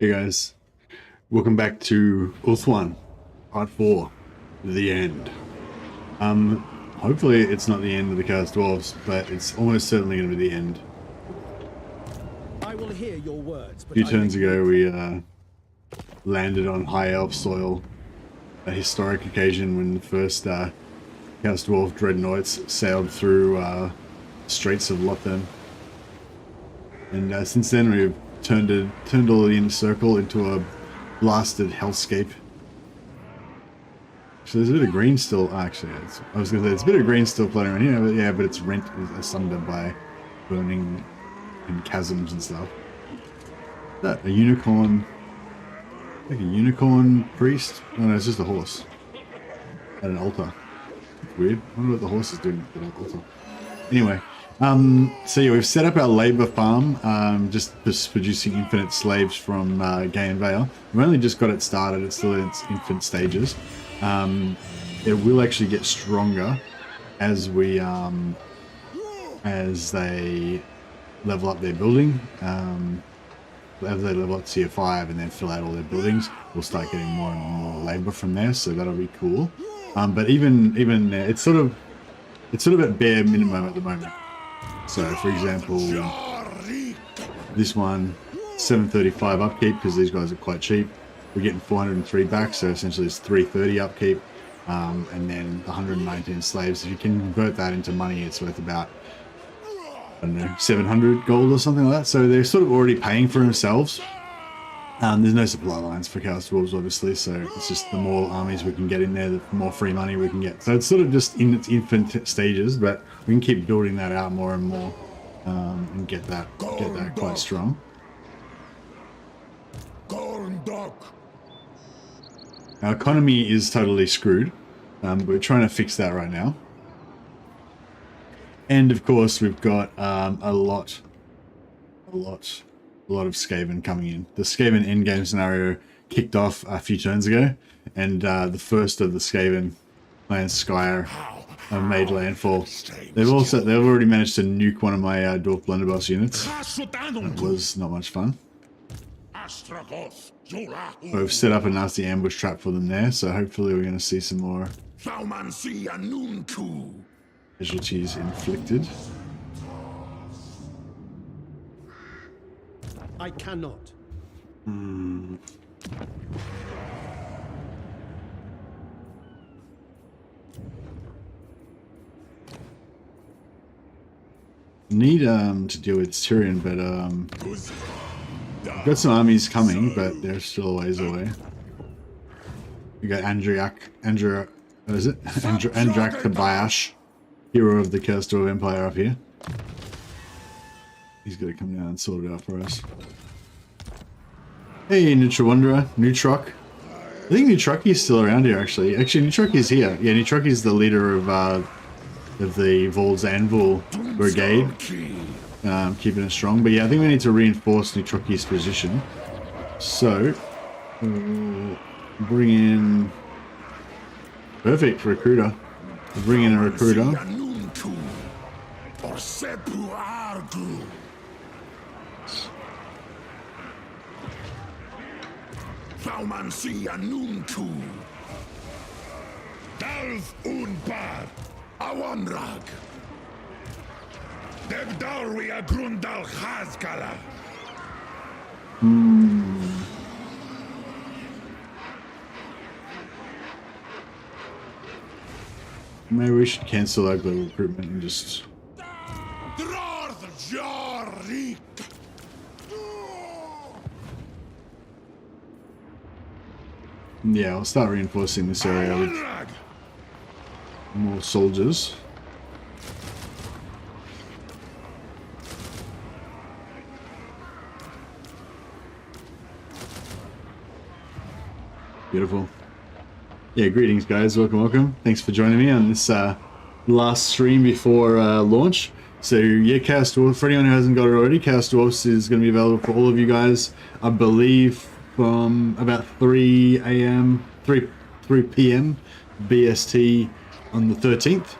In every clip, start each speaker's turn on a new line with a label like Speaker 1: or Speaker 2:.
Speaker 1: Hey guys, welcome back to ULTHUAN, part 4, the end. Hopefully it's not the end of the Chaos Dwarfs, but it's almost certainly going to be the end.
Speaker 2: I will hear your words,
Speaker 1: A
Speaker 2: but
Speaker 1: few turns ago we landed on High Elf soil, a historic occasion when the first Chaos Dwarf dreadnoughts sailed through Straits of ULTHUAN. And since then we've turned all the inner circle into a blasted hellscape. So there's a bit of green still. Actually, I was going to say, it's a bit of green still floating around here, but yeah, but it's rent asunder by burning in chasms and stuff. Is that a unicorn? Like a unicorn priest? Oh no, it's just a horse at an altar. That's weird. I wonder what the horse is doing at an altar. Anyway, so yeah, we've set up our labor farm, just producing infinite slaves from Gay and Vale. We've only just got it started. It's still in its infant stages. It will actually get stronger as we as they level up their building. As they level up tier 5 and then fill out all their buildings, we'll start getting more and more labor from there. So that'll be cool. But even it's sort of at bare minimum at the moment. So for example, this one 735 upkeep because these guys are quite cheap. We're getting 403 back, so essentially it's 330 upkeep, and then 119 slaves. If you can convert that into money, it's worth about, I don't know, 700 gold or something like that. So they're sort of already paying for themselves. There's no supply lines for Chaos Dwarves, obviously, so it's just the more armies we can get in there, the more free money we can get. So it's sort of just in its infant stages, but we can keep building that out more and more, and get that quite strong. Our economy is totally screwed, but we're trying to fix that right now. And of course, we've got a lot of Skaven coming in. The Skaven endgame scenario kicked off a few turns ago, and the first of the Skaven clan Skyer made landfall. They've already managed to nuke one of my Dwarf Blunderbuss units. That was not much fun.
Speaker 3: Astragoth.
Speaker 1: We've set up a nasty ambush trap for them there, so hopefully we're going to see some more casualties inflicted.
Speaker 2: I cannot.
Speaker 1: Need to deal with Tyrion, but we've got some armies coming, but they're still a ways away. We got Andrak Tobias, hero of the Cursed Dwarf Empire up here. He's got to come down and sort it out for us. Hey, Nutra Wanderer, Nutrok. I think Nutrocky's still around here, actually. Actually, Nutrocky's here. Yeah, Nutrocky's the leader of the Vold's Anvil Brigade. Keeping it strong. But yeah, I think we need to reinforce Nutrocky's position. So, bring in... Perfect, recruiter. We'll bring in a recruiter.
Speaker 3: Dalf Unpar, Awanrag. Debdarwi Agrundal Hazkala.
Speaker 1: Maybe we should cancel our global recruitment and just... Yeah, I'll start reinforcing this area with more soldiers. Beautiful. Yeah, greetings guys, welcome. Thanks for joining me on this last stream before launch. So yeah, Chaos Dwarfs, for anyone who hasn't got it already, Chaos Dwarfs is going to be available for all of you guys, I believe, from about 3 p.m. BST on the 13th,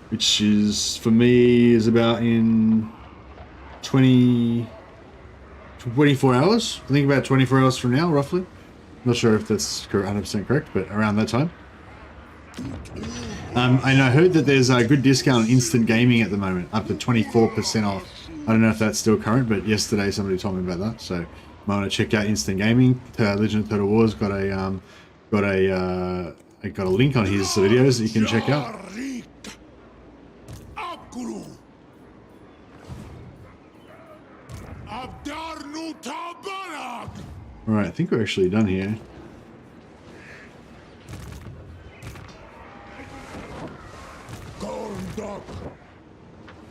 Speaker 1: which is, for me, is about in 20 24 hours. I think about 24 hours from now, roughly. Not sure if that's 100% correct, but around that time. And I heard that there's a good discount on instant gaming at the moment, up to 24% off. I don't know if that's still current, but yesterday somebody told me about that. So you might want to check out instant gaming. Legend of Total War's got a link on his videos that you can check out. Alright, I think we're actually done here.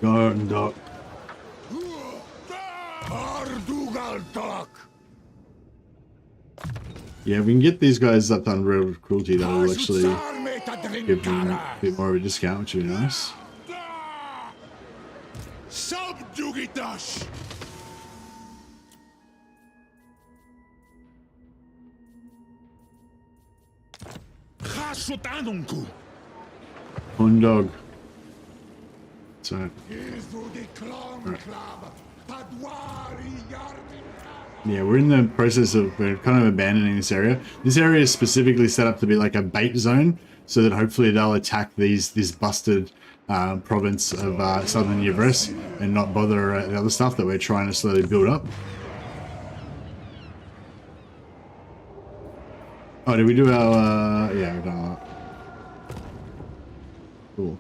Speaker 1: Garden Dock. Yeah, we can get these guys up on real cruelty. That'll actually give them a bit more of a discount, which would be nice. Horn dog. So, right. Yeah, we're in the process of kind of abandoning this area. This area is specifically set up to be like a bait zone, so that hopefully they'll attack this busted province of southern Yvres and not bother the other stuff that we're trying to slowly build up. Oh, did we do our... yeah, we've done that. Cool.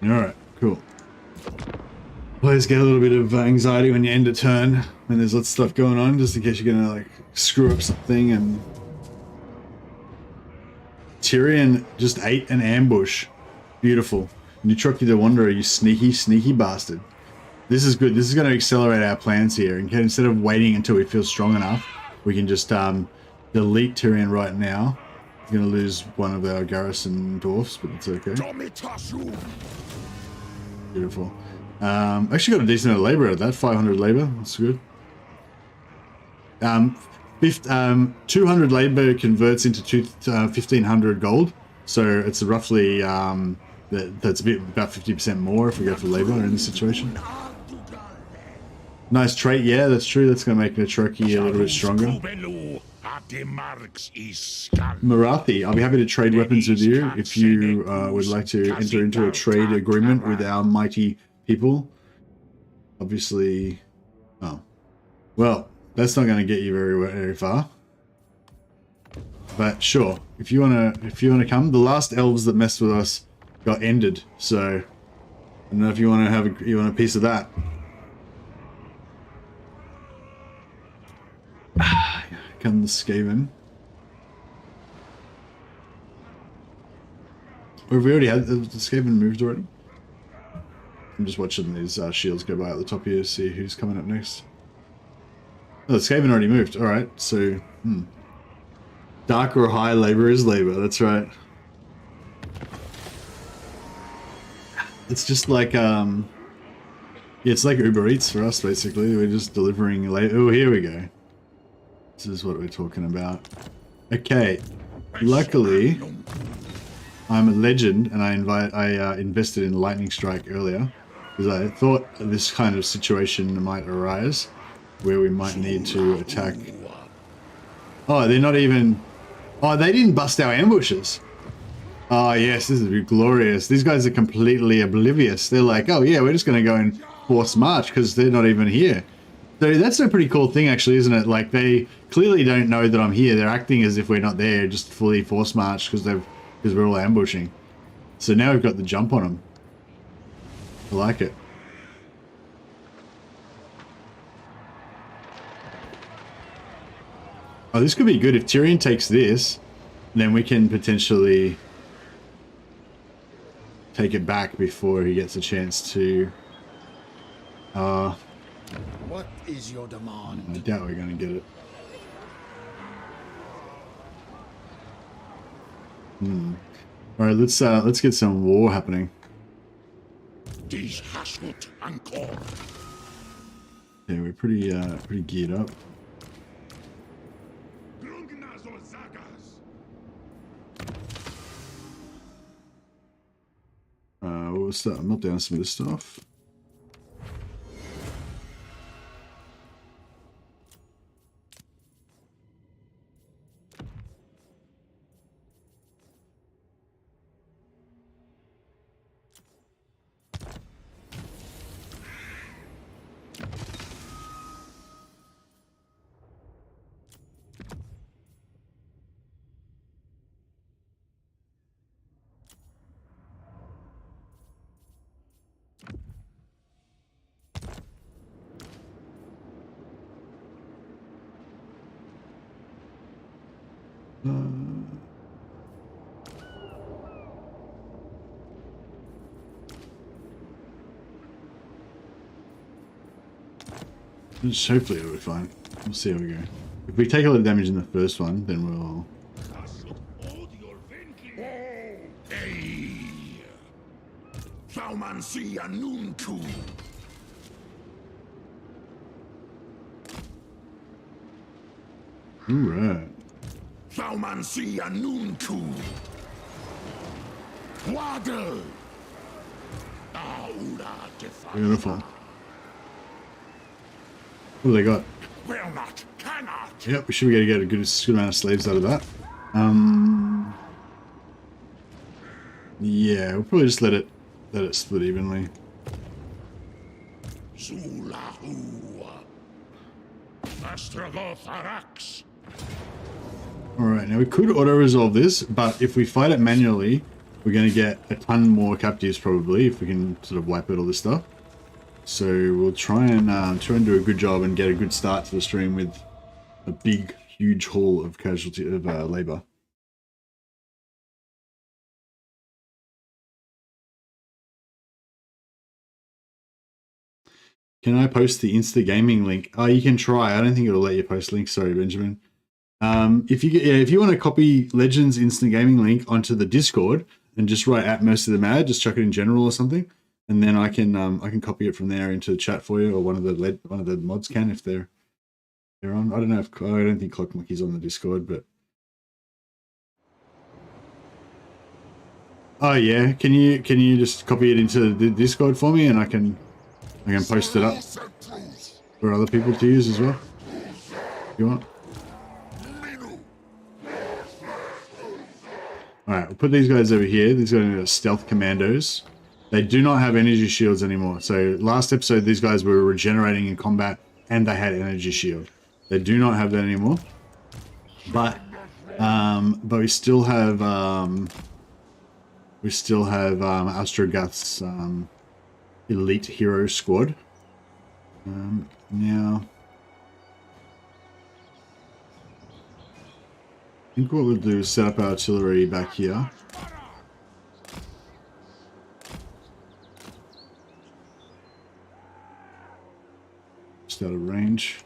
Speaker 1: Alright, cool. Players get a little bit of anxiety when you end a turn, when there's lots of stuff going on, just in case you're gonna like screw up something. And Tyrion just ate an ambush. Beautiful. Neutroki the Wanderer, you sneaky bastard. This is good. This is going to accelerate our plans here. And instead of waiting until we feel strong enough, we can just delete Tyrion right now. We're going to lose one of our Garrison Dwarfs, but it's okay. Beautiful. Actually got a decent amount of labor out of that. 500 labor. That's good. 200 labor converts into 1,500 gold. So it's roughly... that's about 50% more if we go for labor in this situation. Nice trait, yeah, that's true. That's going to make Neutroki a little bit stronger. Marathi, I'll be happy to trade weapons with you if you would like to enter into a trade agreement with our mighty people. Obviously, oh, well, that's not going to get you very far. But sure, if you wanna come, the last elves that messed with us got ended, so I don't know if you want to have a piece of that. Come the Skaven. Or have we already had the Skaven moved already? I'm just watching these shields go by at the top here to see who's coming up next. Oh, the Skaven already moved. Alright, so dark or high labor is labor, that's right. It's just like yeah, it's like Uber Eats for us basically. We're just delivering labor. Oh, here we go. This is what we're talking about. Okay. Luckily, I'm a legend and I invested in Lightning Strike earlier because I thought this kind of situation might arise where we might need to attack. Oh, they're not even... Oh, they didn't bust our ambushes. Oh, yes, this is glorious. These guys are completely oblivious. They're like, oh, yeah, we're just going to go and force march because they're not even here. So that's a pretty cool thing, actually, isn't it? Like, they clearly don't know that I'm here. They're acting as if we're not there, just fully force march because we're all ambushing. So now we've got the jump on them. I like it. Oh, this could be good. If Tyrion takes this, then we can potentially take it back before he gets a chance to...
Speaker 2: what is your demand?
Speaker 1: I doubt we're going to get it. Alright, let's get some war happening. Yeah, we're pretty geared up. we'll start melt down some of this stuff. Hopefully it'll be fine. We'll see how we go. If we take a lot of damage in the first one, then we'll... Alright. Beautiful. What do they got?
Speaker 3: Will not, cannot.
Speaker 1: Yep, we should be able to get a good amount of slaves out of that. Yeah, we'll probably just let it split evenly.
Speaker 3: Astragoth Arax.
Speaker 1: Alright, now we could auto-resolve this, but if we fight it manually, we're going to get a ton more captives probably, if we can sort of wipe out all this stuff. So we'll try and do a good job and get a good start to the stream with a big, huge haul of casualty of labor. Can I post the Insta Gaming link? Oh, you can try. I don't think it'll let you post links. Sorry, Benjamin. If you want to copy Legends Instant Gaming link onto the Discord and just write at most of the mad, just chuck it in general or something, and then I can copy it from there into the chat for you, or one of the mods can if they're on. I don't know if I don't think Clock Monkey's on the Discord, but oh yeah, can you just copy it into the Discord for me, and I can post it up for other people to use as well, if you want. Alright, we'll put these guys over here. These guys are stealth commandos. They do not have energy shields anymore. So last episode, these guys were regenerating in combat and they had energy shield. They do not have that anymore. But we still have Astragoth's elite hero squad. Now I think what we'll do is set up our artillery back here. Just out of range.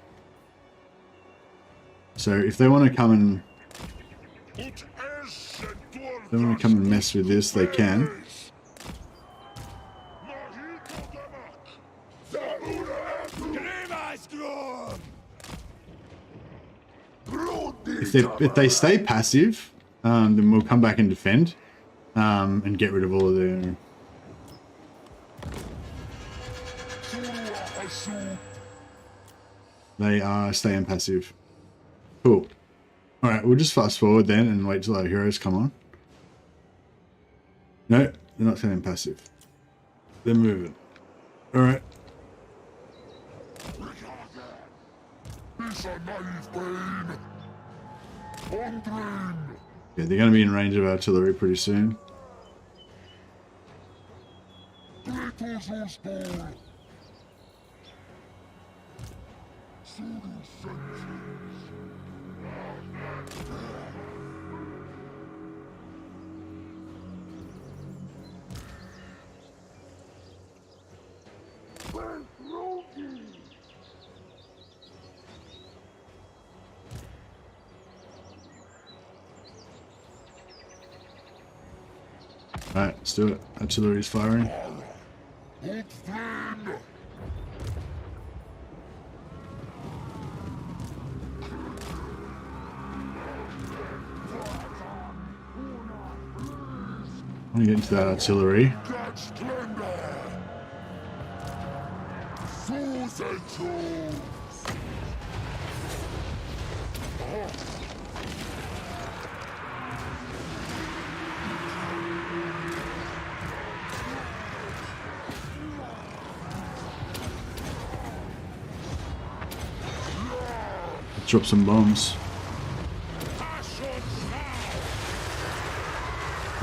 Speaker 1: So if they want to come and mess with this, they can. If they stay passive, then we'll come back and defend, and get rid of all of their... They are staying passive. Cool. Alright, we'll just fast forward then and wait till our heroes come on. No, they're not staying passive. They're moving. Alright. Yeah, they're going to be in range of artillery pretty soon. Alright, let's do it. Artillery's firing. I'm gonna get into that artillery. Drop some bombs.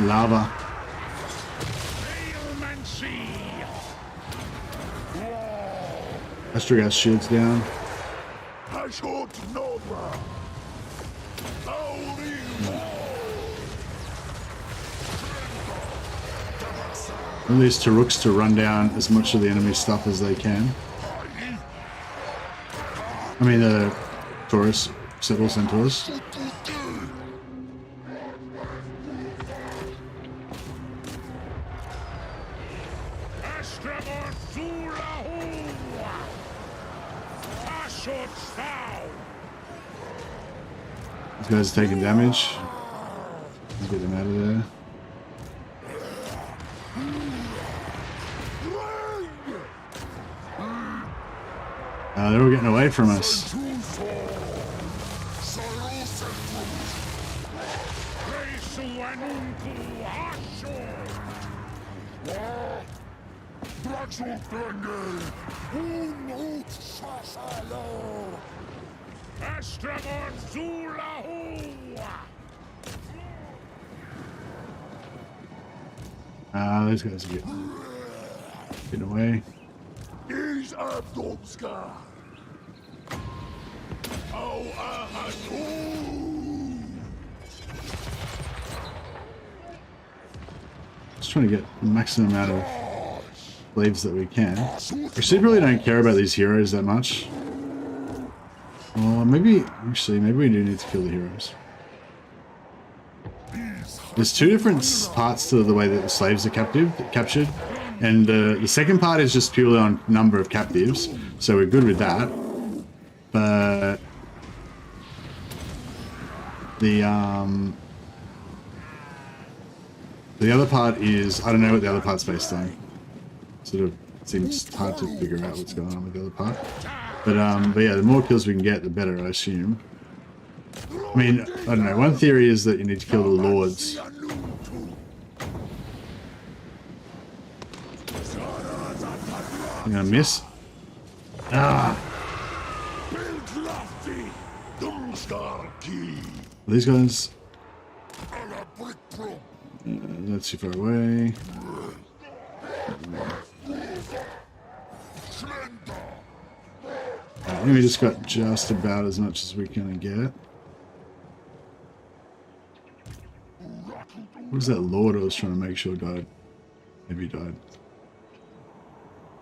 Speaker 1: Lava. Astragoth shields down. At least Taruks to run down as much of the enemy stuff as they can. I mean, the Taurus, several centaurs. These guys are taking damage. Get them out of there. They were getting away from us. Those guys are getting away. Just trying to get the maximum amount of slaves that we can. Actually, really don't care about these heroes that much. Well, maybe we do need to kill the heroes. There's two different parts to the way that the slaves are captured, and the second part is just purely on number of captives, so we're good with that. But the other part is, I don't know what the other part's based on. Sort of seems hard to figure out what's going on with the other part. But yeah, the more kills we can get, the better, I assume. I mean, I don't know. One theory is that you need to kill the lords. I'm gonna miss. Ah! These guys. That's too far away. I think we just got just about as much as we can get. What was that lord I was trying to make sure died? Maybe he died.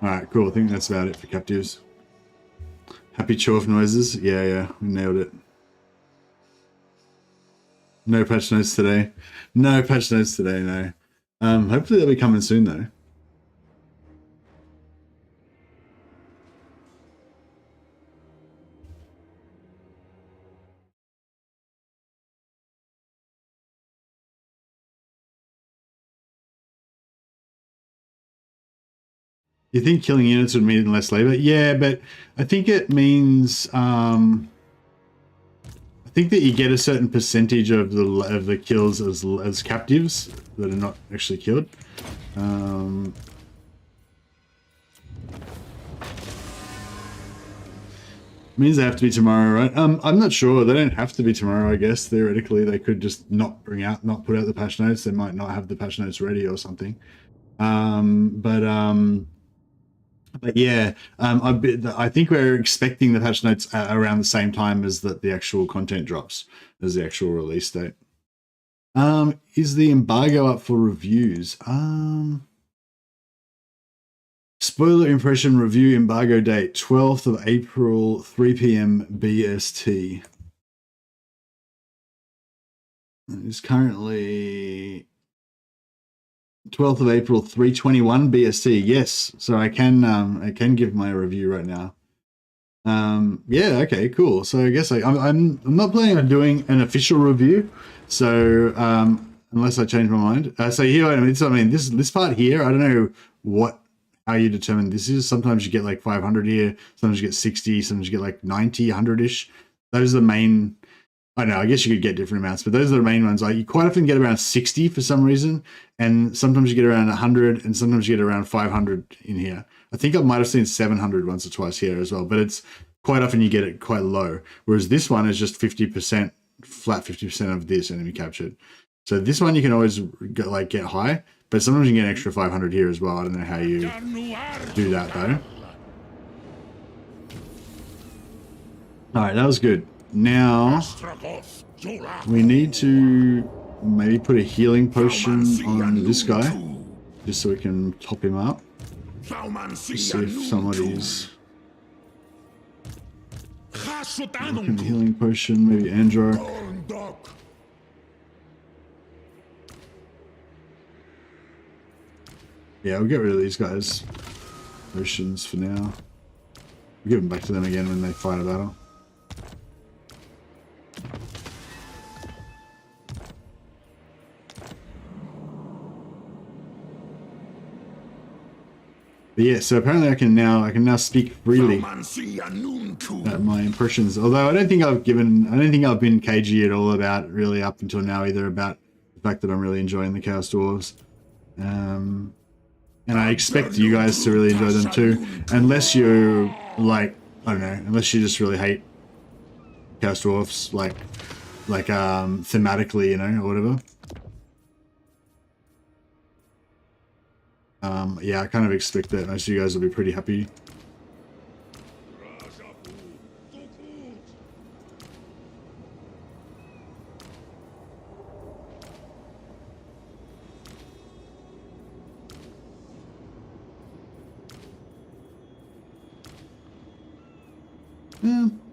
Speaker 1: Alright, cool. I think that's about it for captives. Happy chorf noises. Yeah, we nailed it. No patch notes today. No patch notes today, no. Hopefully they'll be coming soon though. You think killing units would mean less labor? Yeah, but I think it means I think that you get a certain percentage of the kills as captives that are not actually killed. Means they have to be tomorrow, right? I'm not sure. They don't have to be tomorrow, I guess. Theoretically, they could just not put out the patch notes. They might not have the patch notes ready or something. But yeah, I think we're expecting the patch notes around the same time as the actual content drops, as the actual release date. Is the embargo up for reviews? Spoiler impression review embargo date, 12th of April, 3 p.m. BST. It's currently 12th of April, 3:21 BST. Yes, so I can give my review right now. Yeah, okay, cool. So I guess I'm not planning on doing an official review. So unless I change my mind. So here, I mean, this part here, I don't know how you determine this is. Sometimes you get like 500 here, sometimes you get 60, sometimes you get like 90, 100-ish. Those are the main, I don't know, I guess you could get different amounts, but those are the main ones. Like you quite often get around 60 for some reason, and sometimes you get around 100, and sometimes you get around 500 in here. I think I might have seen 700 once or twice here as well, but it's quite often you get it quite low. Whereas this one is just 50%, flat 50% of this enemy captured. So this one you can always get high, but sometimes you can get an extra 500 here as well. I don't know how you do that though. All right, that was good. Now we need to maybe put a healing potion on this guy, just so we can top him up. Let's see if somebody's looking at healing potion. Maybe Andro. Yeah, we'll get rid of these guys' potions for now. We'll give them back to them again when they fight a battle. But yeah, so apparently I can now speak freely about my impressions. Although I don't think I've been cagey at all about really up until now either about the fact that I'm really enjoying the Chaos Dwarves. And I expect you guys to really enjoy them too, unless you like, I don't know, unless you just really hate Chaos Dwarfs, like thematically, you know, or whatever. Yeah, I kind of expect that most of you guys will be pretty happy.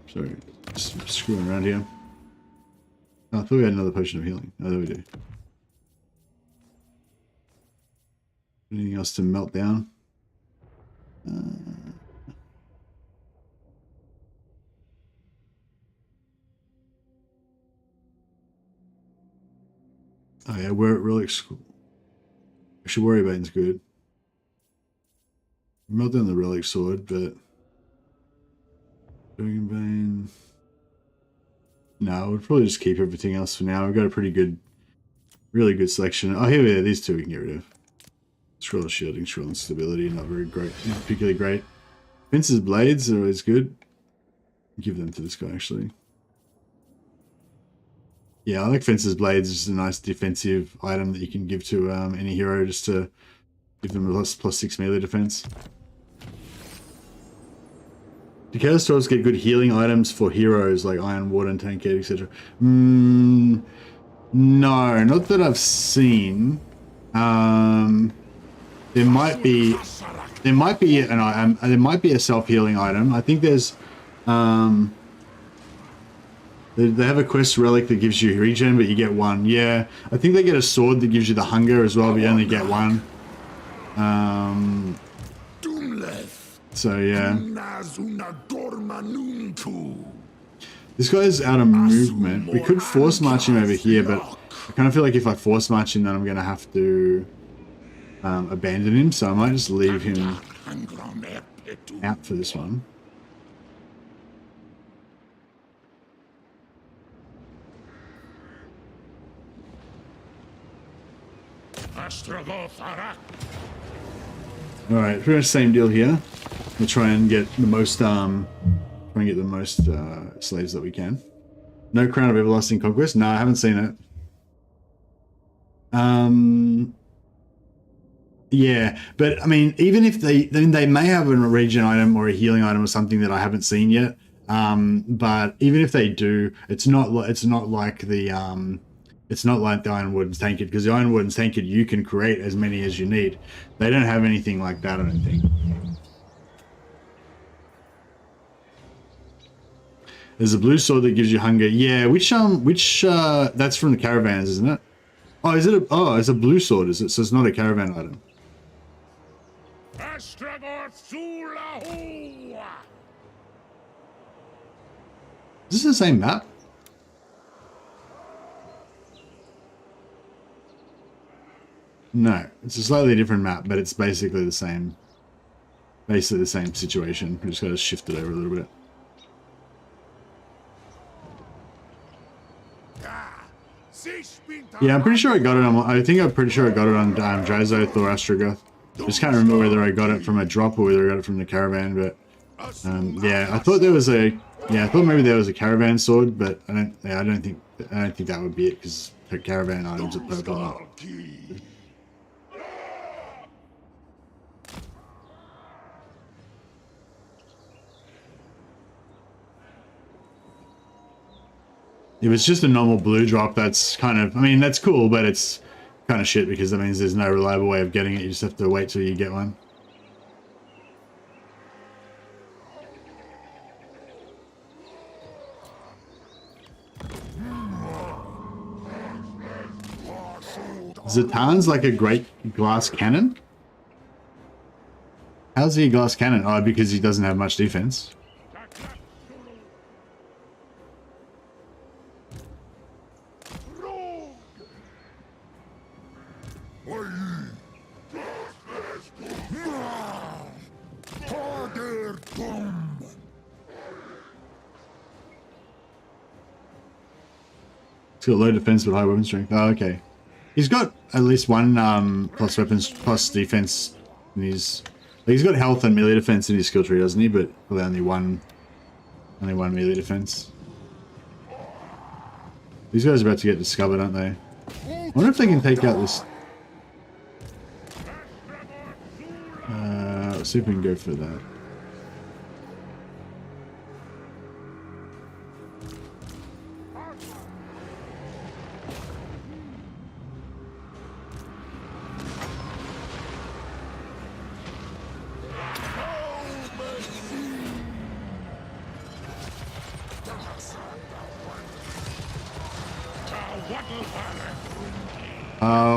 Speaker 1: Sorry, just screwing around here. Oh, I thought we had another potion of healing. Oh, there we do. Anything else to melt down? Oh yeah, relics. Actually, Warrior Bane's good. Melt down the relic sword, but Dragon Bane. No, we'll probably just keep everything else for now. We've got a pretty good, really good selection. Oh, here we are. These two we can get rid of. Scroll of Shielding, Scroll and Stability, not very great, not particularly great. Fence's Blades are always good. Give them to this guy, actually. Yeah, I like Fence's Blades. It's just a nice defensive item that you can give to any hero just to give them a +6 melee defense. Do Chaos Dwarves get good healing items for heroes like Iron Warden, Tankade, etc.? No, not that I've seen. There might be an item. There might be a self-healing item. I think there's they have a quest relic that gives you regen, but you get one. Yeah, I think they get a sword that gives you the hunger as well, but you only get one. So yeah. This guy's out of movement. We could force march him over here, but I kind of feel like if I force march him, then I'm going to have to abandon him. So I might just leave him out for this one.
Speaker 3: Astragoth.
Speaker 1: All right, pretty much same deal here. We'll try and get the most, slaves that we can. No Crown of Everlasting Conquest. No, I haven't seen it. Yeah, but I mean, even if they may have a regen item or a healing item or something that I haven't seen yet. But even if they do, it's not like the Iron Warden's Tankard, because the Iron Warden's Tankard you can create as many as you need. They don't have anything like that, I don't think. There's a blue sword that gives you hunger. Yeah, which that's from the caravans, isn't it? Oh, is it? It's a blue sword, is it? So it's not a caravan item. Is this the same map? No, it's a slightly different map, but it's basically the same basically the same situation. We just got to shift it over a little bit. Yeah, I'm pretty sure I got it on. I think I'm pretty sure I got it on Drazoth or Astragoth. Just can't remember whether I got it from a drop or whether I got it from the caravan. But yeah, I thought there was a. Yeah, I thought maybe there was a caravan sword, but I don't. Yeah, I don't think that would be it because the caravan items are purple. If it's just a normal blue drop, that's kind of, I mean, that's cool, but it's kind of shit because that means there's no reliable way of getting it. You just have to wait till you get one. Zatan's like a great glass cannon? How's he a glass cannon? Oh, because he doesn't have much defense. He's got low defense but high weapon strength. Oh, okay. He's got at least one plus weapons plus defense in his. Like he's got health and melee defense in his skill tree, doesn't he? But probably only one melee defense. These guys are about to get discovered, aren't they? I wonder if they can take out this. Let's see if we can go for that.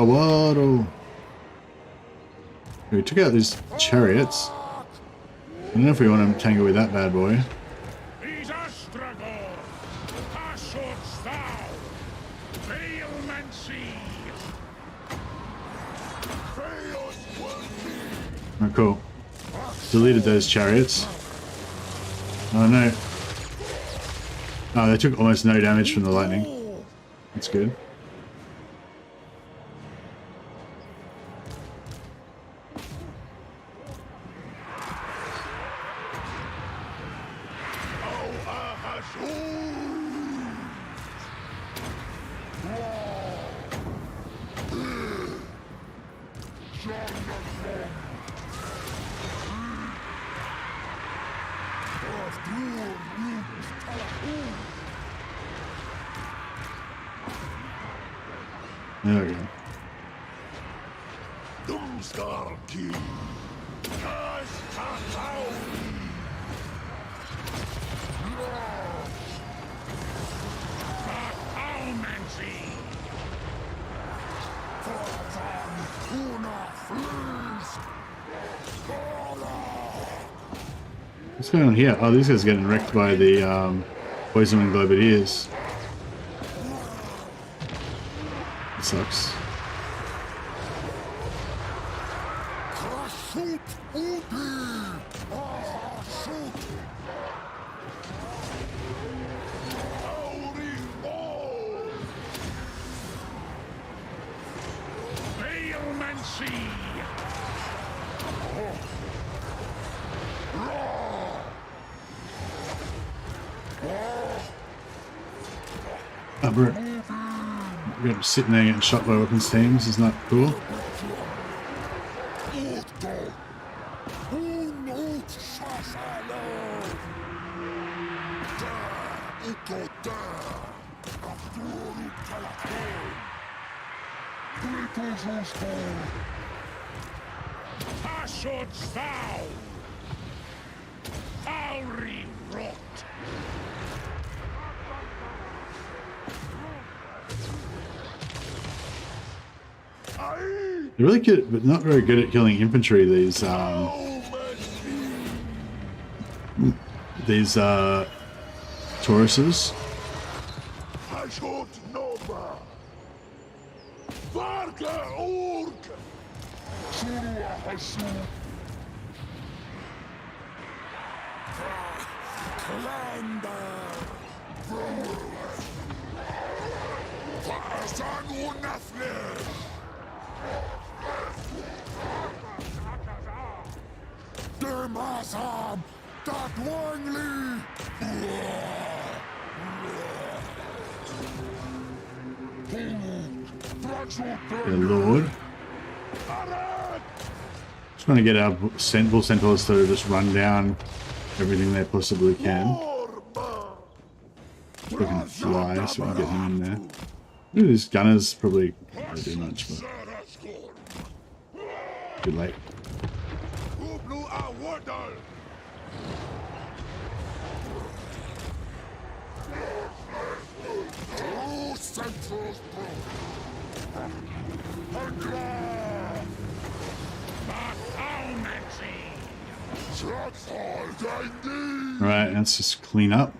Speaker 1: What? We took out these chariots. I don't know if we want to tangle with that bad boy.
Speaker 3: These Astragoth, Passwords thou,
Speaker 1: Oh, cool. Deleted those chariots. Oh no. Oh, they took almost no damage from the lightning. That's good. There we go. What's going on here? Oh, these guys are getting wrecked by the poison and globadiers. That sucks. Oh, bro. We're sitting there getting shot by weapons teams. Isn't that cool?
Speaker 3: Passwords thou, Auri rot.
Speaker 1: They're really good, but not very good at killing infantry. These Tauruses. The Lord. Just trying to get our bull centaurs to just run down everything they possibly can. Looking to fly so we can get him in there. Ooh, this gunner's probably not do much, but too late. Alright, let's just clean up.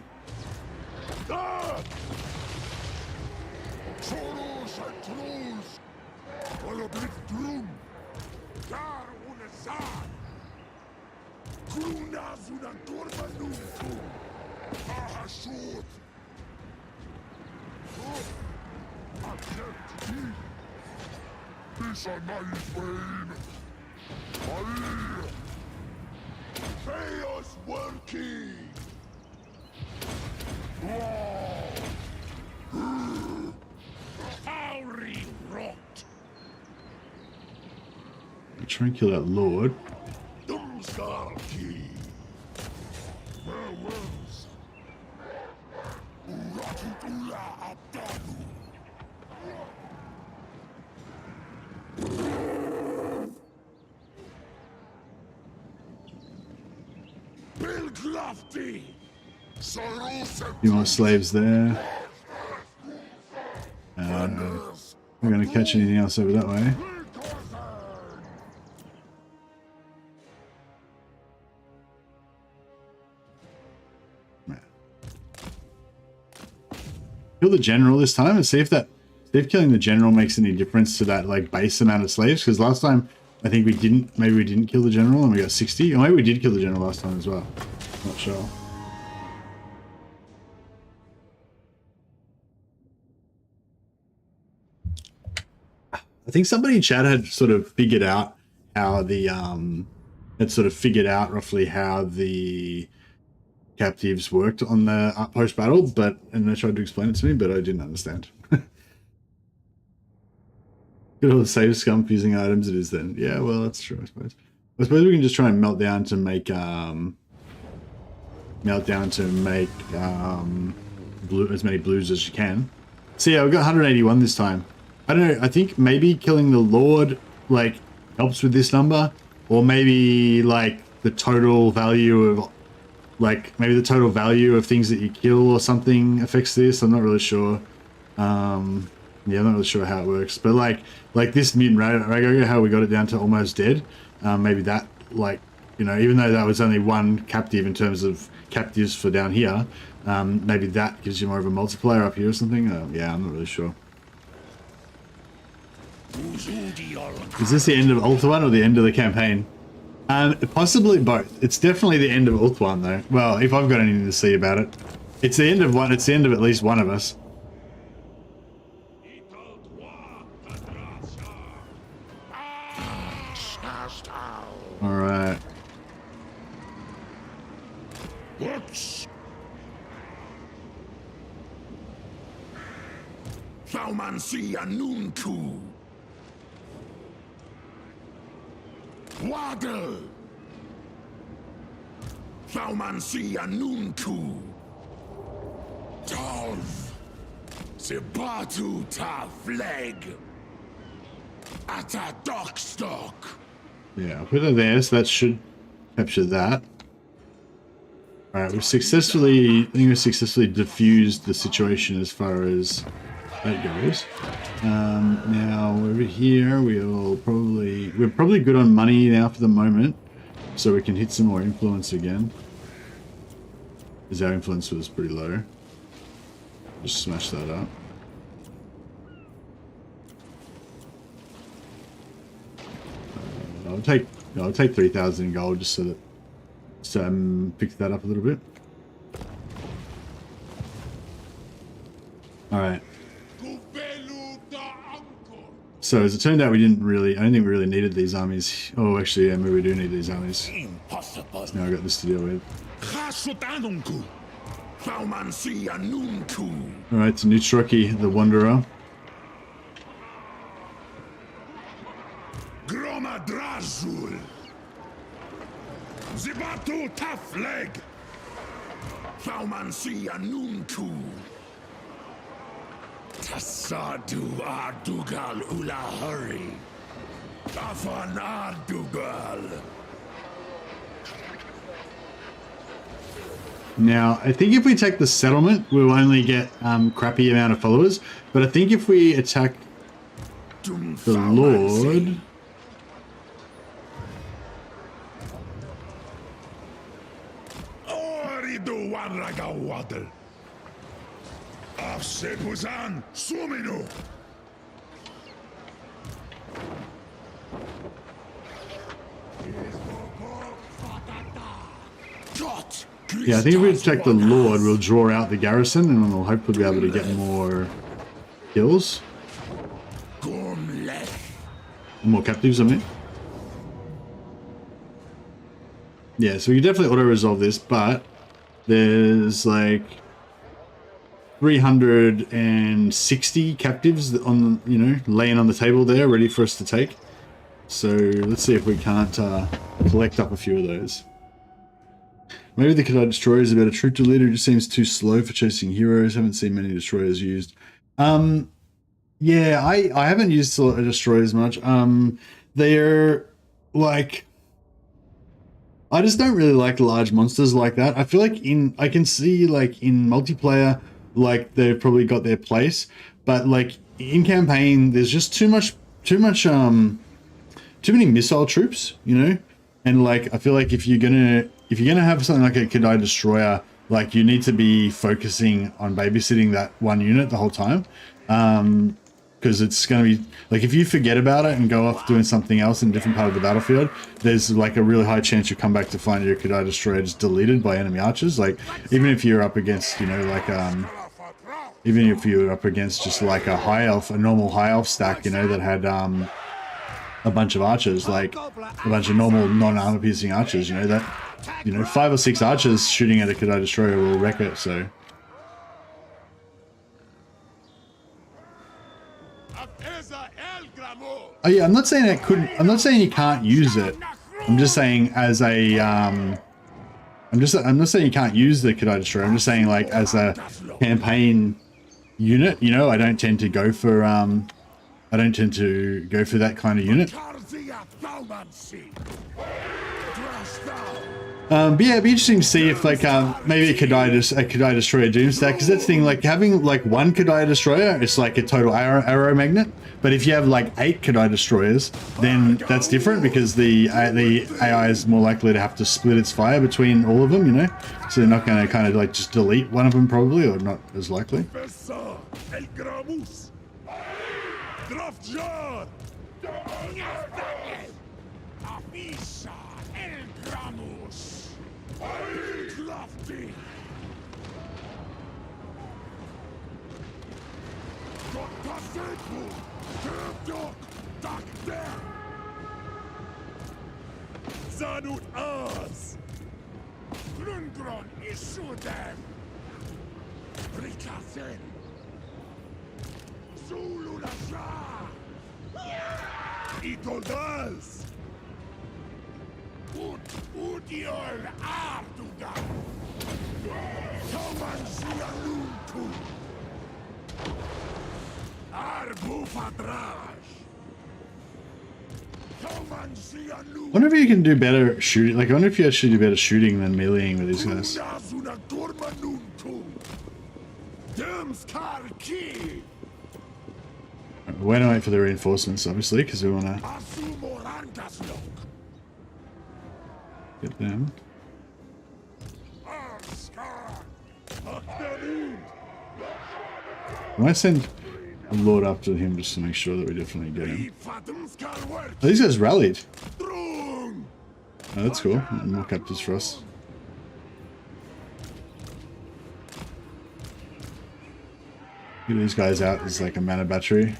Speaker 1: Try and kill that Lord. Few more slaves there. We're going to catch anything else over that way. Kill the general this time and see if killing the general makes any difference to that like base amount of slaves, because last time I think we didn't, maybe we didn't kill the general and we got 60, or maybe we did kill the general last time as well. Not sure. I think somebody in chat had sort of figured out how the roughly how the captives worked on the post battle, and they tried to explain it to me, but I didn't understand. Get all the save scum using items it is then. Yeah, well that's true, I suppose. I suppose we can just try and melt down to make as many blues as you can. So yeah, we got 181 this time. I don't know, I think maybe killing the Lord like helps with this number, or maybe like the total value of maybe the total value of things that you kill or something affects this. I'm not really sure. Yeah, I'm not really sure how it works, but like this mutant Ragoga, how we got it down to almost dead. Maybe that, like, you know, even though that was only one captive in terms of captives for down here, maybe that gives you more of a multiplier up here or something. Yeah, I'm not really sure. Is this the end of ULTHUAN or the end of the campaign? Possibly both. It's definitely the end of ULTHUAN though. Well, if I've got anything to say about it. It's the end of one, it's the end of at least one of us. Alright.
Speaker 3: Waddle! Thaumansi Anuntu! Tolv! Sibatu ta fleg! Ata dockstock!
Speaker 1: Yeah, I'll put it there, so that should capture that. Alright, I think we've successfully diffused the situation as far as that goes. Now over here we're probably good on money now for the moment, so we can hit some more influence again, because our influence was pretty low. Just smash that up. I'll take 3,000 gold just so that So pick that up a little bit. All right. So as it turned out, I don't think we really needed these armies. Oh, actually, yeah, maybe we do need these armies.
Speaker 3: Impossible.
Speaker 1: Now I got this to deal with. All right, so Nutroki, the Wanderer.
Speaker 3: Gromadrazul. Zibatu Tafleg. Faumansi Anunku. Tasadu Ardugal Ulahari. Afan Ardugal.
Speaker 1: Now, I think if we take the settlement, we'll only get crappy amount of followers. But I think if we attack the Lord...
Speaker 3: Oridu Waraga Waddle. Afseduzan Suminu.
Speaker 1: Yeah, I think if we attack the Lord, we'll draw out the garrison and we'll hopefully be able to get more kills. More captives, I mean. Yeah, so we can definitely auto-resolve this, but there's like 360 captives on, you know, laying on the table there, ready for us to take. So let's see if we can't collect up a few of those. Maybe the Kadai Destroyer is a better troop leader. It just seems too slow for chasing heroes. Haven't seen many destroyers used. Yeah, I haven't used destroyers much. They're like, I just don't really like large monsters like that. I feel like I can see like in multiplayer, like they've probably got their place, but like in campaign, there's just too many missile troops, you know? And like, I feel like if you're gonna have something like a Kadai Destroyer, like you need to be focusing on babysitting that one unit the whole time. Because it's going to be like, if you forget about it and go off doing something else in a different part of the battlefield, there's like a really high chance you'll come back to find your Kadai Destroyer just deleted by enemy archers. Like, even if you're up against, you know, like, even if you're up against just like a normal high elf stack, you know, that had, a bunch of archers, like a bunch of normal non-armor piercing archers, you know, that, you know, 5 or 6 archers shooting at a Kadai Destroyer will wreck it, so. Oh yeah, I'm not saying you can't use it. I'm just saying as a, I'm not saying you can't use the Kadai Destroyer. I'm just saying like as a campaign unit, you know, I don't tend to go for that kind of unit. But yeah, it'd be interesting to see if like maybe a Kadai Destroyer Doomstack, because that's the thing, like having like one Kadai Destroyer is like a total arrow magnet. But if you have like 8 Kadai Destroyers, then that's different because the AI is more likely to have to split its fire between all of them, you know? So they're not going to kind of like just delete one of them probably, or not as likely.
Speaker 3: Zanut Ars! Lundgren issue them! Rikasen! Zululasha! Itoldals! Udiol Ardugan! Toman Sialunku! Arbufadrash!
Speaker 1: I wonder if you can do better shooting. Like, I wonder if you actually do better shooting than meleeing with these guys. We're gonna wait for the reinforcements, obviously, because we want to get them. I might send a lord up to him just to make sure that we definitely get him. Oh, these guys rallied. Oh, that's cool. More captives for us. Get these guys out as like a mana battery.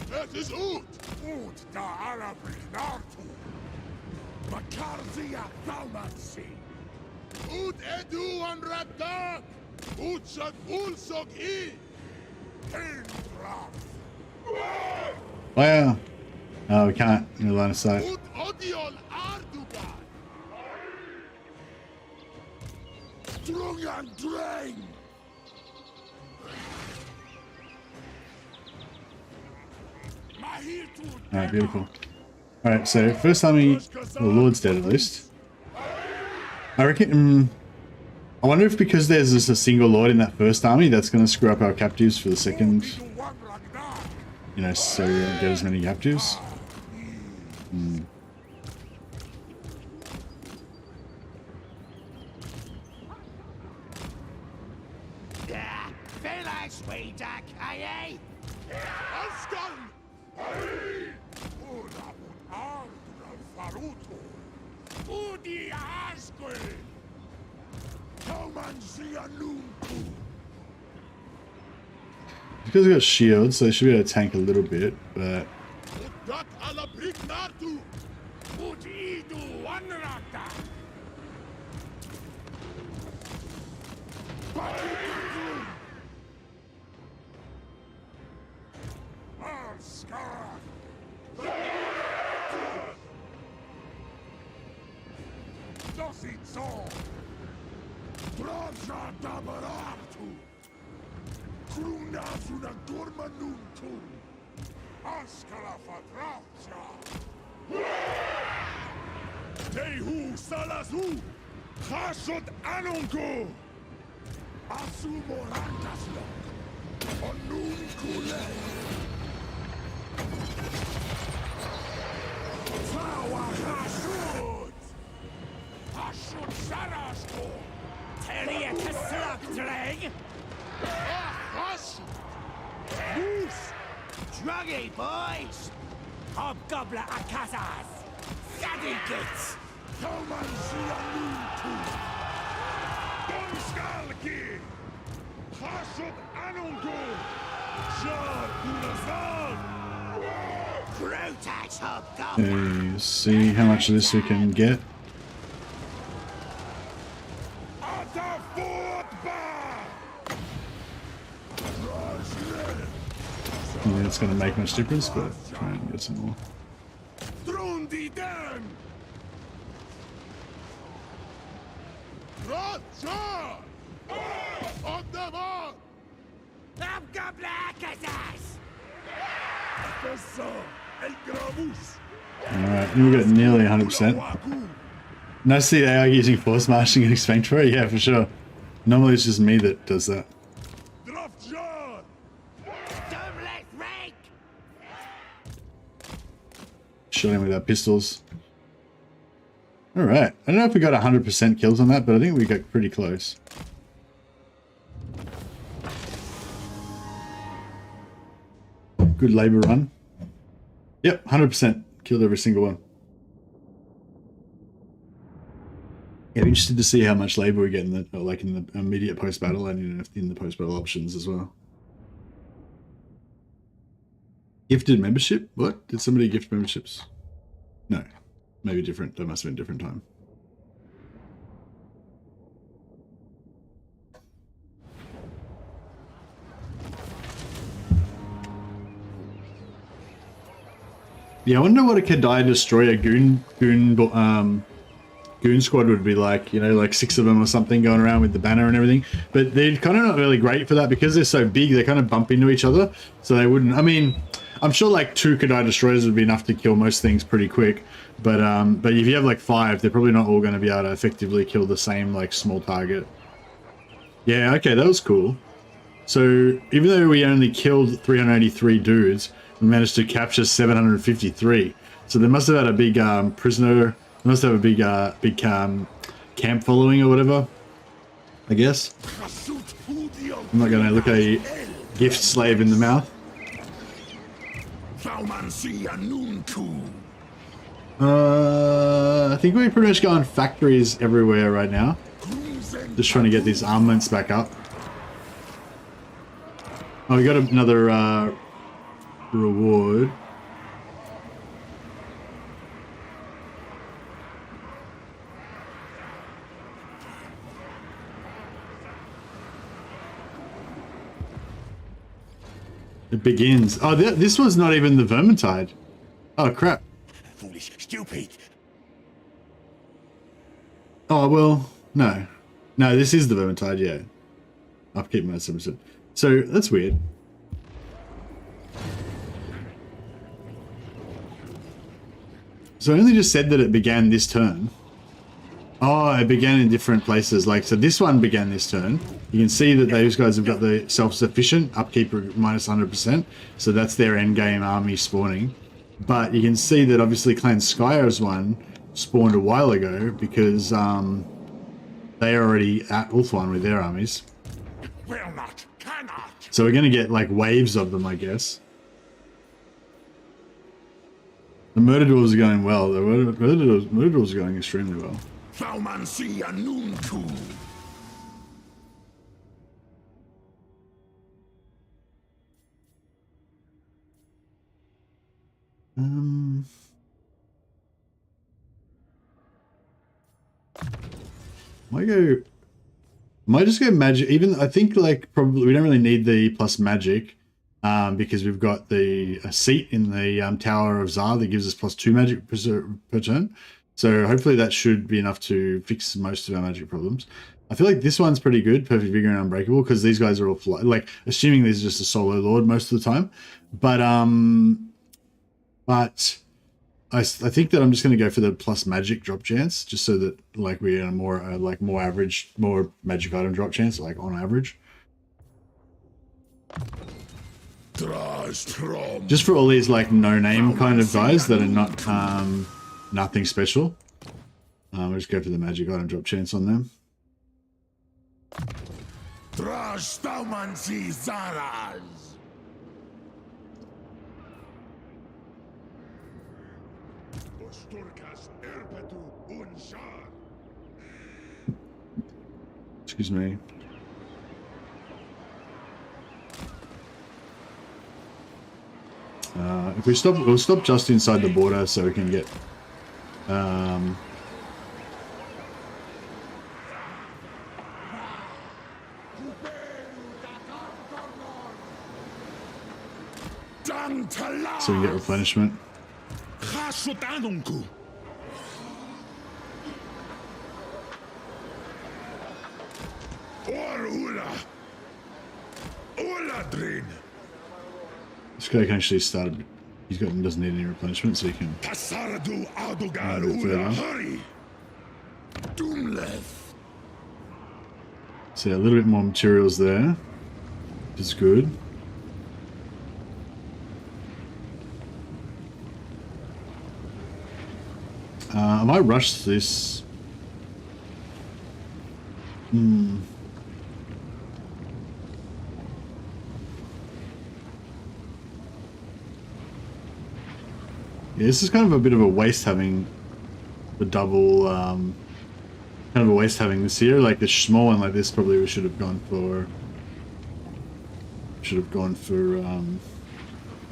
Speaker 3: Het is Oet! Oet da Arabik naartoe! Makarzia Thalmatsi! Oet edu an radak! Oet shad ulsok I! Geen draf!
Speaker 1: Wow. Oh, we can't in the line of sight.
Speaker 3: Oet odion Ardugan! Drungan Drain!
Speaker 1: Alright, beautiful. Alright, so first army, the Lord's dead at least. I reckon, I wonder if because there's just a single Lord in that first army, that's going to screw up our captives for the second, you know, so we don't get as many captives. Because we got shields, so they should be able to tank a little bit, but
Speaker 4: Druggy boys! Hobgoblin Akazas! Gaddy Gits! Protax Hobgoblin!
Speaker 1: okay, see how much of this we can get. I don't think it's going to make much difference, but try and get some more. Alright, we'll get nearly 100%. Nice to see AI using force marching and Expanctory, yeah, for sure. Normally it's just me that does that. Shot him with our pistols. Alright, I don't know if we got 100% kills on that, but I think we got pretty close. Good labor run. Yep, 100%. Killed every single one. Yeah, I'm interested to see how much labor we get in the, like in the immediate post-battle and in the post-battle options as well. Gifted membership? What? Did somebody gift memberships? No. Maybe different. That must have been a different time. Yeah, I wonder what a Kadai Destroyer goon squad would be like. You know, like 6 of them or something going around with the banner and everything. But they're kind of not really great for that because they're so big. They kind of bump into each other, so they wouldn't. I mean, I'm sure like 2 Kadai Destroyers would be enough to kill most things pretty quick. But if you have like 5, they're probably not all going to be able to effectively kill the same like small target. Yeah, okay, that was cool. So even though we only killed 383 dudes, we managed to capture 753. So they must have had a big prisoner. They must have a big camp following or whatever, I guess. I'm not going to look a gift slave in the mouth. I think we're pretty much going factories everywhere right now. Just trying to get these armaments back up. Oh, we got another reward. It begins. Oh, this was not even the Vermintide. Oh, crap.
Speaker 4: Foolish, stupid.
Speaker 1: Oh, well, no. No, this is the Vermintide, yeah. Upkeep mode 7%. So, that's weird. So I only just said that it began this turn. Oh, it began in different places. Like, so this one began this turn. You can see that those guys have got the self-sufficient upkeep minus 100%. So that's their endgame army spawning. But you can see that obviously Clan Skyre's one spawned a while ago because they're already at ULTHUAN with their armies.
Speaker 3: Will not, cannot.
Speaker 1: So we're going to get like waves of them, I guess. The Murder Dwarves are going well. The Murder Dwarves are going extremely well. Might just go magic. Even I think like probably we don't really need the plus magic because we've got a seat in the Tower of Zar that gives us +2 magic per turn. So hopefully that should be enough to fix most of our magic problems. I feel like this one's pretty good, Perfect Vigor and Unbreakable, because these guys are all like assuming this is just a solo lord most of the time. But I think that I'm just going to go for the plus magic drop chance, just so that like we're in a more more average, more magic item drop chance, like on average. Just for all these like no-name kind of guys that are not nothing special. We'll just go for the magic item drop chance on them. Excuse me. If we stop, we'll stop just inside the border so we can get so we can get replenishment. This guy can actually start. Doesn't need any replenishment, so he can. See a little bit more materials there, which is good. I might rush this. Yeah, this is kind of a bit of a waste having the double, kind of a waste having this here. Like the small one like this, probably we should have gone for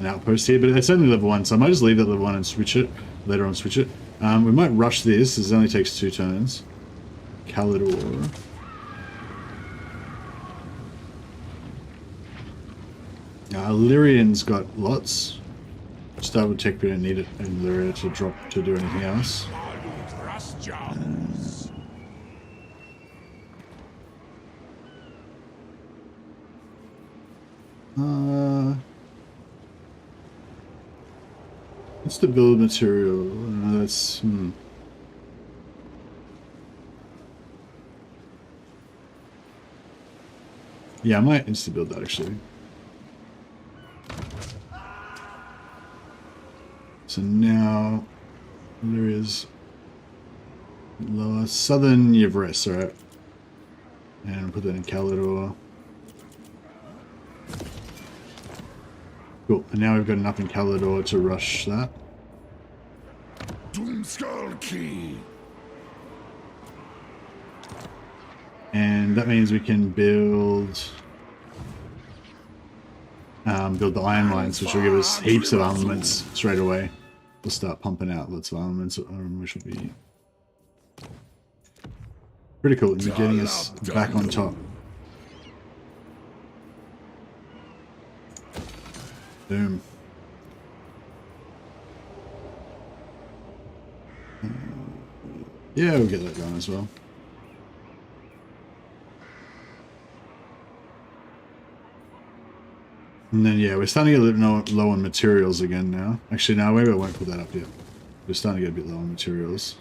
Speaker 1: an outpost here, but it's only level 1, so I might just leave it at level 1 and switch it, later on switch it. We might rush this, it only takes 2 turns. Calidor. Lyrian's got lots. Just double check we don't need it in Lyria to drop to do anything else. What's the build material? That's yeah, I might insta build that actually. So now there is lower southern Yvres, alright. And put that in Calidor. Cool. And now we've got enough in Calador to rush that.
Speaker 3: Doomskull Key.
Speaker 1: And that means we can build the iron mines, which will give us heaps of armaments straight away. We'll start pumping out lots of armaments, which will be pretty cool. And getting us back on top. Boom. Yeah, we'll get that going as well. And then, yeah, we're starting to get a bit low on materials again now. Actually, no, maybe I won't put that up yet. We're starting to get a bit low on materials.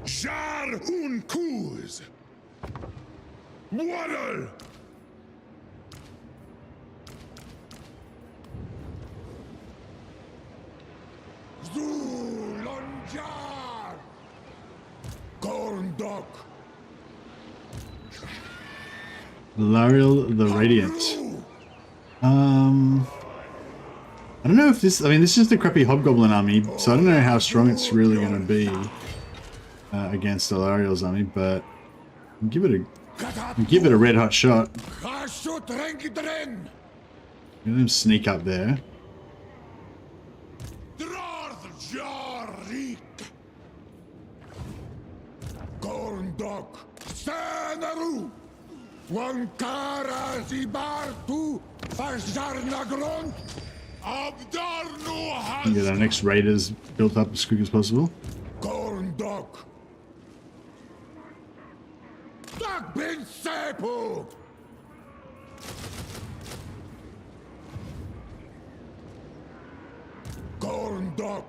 Speaker 3: Jar un Kuz. Waddle. Zulonjar. Gorndok.
Speaker 1: Lariel the Radiant. I don't know if this... I mean, this is just a crappy Hobgoblin army, so I don't know how strong it's really going to be against Alariel's army, but give it a red hot shot. Let them sneak up there.
Speaker 3: Wankara Zibartu Fajarnagron Abdarnu
Speaker 1: And get our next raiders built up as quick as possible.
Speaker 3: Gorndok Tak bin Sepu Gorndok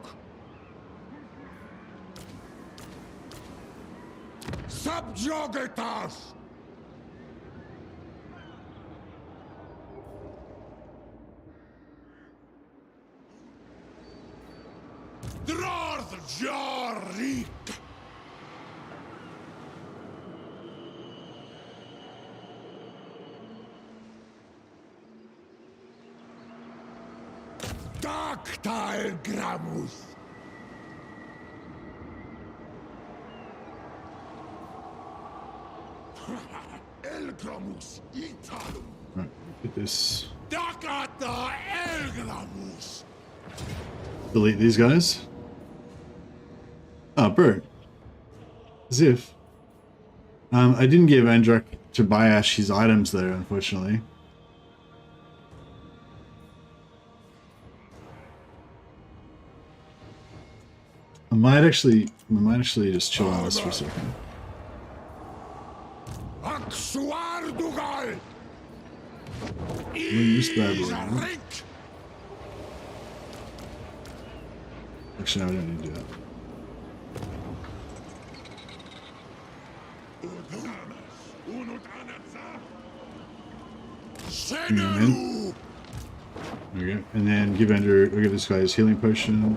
Speaker 3: Subjugatas Drarth Jarik Dactyl Gramus El Gramus Italum
Speaker 1: Right, get this.
Speaker 3: Dacata El Gramus
Speaker 1: Delete these guys. Oh, bro. As if. I didn't give Andrak Tobias his items though, unfortunately. We might actually just chill on this for a second.
Speaker 3: Aksuardugal
Speaker 1: Use that one. Actually, no, we don't need to do that. There we go. And then give Andrew, we'll give this guy his healing potion.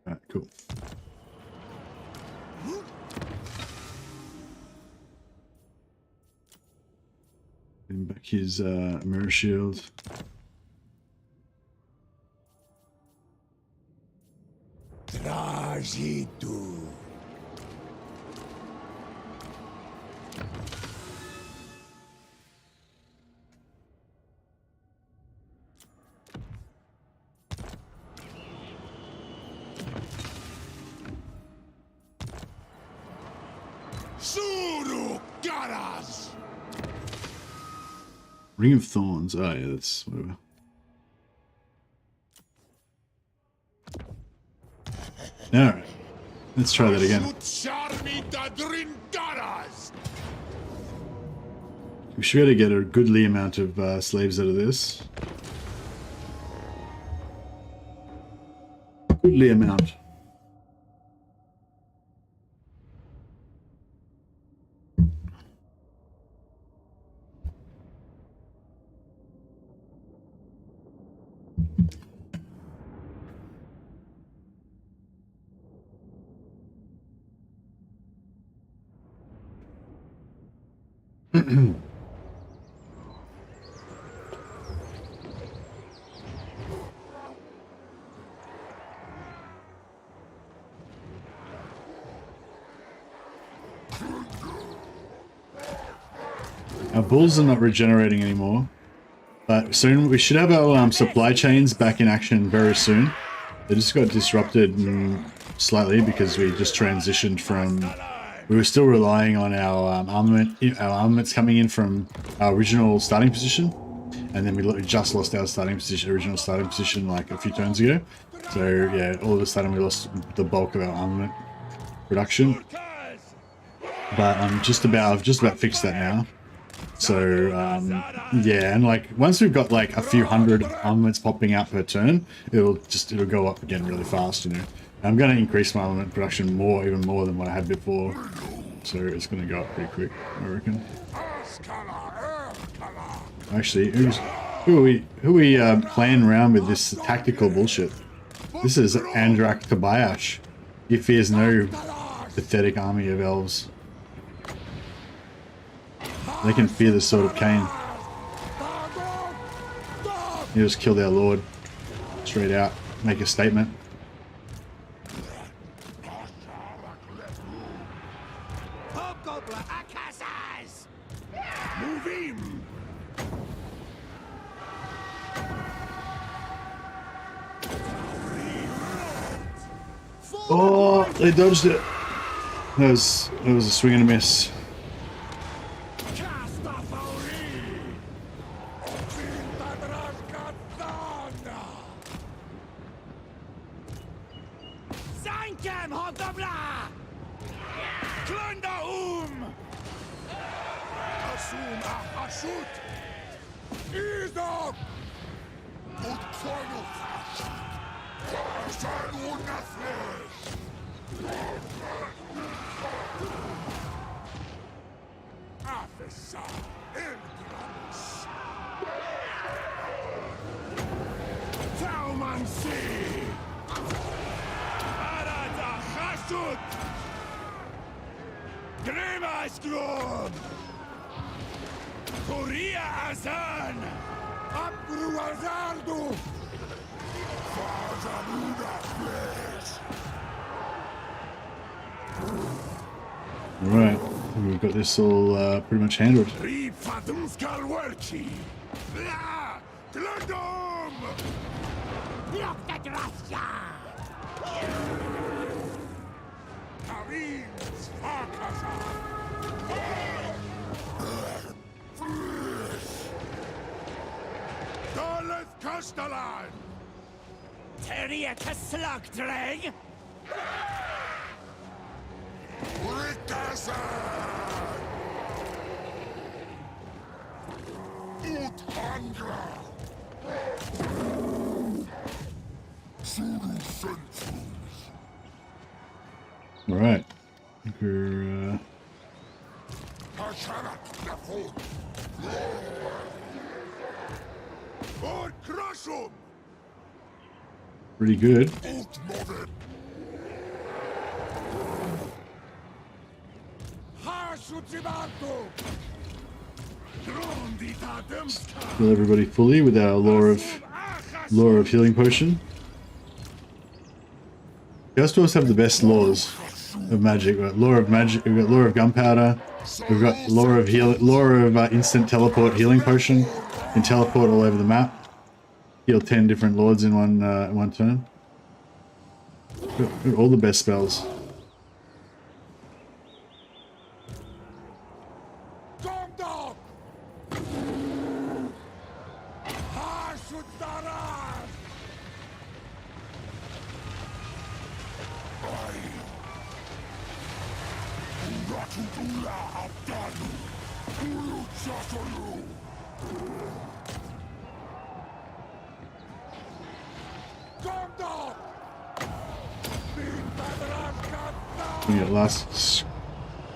Speaker 1: Alright, cool. Getting back his mirror shield.
Speaker 3: Trajitu. Suru Garas.
Speaker 1: Ring of Thorns. Oh yeah, that's whatever. Alright. Let's try that again. We should be able to get a goodly amount of slaves out of this. Goodly amount. Our bulls are not regenerating anymore, but soon we should have our supply chains back in action very soon. They just got disrupted slightly because we just transitioned from. We were still relying on our armaments coming in from our original starting position, and then we just lost our original starting position like a few turns ago. So yeah, all of a sudden we lost the bulk of our armament production. But I've just about fixed that now. So yeah, and like once we've got like a few hundred armaments popping out per turn, it'll go up again really fast, you know. I'm going to increase my armament production even more than what I had before, so it's going to go up pretty quick, I reckon. Actually, who are we playing around with this tactical bullshit? This is Andrak Tobiash. He fears no pathetic army of elves. They can fear the sword of Cain. He just killed our lord. Straight out. Make a statement. Oh, they dodged it. That was a swing and a miss. Alright, we've got this all pretty much handled. All right, I think we're pretty good. Kill everybody fully with our lore of healing potion. Ghost have the best laws of magic. We've got lore of magic. We've got lore of gunpowder. We've got lore of instant teleport healing potion. You can teleport all over the map. Heal 10 different lords in one turn. We've got all the best spells. We got last.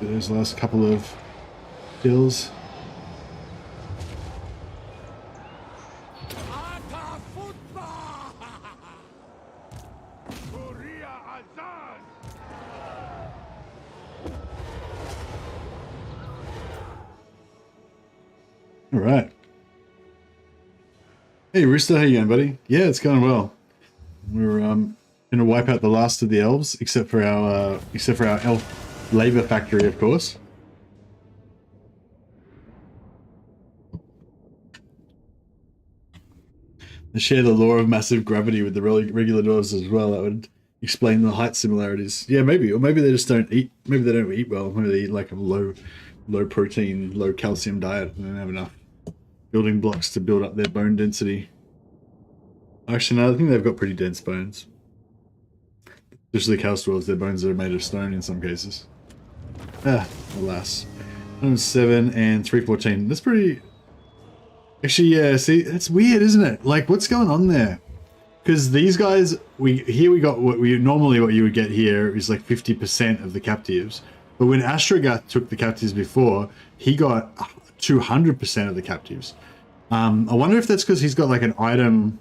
Speaker 1: There's the last couple of kills. All right. Hey, Rooster, how you going, buddy? Yeah, it's going well. We're gonna wipe out the last of the elves, except for our elf labor factory, of course. They share the law of massive gravity with the regular dwarves as well. That would explain the height similarities. Yeah, maybe, or maybe they just don't eat. Maybe they don't eat well. Maybe they eat like a low protein, low calcium diet, and they don't have enough building blocks to build up their bone density. Actually, no, I think they've got pretty dense bones. Especially the cow dwarves, their bones are made of stone in some cases. Ah, alas. 107 and 314. That's pretty... Actually, yeah, see, that's weird, isn't it? Like, what's going on there? Because these guys, we got what you would get here is like 50% of the captives. But when Astragoth took the captives before, he got 200% of the captives. I wonder if that's because he's got like an item...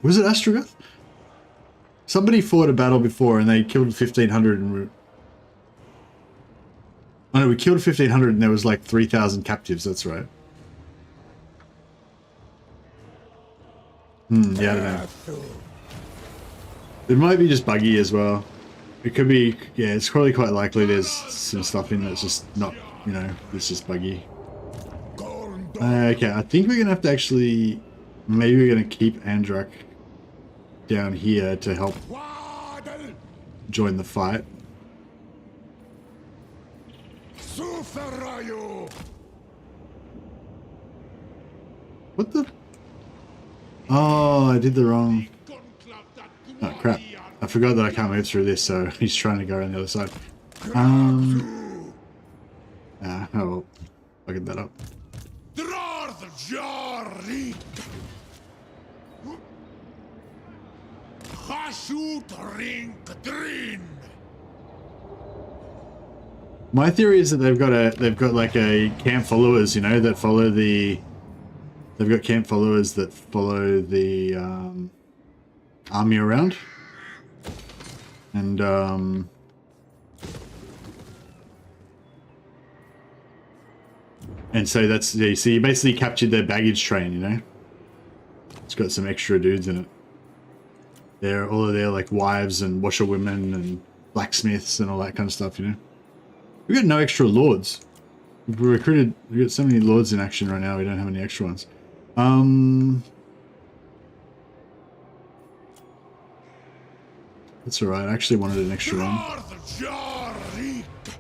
Speaker 1: Was it Astragoth? Somebody fought a battle before and they killed 1,500 and... Oh no, we killed 1,500 and there was like 3,000 captives, that's right. Yeah, I don't know. It might be just buggy as well. It could be, yeah, it's probably quite likely there's some stuff in that's just not, you know, it's just buggy. Okay, I think we're going to have to actually, maybe we're going to keep Andrak down here to help join the fight. What the? Oh, I did the wrong. Oh crap. I forgot that I can't move through this, so he's trying to go around the other side. Oh well. I'll get that up. My theory is that they've got like a camp followers, you know, that follow the... They've got camp followers that follow the army around. And so that's, yeah, so you basically captured their baggage train, you know? It's got some extra dudes in it. They're all of their like wives and washerwomen and blacksmiths and all that kind of stuff, you know? We got no extra lords. We got so many lords in action right now, we don't have any extra ones. That's alright, I actually wanted an extra one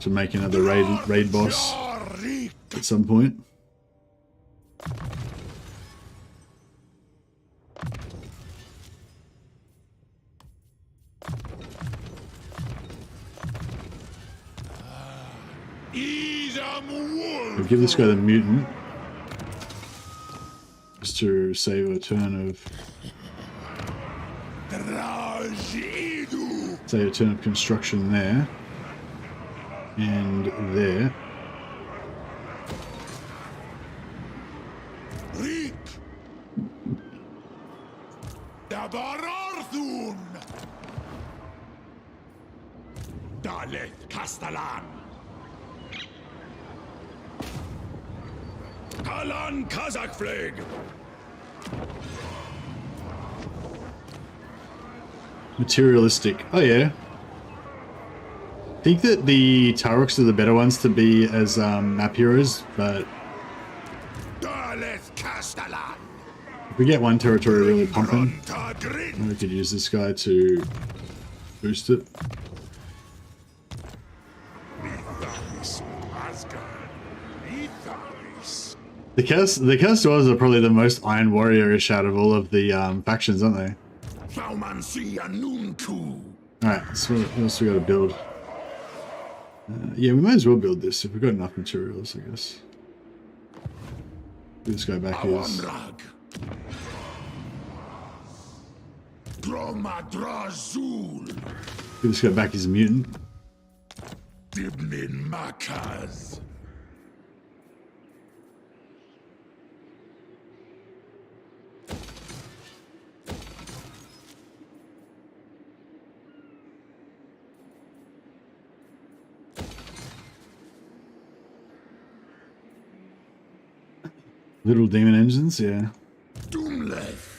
Speaker 1: to make another raid boss at some point. We'll give this guy the mutant just to save a turn of construction there and there.
Speaker 4: Kalan Kazakh flag.
Speaker 1: Materialistic. Oh yeah. I think that the Taroks are the better ones to be as map heroes, but if we get one territory really pumping, we could use this guy to boost it. The Chaos Dwarves are probably the most Iron Warrior-ish out of all of the factions, aren't they? Alright, so what else we gotta build? Yeah, we might as well build this if we've got enough materials, I guess. This guy back is...
Speaker 3: Awanrag. Dromadrazul.
Speaker 1: This guy back is a mutant.
Speaker 3: Dibnin Makaz.
Speaker 1: Little demon engines, yeah.
Speaker 3: Doomleth.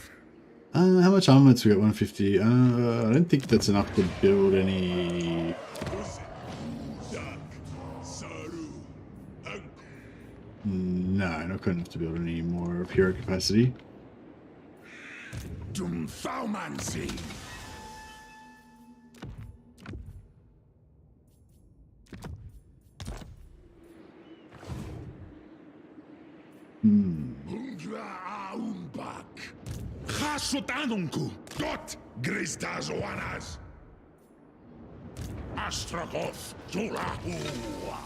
Speaker 1: How much armaments we got? 150. I don't think that's enough to build any... No, not good enough to build any more hero capacity.
Speaker 3: Doomthaumancy. Hungra Aumbak. Chasutanunku. Dot Gristazoanas. Astragoth. Zulahua.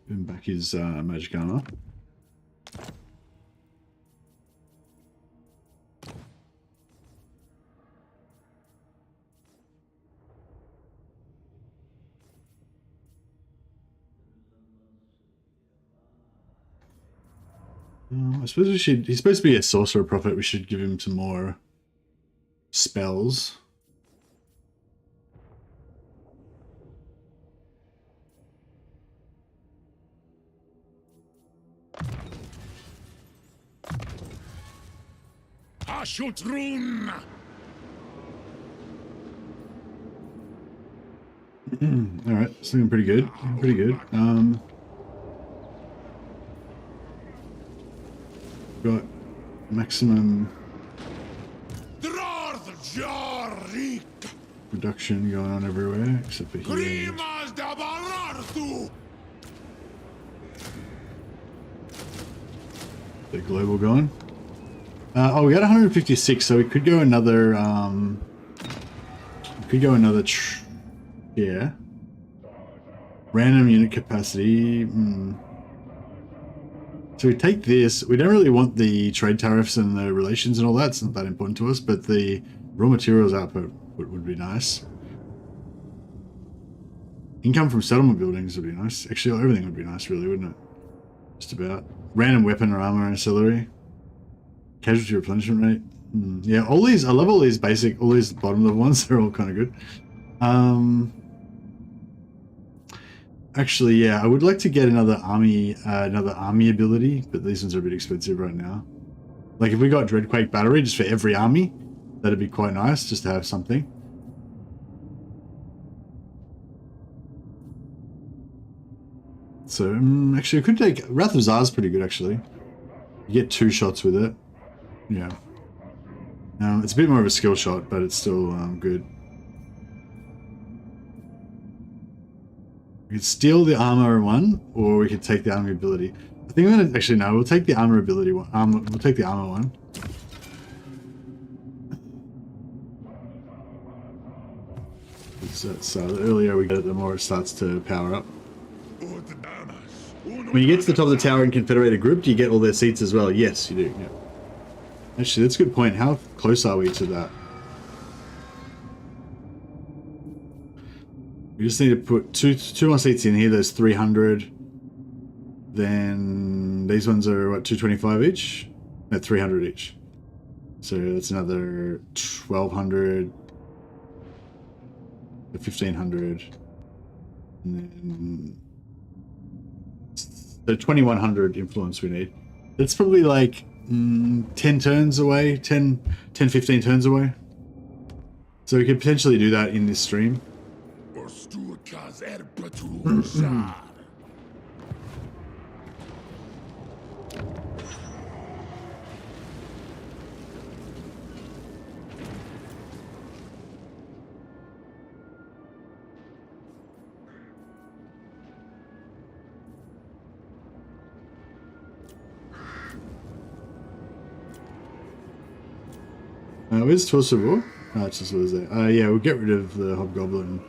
Speaker 1: And back his magic armor. I suppose we should... He's supposed to be a sorcerer prophet. We should give him some more spells.
Speaker 3: Ashutrun.
Speaker 1: All right, it's looking pretty good. Pretty good. Got maximum reduction going on everywhere except for here. The global going. Oh, we got 156, so we could go another. Yeah. Random unit capacity. So we take this. We don't really want the trade tariffs and the relations and all that. It's not that important to us, but the raw materials output would be nice. Income from settlement buildings would be nice. Actually, everything would be nice, really, wouldn't it? Just about. Random weapon or armor ancillary. Casualty replenishment rate. Yeah, all these. I love all these basic, all these bottom level ones. They're all kind of good. Actually, yeah, I would like to get another army ability, but these ones are a bit expensive right now. Like if we got Dreadquake Battery just for every army, that'd be quite nice just to have something. So actually, I could take Wrath of Tsar's pretty good actually. You get 2 shots with it. Yeah. It's a bit more of a skill shot, but it's still good. We could steal the armor one, or we could take the armor ability. I think I'm gonna actually no. We'll take the armor ability one. We'll take the armor one. So the earlier we get it, the more it starts to power up. When you get to the top of the tower in Confederated Group, do you get all their seats as well? Yes, you do. Yeah. Actually, that's a good point. How close are we to that? We just need to put two more seats in here. There's 300. Then these ones are what, 225 each? No, 300 each. So that's another 1,200, 1,500, and then so 2,100 influence we need. That's probably like 10 turns away, 10, 15 turns away. So we could potentially do that in this stream. Where's Torsible? Oh, it's just what is there. Yeah, we'll get rid of the Hobgoblin.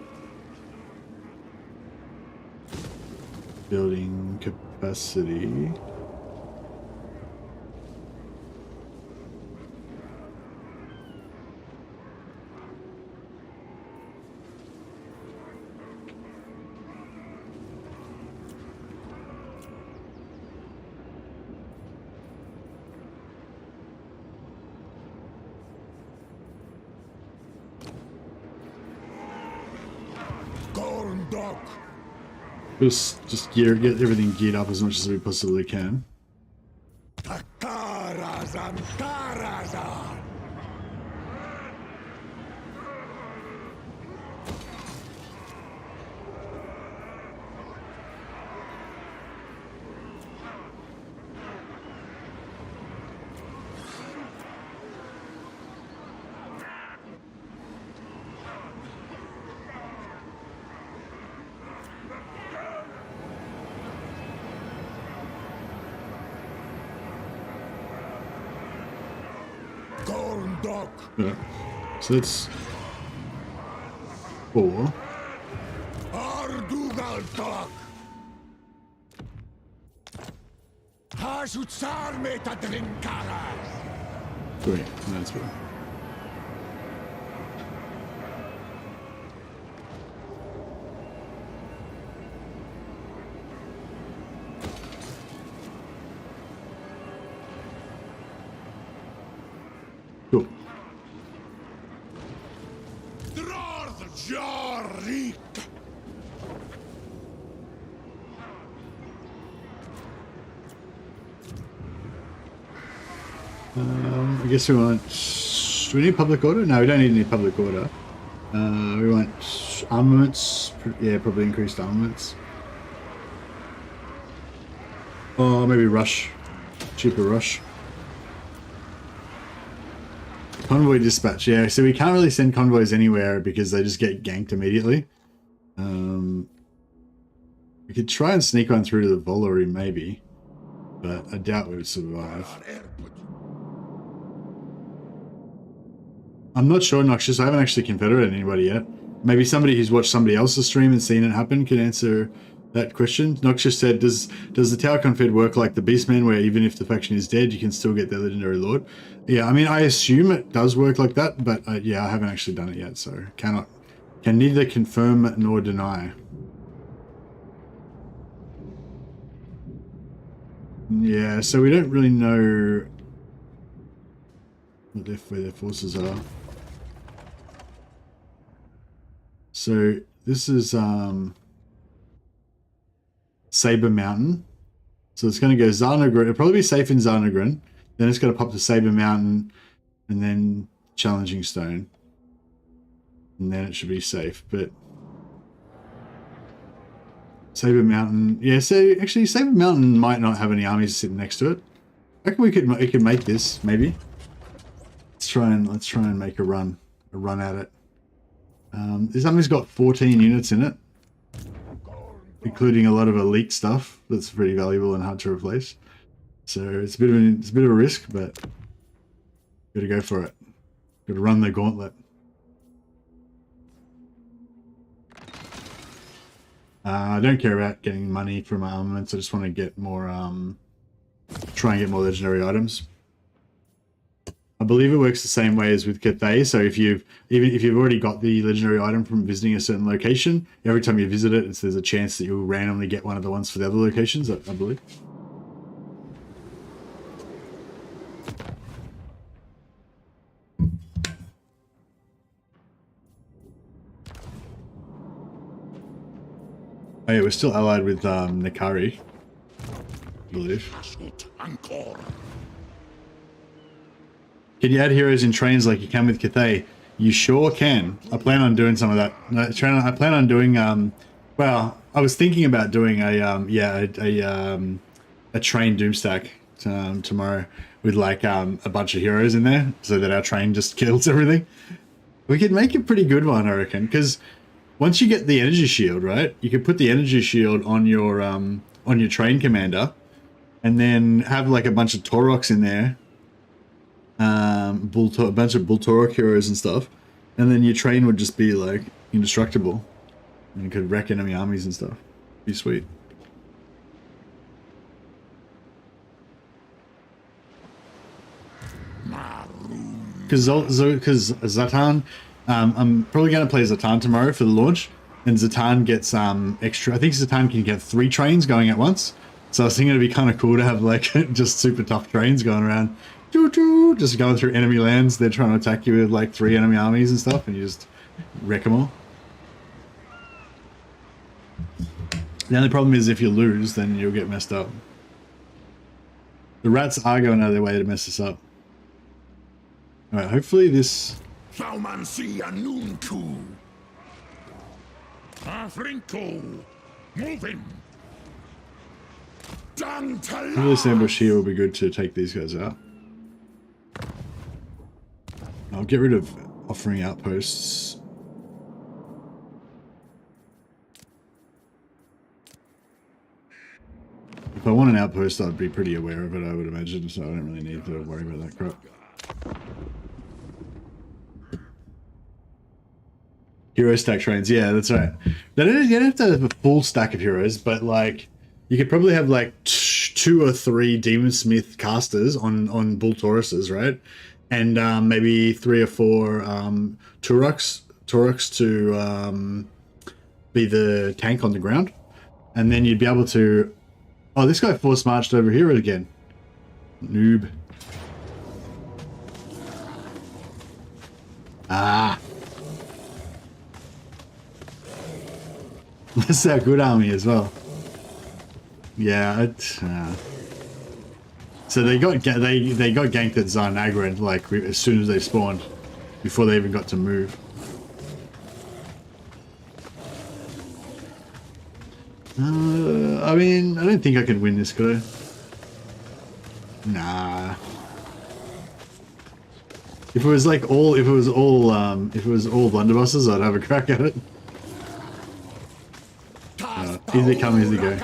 Speaker 1: Building capacity.
Speaker 3: Gorndok.
Speaker 1: Just get everything geared up as much as we possibly can.
Speaker 3: Takarazan Tarazan. Gorndok.
Speaker 1: Yeah. So that's 4.
Speaker 3: Ardugaltok. Hasutsar metadrinkaras.
Speaker 1: 3. That's 4. Cool.
Speaker 3: Drorth Jarik.
Speaker 1: I guess we want... Do we need public order? No, we don't need any public order. We want armaments. Yeah, probably increased armaments. Or maybe rush. Cheaper rush. Convoy dispatch. Yeah, so we can't really send convoys anywhere because they just get ganked immediately. We could try and sneak one through to the Volary maybe. But I doubt we would survive. I'm not sure, Noxious. I haven't actually confederated anybody yet. Maybe somebody who's watched somebody else's stream and seen it happen can answer that question. Noxious said, does the Tower Confed work like the Beastman, where even if the faction is dead, you can still get their legendary lord? Yeah, I mean, I assume it does work like that, but yeah, I haven't actually done it yet, so can neither confirm nor deny. Yeah, so we don't really know where their forces are. So this is Saber Mountain. So it's going to go Zarnagrin. It'll probably be safe in Zarnagrin. Then it's going to pop to Saber Mountain and then Challenging Stone. And then it should be safe. But Saber Mountain, yeah. So actually, Saber Mountain might not have any armies sitting next to it. I reckon we could make this maybe. Let's try and make a run at it. This army's got 14 units in it, including a lot of elite stuff that's pretty valuable and hard to replace. So it's a bit of a risk, but gotta go for it. Gotta run the gauntlet. I don't care about getting money for my armaments. I just want to get more, try and get more legendary items. I believe it works the same way as with Cathay. So if you've already got the legendary item from visiting a certain location, every time you visit it, there's a chance that you'll randomly get one of the ones for the other locations, I believe. Oh yeah, we're still allied with Nakari, I believe. Can you add heroes in trains like you can with Cathay? You sure can. I plan on doing some of that. I plan on doing well, I was thinking about doing a train doomstack tomorrow with like a bunch of heroes in there so that our train just kills everything. We could make a pretty good one, I reckon, because once you get the energy shield, right, you could put the energy shield on your train commander and then have like a bunch of Tauroks in there. A bunch of Bull Taurok heroes and stuff, and then your train would just be like indestructible and you could wreck enemy armies and stuff. Be sweet. because Zatan, I'm probably going to play Zatan tomorrow for the launch, and Zatan gets extra. I think Zatan can get 3 trains going at once. So I was thinking it'd be kind of cool to have like just super tough trains going around, just going through enemy lands. They're trying to attack you with like 3 enemy armies and stuff, and you just wreck them all. The only problem is if you lose, then you'll get messed up. The rats are going out of their way to mess us up. Alright, hopefully this...
Speaker 3: Thaumansi Anunku. Afrinko. Move him.
Speaker 1: Hopefully this ambush here will be good to take these guys out. I'll get rid of offering outposts. If I want an outpost, I'd be pretty aware of it, I would imagine, so I don't really need to worry about that crap. Hero stack trains, yeah, that's right. You don't have to have a full stack of heroes, but like, you could probably have like 2 or 3 Demon Smith casters on Bull Tauruses, right? And maybe 3 or 4 Turuks to be the tank on the ground. And then you'd be able to... Oh, this guy force marched over here again. Noob. Ah. That's our good army as well. Yeah, so they got ganked at Zarnagrid like as soon as they spawned, before they even got to move. I mean, I don't think I can win this, could I? Nah. If it was all blunderbusses, I'd have a crack at it. Easy come, easy go.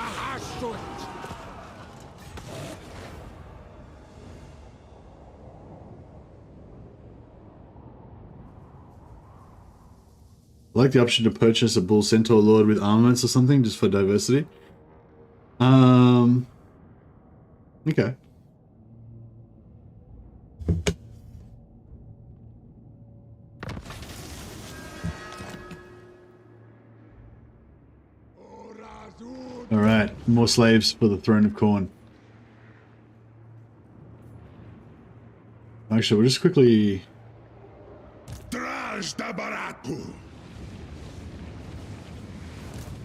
Speaker 1: I like the option to purchase a Bull Centaur Lord with armaments or something, just for diversity. Okay. Alright, more slaves for the Throne of Khorne. Actually, we'll just quickly...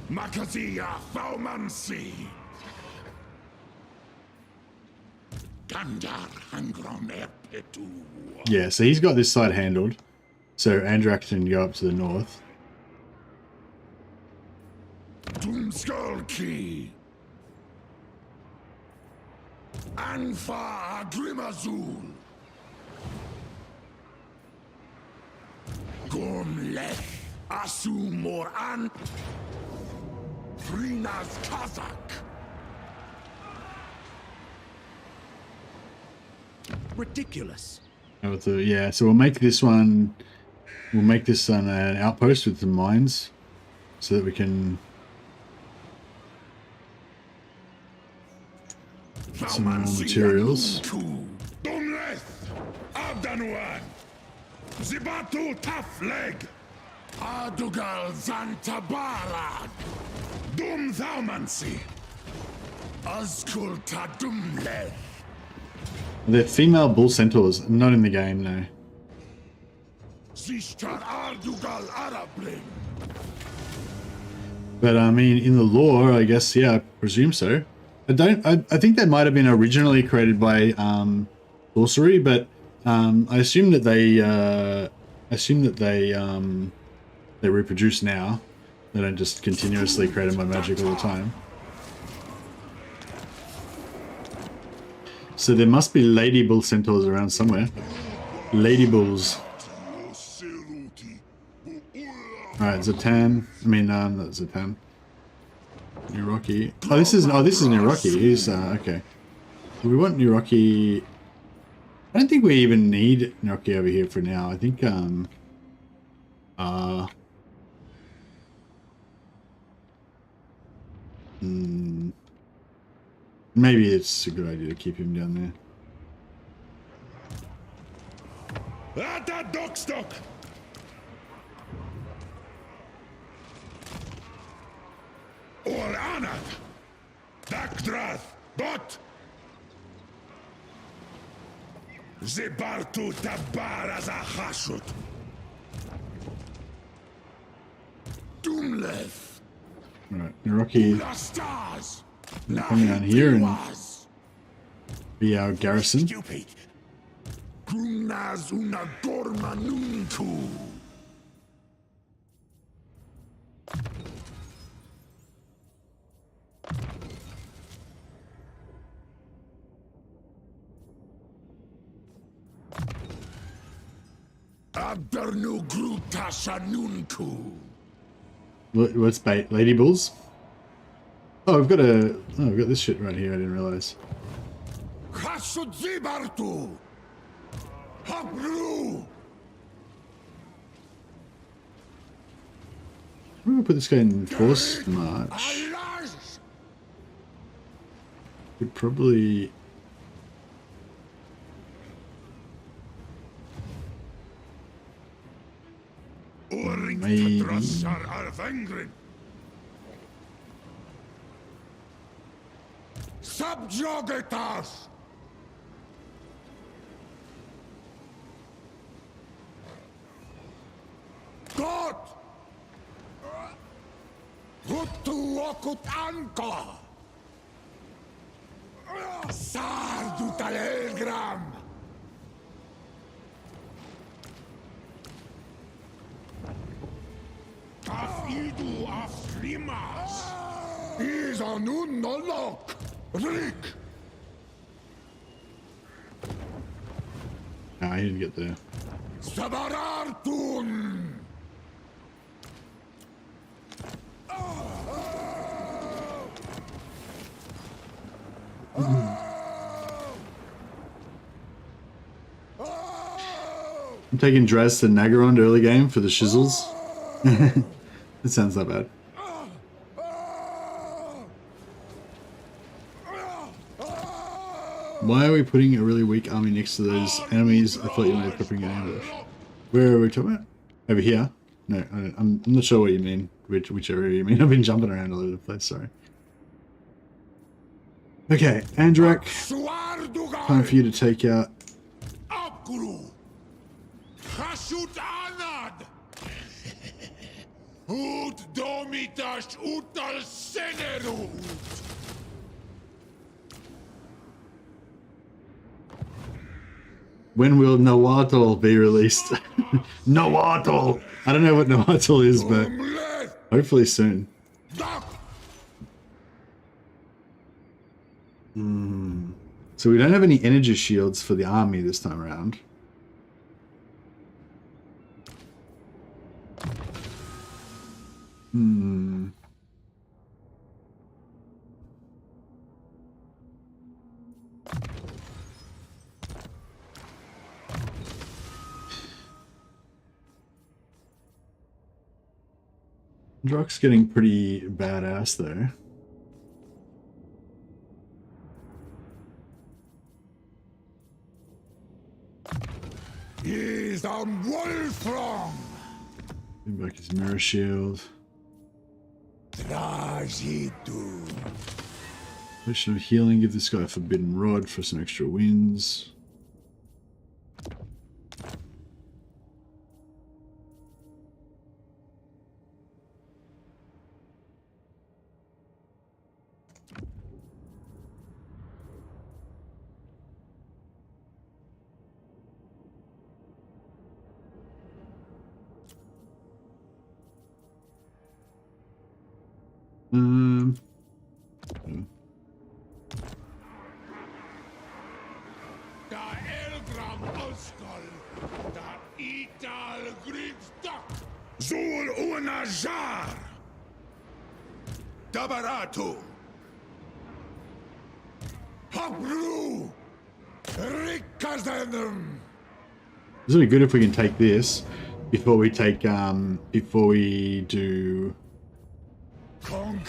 Speaker 3: Makazia Faumansi. Gandar Hangron Erpetu.
Speaker 1: Yeah, so he's got this side handled. So Andrak can go up to the north.
Speaker 3: Doomskulki. Anfa Grimazul. Gomlech Asumor An. Rina's Kazakh.
Speaker 5: Ridiculous.
Speaker 1: Yeah, so we'll make this one. We'll make this an outpost with some mines, so that we can get some more materials.
Speaker 3: Zibatu Tafleg. Adugal Zantabara. Dum Thaumansi. Azkulta Dumle.
Speaker 1: They're female bull centaurs, not in the game, no.
Speaker 3: Zishtar Adugal Arabling.
Speaker 1: But I mean, in the lore, I guess, yeah, I presume so. I think they might have been originally created by sorcery, but I assume that they reproduce now. They don't just continuously create them by magic all the time. So there must be lady bull centaurs around somewhere. Lady bulls. Alright, Zatan. I mean, not Zatan. New Rocky. Oh, this is New Rocky. He's okay. Do we want New Rocky? I don't think we even need New Rocky over here for now. I think maybe it's a good idea to keep him down there.
Speaker 3: Ata Dockstock! Or Anat! Dakdrath! Dot! Zebartu Tabar as a Hashut! Doomleth!
Speaker 1: Alright, Rocky
Speaker 3: Lastars!
Speaker 1: coming down here and be our garrison.
Speaker 4: Stupid.
Speaker 3: Grumnaz una gormanuntu! Abdernu grutashanunku!
Speaker 1: What's bait? Lady bulls? Oh, we've got we've got this shit right here. I didn't realize.
Speaker 3: Hasudzibartu! Habru!
Speaker 1: I'm gonna put this guy in force march.
Speaker 3: Alas!
Speaker 1: Could probably. Maybe.
Speaker 3: Drasar Arvengrin! Subjugatas! God! Hutu okut anka! Sardu talelgram! Kafidu aflimas! Is anun nolok! Rick!
Speaker 1: Nah, he didn't get there.
Speaker 3: Sabarartun!
Speaker 1: I'm taking Draz to Nagaron early game for the shizzles. That sounds not bad. Why are we putting a really weak army next to those enemies? I thought you were prepping an ambush. Where are we talking about? Over here? No, I'm not sure what you mean. Which area you mean. I've been jumping around all over the place, sorry. Okay, Andrak. Time for you to take out...
Speaker 3: Abguru! Hashut anad! Ut domitash utal senerut!
Speaker 1: When will Nahuatl be released? Nahuatl! I don't know what Nahuatl is, but hopefully soon. So we don't have any energy shields for the army this time around. Druck's getting pretty badass though.
Speaker 3: He's on Wolfram!
Speaker 1: Bring back his mirror shield.
Speaker 3: Trajitu!
Speaker 1: Potion of healing, give this guy a forbidden rod for some extra wins.
Speaker 3: Da Elgram Oskol, da Ital Grigstak, Zul Unajar, Dabaratu, Habru, Rikazenum.
Speaker 1: It's really good if we can take this before we take before we do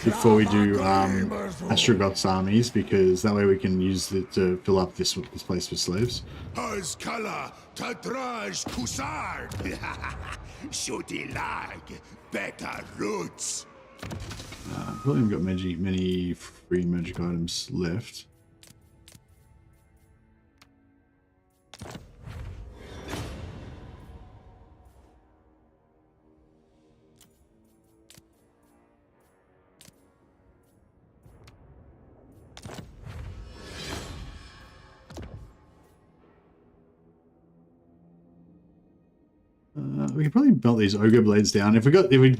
Speaker 1: before we do Astragoth's armies, because that way we can use it to fill up this place with slaves.
Speaker 4: Azkala Tadraj Kusard. Shooty lag. Better roots.
Speaker 1: Probably haven't got many free magic items left. We could probably melt these ogre blades down. If we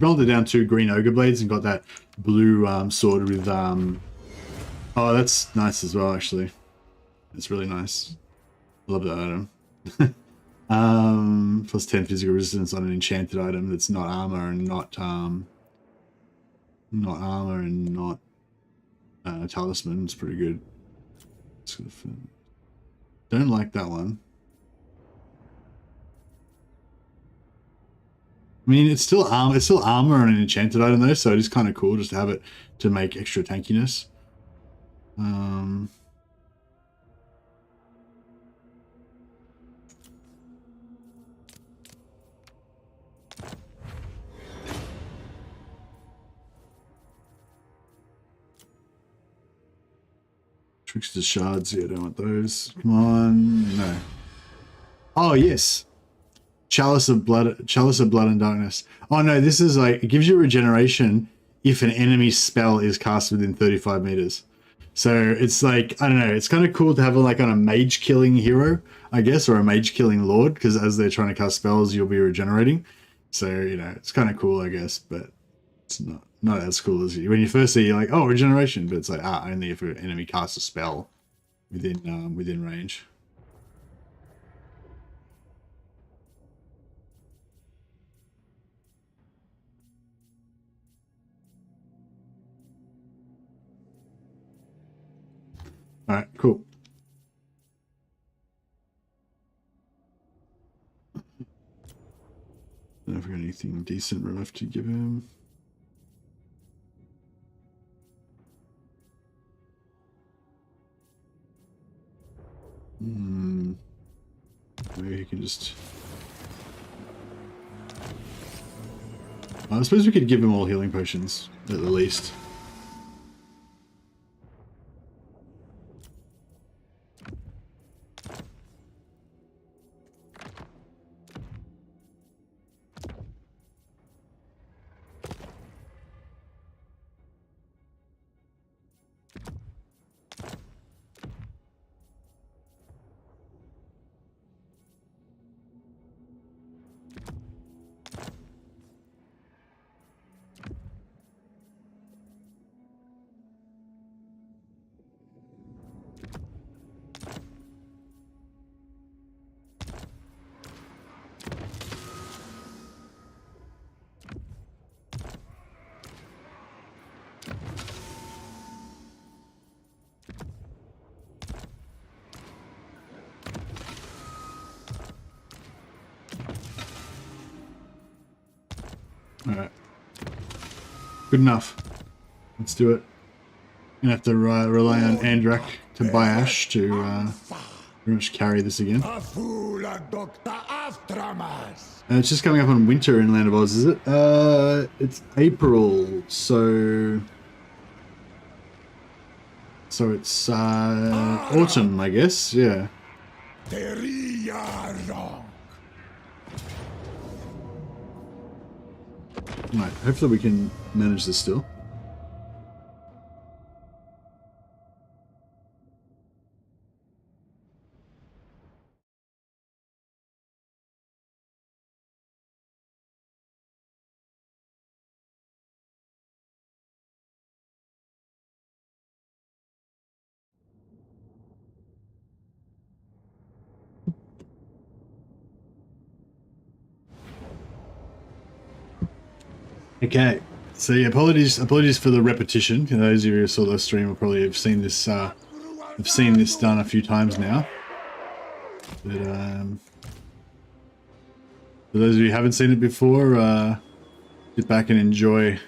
Speaker 1: melted down 2 green ogre blades and got that blue sword with oh, that's nice as well. Actually, it's really nice. Love that item. Plus 10 physical resistance on an enchanted item that's not armor and not talisman. It's pretty good. Don't like that one. I mean, it's still armor on an enchanted item though, so it is kind of cool just to have it to make extra tankiness. Trickster shards, yeah, I don't want those. Come on, no. Oh yes. Chalice of blood and darkness. Oh no, this is like, it gives you regeneration if an enemy spell is cast within 35 meters. So it's like, I don't know, it's kind of cool to have it like on a mage killing hero, I guess, or a mage killing lord, because as they're trying to cast spells, you'll be regenerating. So, you know, it's kind of cool, I guess, but it's not as cool as when you first see, you're like, oh, regeneration, but it's like, only if an enemy casts a spell within range. All right, cool. I don't know if we got anything decent left to give him. Maybe he can just... I suppose we could give him all healing potions, at the least. Alright. Good enough. Let's do it. Gonna have to rely on Andrak to buy Ash to pretty much carry this again. It's just coming up on winter in Land of Oz, is it? It's April, so it's autumn, I guess. Yeah. Right, hopefully we can manage this still. Okay, so yeah, apologies for the repetition. Those of you who saw the stream will probably have seen this done a few times now. But for those of you who haven't seen it before, sit back and enjoy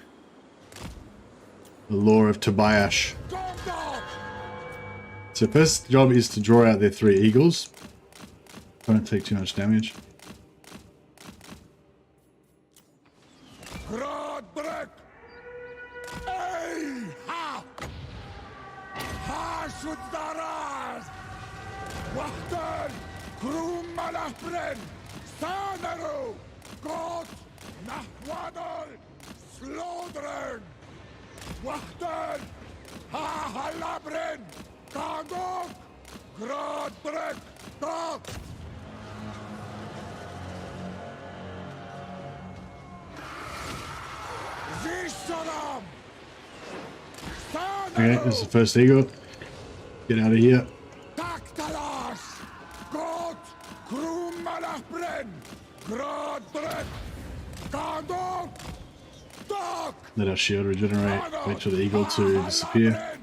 Speaker 1: The Law of Tobias.
Speaker 3: Gondor!
Speaker 1: So first job is to draw out their 3 eagles. Don't take too much damage.
Speaker 3: Grodbrek! Ey! Ha! Ha Shuddaraz! Wachten! Krum Malachbren! Sanaru! Gott! Nachwadal! Slodren! Wachten! Ha Halabren! Kagok! Grodbrek! Dok! Zisharam!
Speaker 1: Okay, this is the first eagle. Get out of here.
Speaker 3: Taktalash! Gott! Krum Malachbren! Grodbrek! Kagok! Dok!
Speaker 1: Let our shield regenerate. Wait for the eagle to disappear.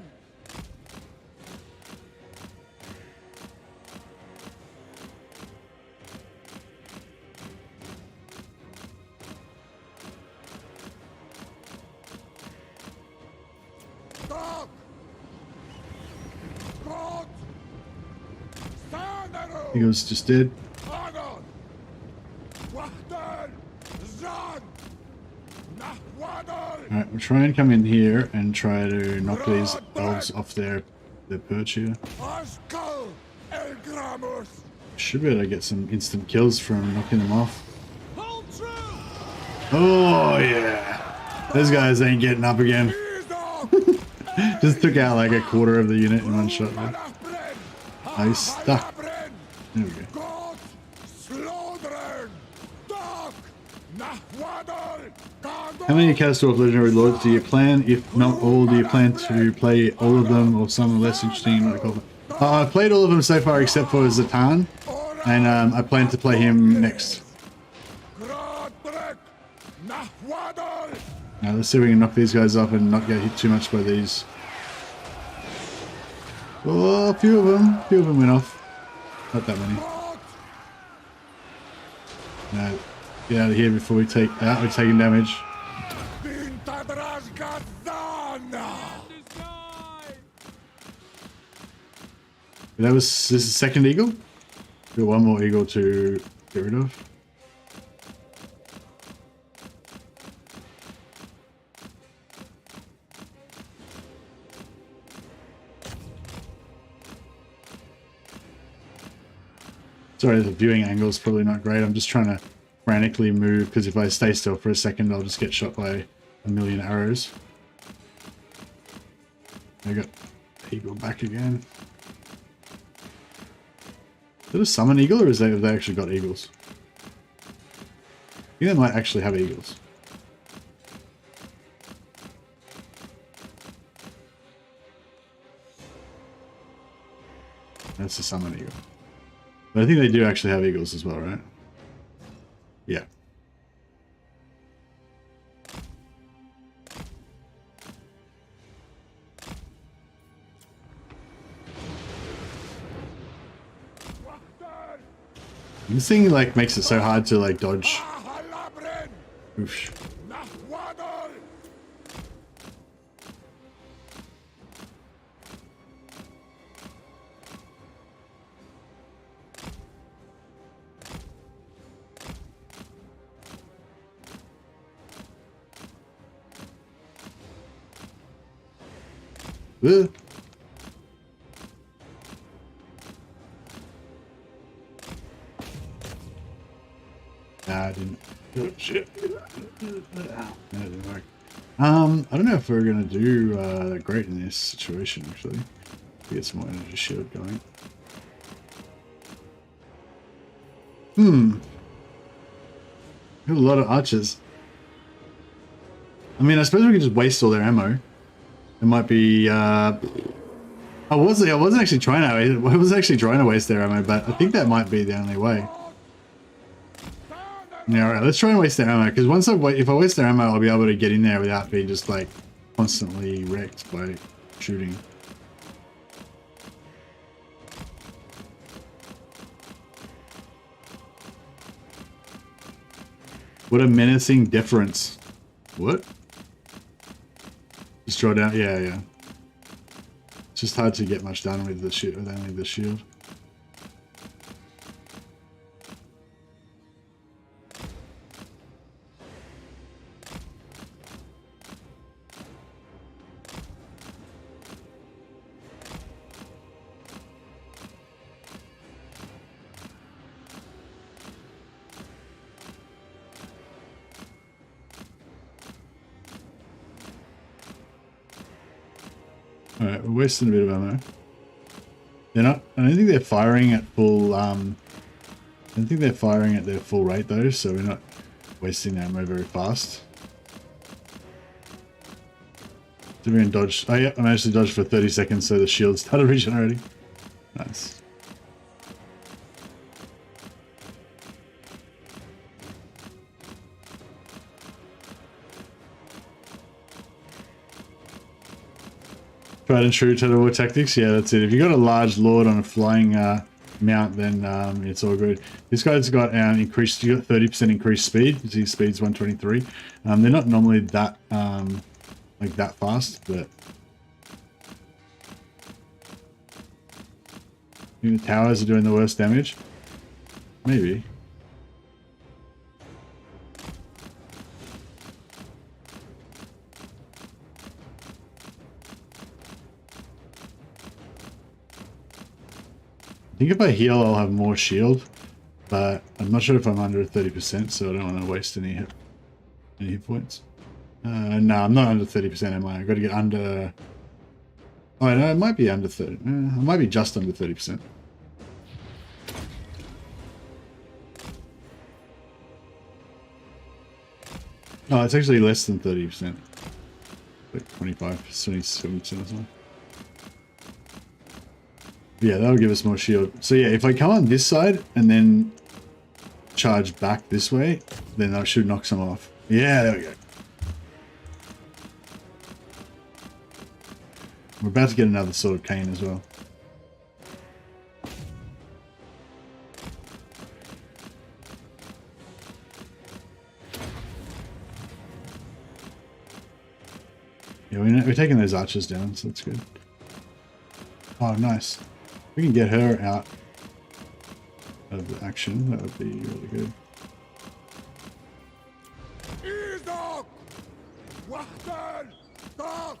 Speaker 3: Dok! Gott! Sanaru!
Speaker 1: Eagle's just dead.
Speaker 3: Anon! Wachten! Zan! Nachwadal!
Speaker 1: Alright, we'll try and come in here and try to knock these elves off their perch here.
Speaker 3: Askal! Elgramus!
Speaker 1: Should be able to get some instant kills from knocking them off.
Speaker 5: Hold true!
Speaker 1: Oh yeah! Those guys ain't getting up again.
Speaker 3: Izok!
Speaker 1: Just took out like a quarter of the unit in one shot there.
Speaker 3: Malachbren!
Speaker 1: Oh, he's stuck.
Speaker 3: Halabren!
Speaker 1: There we go.
Speaker 3: Gott! Slodren! Dok! Nachwadal!
Speaker 1: How many Catastrophe Legendary Lords do you plan? If not all, do you plan to play all of them or some less interesting? Like I've played all of them so far except for Zatan, and I plan to play him next.
Speaker 3: Grodbrek! Nachwadal!
Speaker 1: Now let's see if we can knock these guys off and not get hit too much by these. Oh, a few of them went off. Not that many.
Speaker 3: Gott!
Speaker 1: No, get out of here before we take out. We're taking damage.
Speaker 3: Bintadrash Gazana!
Speaker 1: This is second eagle. Got one more eagle to get rid of. Sorry, the viewing angle is probably not great. I'm just trying to frantically move because if I stay still for a second, I'll just get shot by a million arrows. I got eagle back again. Is it a summon eagle or have they actually got eagles? I think they might actually have eagles. That's a summon eagle. But I think they do actually have eagles as well, right? Yeah. This thing like makes it so hard to like dodge.
Speaker 3: Halabren!
Speaker 1: Oof.
Speaker 3: Nachwadal!
Speaker 1: Ugh. Nah, I didn't. Oh, shit. That didn't work. I don't know if we're gonna do great in this situation actually. Get some more energy shield going. Got a lot of archers. I mean, I suppose we could just waste all their ammo. It might be. I wasn't actually trying to. I was actually trying to waste their ammo, but I think that might be the only way. Yeah, alright, let's try and waste their ammo, because if I waste their ammo, I'll be able to get in there without being just like constantly wrecked by shooting. What a menacing difference. What? draw down. Yeah, yeah. It's just hard to get much done with the shield. With only the shield. Alright, we're wasting a bit of ammo. They're not, I don't think they're firing at full, I don't think they're firing at their full rate though, so we're not wasting ammo very fast. Did we dodge? Oh yeah, I managed to dodge for 30 seconds so the shield started regenerating. Nice. Tried and true total war tactics. Yeah, that's it. If you got a large lord on a flying mount, then it's all good. This guy's got increased. You got 30% increased speed. His speed's 123. They're not normally that like that fast, but I think the towers are doing the worst damage. Maybe. I think if I heal, I'll have more shield, but I'm not sure if I'm under 30%, so I don't want to waste any hit points. No, I'm not under 30%, am I? I've got to get under... Oh, no, it might be under 30. I might be just under 30%. Oh, it's actually less than 30%. Like 25, 27% or something. Yeah, that'll give us more shield. So yeah, if I come on this side and then charge back this way, then that should knock some off. Yeah, there we go. We're about to get another sword of Cain as well. Yeah, we're taking those archers down, so that's good. Oh, nice. We can get her out of the action. That would be really good.
Speaker 3: Izok! Wachten! Dog!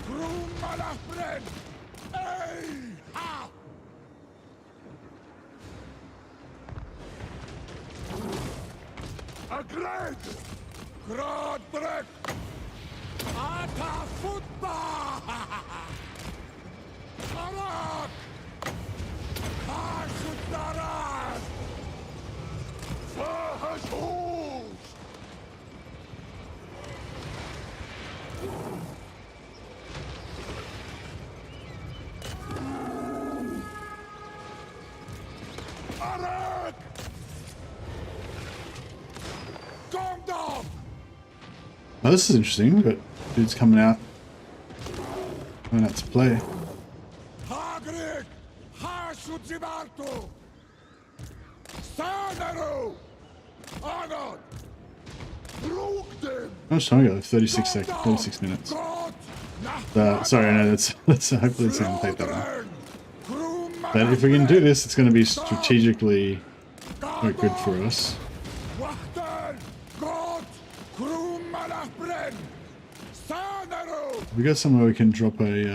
Speaker 3: Groen malafren! Hey! Ha! Agreed! Groot druk! Ata futba! Arak! Kasutarat! Verhashus! Arak! Come down!
Speaker 1: Oh, this is interesting, but dude's coming out to play.
Speaker 3: Hagrid! Hashudzibartu! Sanaru! Agon! Brugdim!
Speaker 1: How much time we got? 36 minutes. Sorry, I know that's hopefully it's going to take that long. But if we can do this, it's going to be strategically quite good for us. We got somewhere we can drop a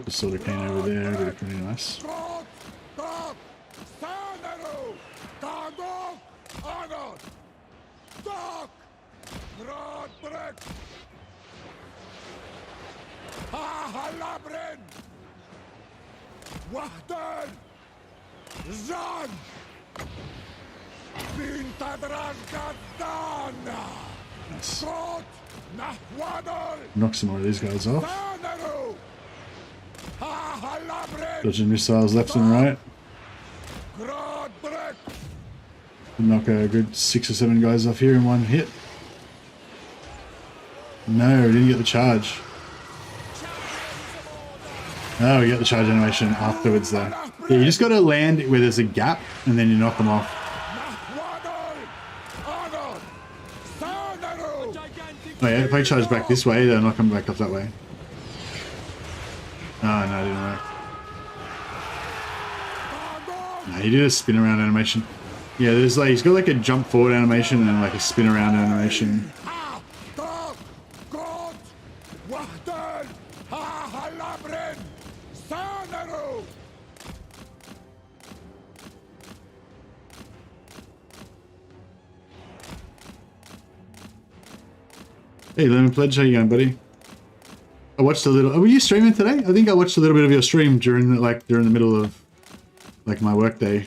Speaker 1: sword of Cain over there. That'd be pretty nice. Nice. Knock some more of these guys off. Dodging missiles left and right. Knock a good 6 or 7 guys off here in one hit. No, we didn't get the charge. Oh, we get the charge animation afterwards though. Yeah, you just got to land where there's a gap and then you knock them off. Oh yeah, if I charge back this way, they're not coming back up that way. Oh no, it didn't work. No, he did a spin around animation. Yeah, there's like, he's got like a jump forward animation and like a spin around animation. Hey, Lemon Pledge, how you going, buddy? I watched a little. Were you streaming today? I think I watched a little bit of your stream during the middle of like my work day.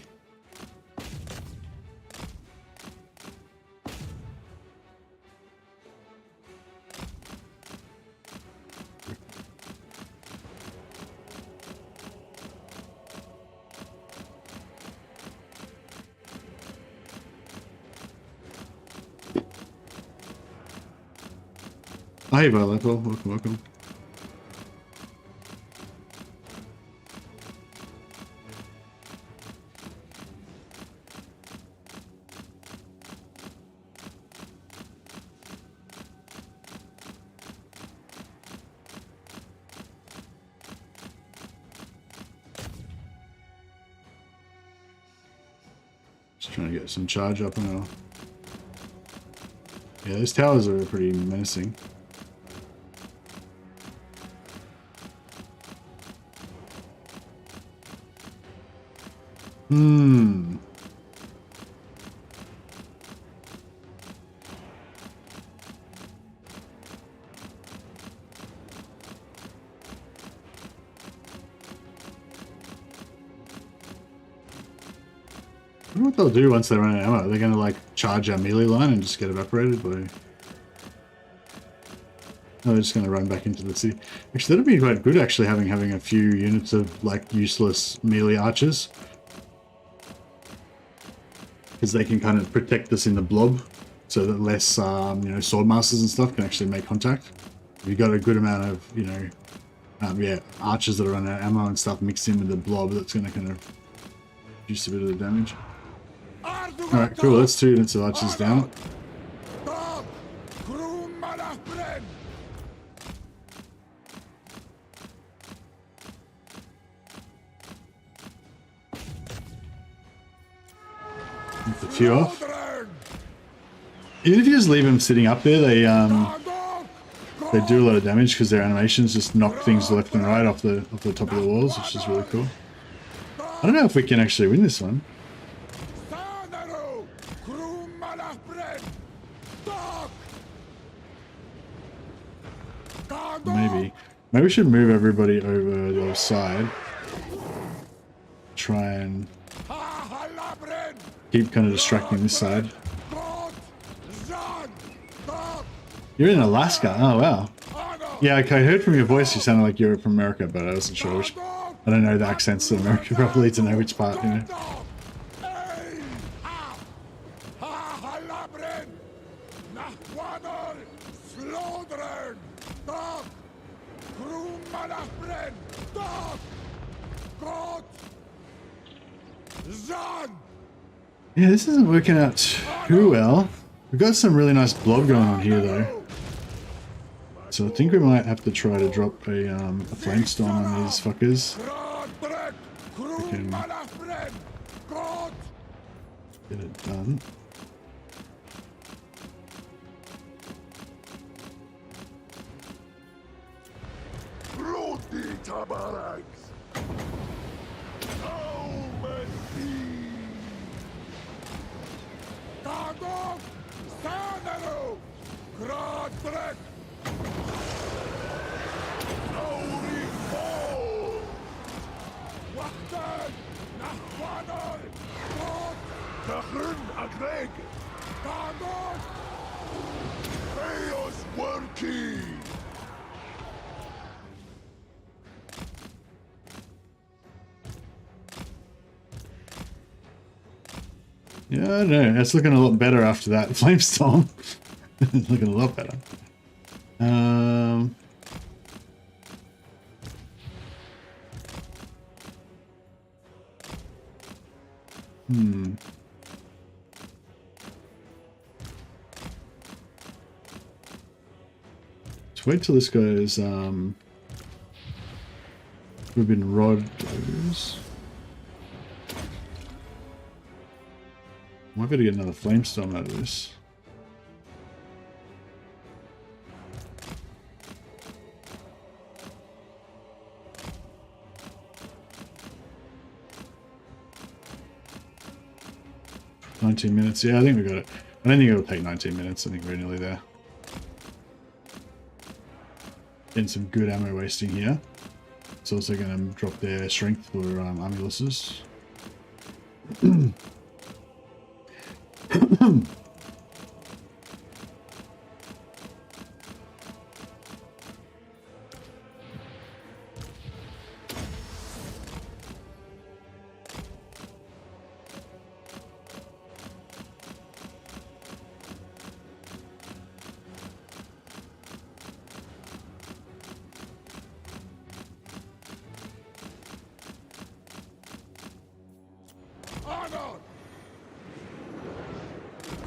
Speaker 1: Hi, Violet. Welcome, welcome. Just trying to get some charge up now. Yeah, those towers are pretty menacing. I wonder what they'll do once they run out of ammo. They're going to like charge our melee line and just get evaporated by... No, they're just going to run back into the city. Actually, that'd be quite good actually, having a few units of like useless melee archers. Because they can kind of protect us in the blob, so that less, you know, sword masters and stuff can actually make contact. If you've got a good amount of, you know, yeah, archers that are running out of ammo and stuff mixed in with the blob, that's going to kind of reduce a bit of the damage. Alright, cool, that's 2 units of archers down. Get a few off. Even if you just leave them sitting up there, they do a lot of damage because their animations just knock things left and right off the top of the walls, which is really cool. I don't know if we can actually win this one. Maybe we should move everybody over the other side. Try and keep kind of distracting this side. You're in Alaska? Oh wow. Yeah, okay, I heard from your voice you sounded like you were from America, but I wasn't sure which. I don't know the accents of America properly to know which part, you know. Yeah, this isn't working out too well. We've got some really nice blob going on here though. So I think we might have to try to drop a flamestorm on these fuckers. We can get it done. Yeah, I don't know. It's looking a lot better after that flamestorm. It's looking a lot better. wait till this goes, Ribbon Rod goes. Might be able to get another Flamestorm out of this. $19. Yeah, I think we got it. I don't think it'll take 19 minutes. I think we're nearly there. Getting some good ammo wasting here. It's also going to drop their strength for amuleses.
Speaker 3: Honor!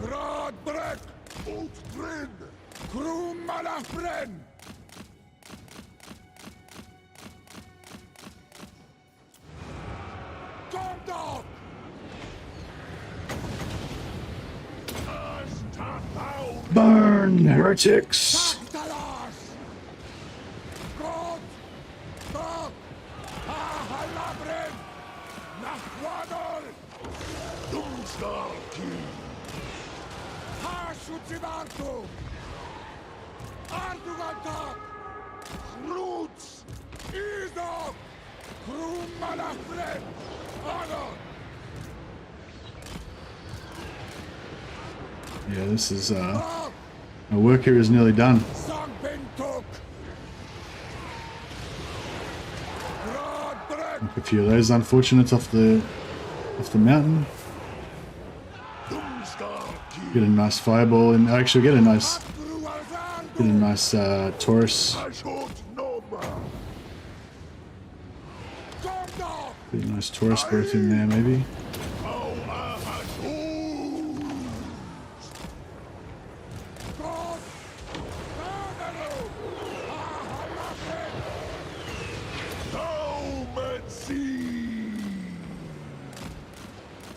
Speaker 3: Gradbrek! Utbrin! Krum Malafren! Gondok!
Speaker 1: Burn, heretics!
Speaker 3: Talas! God! God! Ahalabren! Nahwadol!
Speaker 4: Dumstarki!
Speaker 3: Hashutsivartu! Ardugantak! Roots! Izok! Krum Malafren! Honor!
Speaker 1: Yeah, this is,
Speaker 3: God!
Speaker 1: our work here is nearly done.
Speaker 3: Sangbentuk! Gradbrek!
Speaker 1: A few of those unfortunates off the mountain.
Speaker 4: Dumstarki!
Speaker 1: Get a nice fireball and actually get a nice Taurus.
Speaker 4: Ashot Noma!
Speaker 3: Gondok!
Speaker 1: Get a nice Taurus birth in there maybe.
Speaker 4: Au Ahatu!
Speaker 3: God! Honor! Ahalabren!
Speaker 4: Daumetsi!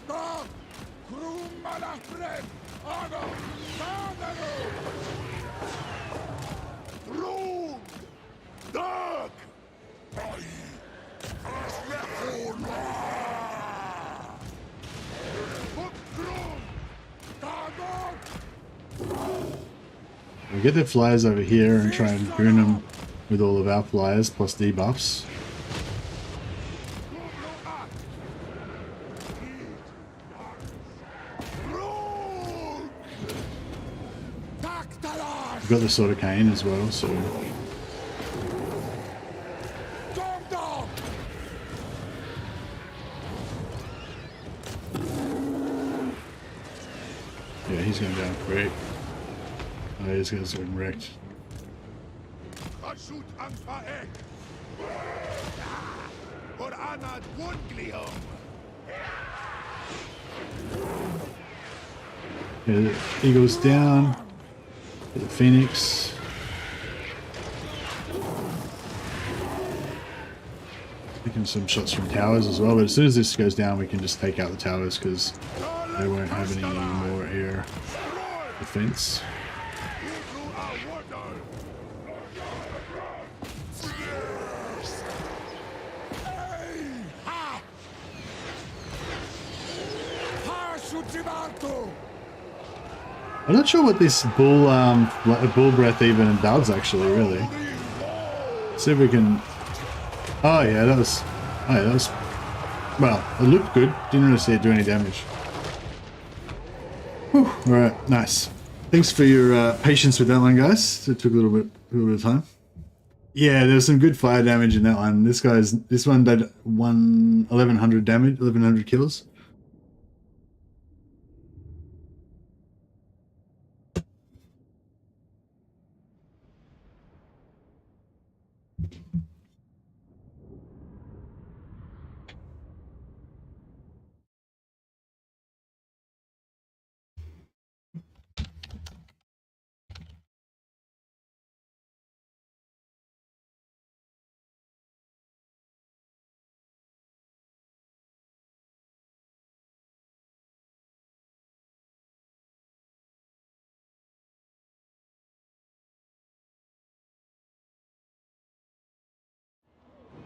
Speaker 3: God! Krum Malafren! Honor!
Speaker 4: Rune! Dark!
Speaker 1: We'll get the flyers over here and try and boon them with all of our flyers plus debuffs. We've got the Sword of Cain as well, so yeah, he's going down quick. Oh, these guys are getting wrecked.
Speaker 4: Ashut Anfaek! Or Anad Wundlium!
Speaker 1: Yeah, the Eagle's down. Get the Phoenix. Taking some shots from towers as well, but as soon as this goes down, we can just take out the towers because they won't have any more air defense. I'm not sure what this bull breath even does actually, really. See if we can. Oh yeah, that was. Oh yeah, that was. Well, it looked good. Didn't really see it do any damage. Whew. All right, nice. Thanks for your patience with that one, guys. It took a little bit of time. Yeah, there's some good fire damage in that one. This one did 1100 damage, 1100 kills.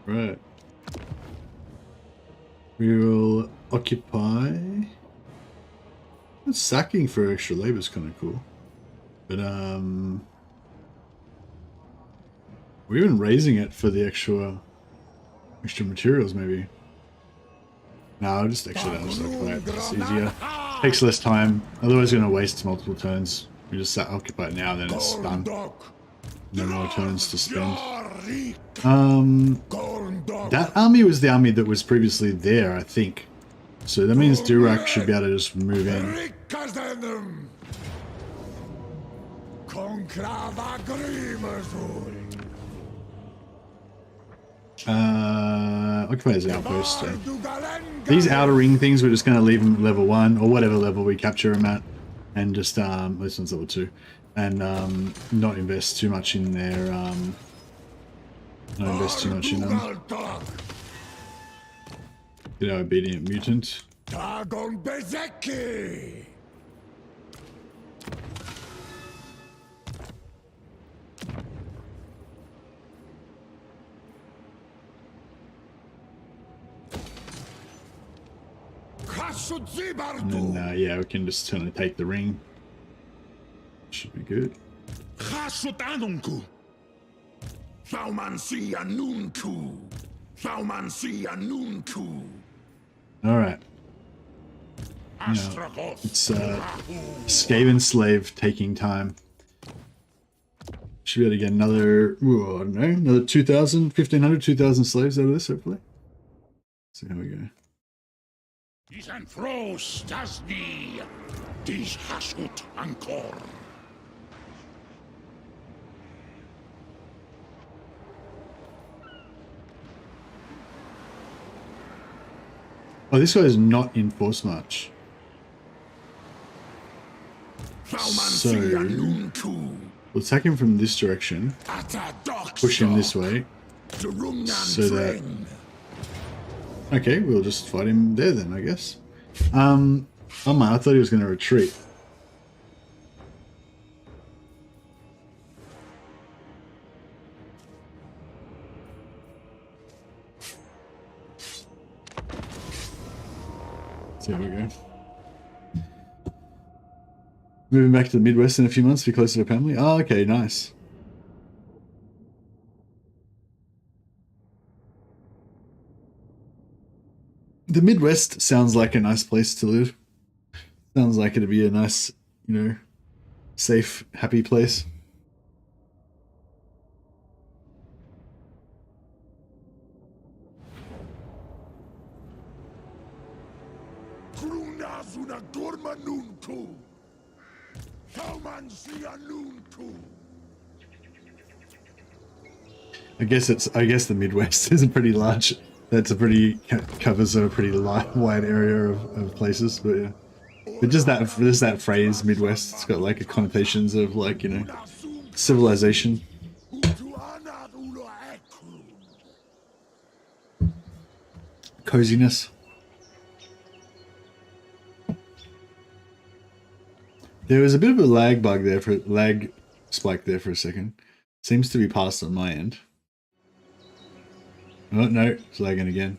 Speaker 1: Right. We will occupy. Sacking for extra labor is kind of cool. But we're even raising it for the extra materials maybe. No, I'll just occupy it. It's easier. Takes less time. Otherwise we're gonna waste multiple turns. We just occupy it now, then it's done. No more turns to spend. That army was the army that was previously there, I think. So that means Durak should be able to just move in. Occupy his outpost. So. These outer ring things, we're just going to leave them at level 1 or whatever level we capture them at, and just this one's level 2, and not invest too much in their not invest too much in them. Get our obedient mutant. And then, yeah, we can just kind of take the ring. Should be good. Alright. It's Skaven slave taking time. Should be able to get another, ooh, I don't know, another 2,000, 1,500, 2,000 slaves out of this, hopefully. So here we go. Oh, this guy is not in force march. So we'll attack him from this direction, push him this way, so that... Okay, we'll just fight him there then, I guess. Oh man, I thought he was going to retreat. So here we go. Moving back to the Midwest in a few months to be closer to family. Oh, okay, nice. The Midwest sounds like a nice place to live. Sounds like it'd be a nice, you know, safe, happy place. I guess the Midwest is a pretty large. That's a pretty covers a pretty wide area of places, but yeah. But just that phrase Midwest, it's got like a connotations of like, you know, civilization. Coziness. There was a bit of a lag spike there for a second. Seems to be passed on my end. Oh no, it's lagging again.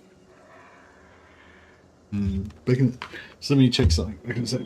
Speaker 1: So let me check something. Back in a sec.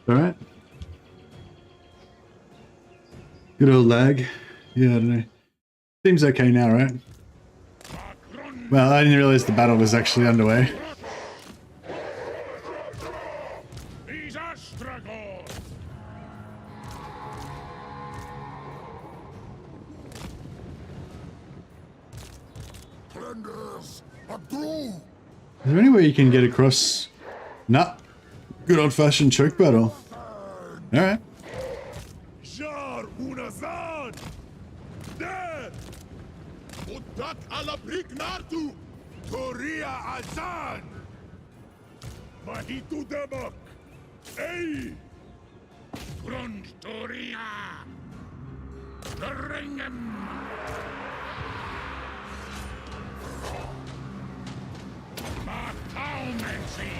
Speaker 1: Alright. Good old lag. Yeah, I don't know. Seems okay now, right? Well, I didn't realize the battle was actually underway.
Speaker 3: These Astragoth! Plunders! Abdul!
Speaker 1: Is there any way you can get across? Nah. Good old-fashioned choke battle. Alright.
Speaker 4: Jar Unazan! There! Utak ala Brignartu! Toria Azan! Mahitu Debak! Ey!
Speaker 3: Grund Toria! Ringen! Mataumensi!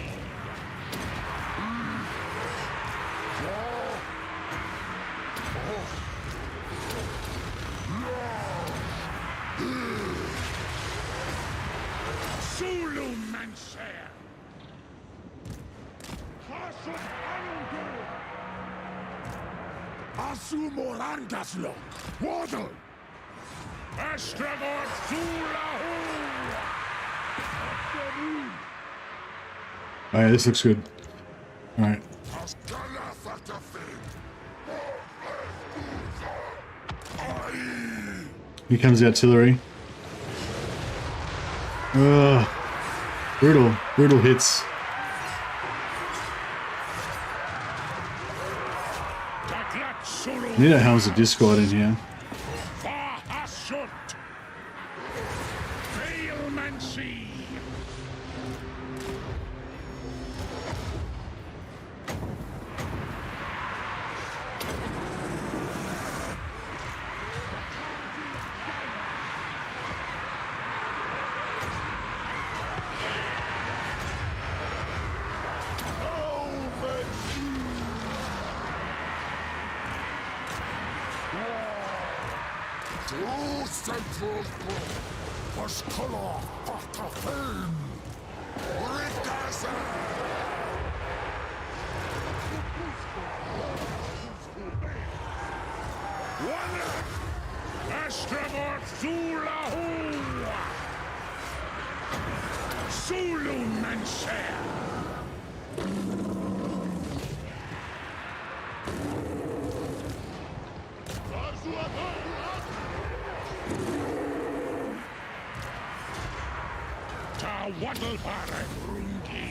Speaker 3: Zulu Manser! Hasut Anungur!
Speaker 4: Asu Morangaslo! Water!
Speaker 3: Astragoth Zulahu!
Speaker 1: Alright, this looks good. Alright. Here comes the artillery. Ugh. Brutal. Brutal hits. Need a Helms of Discord in here.
Speaker 3: Fahasut! Veilmancy!
Speaker 4: True Central Pascala Patafin! Rikasa!
Speaker 3: Astragoth Zulahu! Zulu Manser! Ta Waddlepare Rungi!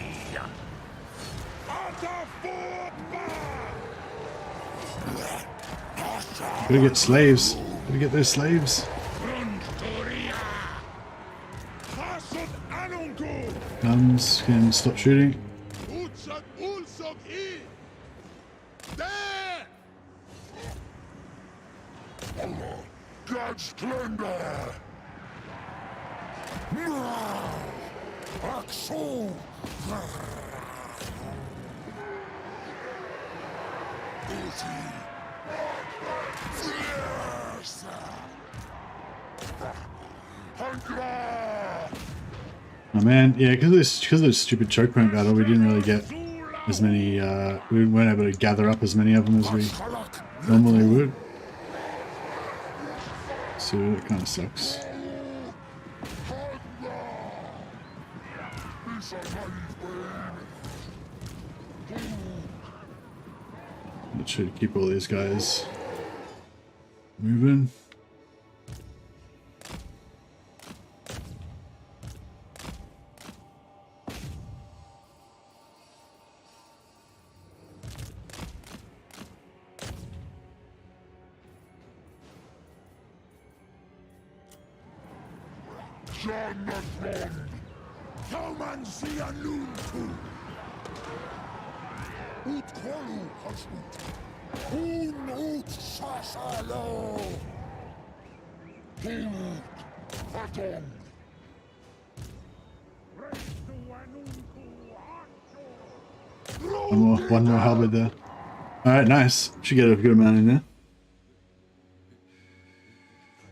Speaker 1: Gotta get slaves. Gotta get those slaves.
Speaker 3: Grundtoria!
Speaker 4: Hasut Anungu!
Speaker 1: Guns can stop shooting.
Speaker 4: Utsak Ulsok I! There! Allah! God's splendor! Aksu! Uzi! Fierce! Hangra!
Speaker 1: Oh man, yeah, because of this stupid choke point battle, we didn't really get as many. We weren't able to gather up as many of them as we normally would. So it kind of sucks. Let's try to keep all these guys moving.
Speaker 4: Jonathan! Taumansi Anuntu! Ut Kolu Hasut! Un Ut Sasalo! Ut Patong!
Speaker 1: One more halberd there. Alright, nice. Should get a good amount in there.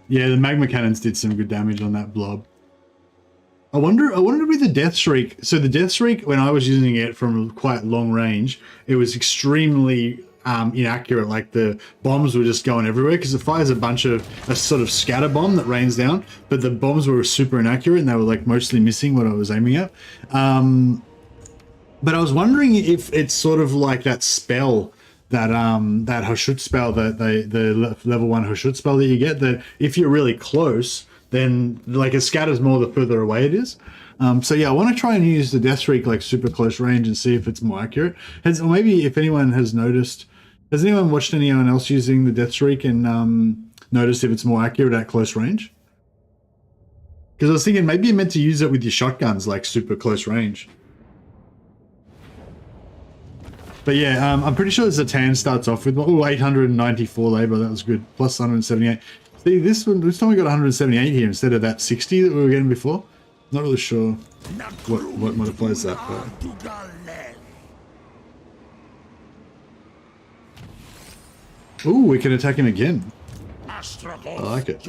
Speaker 1: Yeah, the magma cannons did some good damage on that blob. I wonder with the Death Shriek. So the Death Shriek, when I was using it from quite long range, it was extremely inaccurate. Like the bombs were just going everywhere because it fires a sort of scatter bomb that rains down, but the bombs were super inaccurate and they were like mostly missing what I was aiming at. But I was wondering if it's sort of like that spell, that Hoshut spell, that the level 1 Hoshut spell that you get, that if you're really close, then like it scatters more the further away it is. So yeah, I want to try and use the Death Streak like super close range and see if it's more accurate. Or maybe if anyone has noticed, has anyone watched anyone else using the Death Streak and noticed if it's more accurate at close range? Because I was thinking maybe you're meant to use it with your shotguns like super close range. But yeah, I'm pretty sure Zatan starts off with 894 labor. That was good. Plus 178. See, this time we got 178 here instead of that 60 that we were getting before. Not really sure what modifies that. But... Ooh, we can attack him again. I like it.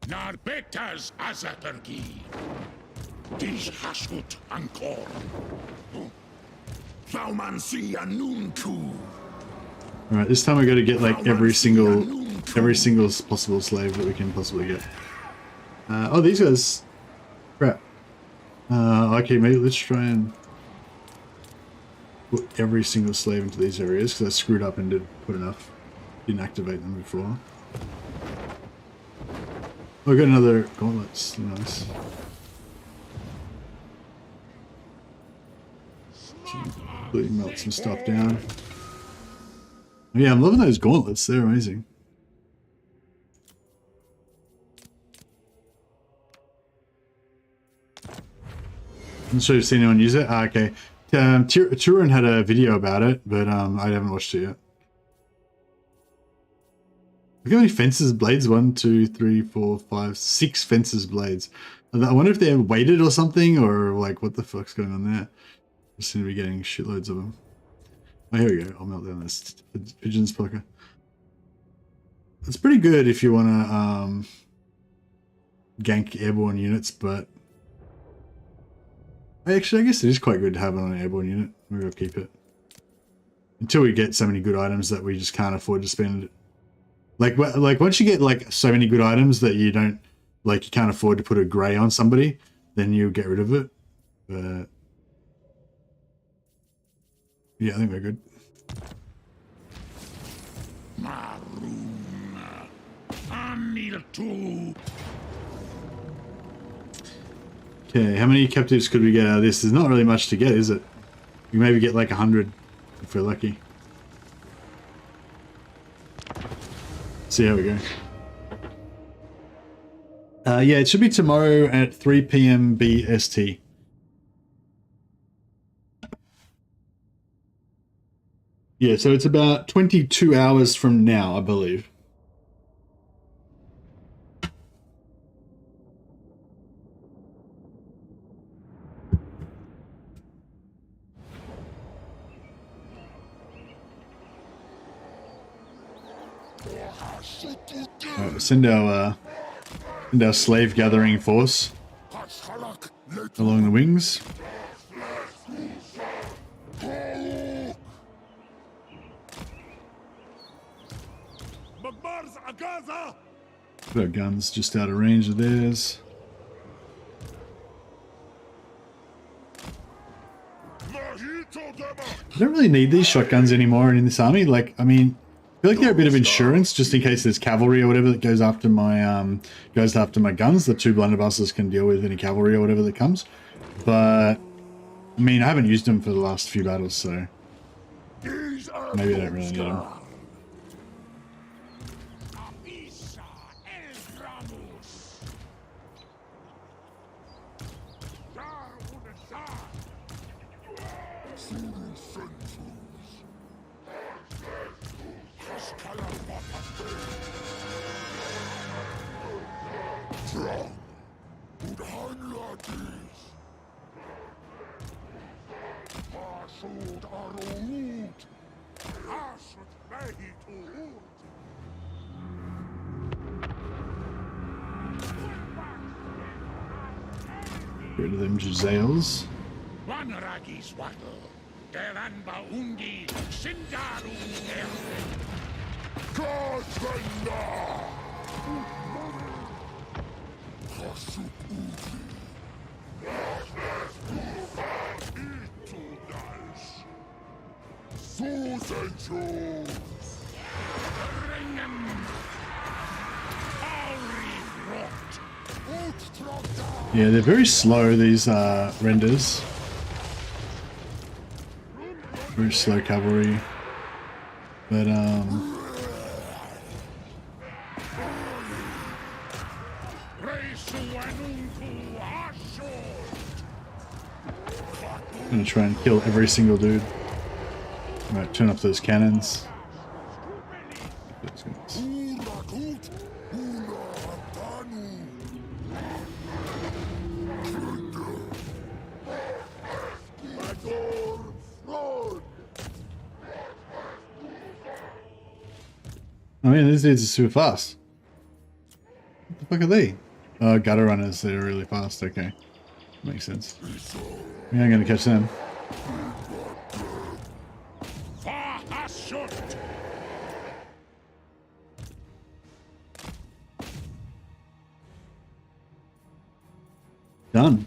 Speaker 4: Narbetas Azatergi. Dish Hashut Ankor. Thaumansi Anunku.
Speaker 1: Alright, this time we got to get like every single possible slave that we can possibly get. Oh, these guys. Crap. Okay, maybe let's try and put every single slave into these areas because I screwed up and didn't activate them before. Oh, we got another gauntlets. Nice. Completely melt some stuff down. Oh, yeah, I'm loving those gauntlets. They're amazing. I'm not sure if you've seen anyone use it. Okay. Turin had a video about it, but I haven't watched it yet. Look how many fences blades. 1, 2, 3, 4, 5, 6 fences blades. I wonder if they're weighted or something, or like what the fuck's going on there. I seem to be getting shitloads of them. Oh, here we go. I'll melt down this pigeon's poker. It's pretty good if you want to gank airborne units, but actually I guess it is quite good to have it on an airborne unit. Maybe I'll keep it until we get so many good items that we just can't afford to spend it. Like once you get like so many good items that you don't, like you can't afford to put a grey on somebody, then you get rid of it. But yeah, I think we're good. Okay, how many captives could we get out of this? There's not really much to get, is it? We maybe get like 100 if we're lucky. See how we go. Yeah, it should be tomorrow at 3 PM BST. Yeah, so it's about 22 hours from now, I believe. Right, send our slave gathering force along the wings. Put our guns just out of range of theirs. I don't really need these shotguns anymore in this army. Like, I mean, I feel like they're a bit of insurance just in case there's cavalry or whatever that goes after my guns. The 2 blunderbusses can deal with any cavalry or whatever that comes. But I mean, I haven't used them for the last few battles, so maybe I don't really need them. rid of them Jazales.
Speaker 4: Vanragis wattle. Deranba undi. Sindaru
Speaker 1: Yeah, they're very slow, these renders. Very slow cavalry. But I'm gonna try and kill every single dude. Alright, turn off those cannons. Those guys. I mean, these dudes are super fast. What the fuck are they? Oh, gutter runners. They're really fast. Okay. Makes sense. Yeah, I'm gonna catch them. Done.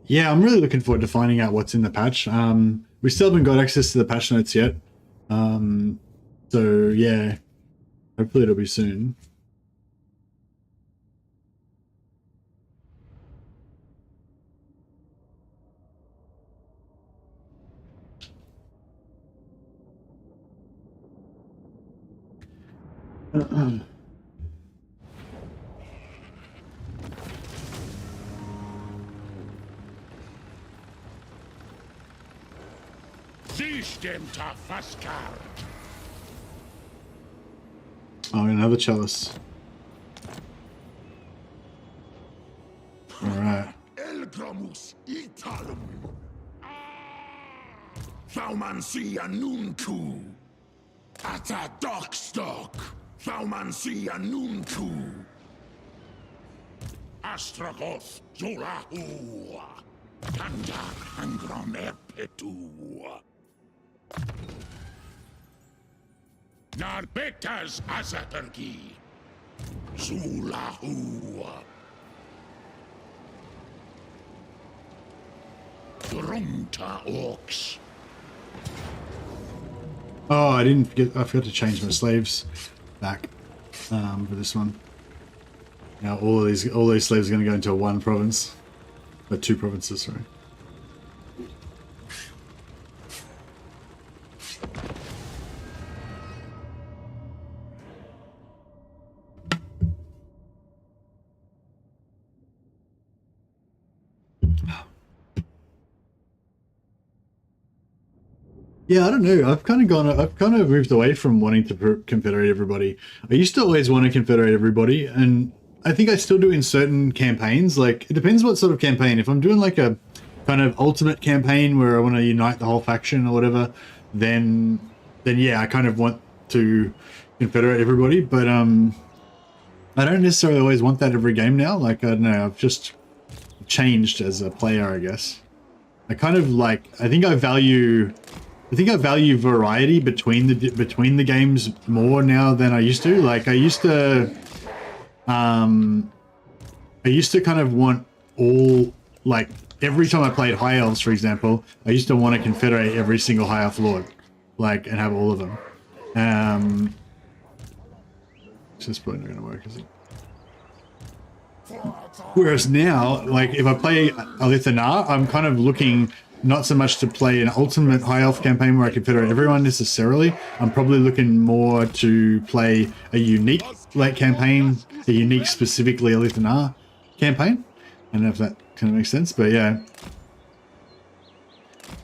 Speaker 1: Yeah, I'm really looking forward to finding out what's in the patch. We still haven't got access to the patch notes yet. So yeah, hopefully it'll be soon. Oh, another chalice. Alright.
Speaker 4: Elgramus Italum. Thaumansia Nunku. Ata Dockstock. Thaumansia Nunku. Astragoth Zolahu. Kandar Angron Erpetu. Narbetas Azatargi. Zulahu. Grunta Orcs.
Speaker 1: Oh, I forgot to change my slaves back for this one. Now all these slaves are going to go into one province. Or two provinces, sorry. Yeah, I don't know. I've kind of moved away from wanting to confederate everybody. I used to always want to confederate everybody, and I think I still do in certain campaigns. Like, it depends what sort of campaign. If I'm doing like a kind of ultimate campaign where I want to unite the whole faction or whatever, then yeah, I kind of want to confederate everybody. But I don't necessarily always want that every game now. Like, I don't know. I've just changed as a player, I guess. I kind of like. I think I value variety between the games more now than I used to. Like I used to kind of want all, like every time I played High Elves, for example, I used to want to confederate every single High Elf Lord, like, and have all of them. This is probably not going to work, is it? Whereas now, like if I play Uilthuan, I'm kind of looking not so much to play an ultimate high elf campaign where I confederate everyone necessarily. I'm probably looking more to play a unique campaign, a unique specifically Uilthuan campaign. I don't know if that kind of makes sense, but yeah.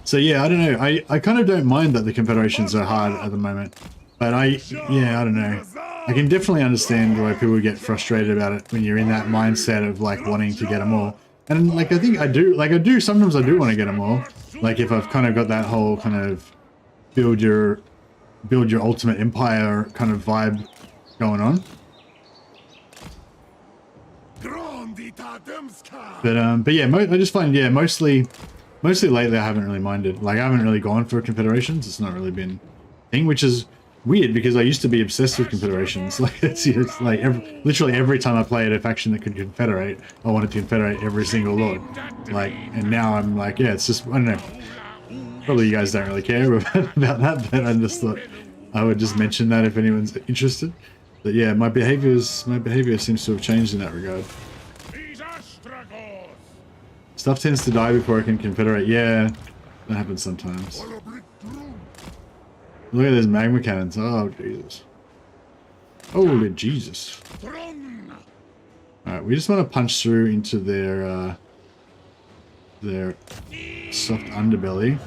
Speaker 1: So yeah, I don't know. I kind of don't mind that the confederations are hard at the moment, but I don't know. I can definitely understand why people get frustrated about it when you're in that mindset of like wanting to get them all. And like I think I do sometimes I do want to get them all. Like if I've kind of got that whole kind of build your ultimate empire kind of vibe going on. But yeah, I just find mostly lately I haven't really minded. Like I haven't really gone for confederations. It's not really been a thing, which is weird because I used to be obsessed with confederations. Like it's like literally every time I played a faction that could confederate, I wanted to confederate every single lord. Like, and now I'm like, yeah, it's just I don't know. Probably you guys don't really care about that, but I just thought I would just mention that if anyone's interested. But yeah, my behavior seems to have changed in that regard. Stuff tends to die before I can confederate. Yeah, that happens sometimes. Look at those magma cannons. Oh, Jesus. Holy Jesus. Alright, we just want to punch through into their soft underbelly.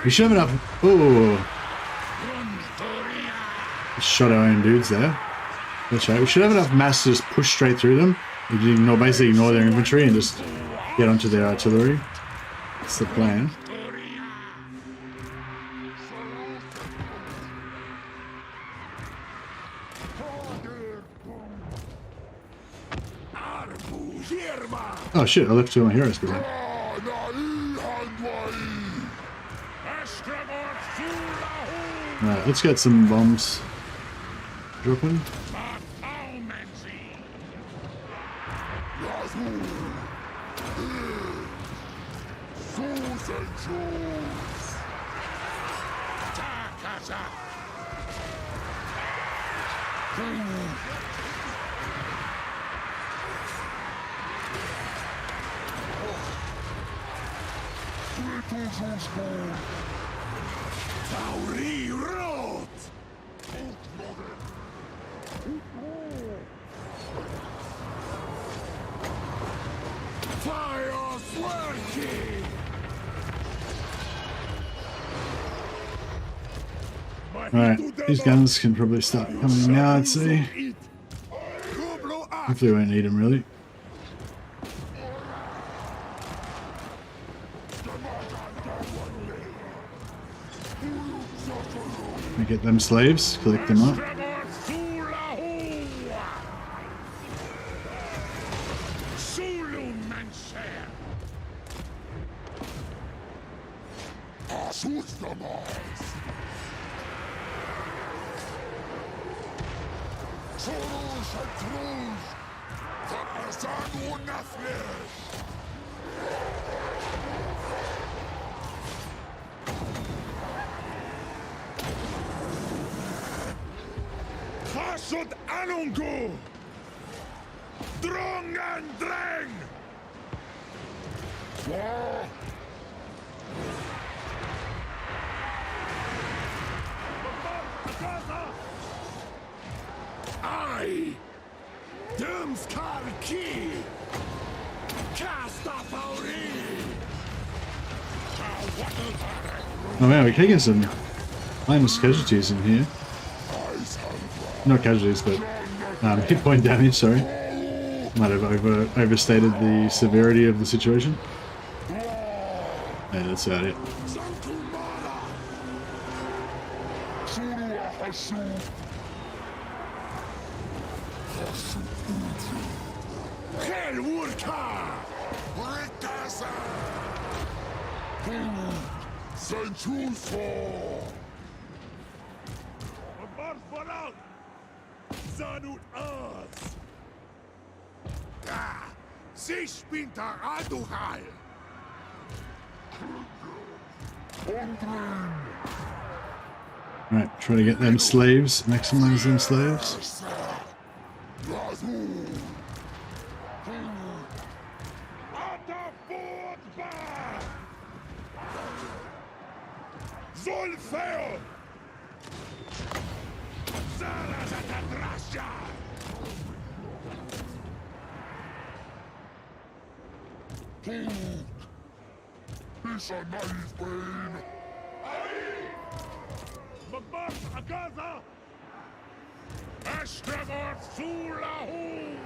Speaker 1: We should have enough. Oh, shot our own dudes there. That's right. We should have enough mass to just push straight through them. We can basically ignore their infantry and just get onto their artillery. That's the plan. Oh shit! I left two of my heroes behind. Alright, let's get some bombs dropping. Alright, these guns can probably start coming in now, I'd say. Hopefully we won't need them, really. We get them slaves, collect them up. Oh man, we're taking some minus casualties in here. Not casualties, but hit point damage, sorry. Might have overstated the severity of the situation. Yeah, that's about it. Alright, try to get them slaves, maximize them slaves.
Speaker 3: It's a knife blade.
Speaker 4: Astragoth Zulahu!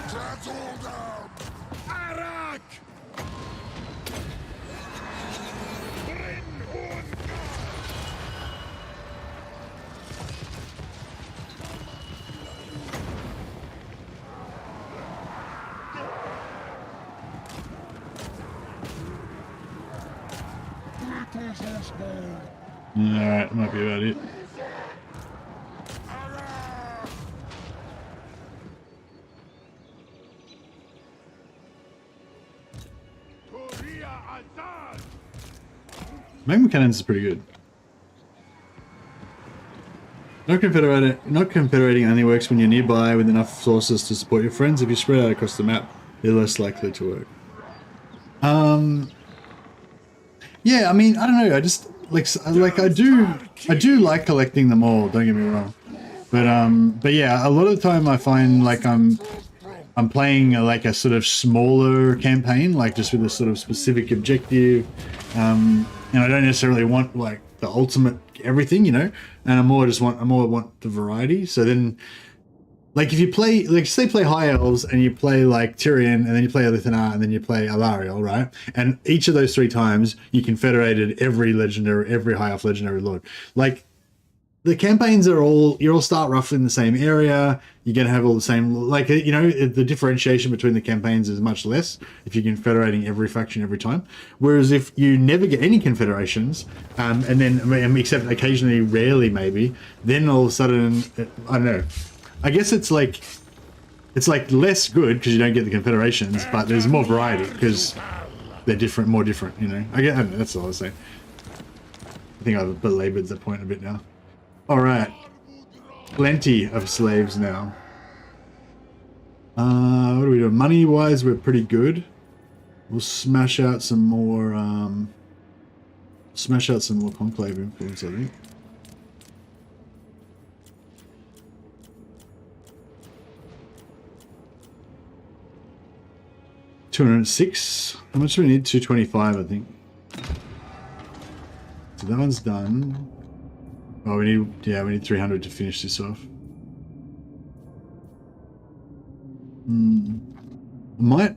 Speaker 3: Trample them.
Speaker 4: Arak! Brynhund!
Speaker 1: Alright, might be about it. Magma cannons is pretty good. Not confederating only works when you're nearby with enough sources to support your friends. If you spread out across the map, they're less likely to work. Yeah, I mean, I don't know. I just I do like collecting them all. Don't get me wrong, but yeah, a lot of the time I find like I'm playing like a sort of smaller campaign, like just with a sort of specific objective, and I don't necessarily want like the ultimate everything, you know, and I more want the variety. So then, like if you play, like say play High Elves and you play like Tyrion and then you play Elithanar and then you play Alariel, right? And each of those 3 times you confederated every High Elf legendary lord. Like the campaigns are you all start roughly in the same area. You're going to have all the same, like, you know, the differentiation between the campaigns is much less if you're confederating every faction every time. Whereas if you never get any confederations, and then, except occasionally, rarely maybe, then all of a sudden, I don't know. I guess it's like less good because you don't get the confederations, but there's more variety because they're different, more different, you know. I don't know, that's all I was saying. I think I've belabored the point a bit now. All right, plenty of slaves now. What are we doing? Money-wise, we're pretty good. We'll smash out some more. Conclave influence, I think. $206. How much do we need? 225, I think. So that one's done. Oh, we need 300 to finish this off. Might.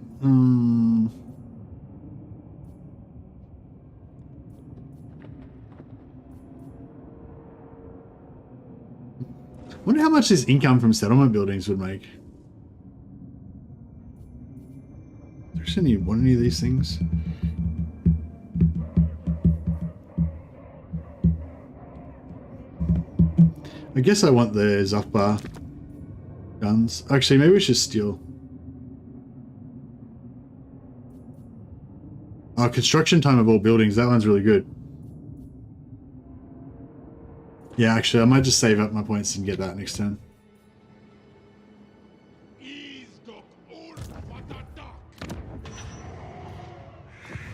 Speaker 1: Wonder how much this income from settlement buildings would make. Does anyone want any of these things? I guess I want the Zafbar guns. Actually, maybe we should steal. Oh, construction time of all buildings. That one's really good. Yeah, actually, I might just save up my points and get that next turn.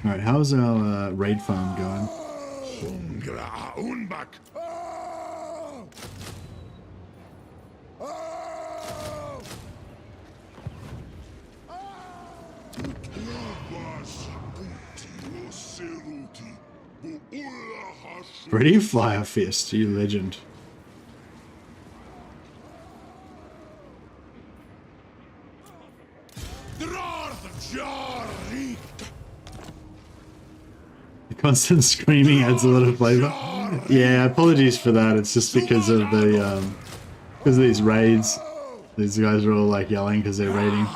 Speaker 1: Alright, how's our raid farm going? Ready Fire Fist, you legend. The constant screaming adds a lot of flavor. Yeah, apologies for that. It's just because of these raids. These guys are all like yelling because they're raiding.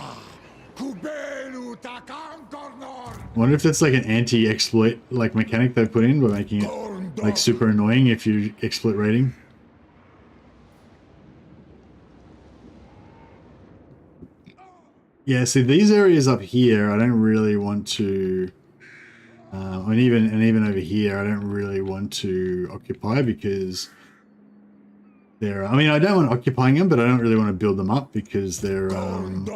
Speaker 1: I wonder if that's like an anti-exploit like mechanic they put in by making it like super annoying if you exploit raiding. Yeah, see these areas up here, I don't really want to, and even over here, I don't really want to occupy because they're. I mean, I don't want occupying them, but I don't really want to build them up because they're kind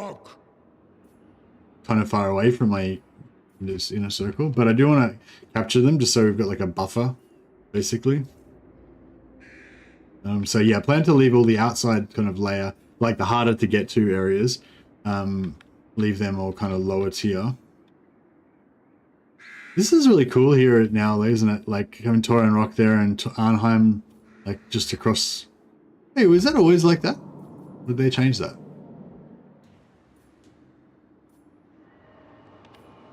Speaker 1: of far away from my this inner circle. But I do want to capture them just so we've got like a buffer, basically. So yeah, plan to leave all the outside kind of layer, like the harder to get to areas, leave them all kind of lower tier. This is really cool here now, isn't it? Like having Torren Rock there and Arnheim, like just across. Hey, was that always like that? Or did they change that?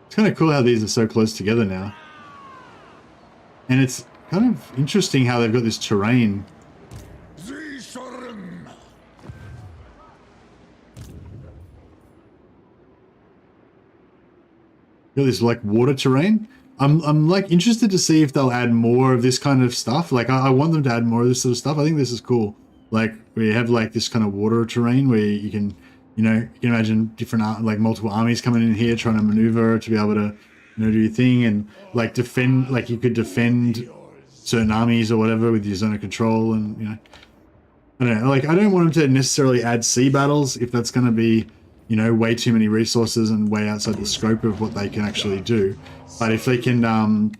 Speaker 1: It's kind of cool how these are so close together now. And it's kind of interesting how they've got this terrain. Got this like water terrain. I'm like interested to see if they'll add more of this kind of stuff. Like I want them to add more of this sort of stuff. I think this is cool. Like we have like this kind of water terrain where you can, you know, you can imagine different like multiple armies coming in here trying to maneuver to be able to, you know, do your thing and like defend. Like you could defend certain armies or whatever with your zone of control, and you know, I don't know. Like I don't want them to necessarily add sea battles if that's going to be, you know, way too many resources and way outside the scope of what they can actually do. But if they can,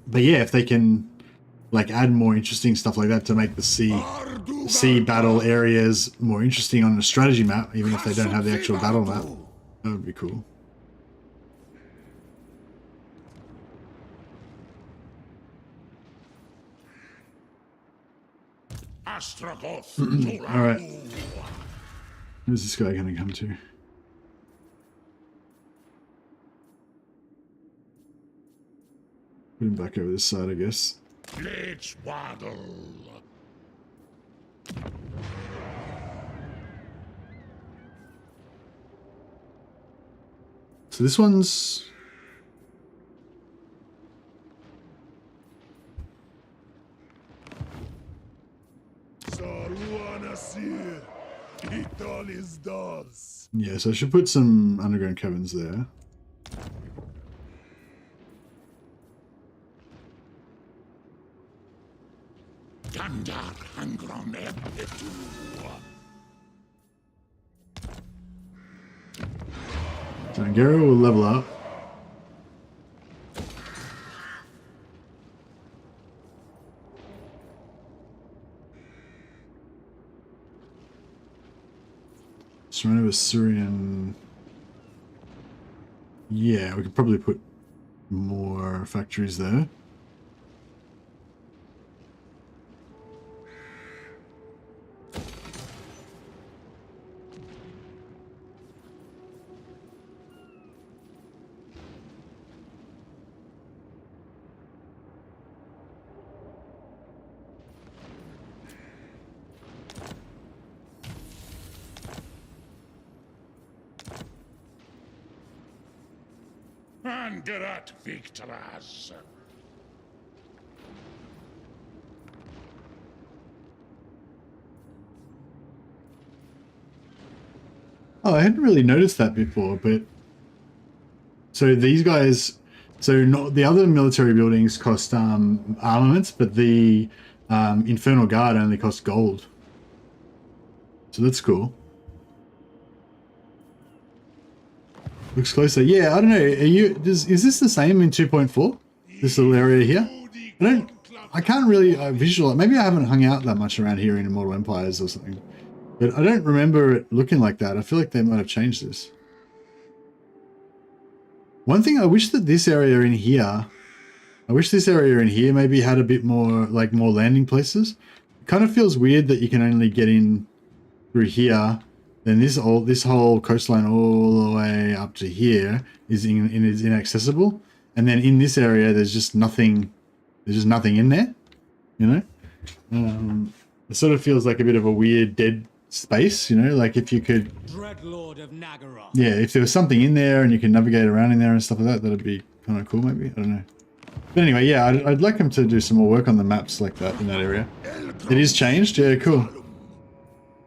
Speaker 1: but yeah, if they can, like, add more interesting stuff like that to make the sea battle areas more interesting on the strategy map, even if they don't have the actual battle map, that would be cool.
Speaker 4: Astragoth.
Speaker 1: All right. Where's this guy going to come to? Put him back over this side, I guess.
Speaker 4: Let's waddle.
Speaker 1: So this one's... Yeah, so I should put some underground caverns there. So Garo will level up. Surrounded with Syrian. Yeah, we could probably put more factories there.
Speaker 4: Angerat Victoras.
Speaker 1: Oh, I hadn't really noticed that before, but so these guys, so not the other military buildings cost armaments, but the Infernal Guard only cost gold. So that's cool. Looks closer. Yeah, I don't know. Is this the same in 2.4? This little area here? I can't really visualize. Maybe I haven't hung out that much around here in Immortal Empires or something. But I don't remember it looking like that. I feel like they might have changed this. One thing I wish that this area in here, maybe had a bit more, like more landing places. It kind of feels weird that you can only get in through here. Then this whole coastline all the way up to here is inaccessible, and then in this area there's just nothing. There's just nothing in there, you know. It sort of feels like a bit of a weird dead space, you know. Like if you could,
Speaker 5: Dreadlord of Nagaroth.
Speaker 1: yeah, if there was something in there and you can navigate around in there and stuff like that, that'd be kind of cool. Maybe, I don't know. But anyway, yeah, I'd like them to do some more work on the maps like that in that area. It is changed, yeah, cool.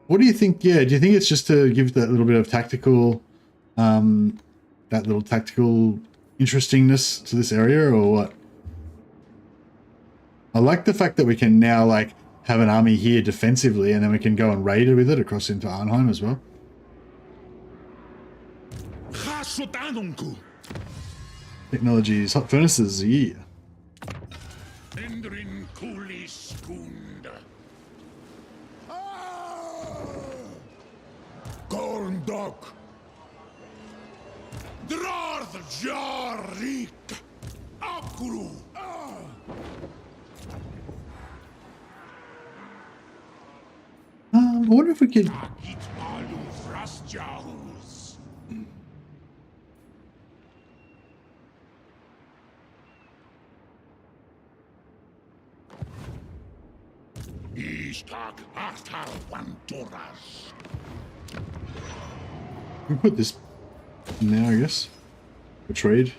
Speaker 1: What do you think? Yeah, do you think it's just to give that little bit of tactical, interestingness to this area, or what? I like the fact that we can now like have an army here defensively, and then we can go and raid with it across into Arnheim as well. Technologies, hot furnaces, yeah.
Speaker 3: Korndok. Drarth Jarik. Akru.
Speaker 1: I wonder if we could.
Speaker 3: Akit Alu Frasjahus.
Speaker 4: Istak Artar Wantoras.
Speaker 1: We put this in there, I guess. For trade.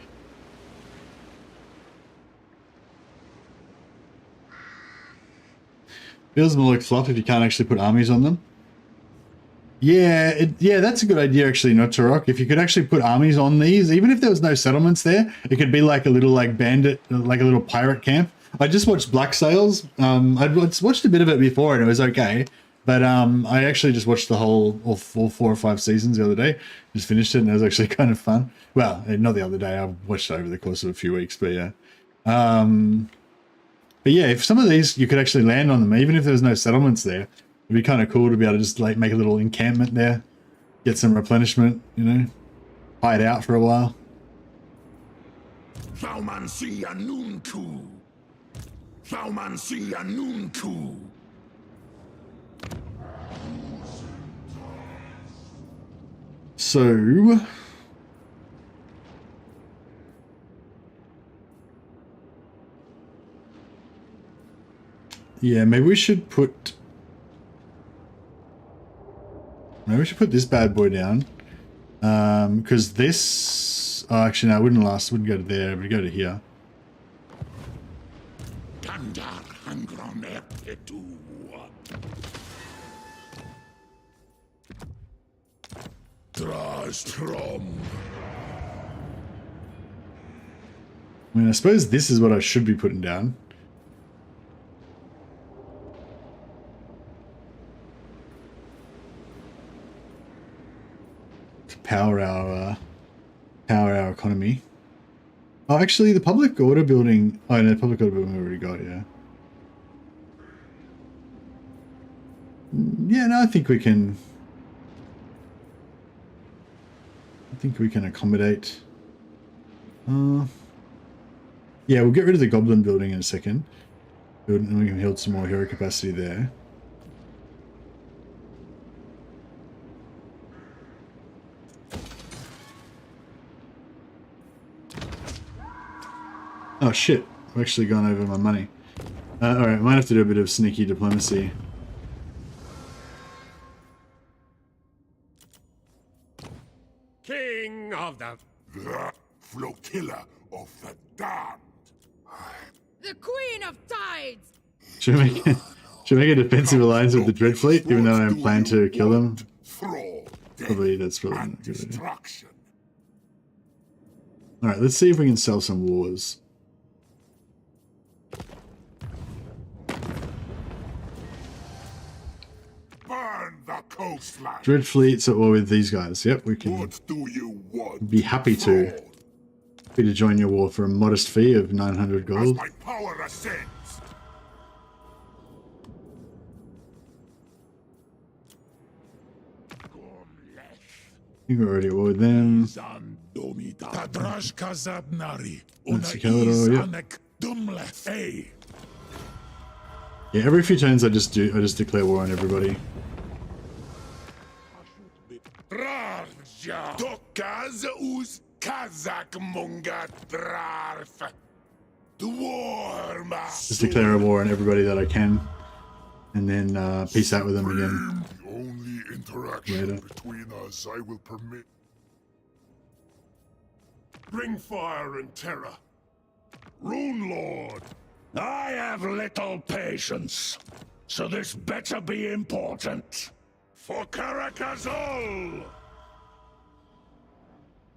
Speaker 1: Feels more like fluff if you can't actually put armies on them. Yeah, yeah, that's a good idea actually, not Turok. If you could actually put armies on these, even if there was no settlements there, it could be like a little like bandit, like a little pirate camp. I just watched Black Sails. I'd watched a bit of it before and it was okay. But I actually just watched the whole, all 4 or 5 seasons the other day. Just finished it and it was actually kind of fun. Well, not the other day. I watched it over the course of a few weeks, but yeah. But yeah, if some of these you could actually land on them, even if there's no settlements there, it'd be kind of cool to be able to just like make a little encampment there, get some replenishment, you know, hide out for a while.
Speaker 3: Thaumansia Nunku. Thaumansia Nunku.
Speaker 1: So yeah, maybe we should put this bad boy down. Because this, oh, actually no, it wouldn't go to there, it would go to here.
Speaker 4: Gandar Hangron Erpetu.
Speaker 3: Drastrom.
Speaker 1: I mean, I suppose this is what I should be putting down. To power our economy. Oh, actually, the public order building. Oh no, the public order building we already got. Yeah. Yeah, no, I think we can. I think we can accommodate. Yeah, we'll get rid of the goblin building in a second. And we can build some more hero capacity there. Oh shit, I've actually gone over my money. Alright, might have to do a bit of sneaky diplomacy.
Speaker 3: King of the
Speaker 4: Flotilla of the damned.
Speaker 6: The Queen of Tides!
Speaker 1: Should we make a defensive alliance with the Dread Fleet, even though I plan to kill them? Probably that's probably not a good idea. Alright, let's see if we can sell some wars.
Speaker 4: Burn the coastline.
Speaker 1: Dread Fleet's at war with these guys. Yep, we can
Speaker 4: What do you want?
Speaker 1: be happy to.
Speaker 4: Fraud?
Speaker 1: Happy to join your war for a modest fee of 900
Speaker 4: As
Speaker 1: gold.
Speaker 4: my power ascends.
Speaker 1: I think we're already at war with them.
Speaker 3: Tadrashka Zadnari.
Speaker 1: That's the Caledor, yep.
Speaker 3: Anek Dumleth. Hey.
Speaker 1: Yeah, every few turns I just declare war on everybody.
Speaker 3: Rarja. Dokaz us Kazak Munga Drarf. Dwarma.
Speaker 1: Just declare a war on everybody that I can. And then peace out with them again.
Speaker 4: The only interaction
Speaker 1: Later.
Speaker 4: between us I will permit.
Speaker 3: Bring fire and terror. Rune Lord. I have little patience, so this better be important. For Karakazol!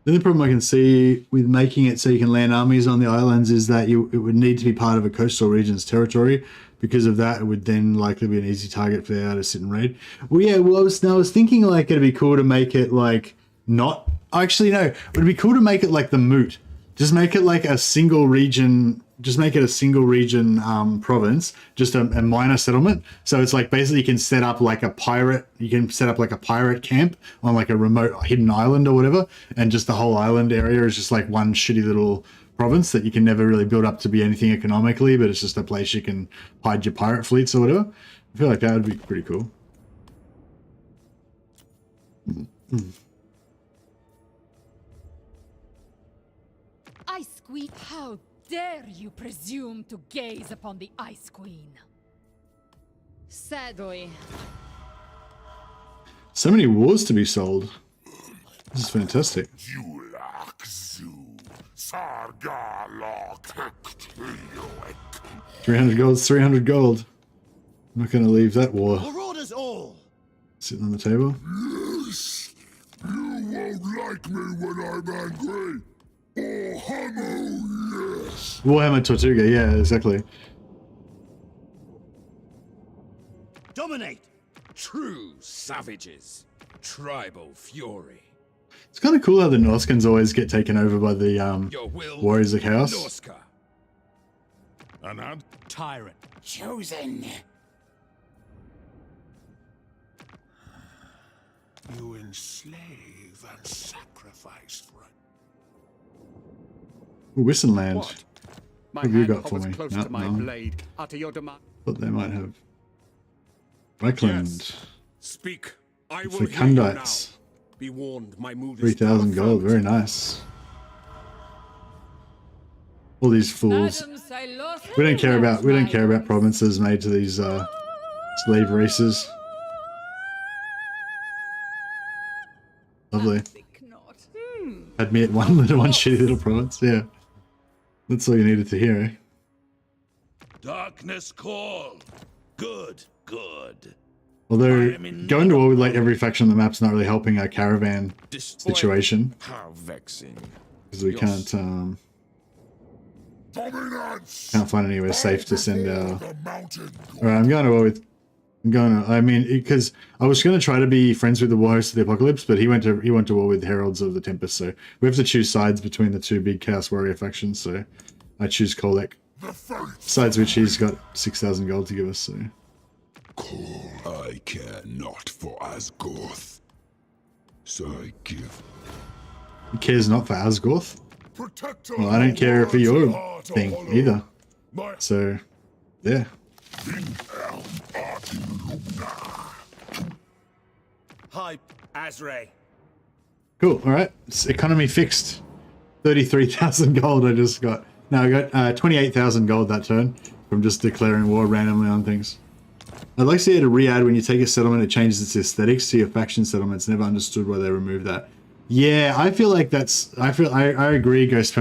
Speaker 1: The only problem I can see with making it so you can land armies on the islands is that it would need to be part of a coastal region's territory. Because of that, it would then likely be an easy target for the to sit and raid. Well, yeah, well, I was thinking like it'd be cool to make it like not... Actually, no. It would be cool to make it like the Moot. Just make it like a single region. Just make it a single region province, just a minor settlement. So it's like basically you can set up like a pirate. You can set up like a pirate camp on like a remote hidden island or whatever, and just the whole island area is just like one shitty little province that you can never really build up to be anything economically, but it's just a place you can hide your pirate fleets or whatever. I feel like that would be pretty cool.
Speaker 6: Ice Queen, how dare you presume to gaze upon the Ice Queen? Sadly.
Speaker 1: So many wars to be sold. This is fantastic. 300 gold, 300 gold. I'm not going to leave that war
Speaker 2: Marauders all.
Speaker 1: sitting on the table.
Speaker 4: Yes, you won't like me when I'm angry. Warhammer, yes.
Speaker 1: Warhammer Tortuga, yeah, exactly.
Speaker 2: Dominate.
Speaker 7: True savages. Tribal fury.
Speaker 1: It's kind of cool how the Norskins always get taken over by the
Speaker 7: Your will.
Speaker 1: Warriors of Chaos.
Speaker 7: Norska.
Speaker 3: An
Speaker 5: Tyrant.
Speaker 2: Chosen.
Speaker 3: You enslave and sacrifice for it.
Speaker 1: Wissenland.
Speaker 5: What? My
Speaker 1: What have you
Speaker 5: hand
Speaker 1: got for
Speaker 5: hovers
Speaker 1: me?
Speaker 5: close
Speaker 1: No,
Speaker 5: to my
Speaker 1: no.
Speaker 5: blade. Utter your demand.
Speaker 1: But they might have. Reichland.
Speaker 7: Yes. Speak. I will
Speaker 1: For
Speaker 7: hear you now.
Speaker 1: Kundites.
Speaker 7: Be warned, my mood is
Speaker 1: 3,000 gold, very nice. All these fools. We don't care about provinces made to these slave races. Lovely. Admit one shitty little province, yeah. That's all you needed to hear, eh?
Speaker 3: Darkness call. Good, good.
Speaker 1: Although going to war with like every faction on the map's not really helping our caravan situation.
Speaker 7: How vexing.
Speaker 1: Because we can't
Speaker 4: Dominance.
Speaker 1: can't find anywhere safe to send our.
Speaker 4: The mountain.
Speaker 1: Alright, I'm going to war with. I mean, because I was going to try to be friends with the War Host of the Apocalypse, but he went to war with Heralds of the Tempest, so we have to choose sides between the two big Chaos Warrior factions. So I choose Kolek.
Speaker 4: The faith.
Speaker 1: Besides which, he's got 6,000 gold to give us. So
Speaker 4: I care not for Asgoth. So I give.
Speaker 1: he cares not for Asgoth.
Speaker 4: Protector.
Speaker 1: Well, I don't care for your
Speaker 4: Heart
Speaker 1: thing
Speaker 4: hollow.
Speaker 1: either.
Speaker 4: My
Speaker 1: So yeah.
Speaker 2: Hi, Azray.
Speaker 1: Cool. All right. It's economy fixed. 33,000 gold I just got. No, I got 28,000 gold that turn from just declaring war randomly on things. I'd like to see it a re-add when you take a settlement, it changes its aesthetics to your faction settlements. Never understood why they removed that. Yeah, I feel like that's. I agree, Ghost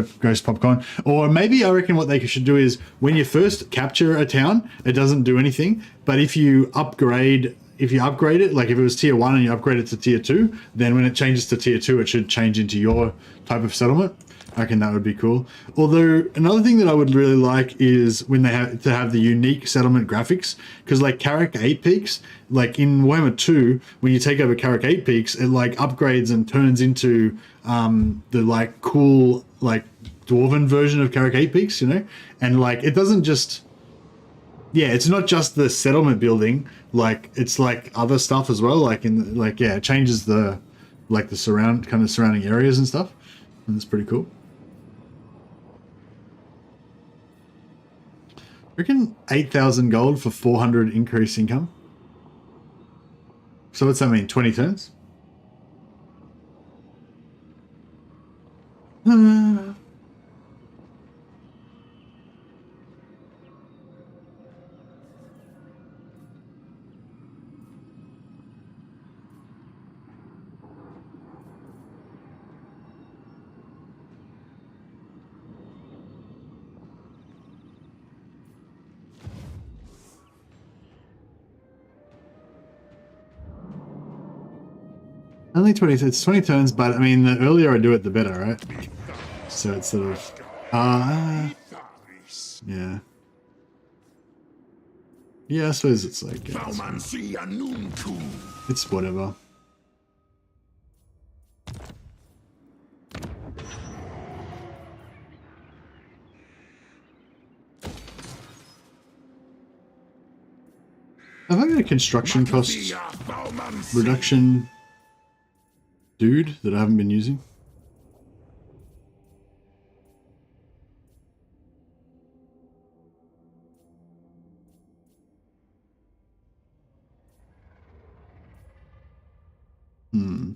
Speaker 1: Popcorn. Or maybe I reckon what they should do is when you first capture a town, it doesn't do anything. But if you upgrade it, like if it was tier 1 and you upgrade it to tier 2, then when it changes to tier 2, it should change into your type of settlement. I reckon that would be cool. Although another thing that I would really like is when they have the unique settlement graphics, because like Carrick 8 Peaks, like in Warhammer 2, when you take over Carrick 8 Peaks, it like upgrades and turns into the like cool like dwarven version of Carrick 8 Peaks, you know, and like it doesn't just. Yeah, it's not just the settlement building, like it's like other stuff as well. Like it changes the like the surrounding areas and stuff. And it's pretty cool. I reckon 8,000 gold for 400 increased income. So what's that mean? 20 turns? Only 20, it's 20 turns, but I mean, the earlier I do it, the better, right? So it's sort of, yeah. Yeah, I suppose it's like, it's whatever. Have I got a construction cost reduction dude that I haven't been using? Hmm.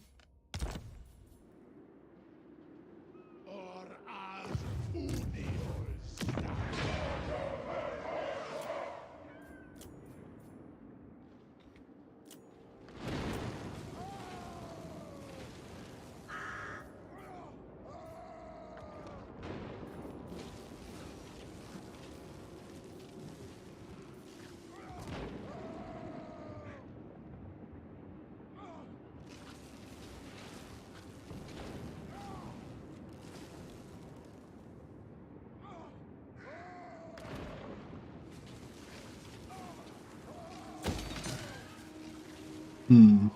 Speaker 1: Hmm.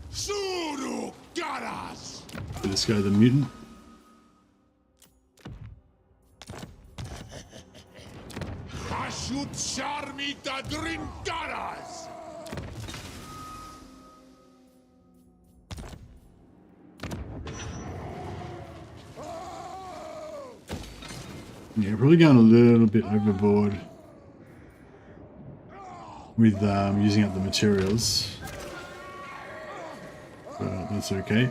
Speaker 3: Suru Garas!
Speaker 1: This guy, the mutant.
Speaker 3: Hashut Sharmita Drinkaras!
Speaker 1: Yeah, probably going a little bit overboard with using up the materials. But that's okay.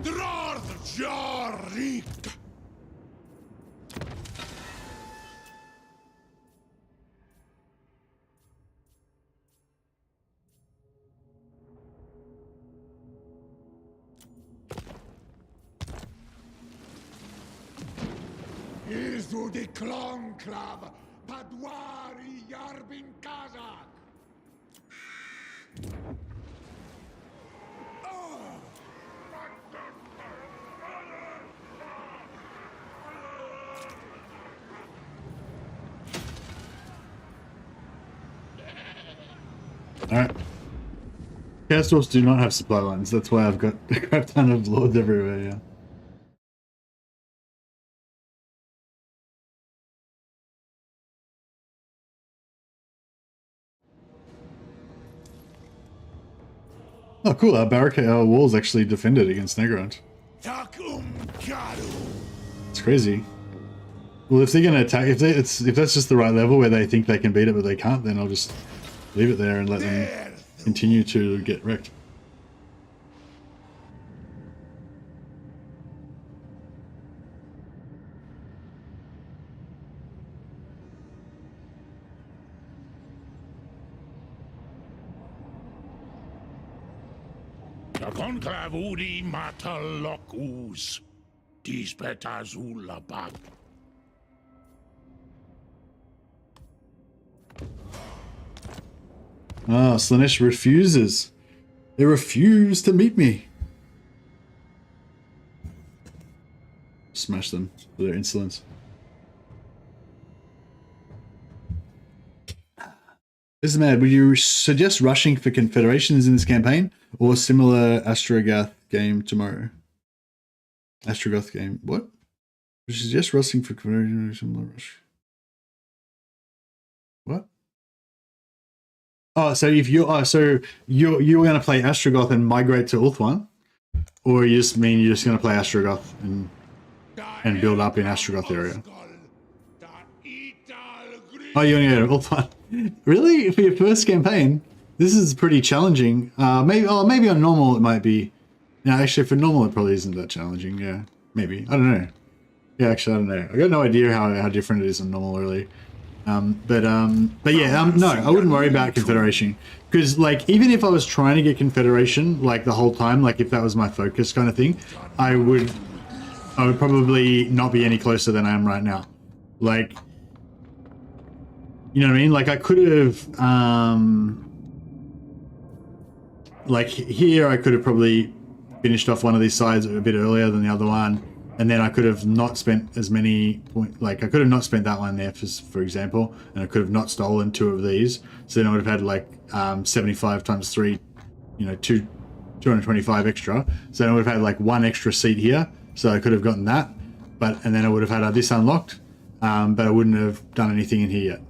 Speaker 3: Drarth Jarik! Irzu de Klonklav, Padwari Yarbin Kazak!
Speaker 1: Alright. Chaos Dwarfs do not have supply lines, that's why I've got a crap ton of lords everywhere, yeah. Oh cool, our barricade, our walls actually defended against Negront. It's crazy. Well, if they're gonna attack, if that's just the right level where they think they can beat it but they can't, then I'll just leave it there and let them continue to get wrecked.
Speaker 3: Conclavudi Matalocus, Dispetazula Bag.
Speaker 1: Ah, Slanesh refuses. They refuse to meet me. Smash them for their insolence. This is mad. Would you suggest rushing for confederations in this campaign or similar Astragoth game tomorrow? Astragoth game. What? Would you suggest rushing for confederations or similar rush? What? Oh, so if you you're going to play Astragoth and migrate to ULTHUAN, or you just mean you're just going to play Astragoth and build up in Astragoth area? Oh, you're going to go to ULTHUAN. Really? For your first campaign? This is pretty challenging. Maybe on normal it might be. No, actually for normal it probably isn't that challenging. Yeah, maybe. I don't know. Yeah, actually I don't know. I got no idea how different it is on normal really. But yeah, no, I wouldn't worry about Confederation. Because like even if I was trying to get Confederation like the whole time, like if that was my focus kind of thing, I would probably not be any closer than I am right now. Like, you know what I mean? Like I could have, like here I could have probably finished off one of these sides a bit earlier than the other one, and then I could have not spent as many like I could have not spent that one there for example, and I could have not stolen two of these. So then I would have had like 75 times 3, you know, 225 extra. So then I would have had like 1 extra seat here. So I could have gotten that. And then I would have had this unlocked. But I wouldn't have done anything in here yet.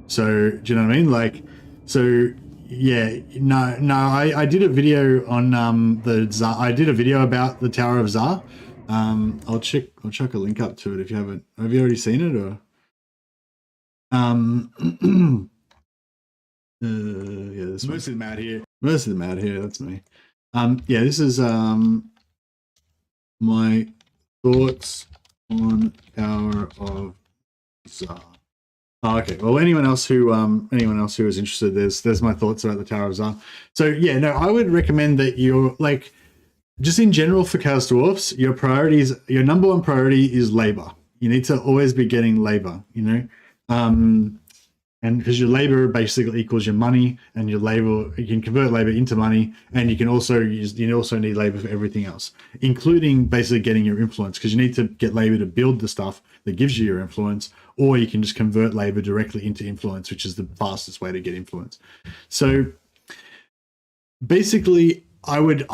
Speaker 1: So do you know what I mean? Like, so yeah, no, I did a video on the Tsar. I did a video about the Tower of Tsar. I'll chuck a link up to it if you haven't. Have you already seen it or? Yeah, this most of the mad here. Most of the mad here. That's me. Yeah, this is my thoughts on Tower of Tsar. Oh, okay. Well, anyone else who is interested, there's my thoughts about the Tower of Tsar. So yeah, no, I would recommend that you're like, just in general for Chaos Dwarfs, your number one priority is labor. You need to always be getting labor, you know, and because your labor basically equals your money, and your labor, you can convert labor into money, and you also need labor for everything else, including basically getting your influence, because you need to get labor to build the stuff that gives you your influence, or you can just convert labor directly into influence, which is the fastest way to get influence. So basically, I would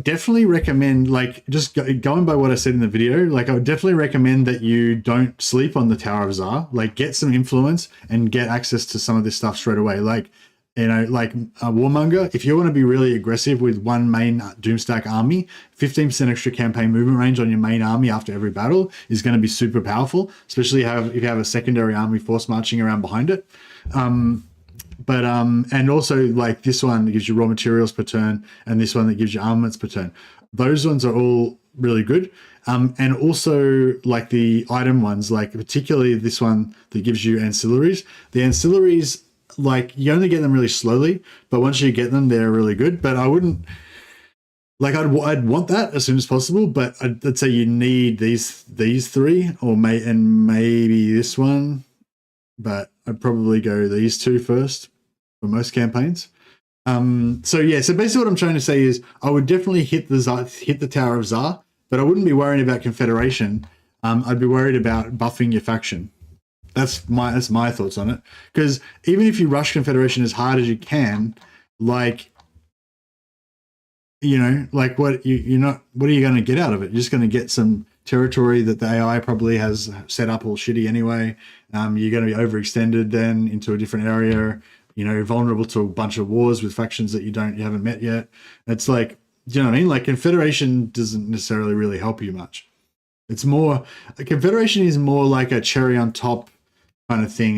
Speaker 1: definitely recommend, like, just going by what I said in the video, like I would definitely recommend that you don't sleep on the Tower of Tsar. Like, get some influence and get access to some of this stuff straight away. Like, you know, like a Warmonger, if you want to be really aggressive with one main Doomstack army, 15% extra campaign movement range on your main army after every battle is going to be super powerful, especially if you have a secondary army force marching around behind it. And also like this one that gives you raw materials per turn, and this one that gives you armaments per turn. Those ones are all really good. And also like the item ones, like particularly this one that gives you ancillaries. The ancillaries, like you only get them really slowly, but once you get them, they're really good. But I wouldn't, like I'd want that as soon as possible, but I'd say you need these 3 and maybe this one, but I'd probably go these 2 first for most campaigns. So yeah, so basically what I'm trying to say is I would definitely hit the Tower of Tsar, but I wouldn't be worrying about Confederation. I'd be worried about buffing your faction. That's my thoughts on it. Because even if you rush Confederation as hard as you can, like, you know, like what are you going to get out of it? You're just going to get some territory that the AI probably has set up all shitty anyway. You're going to be overextended then into a different area, you know, vulnerable to a bunch of wars with factions that you haven't met yet. It's like, do you know what I mean? Like Confederation doesn't necessarily really help you much. It's more, Confederation is more like a cherry on top kind of thing.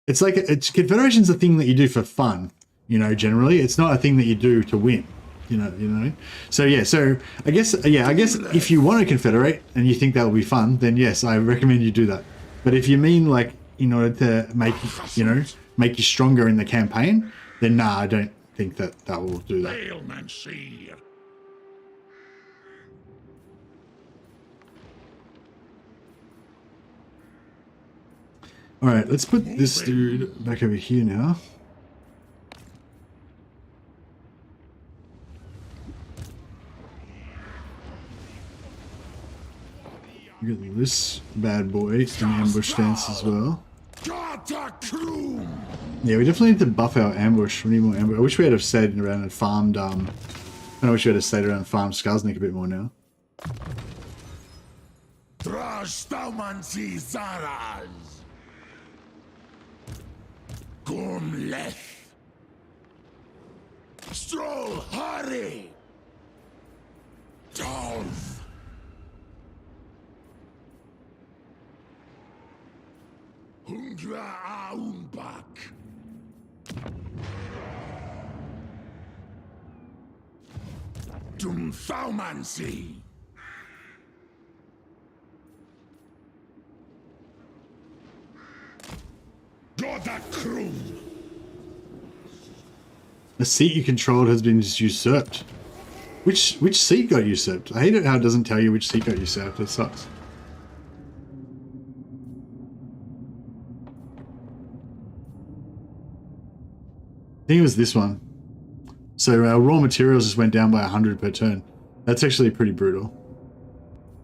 Speaker 1: Confederation's a thing that you do for fun, you know, generally. It's not a thing that you do to win. You know what I mean? So yeah, so I guess if you want to confederate and you think that will be fun, then yes, I recommend you do that. But if you mean like in order to make you stronger in the campaign, then nah, I don't think that will do that. All right, let's put this dude back over here now. Get this bad boy in ambush stance as well. Yeah, we definitely need to buff our ambush. We need more ambush. I wish we had stayed around and farmed. I wish we had stayed around and farmed Skarsnik a bit more now.
Speaker 4: Stroll, hurry! Dolph! Hungra Aumbach! Dumfaumancy! Goda crew!
Speaker 1: The seat you controlled has been usurped. Which seat got usurped? I hate it how it doesn't tell you which seat got usurped. It sucks. I think it was this one. So our raw materials just went down by 100 per turn. That's actually pretty brutal.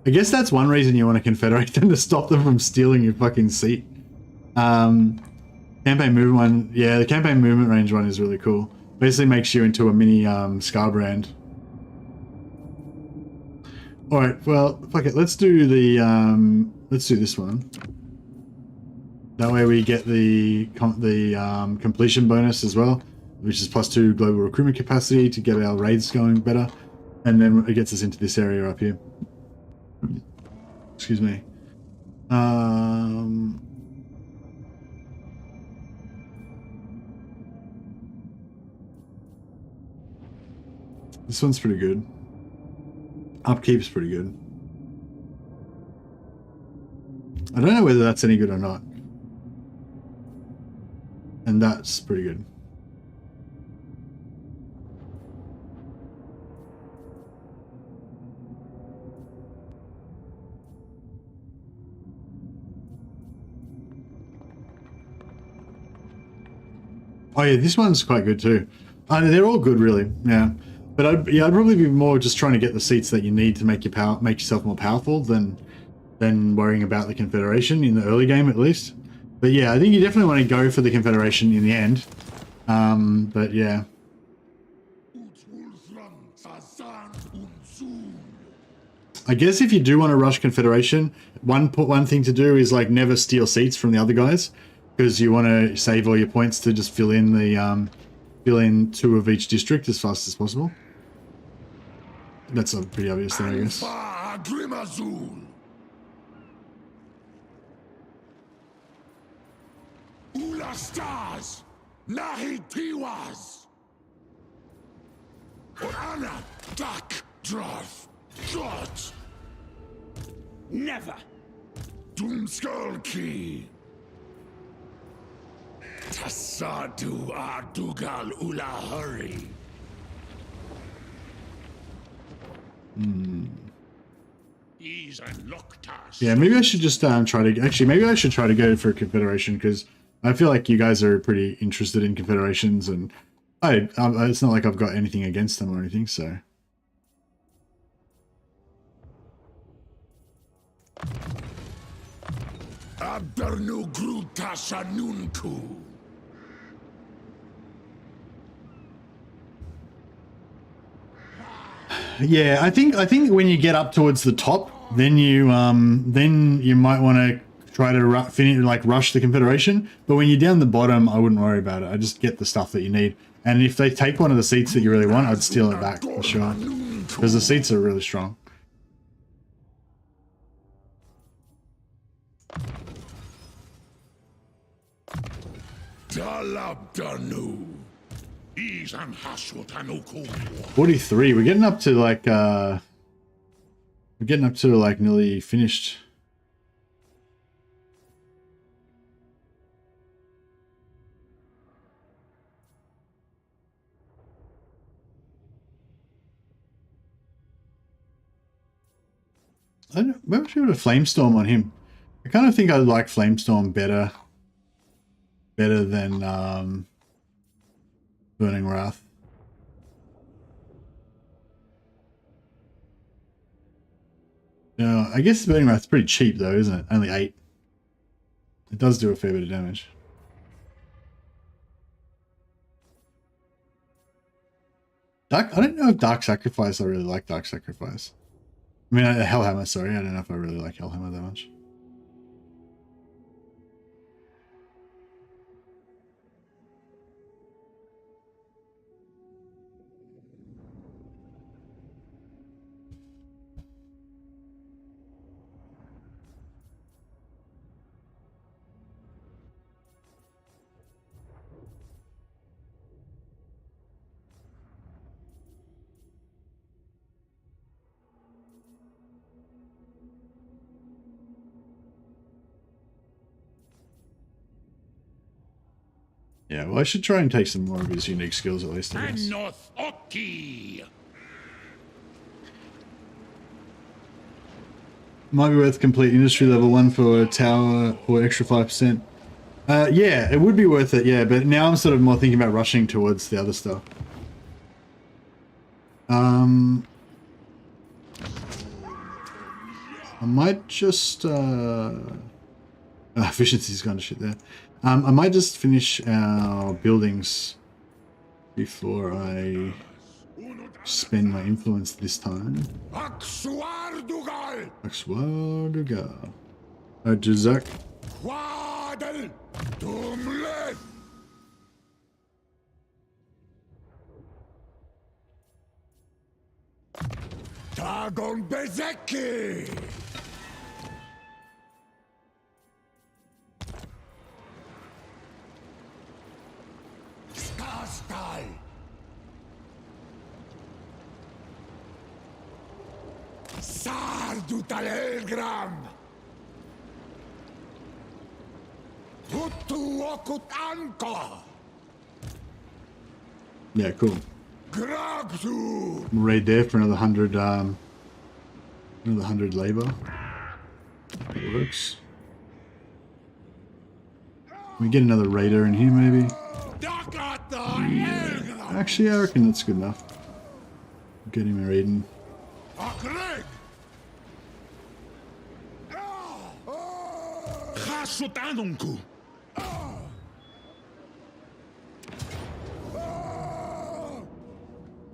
Speaker 1: I guess that's one reason you want to confederate them, to stop them from stealing your fucking seat. Campaign movement one, yeah, the campaign movement range one is really cool. Basically makes you into a mini Scarbrand. Alright, well, fuck it. Let's do the let's do this one. That way we get the completion bonus as well, which is +2 global recruitment capacity to get our raids going better. And then it gets us into this area up here. Excuse me. This one's pretty good. Upkeep's pretty good. I don't know whether that's any good or not. And that's pretty good. Oh yeah, this one's quite good too. They're all good, really. Yeah, but I'd probably be more just trying to get the seats that you need to make yourself more powerful than worrying about the Confederation in the early game, at least. But yeah, I think you definitely want to go for the Confederation in the end. But yeah. I guess if you do want to rush Confederation, one thing to do is like never steal seats from the other guys, because you want to save all your points to just fill in the fill in 2 of each district as fast as possible. That's a pretty obvious thing, I guess.
Speaker 4: Stars, Nahi Tiwas, Anna Dak Dwarf, George,
Speaker 2: Never.
Speaker 4: Doomskull Key, Tassadu Ardugal Ula Hurry.
Speaker 1: Yeah, maybe I should just try to... Actually, maybe I should try to go for a Confederation, because I feel like you guys are pretty interested in Confederations, and it's not like I've got anything against them or anything, so...
Speaker 4: Abdernu Grutasha Nunku.
Speaker 1: Yeah, I think when you get up towards the top, then you might want to try to rush the Confederation. But when you're down the bottom, I wouldn't worry about it. I just get the stuff that you need. And if they take one of the seats that you really want, I'd steal it back for sure, because the seats are really strong.
Speaker 4: Dalabdanu.
Speaker 1: 43. We're getting up to like nearly finished. I don't know, maybe I should put a Flamestorm on him. I kind of think I like Flamestorm better than Burning Wrath. No, I guess Burning Wrath's pretty cheap though, isn't it? Only 8. It does do a fair bit of damage. I don't know if Dark Sacrifice, I really like Dark Sacrifice. I mean, Hellhammer, sorry. I don't know if I really like Hellhammer that much. Yeah, well, I should try and take some more of his unique skills at least, I guess. Might be worth complete industry level 1 for a tower or extra 5%. Yeah, it would be worth it, yeah, but now I'm sort of more thinking about rushing towards the other stuff. I might just... efficiency's gone to shit there. I might just finish our buildings before I spend my influence this time.
Speaker 4: Axuardugal!
Speaker 1: Astragoth. Jazak.
Speaker 4: Quadel! Tumlet! Tagon Bezeki! Skarstal! Sardutalelgram! Hutuokut Anko!
Speaker 1: Yeah, cool.
Speaker 4: Gragzu!
Speaker 1: Raid there for another 100, another 100 labor. That works. Can we get another raider in here, maybe? Actually, I reckon that's good enough. Get him a raiding.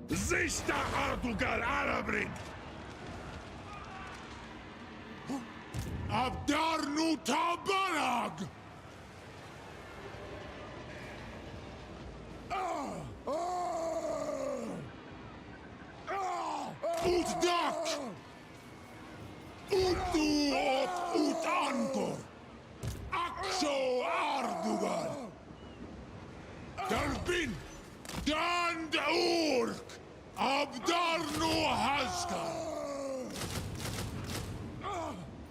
Speaker 4: Zista Hardugal Arabrin! Abdarnu Tabarag! Utdak! Utu Utankor! Akso Ardugal! Darbin! Dan de Urk! Abdarnu Haskar!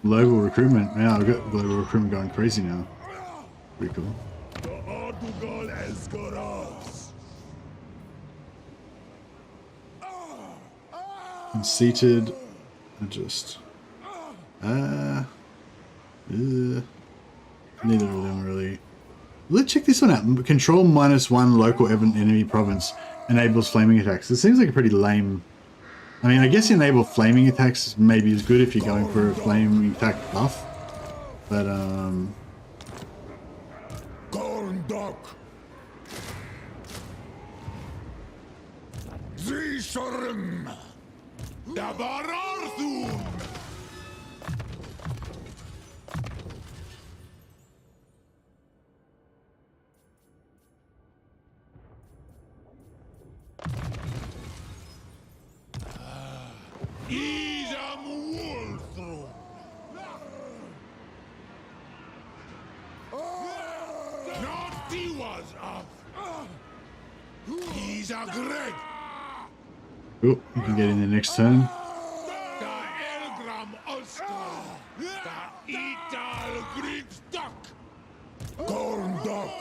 Speaker 1: Global recruitment. Wow, I've got global recruitment going crazy now. Pretty cool.
Speaker 4: Ardugal Esgaras!
Speaker 1: Conceited. Adjust. Neither of them really. Let's check this one out. Control -1 local enemy province enables flaming attacks. It seems like a pretty lame. I mean, I guess enable flaming attacks maybe is good if you're going for a flaming attack buff, but
Speaker 4: Gorndok! Zishorim! Dabararthum! Idam Wolfrum! Not he was up! He's a Greg!
Speaker 1: oh, you can get in the next turn.
Speaker 4: Da Elgram Oscar! Da Ital Gripstok! Gorndok!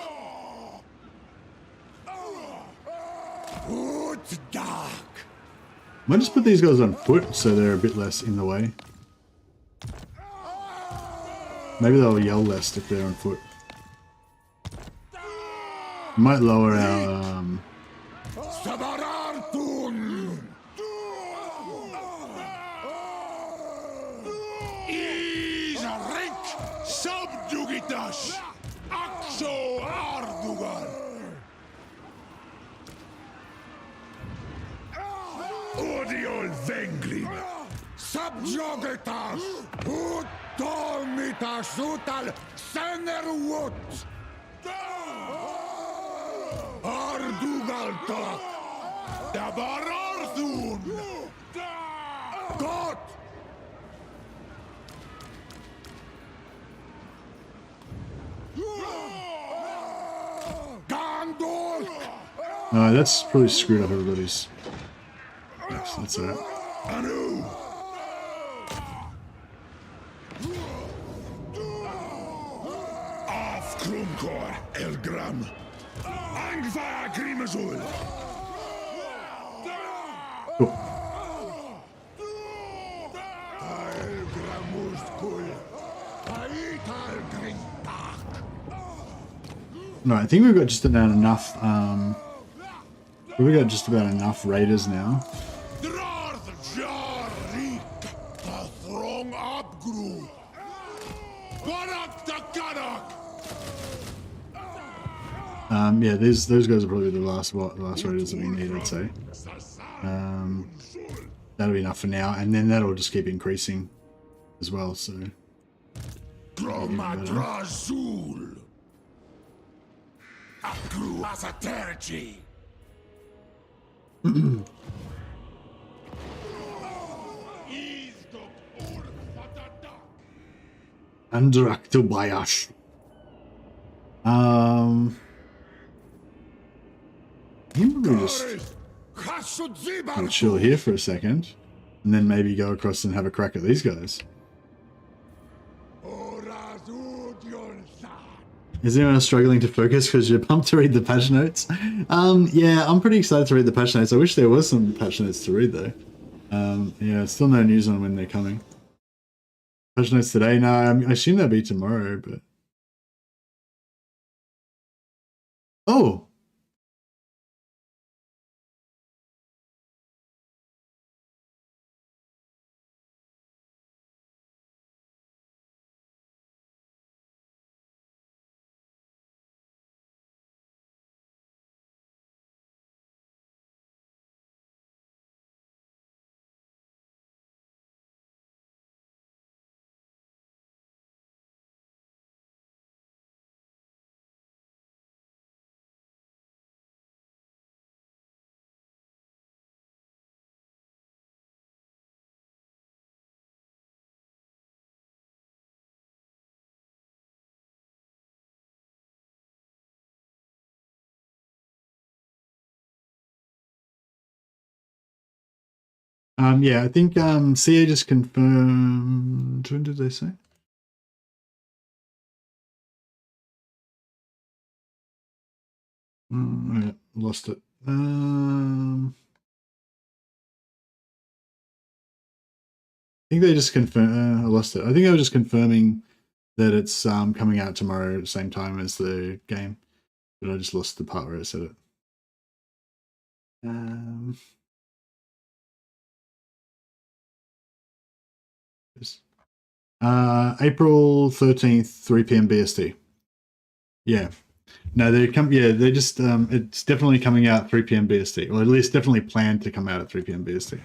Speaker 4: Utdak!
Speaker 1: Might just put these guys on foot so they're a bit less in the way. Maybe they'll yell less if they're on foot. Might lower our
Speaker 4: Sabarartun! Isarek Subdugitash! Axo Ardugal! Odiol Vengli! Subjugitas! Utomitas utal Senerwut! Ardugaltok! Dabararthun! God! Gandol!
Speaker 1: that's probably screwed up everybody's. Yes, that's alright.
Speaker 4: Anu! Af Krumkor, Elgram! Angva Grimazul!
Speaker 1: Cool. No, I think we've got just about enough. We've got just about enough raiders now. Yeah, those guys are probably the last raiders that we need, I'd say. That'll be enough for now, and then that'll just keep increasing as well. So.
Speaker 4: Azul. Aku Asaterji.
Speaker 1: Andrak to Bayash. We'll just chill here for a second, and then maybe go across and have a crack at these guys. Is anyone else struggling to focus because you're pumped to read the patch notes? Yeah, I'm pretty excited to read the patch notes. I wish there was some patch notes to read though. Yeah, still no news on when they're coming. Patch notes today? No, I assume they'll be tomorrow, but... Oh! Yeah, I think CA just confirmed. When did they say? Yeah, lost it. I think they just confirmed. I lost it. I think they were just confirming that it's coming out tomorrow at the same time as the game, but I just lost the part where it said it. April 13th, 3 p.m. BST. Yeah. No, they come. Yeah, they just. It's definitely coming out 3 p.m. BST, or at least definitely planned to come out at 3 p.m. BST.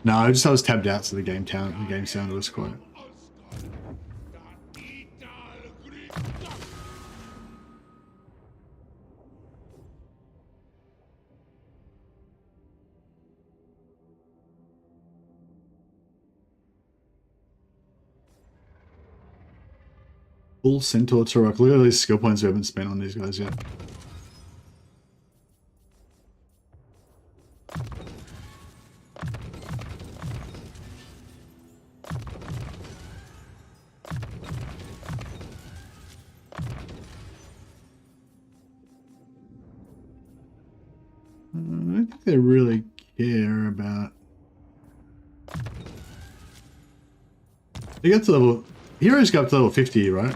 Speaker 1: No, I was tabbed out, so the game sound was quiet. Full Centaur Turok. Look at all these skill points we haven't spent on these guys yet. I don't think they really care about... They got to level... Heroes got up to level 50, right?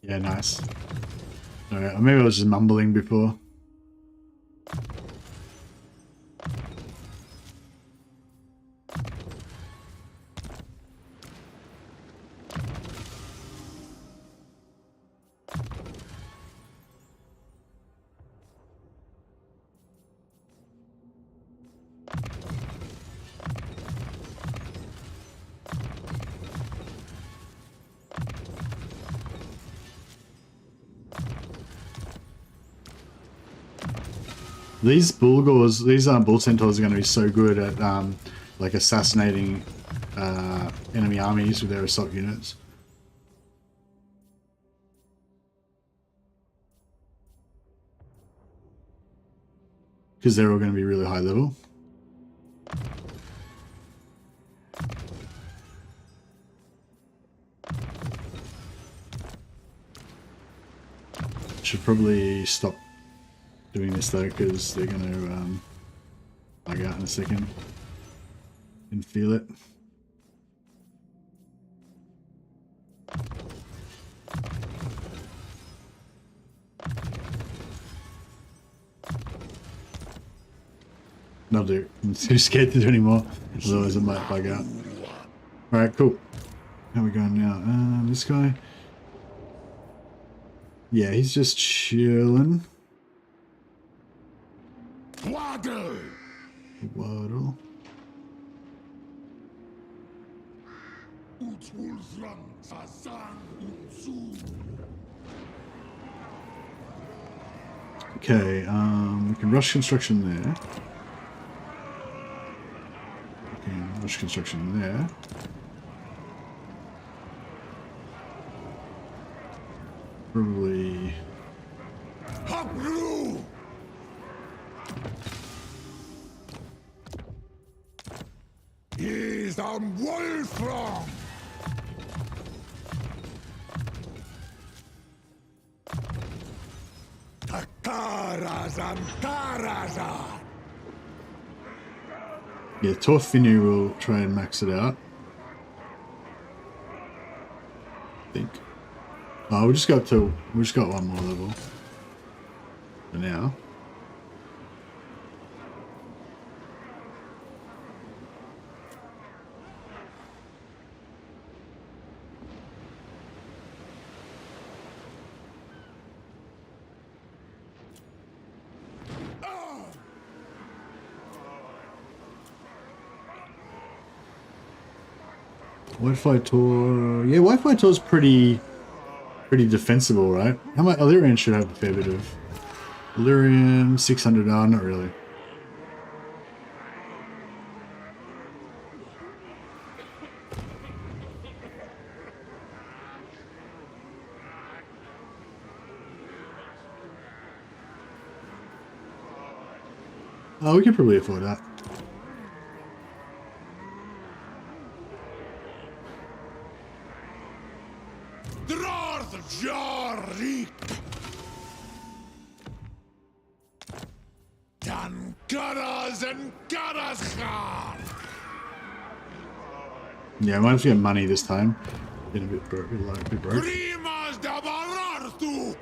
Speaker 1: Yeah, nice. Alright, maybe I was just mumbling before. These Bulgors, these Bull Centaurs are going to be so good at like assassinating enemy armies with their assault units. Because they're all going to be really high level. Should probably stop doing this though, because they're going to bug out in a second. Can feel it. Not do. I'm too scared to do anymore. Otherwise, it might bug out. Alright, cool. How are we going now? This guy. Yeah, he's just chilling.
Speaker 4: Waddle!
Speaker 1: Waddle.
Speaker 4: ULTHUAN Sasan Unsu.
Speaker 1: Okay, we can rush construction there. We can rush construction there. Probably.
Speaker 4: Hop blue! He's on Wolfram! Takarazan Tarazan!
Speaker 1: Yeah, Torfinu will try and max it out. I think. Oh, we just got one more level. For now. Wi-Fi Tor. Yeah, Wi-Fi Tor's pretty defensible, right? How much Illyrian should have a fair bit of. Illyrian 600. Oh, not really. Oh, we can probably afford that.
Speaker 4: Jarik! Dan Garas and Garashar!
Speaker 1: Yeah, I might have to get money this time. Getting a bit broke.
Speaker 4: Primas da Barartu!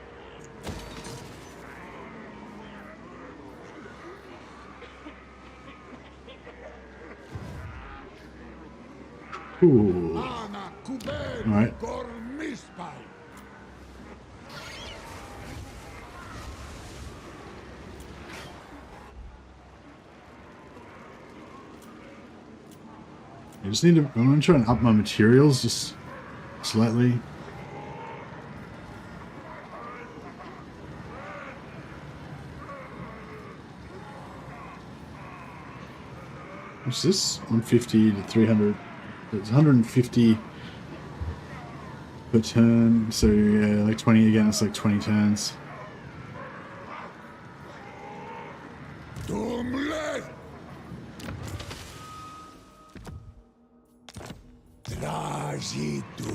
Speaker 1: Ooh.
Speaker 4: Ana Kuben
Speaker 1: Alright.
Speaker 4: Gormispai!
Speaker 1: I just need to. I'm gonna try and up my materials just slightly. What's this? 150 to 300. It's 150 per turn. So yeah, like 20 again. It's like 20 turns.
Speaker 4: Dumlet! Trajitu!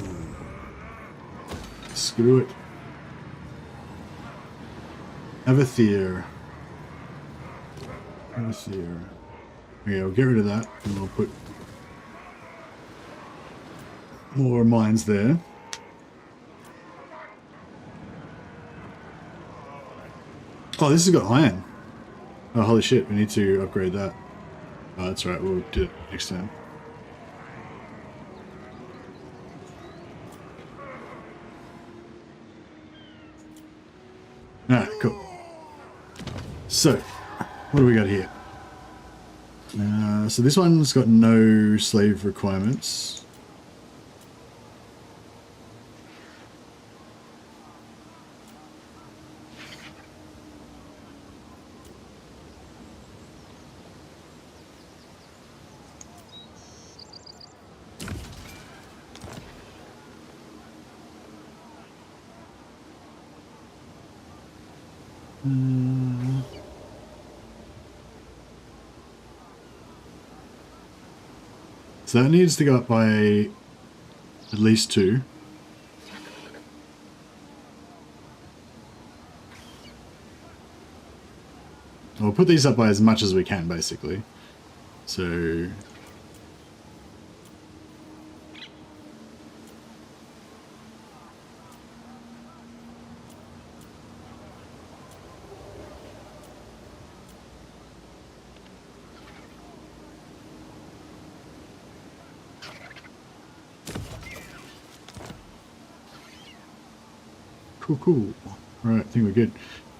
Speaker 1: Screw it. Avathir. Avathir. Okay, we'll get rid of that and we'll put more mines there. Oh, this has got iron. Oh, holy shit, we need to upgrade that. Oh, that's right, we'll do it next time. Alright, cool. So, what do we got here? So this one's got no slave requirements. So that needs to go up by at least 2. We'll put these up by as much as we can, basically. So... Cool. All right, I think we're good.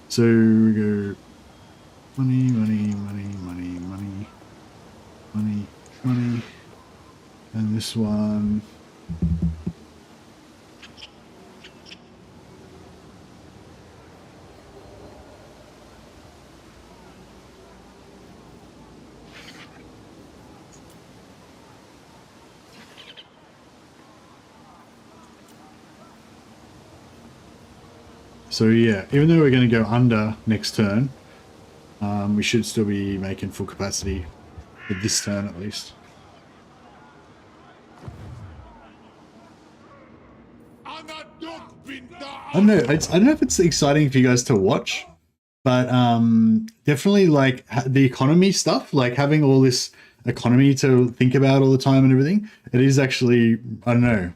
Speaker 1: So we go money, and this one. So yeah, even though we're going to go under next turn, we should still be making full capacity for this turn at least. I don't know. I don't know if it's exciting for you guys to watch, but definitely like the economy stuff, like having all this economy to think about all the time and everything. It is actually, I don't know.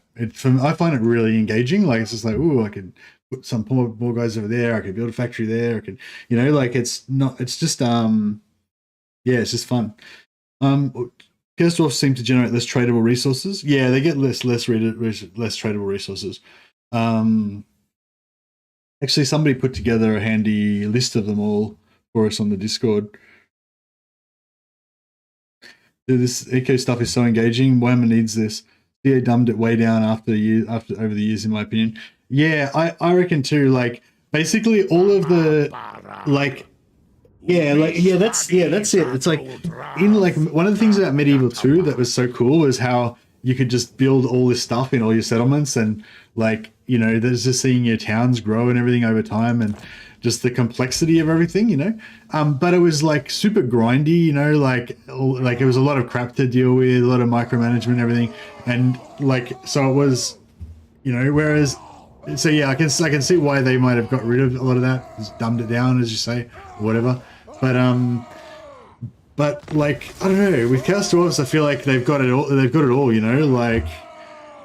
Speaker 1: I find it really engaging. Like it's just like, ooh, I could put some more guys over there. I could build a factory there. I could, you know, like it's not. It's just yeah, it's just fun. Dwarfs seem to generate less tradable resources. Yeah, they get less tradable resources. Actually, somebody put together a handy list of them all for us on the Discord. This eco stuff is so engaging. Warhammer needs this. CA dumbed it way down over the years, in my opinion. Yeah, I reckon too. Like basically all of the like. That's it. It's like in like one of the things about Medieval 2 that was so cool was how you could just build all this stuff in all your settlements and like, you know, there's just seeing your towns grow and everything over time and just the complexity of everything, you know. But it was like super grindy, you know, like it was a lot of crap to deal with, a lot of micromanagement and everything. And like, so it was, you know, whereas, so yeah, I can see why they might have got rid of a lot of that, just dumbed it down, as you say, or whatever. But like, I don't know, with Chaos Dwarfs, I feel like they've got it all, you know, like,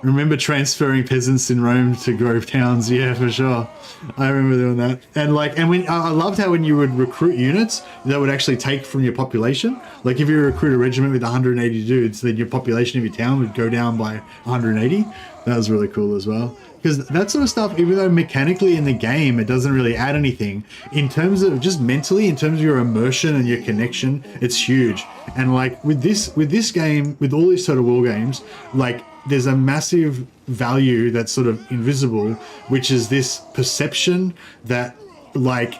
Speaker 1: remember transferring peasants in Rome to Grove towns? Yeah, for sure. I remember doing that. And like, and when I loved how when you would recruit units, that would actually take from your population. Like if you recruit a regiment with 180 dudes, then your population of your town would go down by 180. That was really cool as well. Because that sort of stuff, even though mechanically in the game it doesn't really add anything, in terms of just mentally, in terms of your immersion and your connection, it's huge. And like with this game, with all these sort of war games, like there's a massive value that's sort of invisible, which is this perception that what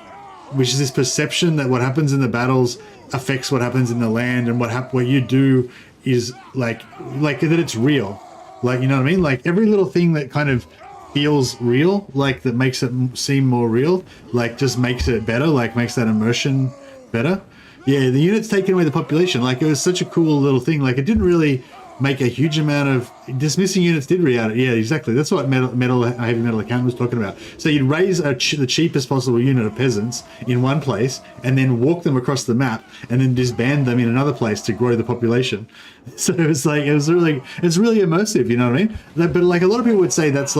Speaker 1: happens in the battles affects what happens in the land, and what you do is like that it's real. Like, you know what I mean? Like every little thing that kind of feels real, like that makes it seem more real, like just makes it better, like makes that immersion better. Yeah, the units taking away the population, like it was such a cool little thing. Like it didn't really make a huge amount of dismissing units did reality. Yeah, exactly. That's what heavy metal accountant was talking about. So you'd raise the cheapest possible unit of peasants in one place and then walk them across the map and then disband them in another place to grow the population. So it's really immersive, you know what I mean? But like a lot of people would say that's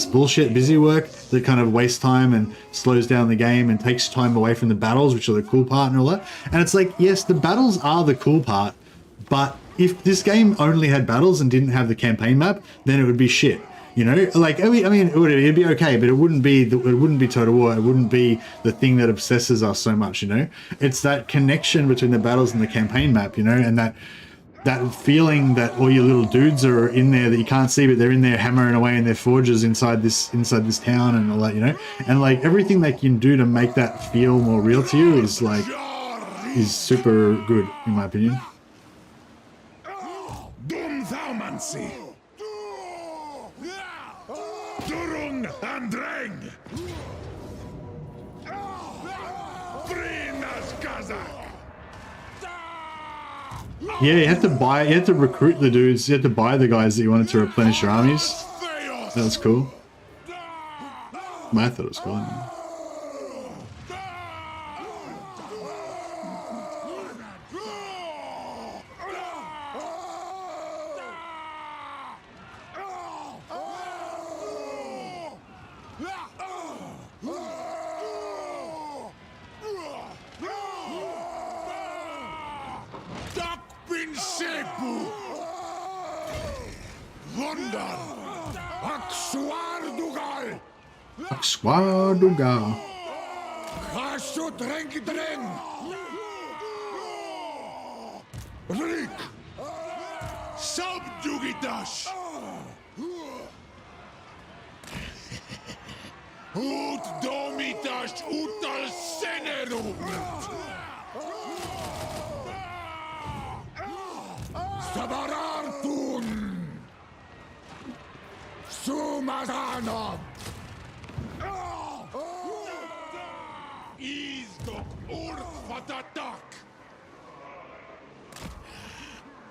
Speaker 1: bullshit busy work that kind of wastes time and slows down the game and takes time away from the battles, which are the cool part and all that. And it's like, yes, the battles are the cool part, but if this game only had battles and didn't have the campaign map, then it would be shit. You know, like I mean, it'd be okay, but it wouldn't be Total War. It wouldn't be the thing that obsesses us so much. You know, it's that connection between the battles and the campaign map. You know, and that feeling that all your little dudes are in there that you can't see, but they're in there hammering away in their forges inside this town and all that. You know, and like everything they can do to make that feel more real to you is super good in my opinion.
Speaker 3: Doomthaumancy. Durung Andreng. Brinas Kazak.
Speaker 1: Yeah, you had to recruit the dudes, you had to buy the guys that you wanted to replenish your armies. That was cool. I thought it was cool. Squaduga.
Speaker 4: Hasut renkidren! Rik! Subjugitas! Ut domitas utal senerum! Sabarartun! Sumadanov! Izdok urfatatak!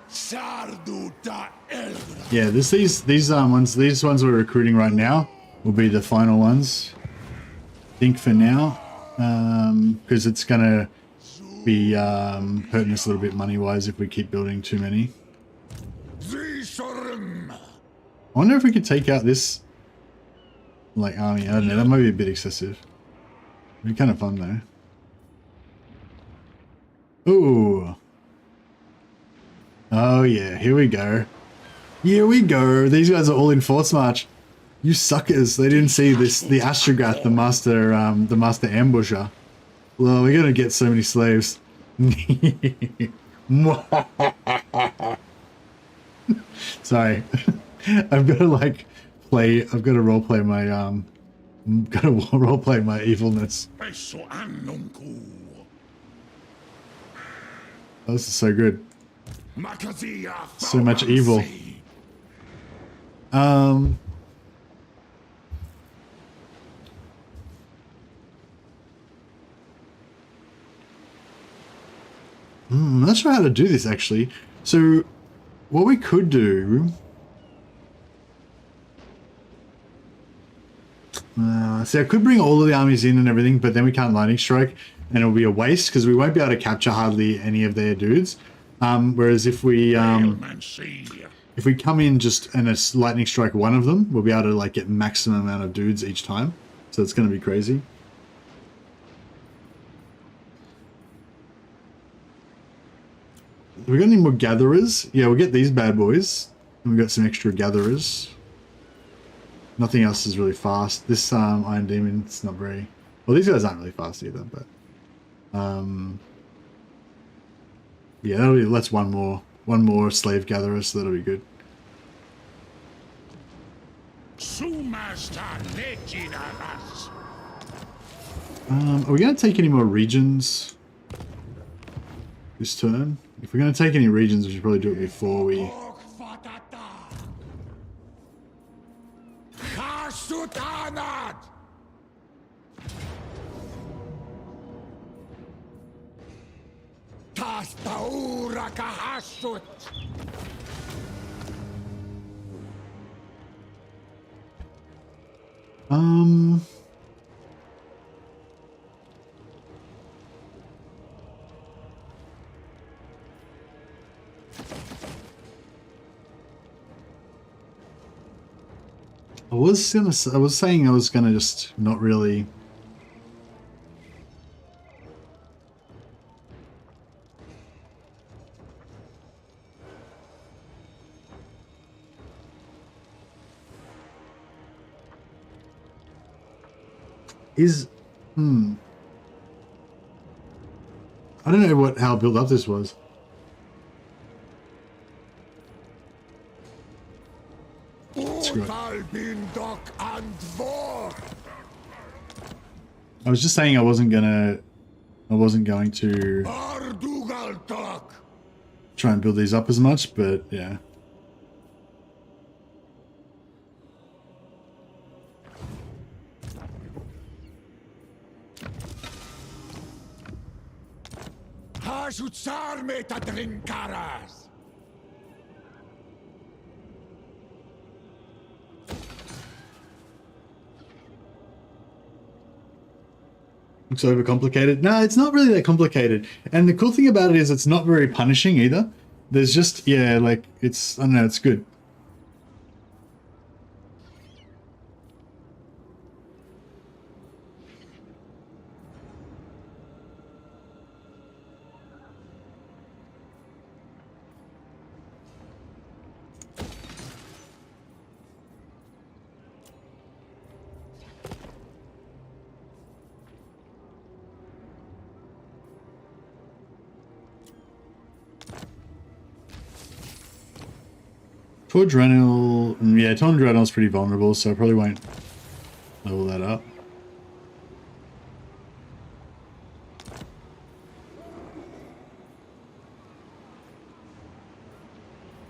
Speaker 4: Sarduta elgra!
Speaker 1: Yeah, these ones we're recruiting right now will be the final ones. I think for now, because it's gonna be hurting us a little bit money-wise if we keep building too many.
Speaker 4: Zisorum!
Speaker 1: I wonder if we could take out this like army. I don't know. That might be a bit excessive. It'd be kind of fun though. Ooh. Oh yeah, here we go. Here we go. These guys are all in force march. You suckers! They didn't see this. The Astragoth, the master ambusher. Well, we're gonna get so many slaves. Sorry, I've got to like play. I've got to roleplay my Gotta roleplay my evilness.
Speaker 4: Eso annunku.
Speaker 1: This is so good.
Speaker 4: Makazia
Speaker 1: So much evil. I'm not sure how to do this actually. So what we could do, see, I could bring all of the armies in and everything, but then we can't lightning strike and it'll be a waste because we won't be able to capture hardly any of their dudes. Whereas if we come in just and it's lightning strike one of them, we'll be able to like get maximum amount of dudes each time. So it's going to be crazy. Have we got any more gatherers? Yeah, we'll get these bad boys. And we've got some extra gatherers. Nothing else is really fast. This Iron Demon, it's not very... Well, these guys aren't really fast either, but... yeah, that'll be... That's one more slave gatherer, so that'll be good. Are we going to take any more regions this turn? If we're going to take any regions, we should probably do it before we... I was saying I was gonna just not really... I don't know how built up this was. I was just saying I wasn't going to try and build these up as much, but yeah. Looks overcomplicated. No, it's not really that complicated. And the cool thing about it is it's not very punishing either. There's just, yeah, like, it's, I don't know, it's good. Tordrenil, yeah, Tordrenil's pretty vulnerable, so I probably won't level that up.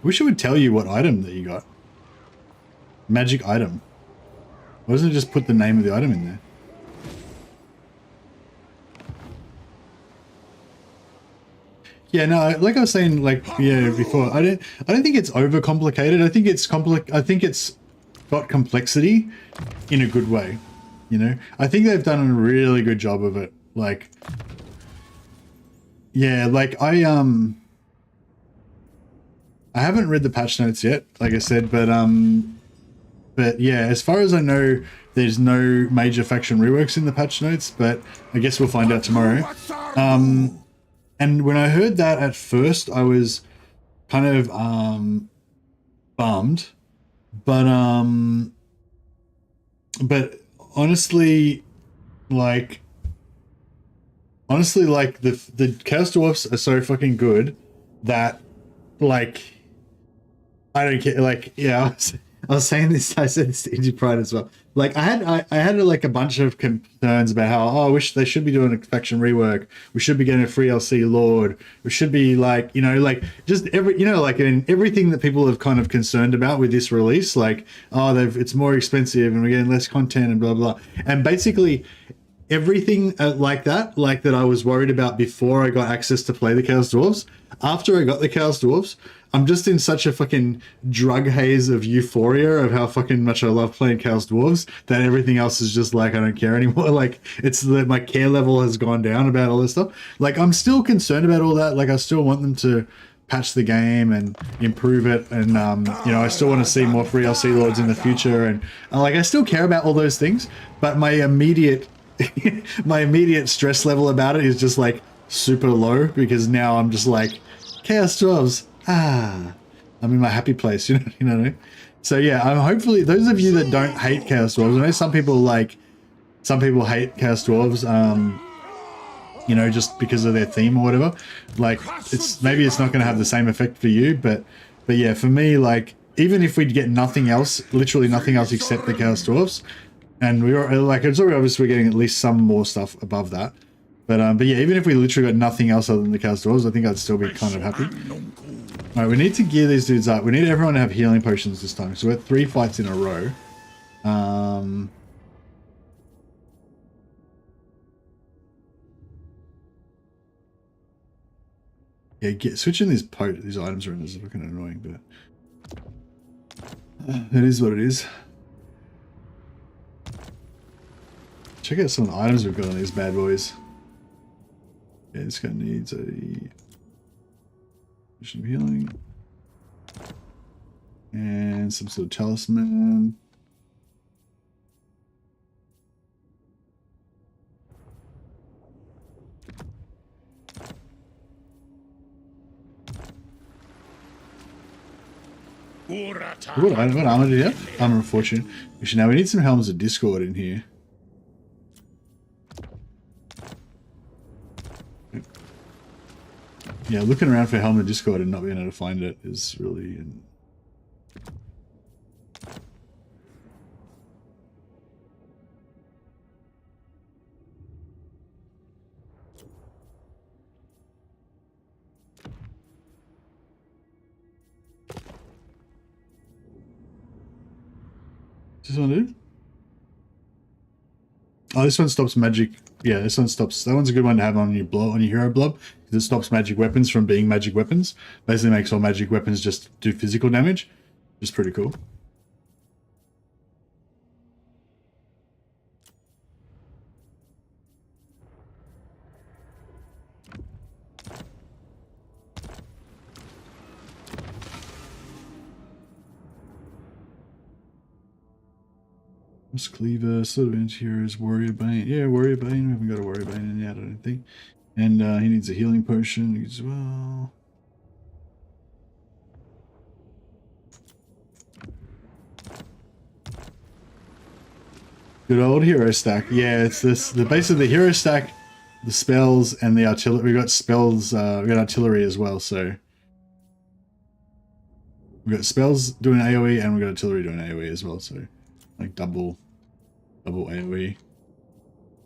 Speaker 1: Wish it would tell you what item that you got. Magic item. Why doesn't it just put the name of the item in there? Yeah, no, like I was saying, like, yeah, before, I don't think it's overcomplicated. I think it's got complexity in a good way, you know? I think they've done a really good job of it. Like, yeah, like I haven't read the patch notes yet, like I said, but yeah, as far as I know, there's no major faction reworks in the patch notes, but I guess we'll find out tomorrow. And when I heard that at first, I was kind of bummed, but honestly, like the Chaos Dwarfs are so fucking good that, like, I don't care. Like, yeah, I was saying this. I said this to Indie Pride as well. Like, I had like a bunch of concerns about how, oh, I wish they should be doing a faction rework. We should be getting a free LC Lord. We should be, like, you know, like just like in everything that people have kind of concerned about with this release, like, oh, it's more expensive and we're getting less content and blah blah. And basically everything like that I was worried about before I got access to play the Chaos Dwarfs. After I got the Chaos Dwarfs, I'm just in such a fucking drug haze of euphoria of how fucking much I love playing Chaos Dwarves that everything else is just like, I don't care anymore. Like, it's that my care level has gone down about all this stuff. Like, I'm still concerned about all that. Like, I still want them to patch the game and improve it. And, you know, I still want to see more free LC Lords in the future. And like, I still care about all those things, but my immediate stress level about it is just like super low, because now I'm just like, Chaos Dwarves, I'm in my happy place, you know what I mean? So yeah, hopefully those of you that don't hate Chaos Dwarves, I know some people hate Chaos Dwarves, you know, just because of their theme or whatever. Like, maybe it's not going to have the same effect for you, but yeah, for me, like, even if we get nothing else, literally nothing else except the Chaos Dwarves, and we are like, it's already obvious we're getting at least some more stuff above that. But yeah, even if we literally got nothing else other than the Chaos Dwarves, I think I'd still be kind of happy. Alright, we need to gear these dudes up. We need everyone to have healing potions this time. So we're at 3 fights in a row. Yeah, switching these items around is fucking annoying, but it is what it is. Check out some of the items we've got on these bad boys. Yeah, this guy needs a potion of healing and some sort of talisman. What armor do you have? Armor of Fortune. Now we need some Helms of Discord in here. Yeah, looking around for Helm of Discord and not being able to find it is really... Does this one do? Oh, this one stops magic. Yeah, this one stops. That one's a good one to have on your hero blob, because it stops magic weapons from being magic weapons. Basically makes all magic weapons just do physical damage, which is pretty cool. Cleaver, sort of heroes, Warrior Bane. Yeah, Warrior Bane. We haven't got a Warrior Bane in yet, I don't think. And he needs a healing potion as well. Good old hero stack. Yeah, it's this. The base of the hero stack, the spells, and the artillery. We got spells. We got artillery as well. So We've got spells doing AoE and we've got artillery doing AoE as well, so like double AoE.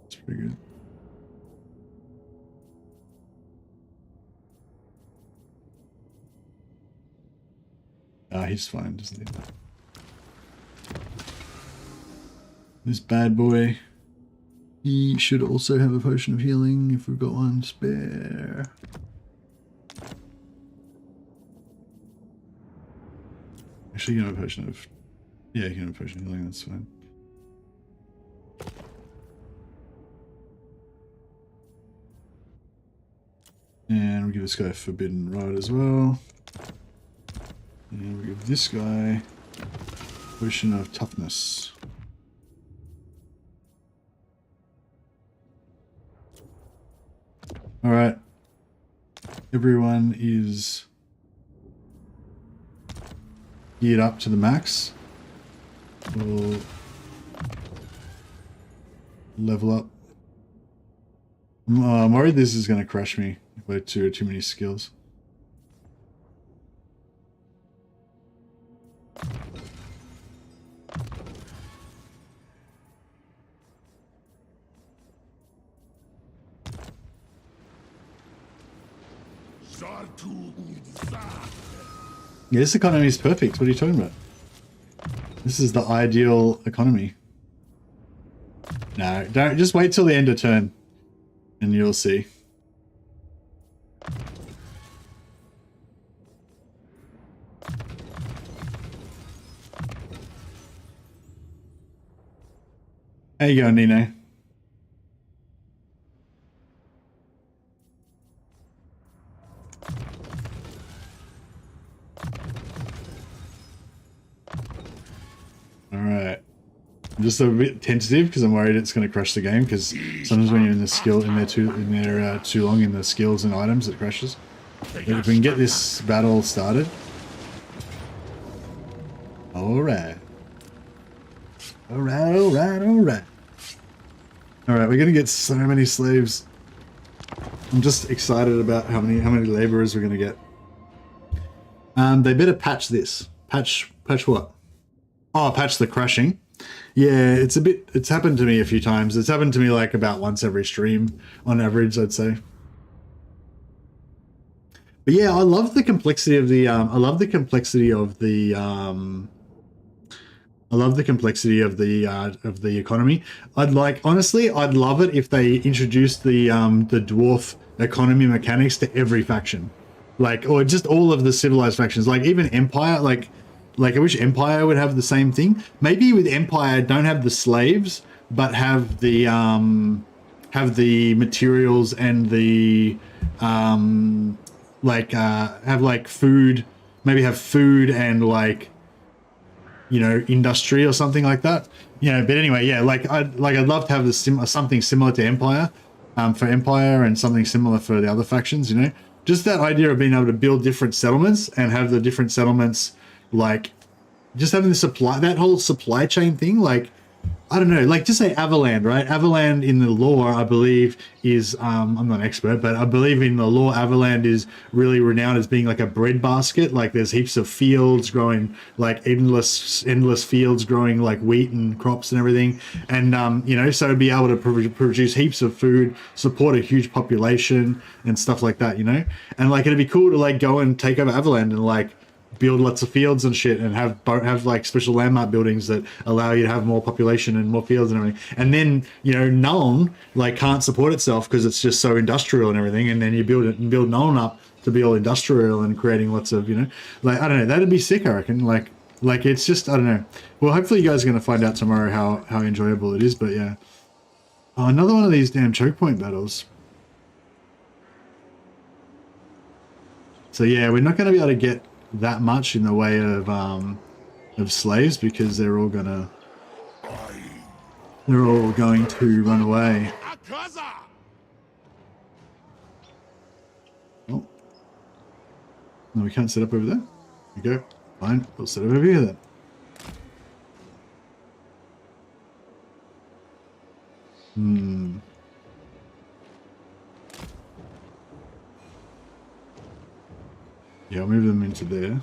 Speaker 1: It's pretty good. He's fine, doesn't need that. This bad boy, he should also have a potion of healing if we've got one spare. Actually, you can have a potion of... Yeah, you can have a potion of healing, that's fine. And we'll give this guy a forbidden rod as well. And we'll give this guy a potion of toughness. Alright. Everyone is geared up to the max. We'll level up. I'm worried this is going to crush me if I do too many skills. Yeah, this economy is perfect. What are you talking about? This is the ideal economy. No, don't. Just wait till the end of turn, and you'll see. How you going, Nino? Alright. I'm just a bit tentative because I'm worried it's going to crash the game, because sometimes when you're in the skill in there too long in the skills and items, it crashes. But if we can get this battle started. Alright. Alright. Alright, we're going to get so many slaves. I'm just excited about how many laborers we're going to get. They better patch this. Patch what? Oh, patch the crashing. Yeah, it's happened to me a few times. It's happened to me like about once every stream on average, I'd say. But yeah, I love the complexity of the economy. I'd love it if they introduced the dwarf economy mechanics to every faction. Like, or just all of the civilized factions, like even Empire, like I wish Empire would have the same thing. Maybe with Empire, don't have the slaves, but have the materials and the have like food. Maybe have food and like, you know, industry or something like that. You know, but anyway, yeah, I'd love to have something similar to Empire, for Empire, and something similar for the other factions. You know, just that idea of being able to build different settlements and have the different settlements, like, just having that whole supply chain thing, like, I don't know, like just say Avaland, right? Avaland in the lore, I believe, is, I'm not an expert, but I believe in the lore, Avaland is really renowned as being like a breadbasket. Like there's heaps of fields growing, like endless fields growing like wheat and crops and everything. And, you know, so to be able to produce heaps of food, support a huge population and stuff like that, you know? And like, it'd be cool to like go and take over Avaland and like build lots of fields and shit, and have like special landmark buildings that allow you to have more population and more fields and everything. And then, you know, Nuln like can't support itself because it's just so industrial and everything, and then you build Nuln up to be all industrial and creating lots of, you know, like, I don't know, that'd be sick, I reckon. Like it's just, I don't know. Well, hopefully you guys are going to find out tomorrow how enjoyable it is. But yeah, another one of these damn choke point battles. So yeah, we're not going to be able to get that much in the way of slaves, because they're all going to run away. Oh, no, we can't set up over there. We go. Fine, we'll set up over here then. Yeah, I'll move them into there.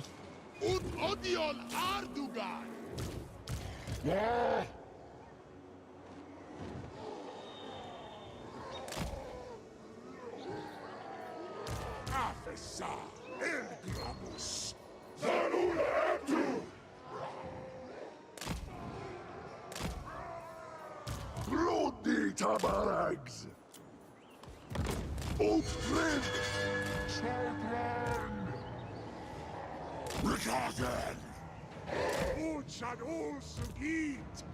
Speaker 4: Bloody tabarags! Utfrid! Children! Rikagen! Uchad Ulsugit!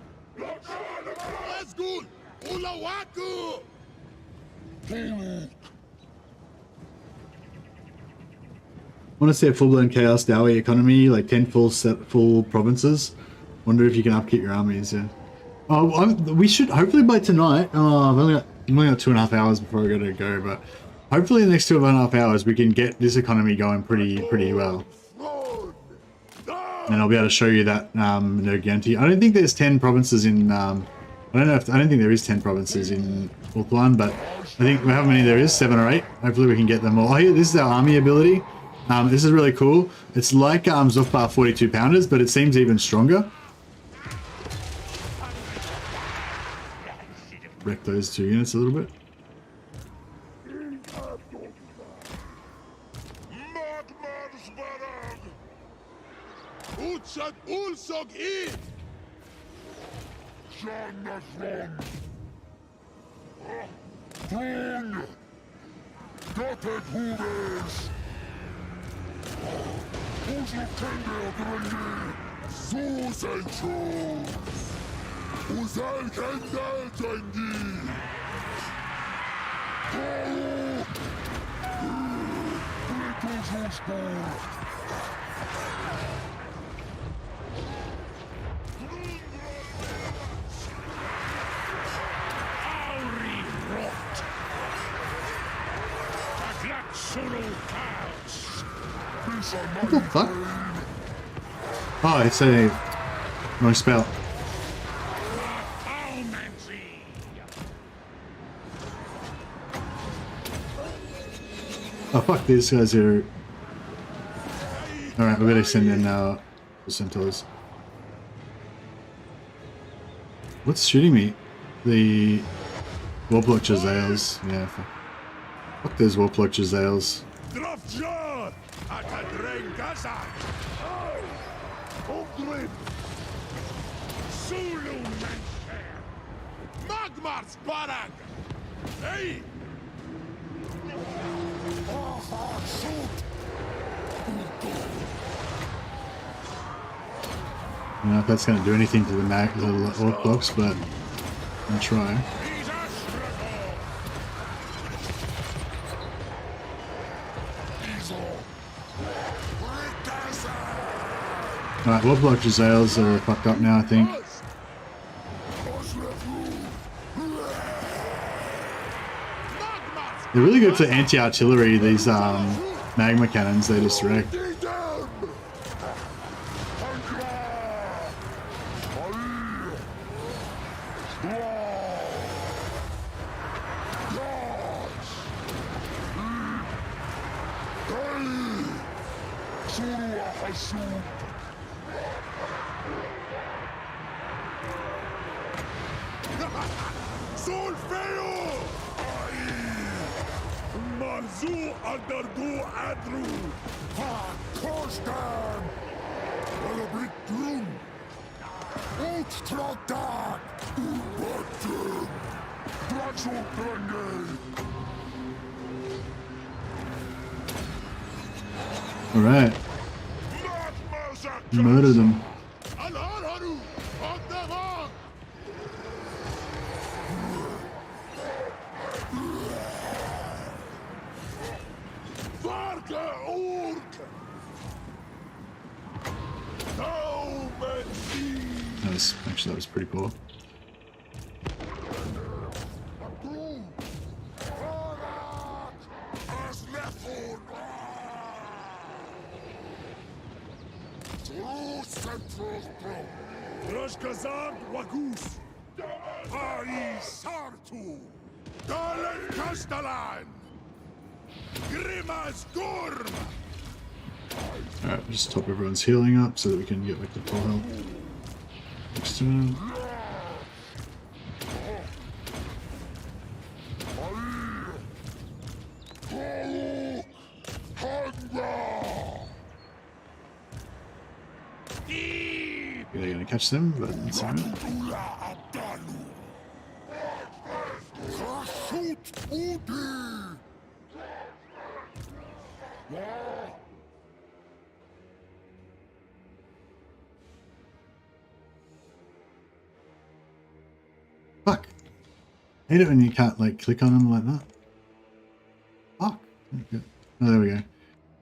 Speaker 4: Asgul! Ulawaku!
Speaker 1: Want to see a full-blown chaos Dowie economy, like 10 full provinces. Wonder if you can upkeep your armies. Yeah. Oh, we should hopefully by tonight. Oh, I've only got 2.5 hours before I gotta go, but hopefully in the next 2.5 hours we can get this economy going pretty well. And I'll be able to show you that Nerganti. I don't think there's 10 provinces in. I don't think there is 10 provinces in ULTHUAN, but I think how many there is, 7 or 8. Hopefully we can get them all. Oh, here, this is our army ability. This is really cool. It's like Zufbar 42 pounders, but it seems even stronger. Wreck those 2 units a little bit. What the fuck? Oh, it's a no spell. Oh fuck, these guys are... Alright, we better send in the centaurs. What's shooting me? The Warplock Jazales. Yeah, fuck those Warplock Jazales.
Speaker 4: Magmars Barag! Hey!
Speaker 1: I don't know if that's going to do anything to the orc blocks, but I'll try. Alright, Warplock Jazales are fucked up now, I think. They're really good for anti-artillery, these magma cannons, they just wreck. Alright. Murder them. That was pretty cool. Alright, just top everyone's healing up so that we can get back to full health. Next turn. They're gonna catch them, but that's alright. Fuck. I hate it when you can't like click on them like that. Fuck. Okay. Oh, there we go.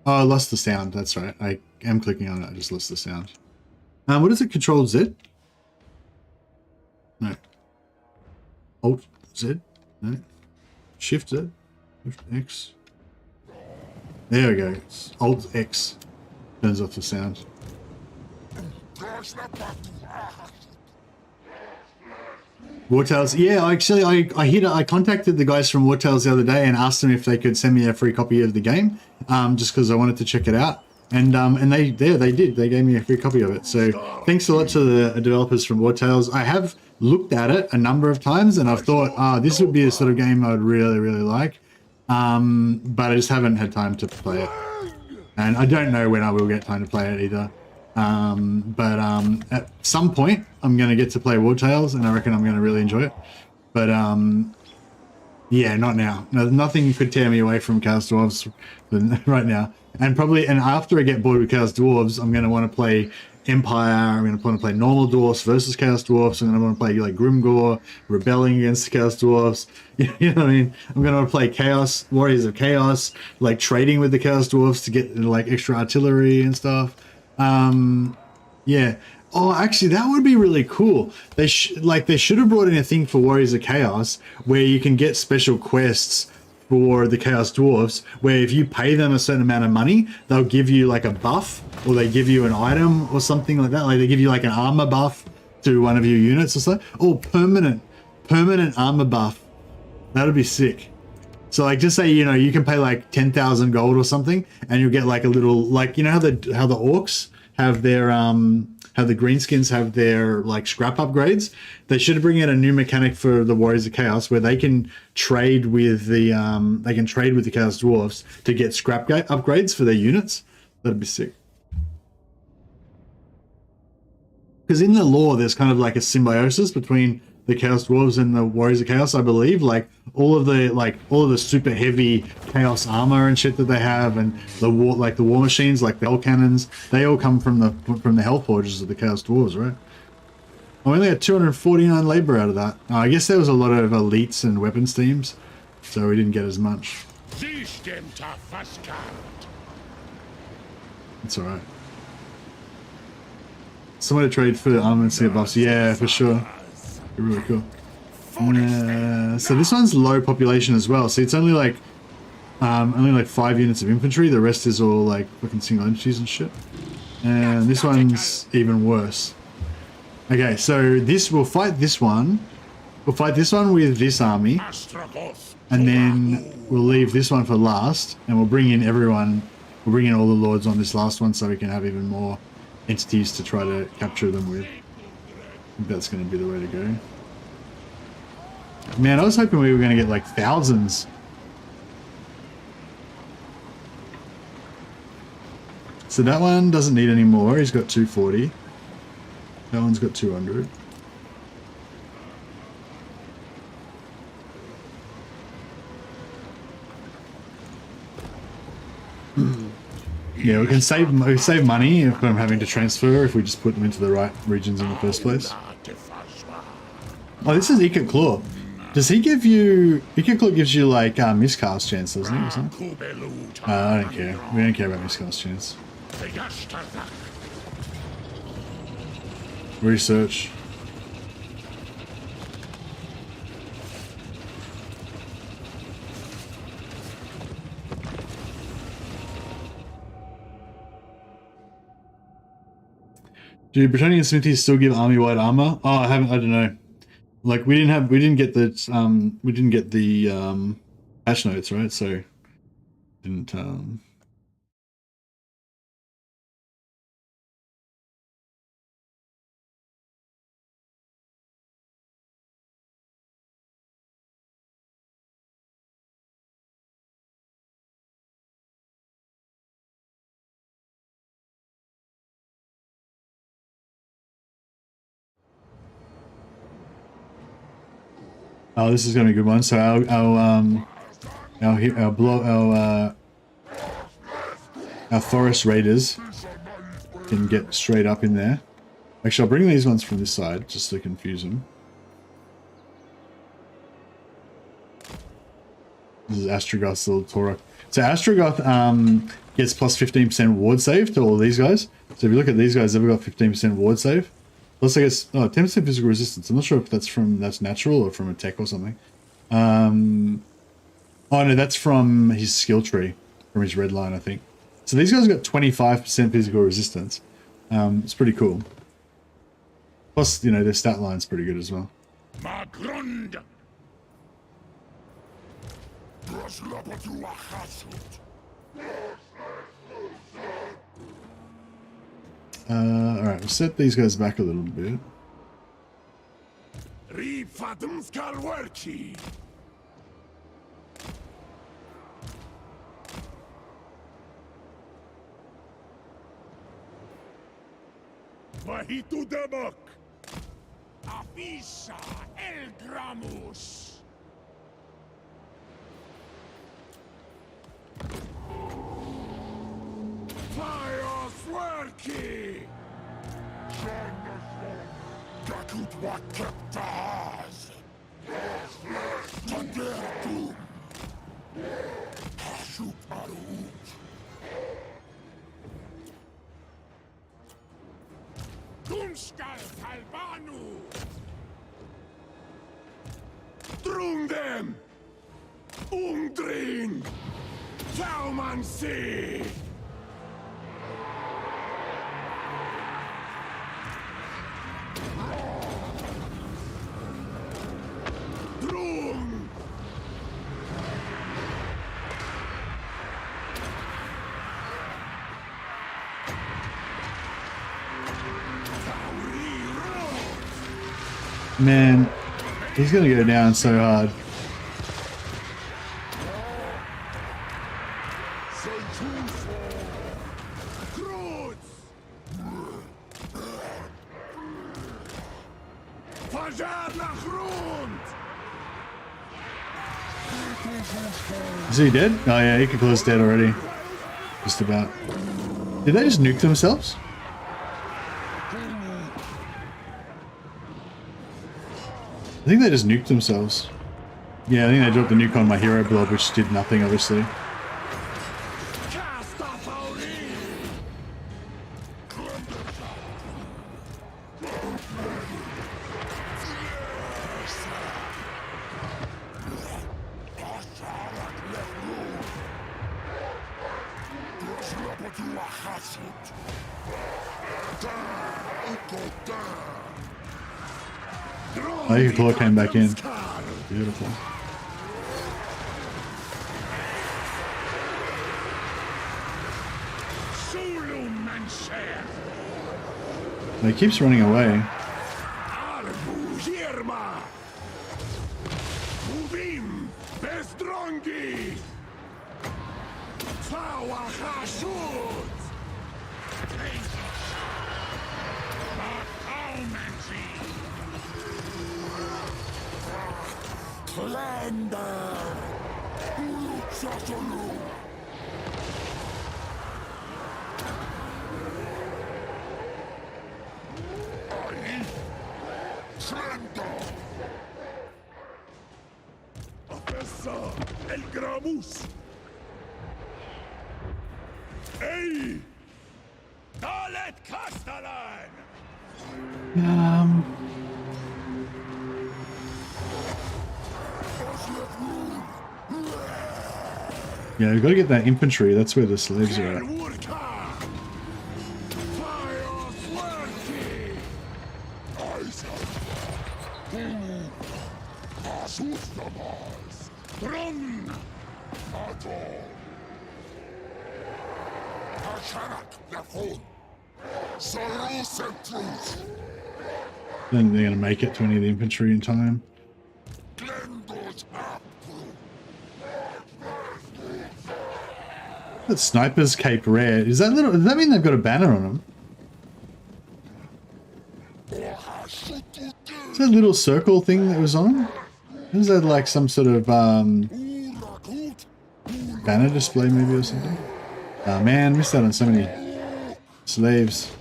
Speaker 1: Oh, I lost the sound. That's right. I am clicking on it. I just lost the sound. What is it? Control Z? No. Alt Z? No. Shift Z? Shift X? There we go. It's Alt X. Turns off the sound. Wartales, yeah, actually, I contacted the guys from Wartales the other day and asked them if they could send me a free copy of the game, just because I wanted to check it out, and they did. They gave me a free copy of it. So thanks a lot to the developers from Wartales. I have looked at it a number of times, and I've thought, this would be the sort of game I would really, really like, but I just haven't had time to play it, and I don't know when I will get time to play it either. At some point I'm going to get to play Wartales, and I reckon I'm going to really enjoy it. But, yeah, not now. No, nothing could tear me away from Chaos Dwarfs right now. And after I get bored with Chaos Dwarfs, I'm going to want to play Empire. I'm going to want to play normal Dwarfs versus Chaos Dwarfs. I'm going to want to play like Grimgore, rebelling against the Chaos Dwarfs. You know what I mean? I'm going to want to play Chaos, Warriors of Chaos, like trading with the Chaos Dwarfs to get like extra artillery and stuff. Yeah. Oh, actually, that would be really cool. They should have brought in a thing for Warriors of Chaos where you can get special quests for the Chaos Dwarfs, where if you pay them a certain amount of money, they'll give you like a buff, or they give you an item or something like that. Like they give you like an armor buff to one of your units or so. Oh, permanent armor buff. That'd be sick. So like, just say, you know, you can pay like 10,000 gold or something, and you'll get like a little, like, you know how the orcs have their how the greenskins have their like scrap upgrades. They should bring in a new mechanic for the Warriors of Chaos where they can trade with the Chaos Dwarfs to get scrap upgrades for their units. That'd be sick. Because in the lore, there's kind of like a symbiosis between the Chaos Dwarves and the Warriors of Chaos, I believe. Like all of the super heavy Chaos armor and shit that they have, and the war machines, like the Hell Cannons, they all come from the Hell Forges of the Chaos Dwarves, right? I only got 249 labor out of that. I guess there was a lot of elites and weapons teams, so we didn't get as much. It's alright. Someone to trade for armaments and buffs, yeah, for sure. Really cool. So this one's low population as well. So it's only like 5 units of infantry. The rest is all like fucking single entities and shit. And this one's even worse. Okay, so we'll fight this one. We'll fight this one with this army, and then we'll leave this one for last, and we'll bring in everyone. We'll bring in all the lords on this last one, so we can have even more entities to try to capture them with. I think that's going to be the way to go. Man, I was hoping we were going to get like thousands. So that one doesn't need any more. He's got 240. That one's got 200. Yeah, we can save money if I'm having to transfer if we just put them into the right regions in the first place. Oh, this is Ikat Claw. Does he give you... Ikat Claw gives you like miscast chance, doesn't he? Or something? I don't care. We don't care about miscast chance. Research. Do Britannian smithies still give army-wide armor? Oh, I don't know. Like we didn't get the patch notes, right? So didn't Oh, this is gonna be a good one. So our Thoris Raiders can get straight up in there. Actually, I'll bring these ones from this side just to confuse them. This is Astragoth's little Torok. So Astragoth gets plus 15% ward save to all of these guys. So if you look at these guys, they've got 15% ward save. Plus I guess 10% physical resistance. I'm not sure if that's natural or from a tech or something. Oh no, that's from his skill tree, from his red line, I think. So these guys got 25% physical resistance. It's pretty cool. Plus, you know, their stat line's pretty good as well. Alright, we'll set these guys back a little bit.
Speaker 4: Vahitu Debak! Avisa Elgramus! Fire Swerki! Dakut Wakeptaz! Tandertum! Hashut Arut! Dunskal Talbanu! Drung them! Ungdrin! Taumansi! Drum!
Speaker 1: Man, he's gonna go down so hard. Is he dead? Oh yeah, Ikakla's dead already. Just about. Did they just nuke themselves? I think they just nuked themselves. Yeah, I think they dropped the nuke on my hero blob, which did nothing, obviously. Oh, Ikaklaw came back in. Beautiful. He keeps running away. Yeah, we've got to get that infantry. That's where the slaves are at. Then they're going to make it to any of the infantry in time. That sniper's cape rare. Is that little? Does that mean they've got a banner on them? Is that little circle thing that was on? Is that like some sort of banner display maybe or something? Oh man, missed out on so many slaves.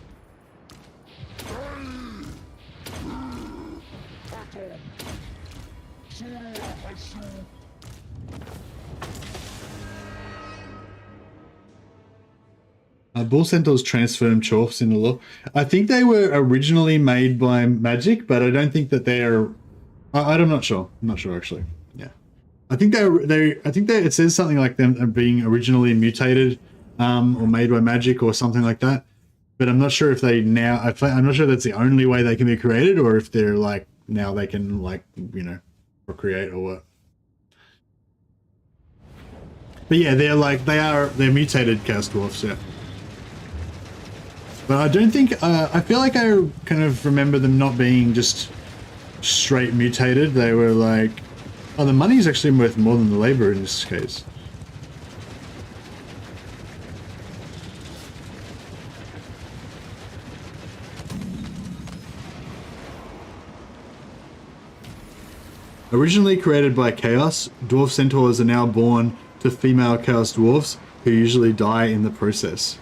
Speaker 1: Bull Centaurs transform Chorfs in the lore. I think they were originally made by Magic, but I don't think that they're. I'm not sure. I'm not sure actually. Yeah, I think it says something like them being originally mutated, or made by Magic or something like that. But I'm not sure if they now. I'm not sure that's the only way they can be created, or if they're like now they can like procreate or what. But yeah, they're mutated Chaos Dwarfs. Yeah. But I don't think, I feel like I kind of remember them not being just straight mutated. They were like, oh, the money is actually worth more than the labor in this case. Originally created by Chaos, Dwarf Centaurs are now born to female Chaos Dwarfs who usually die in the process.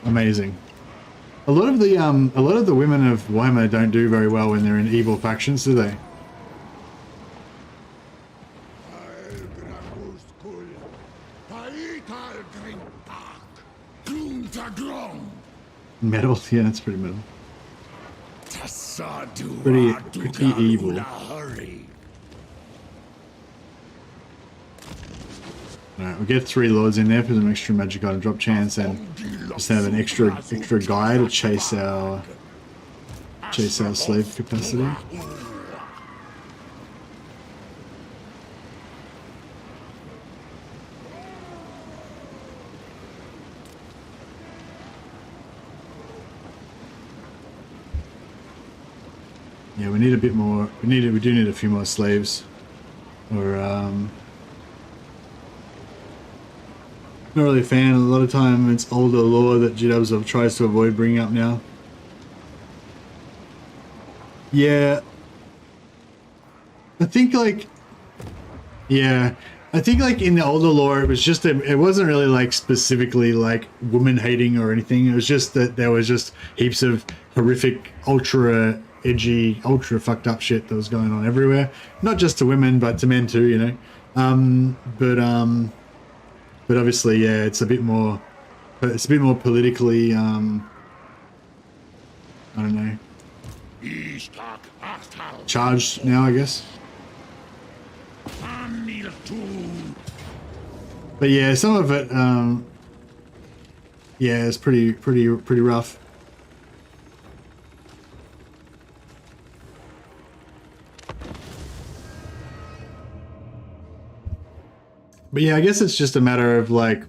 Speaker 1: Amazing. A lot of the women of Warhammer don't do very well when they're in evil factions, do they? Metal, yeah, it's pretty metal. Pretty evil. Alright, we'll get 3 lords in there for some extra magic item drop chance and just have an extra guy to chase our slave capacity. Yeah, we need a bit more. We do need a few more slaves, or not really a fan. A lot of time it's older lore that GWs tries to avoid bringing up now. Yeah. I think like in the older lore it was just it wasn't really like specifically like woman hating or anything. It was just that there was just heaps of horrific, ultra edgy, ultra fucked up shit that was going on everywhere. Not just to women, but to men too, you know. But obviously, yeah, it's a bit more politically, I don't know, charged now, I guess. But yeah, some of it, yeah, it's pretty rough. But yeah, I guess it's just a matter of like,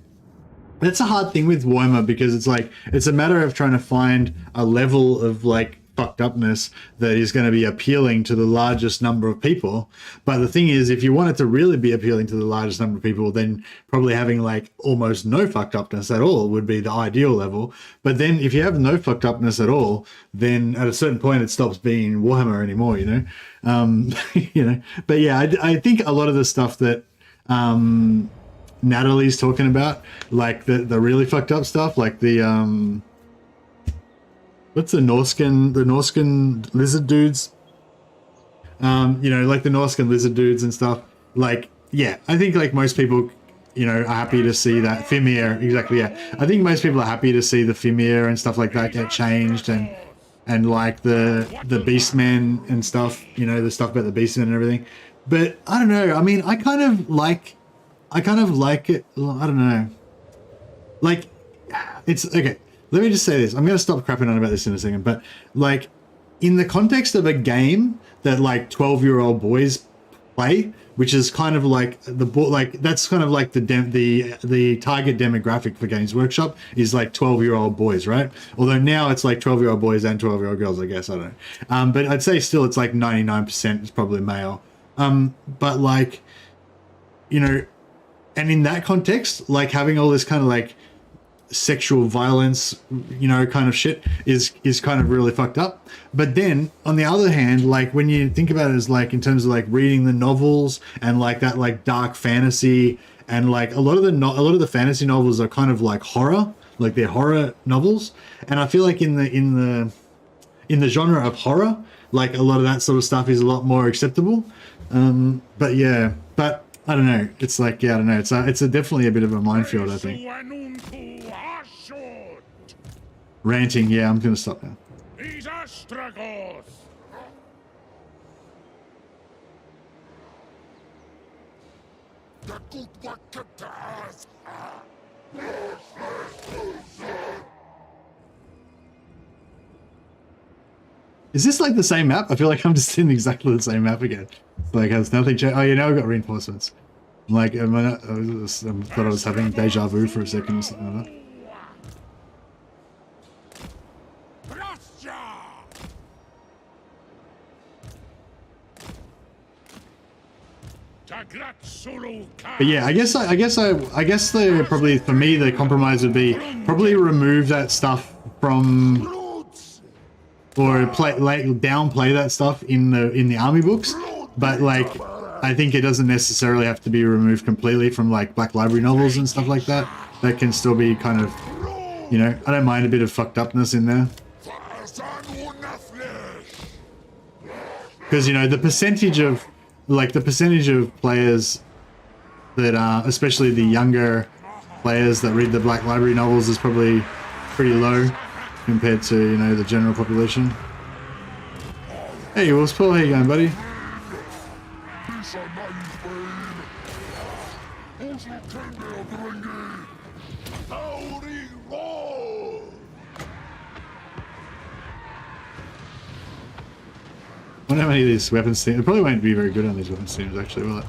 Speaker 1: that's a hard thing with Warhammer because it's like, it's a matter of trying to find a level of like fucked upness that is going to be appealing to the largest number of people. But the thing is, if you want it to really be appealing to the largest number of people, then probably having like almost no fucked upness at all would be the ideal level. But then if you have no fucked upness at all, then at a certain point it stops being Warhammer anymore, you know? You know, but yeah, I think a lot of the stuff that Natalie's talking about, like the really fucked up stuff, like the what's the Norscan lizard dudes, you know, like the Norscan lizard dudes and stuff. Like, yeah, I think like most people, you know, are happy to see that Fimir, exactly, yeah, I think most people are happy to see the Fimir and stuff like that get changed, and like the Beastmen and stuff, you know, the stuff about the Beastmen and everything. But I don't know. I mean, I kind of like it. I don't know. Like, it's okay. Let me just say this. I'm going to stop crapping on about this in a second. But like, in the context of a game that like 12-year-old boys play, which is kind of like that's kind of like the target demographic for Games Workshop is like 12-year-old boys, right? Although now it's like 12-year-old boys and 12-year-old girls, I guess. I don't know. But I'd say still it's like 99% is probably male. But like, you know, and in that context, like having all this kind of like sexual violence, you know, kind of shit is kind of really fucked up. But then on the other hand, like when you think about it as like in terms of like reading the novels and like that like dark fantasy, and like a lot of the fantasy novels are kind of like horror, like they're horror novels, and I feel like in the genre of horror, like a lot of that sort of stuff is a lot more acceptable. But yeah, but I don't know. It's like, yeah, I don't know. It's definitely a bit of a minefield, I think. Ranting, yeah, I'm gonna stop now.
Speaker 3: He's Astragoth.
Speaker 1: Is this like the same map? I feel like I'm just in exactly the same map again. It's like, has nothing changed? Oh, yeah, now I've got reinforcements. I'm like, I thought I was having deja vu for a second or something like that. But yeah, I guess the probably for me the compromise would be probably remove that stuff from, or downplay that stuff in the army books. But like, I think it doesn't necessarily have to be removed completely from like Black Library novels and stuff like that. That can still be kind of, you know, I don't mind a bit of fucked upness in there. Because, you know, the percentage of players that are, especially the younger players that read the Black Library novels, is probably pretty low compared to, you know, the general population. Hey, Wolfspaw, how you going, buddy? I wonder how many of these weapons teams. It probably won't be very good on these weapons teams, actually, will it?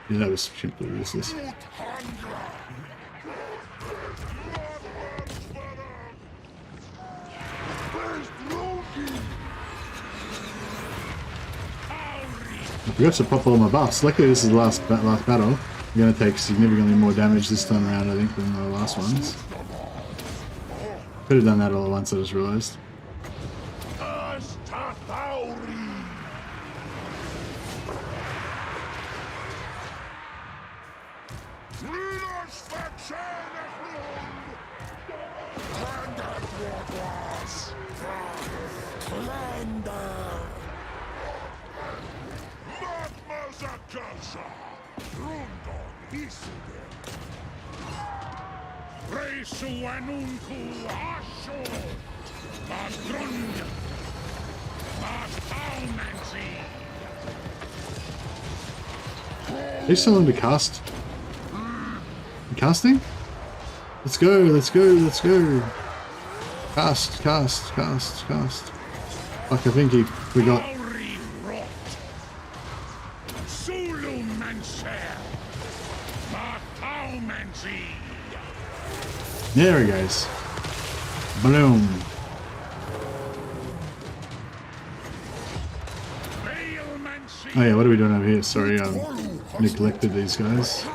Speaker 1: Yeah, that was simply useless. I forgot to pop all my buffs. Luckily, this is the last battle. I'm going to take significantly more damage this time around, I think, than the last ones. Could have done that all at once, I just realized. Are you still into cast? Casting? Let's go, let's go, let's go. Cast, cast, cast, cast. Fuck, I think he forgot. There he goes. Bloom. Oh yeah, what are we doing over here? Sorry, neglected these guys.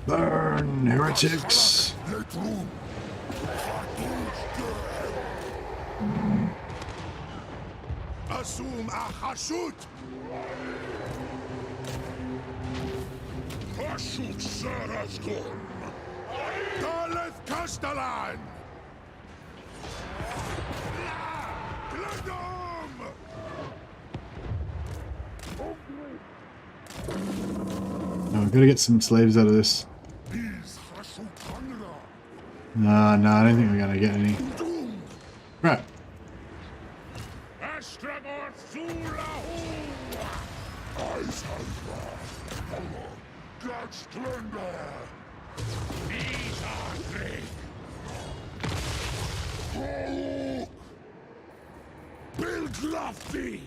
Speaker 1: Burn, heretics!
Speaker 4: Asum Ahashut! Hashut Saraskum! Daleth Castellan! Gladom!
Speaker 1: No, I've got to get some slaves out of this. No, I don't think we're going to get any. Right.
Speaker 4: Build lofty!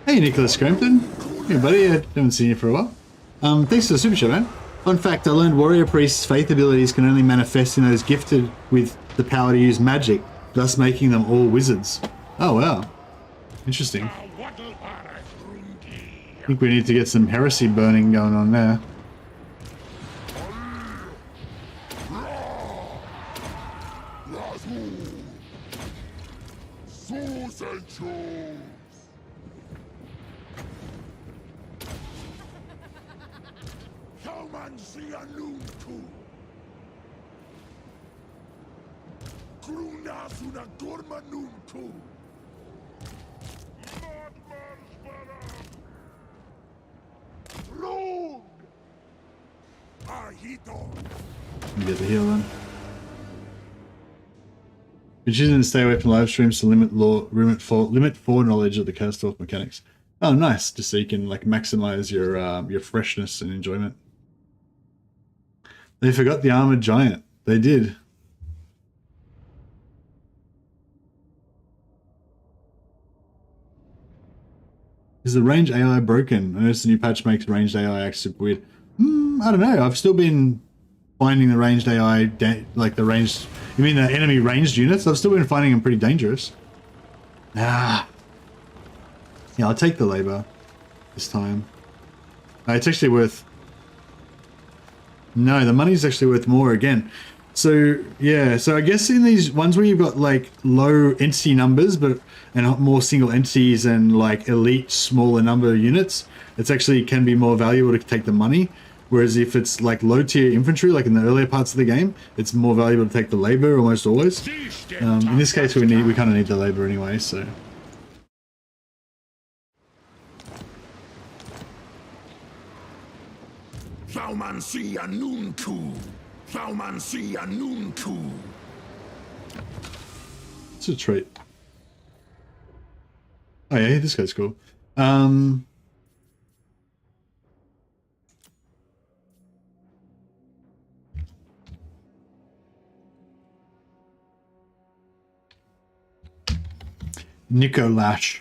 Speaker 1: Hey, Nicholas Crampton. Hey, buddy. I haven't seen you for a while. Thanks for the super chat, man. Fun fact, I learned warrior priests' faith abilities can only manifest in those gifted with the power to use magic, thus making them all wizards. Oh, wow. Interesting. I think we need to get some heresy burning going on there. Get the heal then. We're choosing to stay away from live streams to limit foreknowledge of the cursed dwarf mechanics. Oh, nice! Just so you can like maximize your freshness and enjoyment. They forgot the armored giant. They did. Is the range AI broken? I noticed the new patch makes ranged AI act super weird. I don't know. I've still been finding the ranged AI, like the ranged... You mean the enemy ranged units? I've still been finding them pretty dangerous. Yeah, I'll take the labor this time. It's actually worth... No, the money's actually worth more again. So, yeah. So I guess in these ones where you've got like low entity numbers, and more single entities and like elite smaller number of units, it's actually can be more valuable to take the money. Whereas if it's like low tier infantry, like in the earlier parts of the game, it's more valuable to take the labor almost always. In this case, we kind of need the labor anyway, so. It's a trait. Oh yeah, this guy's cool. Nikolash.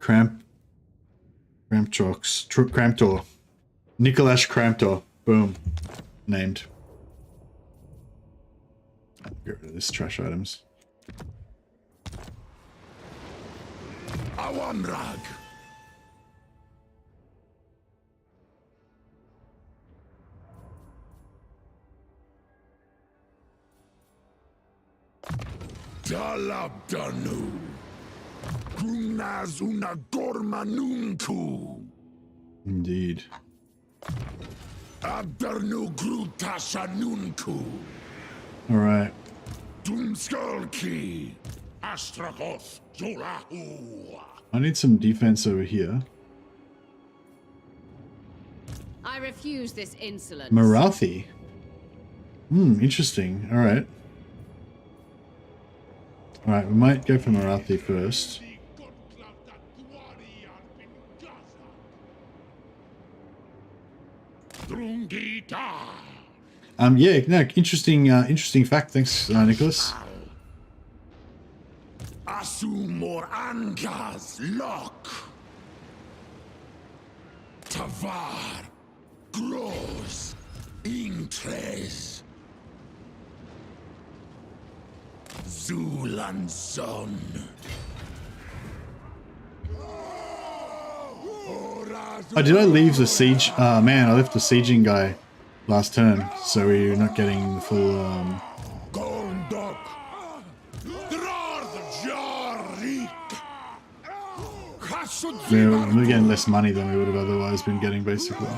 Speaker 1: Cramptor. Nikolash Cramptor. Boom. Named. Get rid of this trash items.
Speaker 4: Awanrag. Dalabdanu. Grunazuna Gormanunku.
Speaker 1: Indeed.
Speaker 4: Abdarnu Grutashanunku.
Speaker 1: Alright.
Speaker 4: Dumskalki. Astragoth Zolahu.
Speaker 1: I need some defense over here.
Speaker 8: I refuse this insolence.
Speaker 1: Marathi. Interesting. Alright. Alright, we might go for Marathi first. Yeah, no, interesting fact. Thanks, Nicholas.
Speaker 4: Asumor Angas Lock. Tavar. Gross. Intres. Zulanson.
Speaker 1: Oh, did I leave the siege? Man, I left the sieging guy last turn, so we're not getting the full, we're getting less money than we would have otherwise been getting, basically.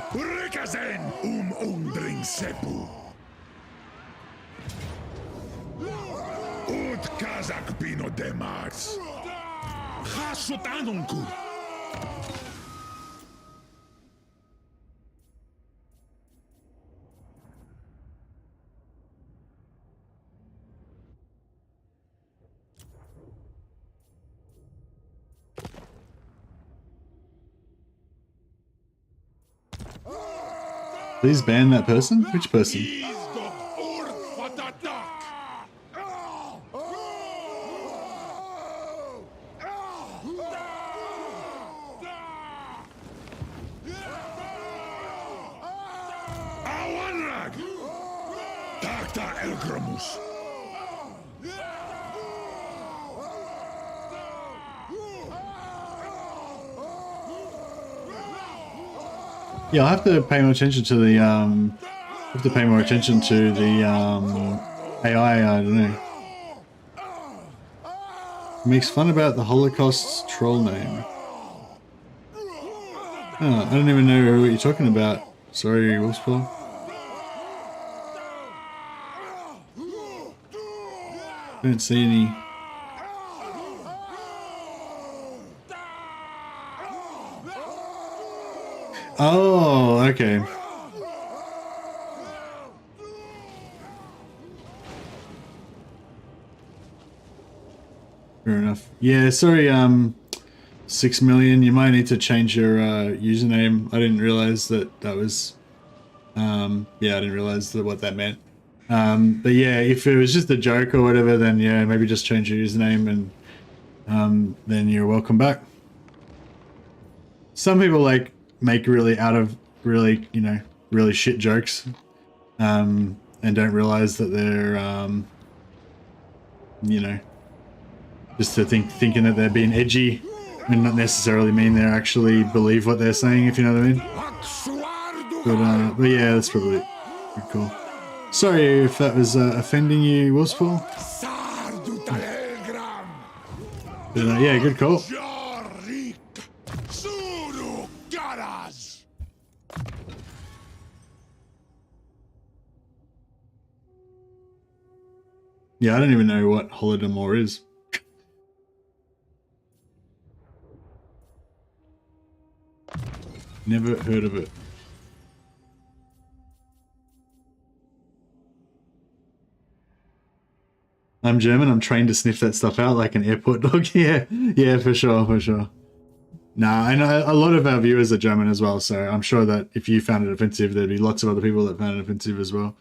Speaker 1: Please ban that person? Which person?
Speaker 4: Pelgramus.
Speaker 1: Yeah, I'll have to pay more attention to the AI. I don't know. Makes fun about the Holocaust's troll name. Oh, I don't even know what you're talking about. Sorry, Wolfspaw. Don't see any. Oh, okay. Fair enough. Yeah, sorry, 6 million. You might need to change your username. I didn't realize that was yeah, I didn't realize what that meant. But yeah, if it was just a joke or whatever, then yeah, maybe just change your username and then you're welcome back. Some people like make really really shit jokes and don't realize that they're you know, just to thinking that they're being edgy and not necessarily mean they actually believe what they're saying, if you know what I mean. But yeah, that's probably pretty cool. Sorry if that was offending you, Wolfspaw. But yeah, good call. Yeah, I don't even know what Holodomor is. Never heard of it. I'm German, I'm trained to sniff that stuff out like an airport dog. Yeah, yeah, for sure, for sure. Nah, I know a lot of our viewers are German as well, so I'm sure that if you found it offensive, there'd be lots of other people that found it offensive as well.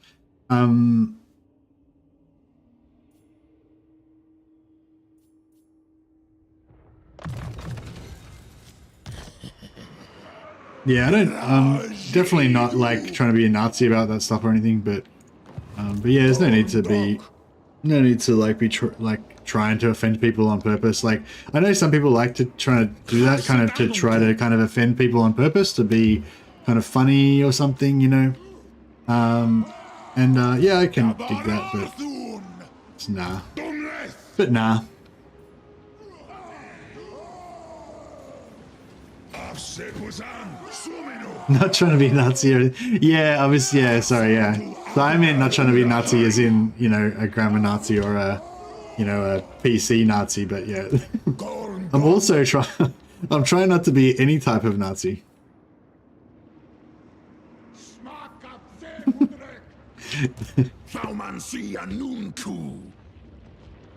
Speaker 1: Yeah, I don't. Definitely not like trying to be a Nazi about that stuff or anything, but yeah, there's no need to be, trying to offend people on purpose. Like I know some people like to try to do that, kind of to try to kind of offend people on purpose to be kind of funny or something, you know. Yeah, I can dig that, but it's nah. But nah. Not trying to be Nazi or yeah, obviously, yeah, sorry, yeah. So I meant not trying to be Nazi as in, you know, a grammar Nazi or a, you know, a PC Nazi, but yeah. I'm also I'm trying not to be any type of Nazi.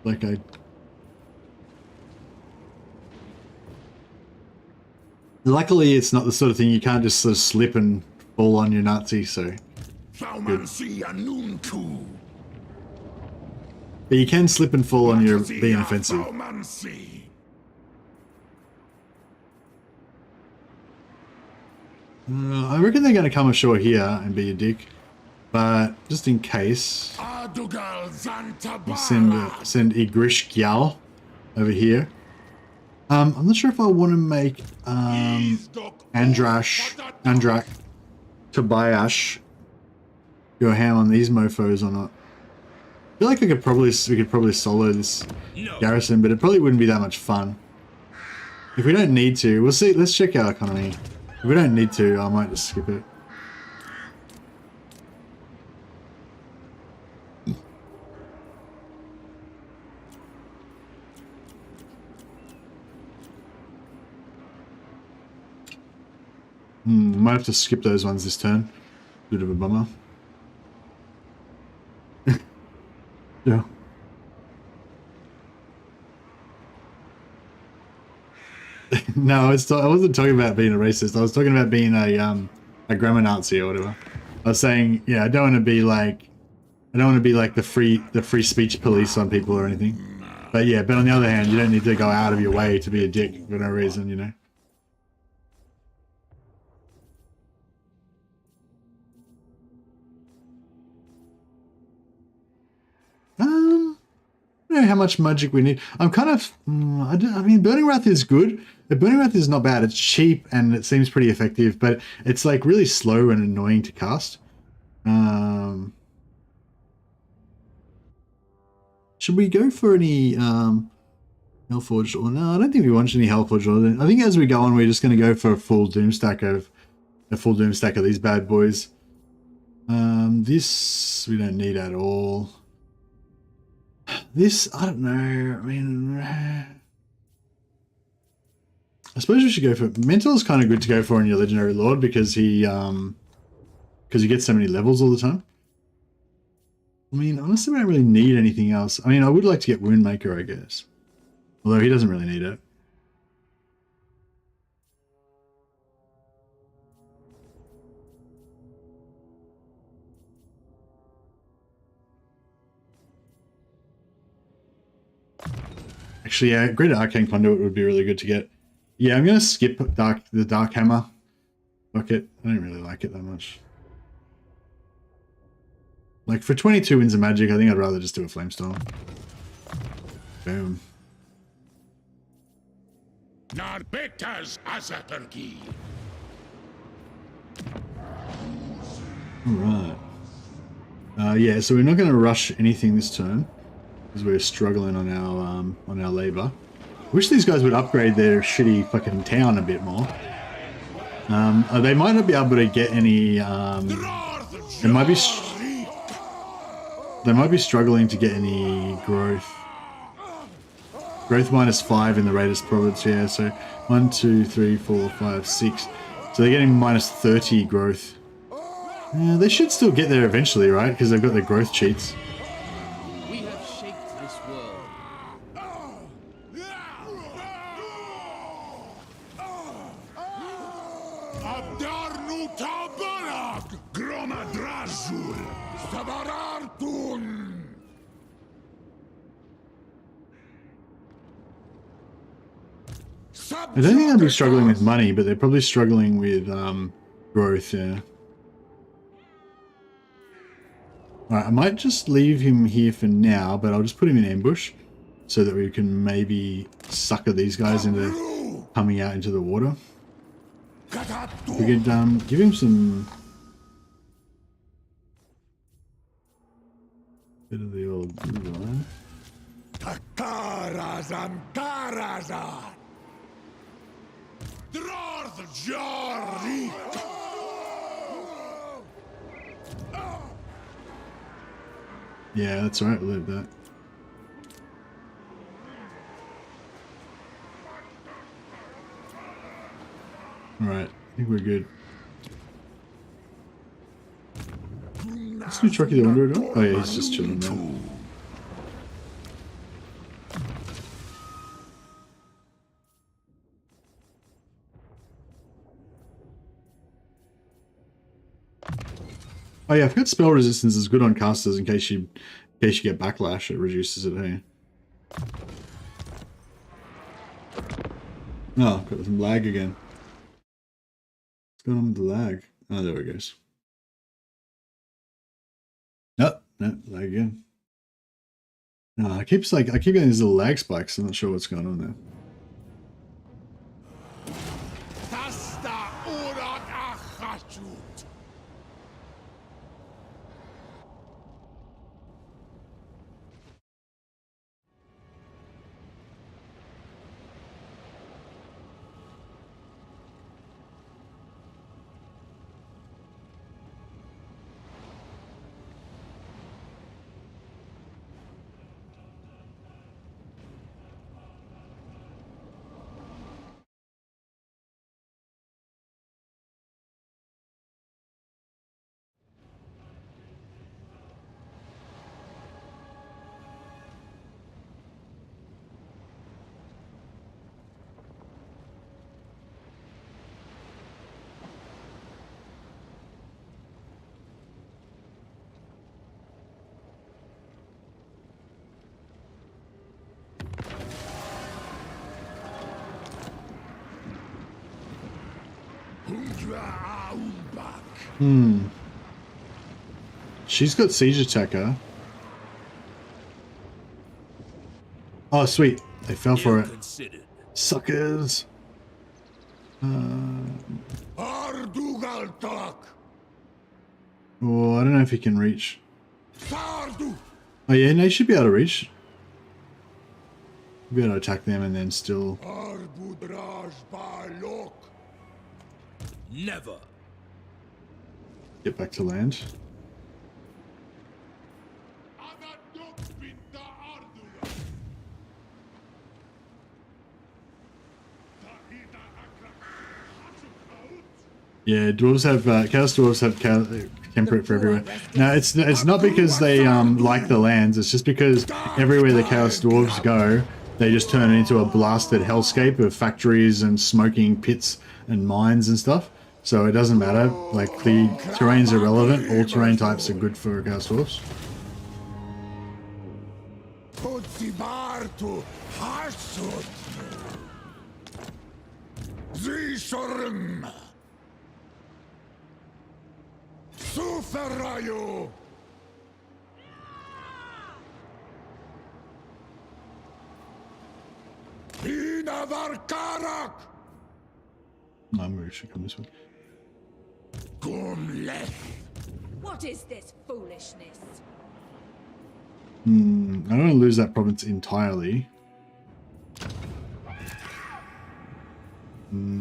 Speaker 1: Like luckily, it's not the sort of thing you can't just sort of slip and fall on your Nazi, so. Good. But you can slip and fall on your being offensive. I reckon they're going to come ashore here and be a dick, but just in case, I'll send Igrish Gyal over here. I'm not sure if I want to make Andrak Tobiash go ham on these mofos or not. I feel like we could probably solo this garrison, but it probably wouldn't be that much fun. If we don't need to, we'll see. Let's check our economy. If we don't need to, I might just skip it. Might have to skip those ones this turn. Bit of a bummer. Yeah. No, I wasn't talking about being a racist. I was talking about being a grammar Nazi or whatever. I was saying, yeah, I don't want to be like the free speech police on people or anything. But yeah, but on the other hand, you don't need to go out of your way to be a dick for no reason, you know. know how much magic we need. I'm kind of, I mean, Burning Wrath is good. The Burning Wrath is not bad. It's cheap and it seems pretty effective, but it's like really slow and annoying to cast. Should we go for any Hellforged? Or no, I don't think we want any Hellforged. I think as we go on, we're just going to go for a full doom stack of these bad boys. This we don't need at all. This, I don't know. I mean, I suppose we should go for Mental. Is kind of good to go for in your Legendary Lord because he gets so many levels all the time. I mean, honestly, we don't really need anything else. I mean, I would like to get Woundmaker, I guess. Although he doesn't really need it. Actually, yeah, Greater Arcane Conduit would be really good to get. Yeah, I'm going to skip the Dark Hammer bucket. I don't really like it that much. Like, for 22 Winds of Magic, I think I'd rather just do a Flamestorm. Boom.
Speaker 3: Narbetas Azaturgi.
Speaker 1: Alright. Yeah, so we're not going to rush anything this turn. Because we're struggling on our labor. Wish these guys would upgrade their shitty fucking town a bit more. They might not be able to get any. They might be struggling to get any growth. Growth -5 in the Raiders province, yeah. So 1, 2, 3, 4, 5, 6. So they're getting -30 growth. Yeah, they should still get there eventually, right? Because they've got their growth cheats. I don't think they'll be struggling with money, but they're probably struggling with growth, yeah. Alright, I might just leave him here for now, but I'll just put him in ambush so that we can maybe sucker these guys into coming out into the water. We could give him some bit of the old line. Yeah, that's alright, we'll leave that. Alright, I think we're good. Let's do Trucky the Wanderer dog. Oh yeah, he's just chilling now. Oh yeah, I forgot spell resistance is good on casters in case you get backlash. It reduces it. Hey. Oh, got some lag again. What's going on with the lag? Oh, there it goes. No, lag again. No, I keep getting these little lag spikes. I'm not sure what's going on there. She's got siege attacker. Oh, sweet. They fell for it.
Speaker 3: Considered.
Speaker 1: Suckers.
Speaker 4: Ardugaltak.
Speaker 1: Oh, I don't know if he can reach.
Speaker 4: Sardu.
Speaker 1: Oh yeah, no, he should be able to reach. Be able to attack them and then still.
Speaker 4: Arbudraj balok.
Speaker 3: Never.
Speaker 1: Get back to land.
Speaker 4: Anadok binta Ardula. Tahita akrak.
Speaker 1: Yeah, dwarves have chaos dwarves have temperate for everywhere. No, it's not because they like the lands. It's just because everywhere the chaos dwarves go, they just turn it into a blasted hellscape of factories and smoking pits and mines and stuff. So it doesn't matter. Like the terrain's irrelevant. All terrain types are good for chaos dwarves.
Speaker 4: Otsibartu hasut. Zishorim. Suferayo. Inavarkarak.
Speaker 1: We should come this way.
Speaker 4: Gumleth.
Speaker 8: What is this foolishness?
Speaker 1: I don't want to lose that province entirely.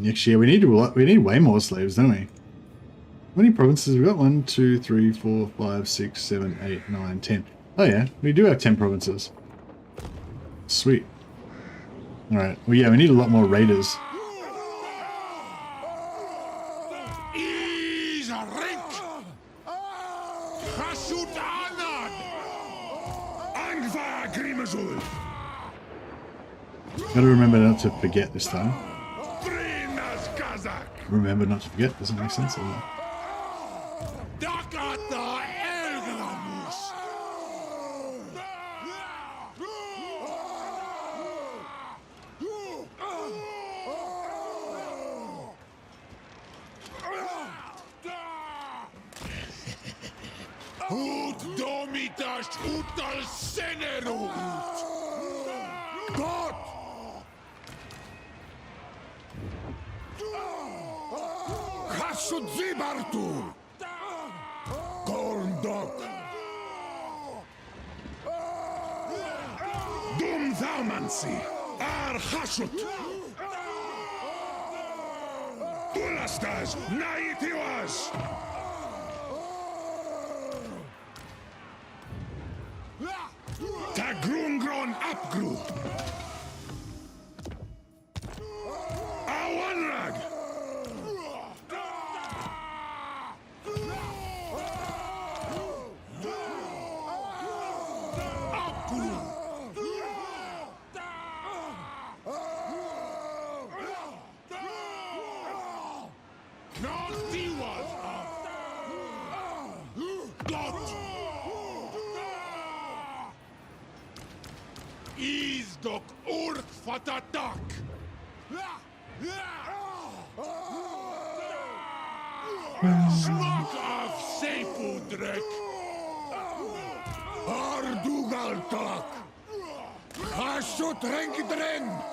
Speaker 1: Actually, yeah, we need way more slaves, don't we? How many provinces have we got? 1, 2, 3, 4, 5, 6, 7, 8, 9, 10. Oh yeah, we do have 10 provinces. Sweet. Alright, well yeah, we need a lot more raiders. Gotta remember not to forget this time. Remember not to forget, doesn't make sense.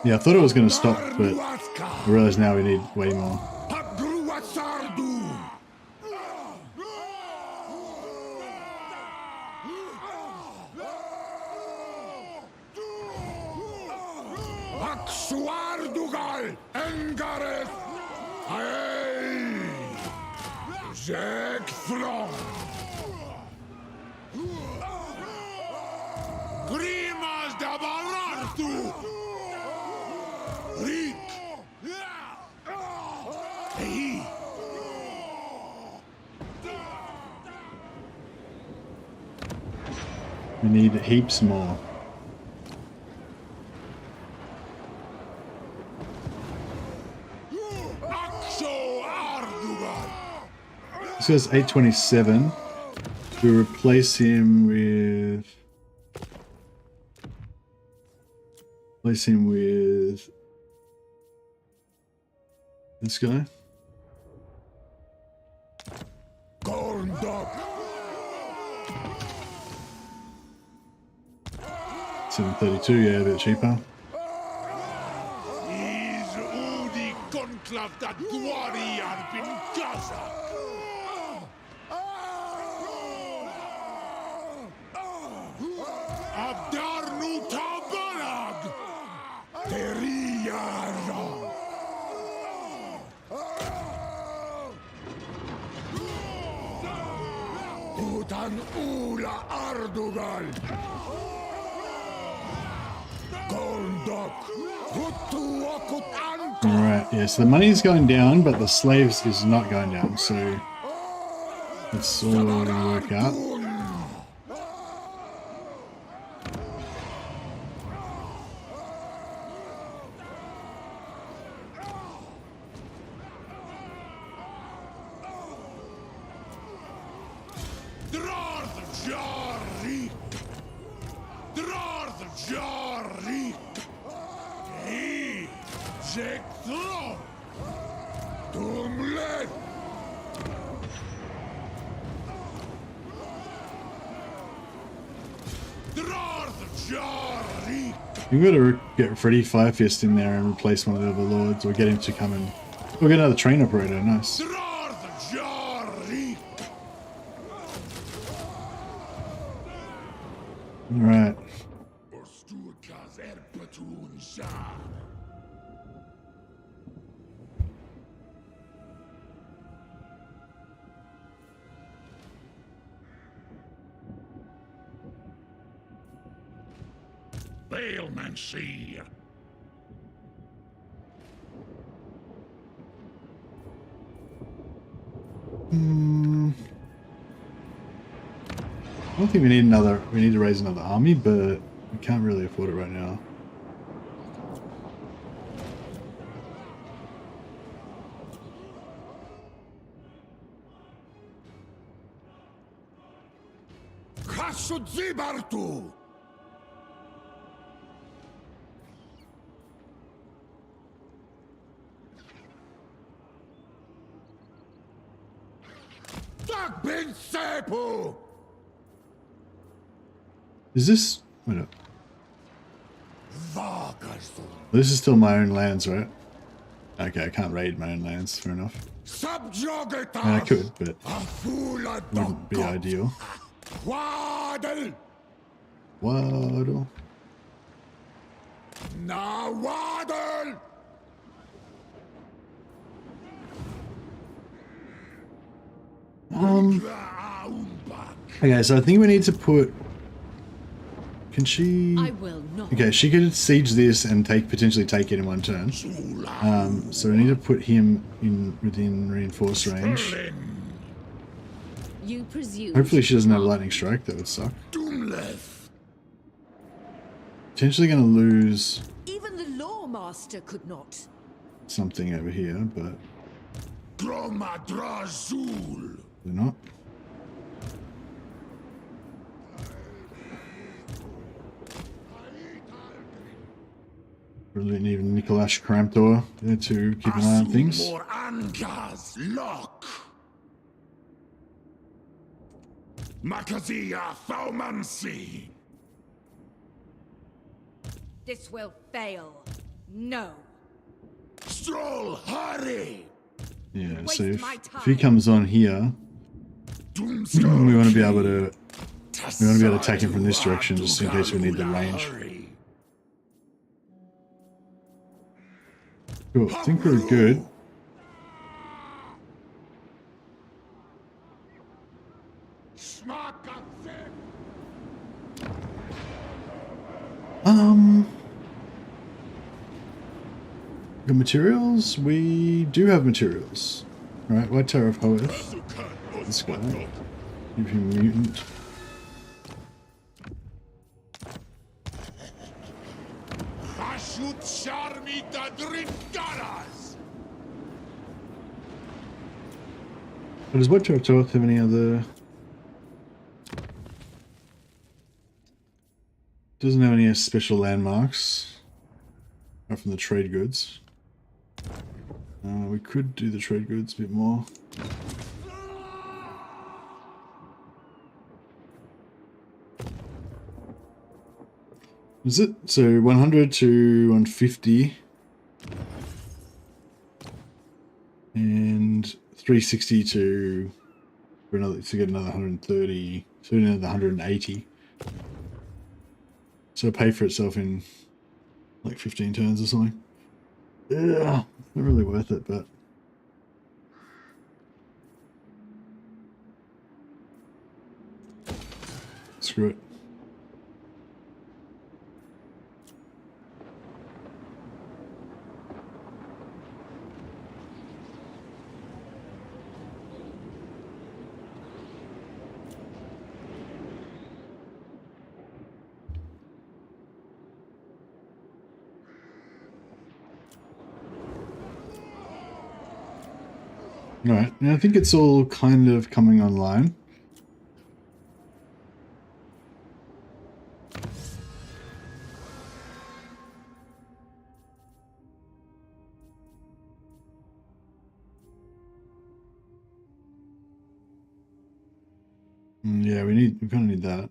Speaker 1: Yeah, I thought it was going to stop, but I realize now we need way more. We need heaps more. This guy's 827. We replace him with... this guy. 732, yeah, a bit cheaper.
Speaker 3: Is Udi conclave that Dwari Arbin Gaza? Abdarnu Tabarag! Teriyara! Utan Ula Ardugal! Gondok! Hutuakut Anko!
Speaker 1: Alright, yeah, so the money's going down, but the slaves is not going down, so it's all gonna work out. You've got to get Freddy Firefist in there and replace one of the other lords, or get him to come and... We'll get another train operator, nice. Alright.
Speaker 3: Bailmancy.
Speaker 1: I don't think we need another. We need to raise another army, but we can't really afford it right now.
Speaker 3: Kasudzibartu. Tak bin sepu.
Speaker 1: Is this... Wait up. This is still my own lands, right? Okay, I can't raid my own lands, fair enough. I mean, I could, but wouldn't be ideal.
Speaker 3: Waddle.
Speaker 1: Waddle.
Speaker 3: Na waddle.
Speaker 1: Okay, so I think we need to put... Can she...
Speaker 6: I will not.
Speaker 1: Okay, she could siege this and potentially take it in one turn. So we need to put him in within reinforced range.
Speaker 8: You presume.
Speaker 1: Hopefully she doesn't have lightning strike, that would suck. Potentially going to lose
Speaker 8: Even the lawmaster could not.
Speaker 1: something over here, but
Speaker 3: Dromadrazul.
Speaker 1: they're not. Really need Nicholas Kramtor there to keep an eye on things.
Speaker 3: More Angas lock. Makazia Faumansi.
Speaker 8: This will fail. No.
Speaker 3: Stroll hurry.
Speaker 1: Yeah,
Speaker 8: Waste
Speaker 1: so if
Speaker 8: my
Speaker 1: he
Speaker 8: time.
Speaker 1: comes on here, we want to be able to attack him from this direction just in case we need the range. Cool, I think we're good. The materials? We do have materials. Alright, White Tower of Hoeth. This guy. Give him mutant. But does White Tower of Hoeth have any other... Doesn't have any special landmarks. Apart from the trade goods. We could do the trade goods a bit more. Is it? So 100 to 150. And 360 to get another 130, so another 180. So it'll pay for itself in like 15 turns or something. Yeah, not really worth it, but screw it. Alright, and I think it's all kind of coming online. Yeah, we kind of need that.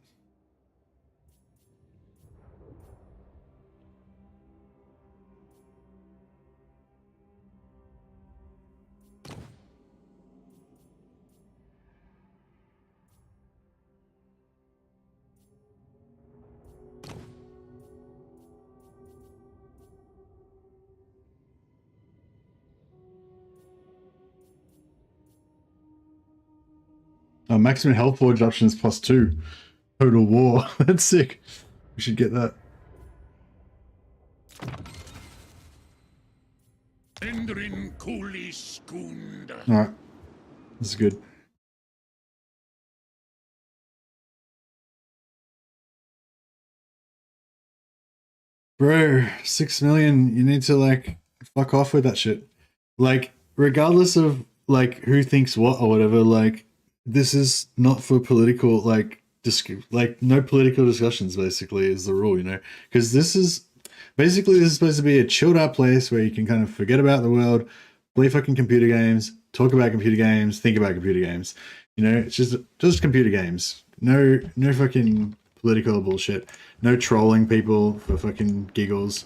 Speaker 1: Oh, maximum health forge option is +2. Total war. That's sick. We should get that. Alright. This is good. Bro, 6 million, you need to like fuck off with that shit. Like, regardless of like who thinks what or whatever, like this is not for political like no political discussions basically is the rule, you know? Because this is supposed to be a chilled out place where you can kind of forget about the world, play fucking computer games, talk about computer games, think about computer games. You know, it's just computer games. No fucking political bullshit. No trolling people for fucking giggles.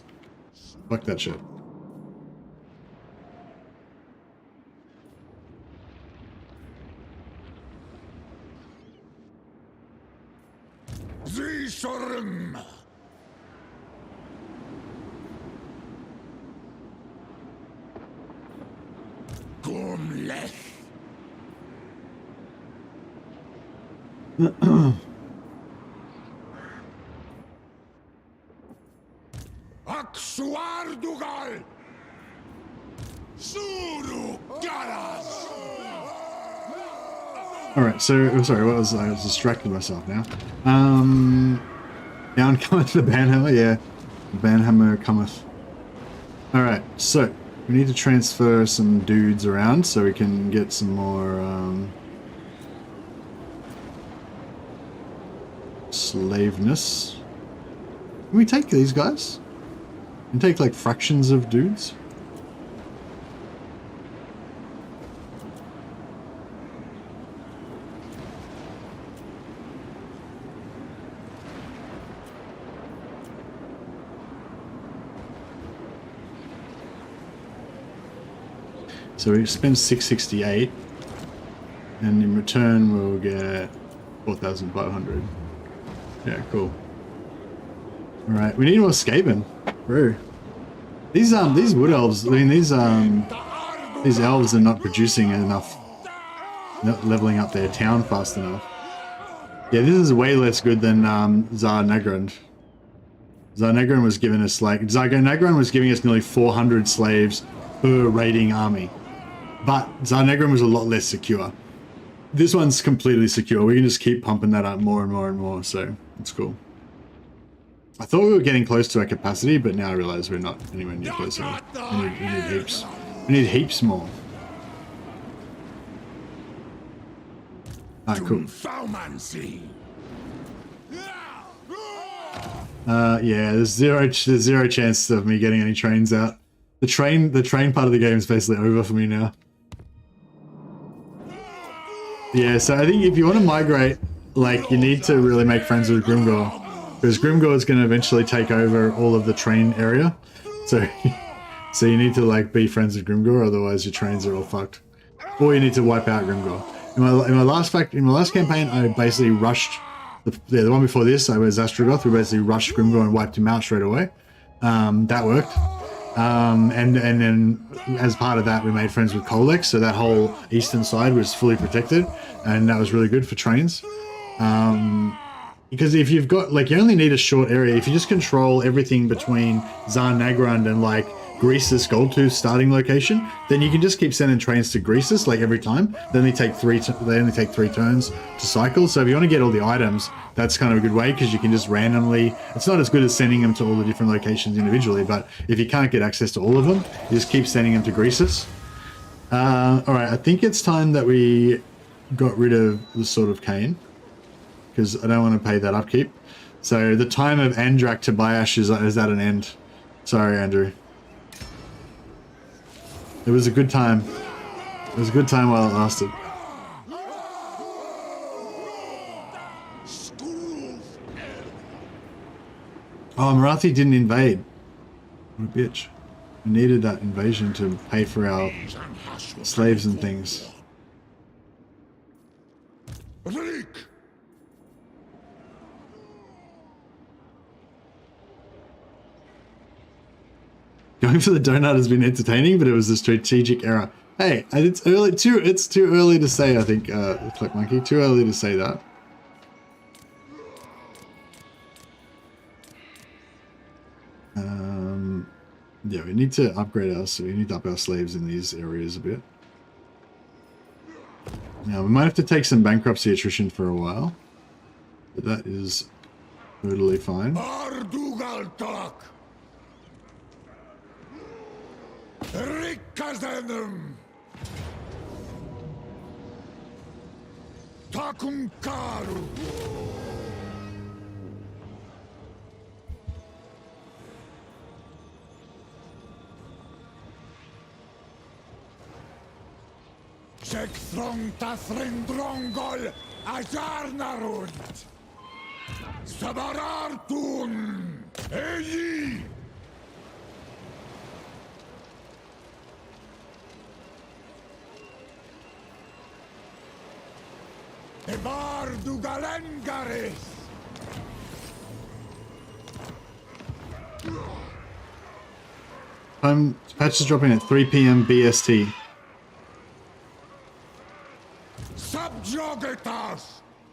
Speaker 1: Fuck that shit. Alright, so sorry, I was distracted myself now. Down cometh the banhammer, yeah. The banhammer cometh. Alright, so we need to transfer some dudes around so we can get some more slaveness. Can we take these guys? And take like fractions of dudes? So we spend 668, and in return we'll get 4,500. Yeah, cool. All right, we need more Skaven, bro. These wood elves. I mean, these elves are not producing enough, not leveling up their town fast enough. Yeah, this is way less good than Tsar Nagrand. Tsar Nagrand was giving us like Nagrand was giving us nearly 400 slaves per raiding army. But Tsar Nagrand was a lot less secure. This one's completely secure. We can just keep pumping that up more and more and more, so it's cool. I thought we were getting close to our capacity, but now I realize we're not anywhere near close enough. We need heaps. We need heaps more. Alright, cool. Yeah, there's zero chance of me getting any trains out. The train part of the game is basically over for me now. Yeah, so I think if you want to migrate, like, you need to really make friends with Grimgor. Because Grimgor is going to eventually take over all of the train area. So, so you need to like be friends with Grimgor, otherwise your trains are all fucked. Or you need to wipe out Grimgor. In my last campaign, I basically rushed the one before this. I was Astragoth. We basically rushed Grimgor and wiped him out straight away. That worked. And then as part of that, we made friends with Colex, so that whole eastern side was fully protected, and that was really good for trains. Because if you've got, like, you only need a short area. If you just control everything between Zan Nagrand and, like, Greasus Goldtooth starting location, then you can just keep sending trains to Greasus, like, every time. They only take three turns to cycle. So if you want to get all the items, that's kind of a good way, because you can just randomly... It's not as good as sending them to all the different locations individually, but if you can't get access to all of them, you just keep sending them to Greasus. Alright, I think it's time that we got rid of the Sword of Cain, because I don't want to pay that upkeep. So the time of Andrak to Bayash is at an end. Sorry, Andrew. It was a good time. It was a good time while it lasted. Oh, Marathi didn't invade. What a bitch. We needed that invasion to pay for our slaves and things. Going for the donut has been entertaining, but it was a strategic error. Hey, it's early. It's too early to say. I think, Click Monkey. Too early to say that. Yeah, we need to upgrade us. So we need to up our slaves in these areas a bit. Now we might have to take some bankruptcy attrition for a while, but that is totally fine.
Speaker 4: Sekthron Tathrindrongol Ajarnarud Sabarartun Eyi Ebar Dugalengaris
Speaker 1: Patch is dropping at 3 PM BST.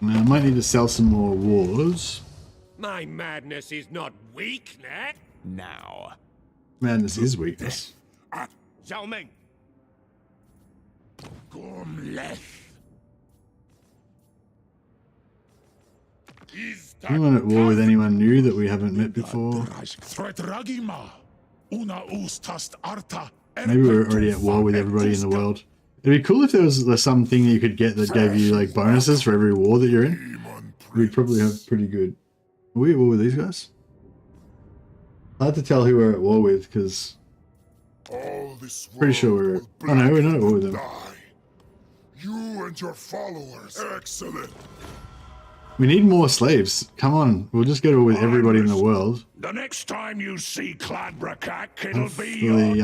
Speaker 1: Now, I might need to sell some more wars.
Speaker 7: My madness is not weakness.
Speaker 3: Now.
Speaker 1: Madness is weakness.
Speaker 7: Xiao Ming.
Speaker 1: Anyone at war with anyone new that we haven't met before? Maybe we're already at war with everybody in the world. It'd be cool if there was something you could get that gave you like bonuses for every war that you're in. We'd probably have pretty good. Are we at war with these guys? Hard to tell who we're at war with, because pretty sure we're... Oh no, we're not at war with them.
Speaker 4: You and your followers. Excellent.
Speaker 1: We need more slaves. Come on, we'll just go to war with everybody in the world.
Speaker 3: The next time you see Cladbrakak, it'll be
Speaker 1: Hopefully,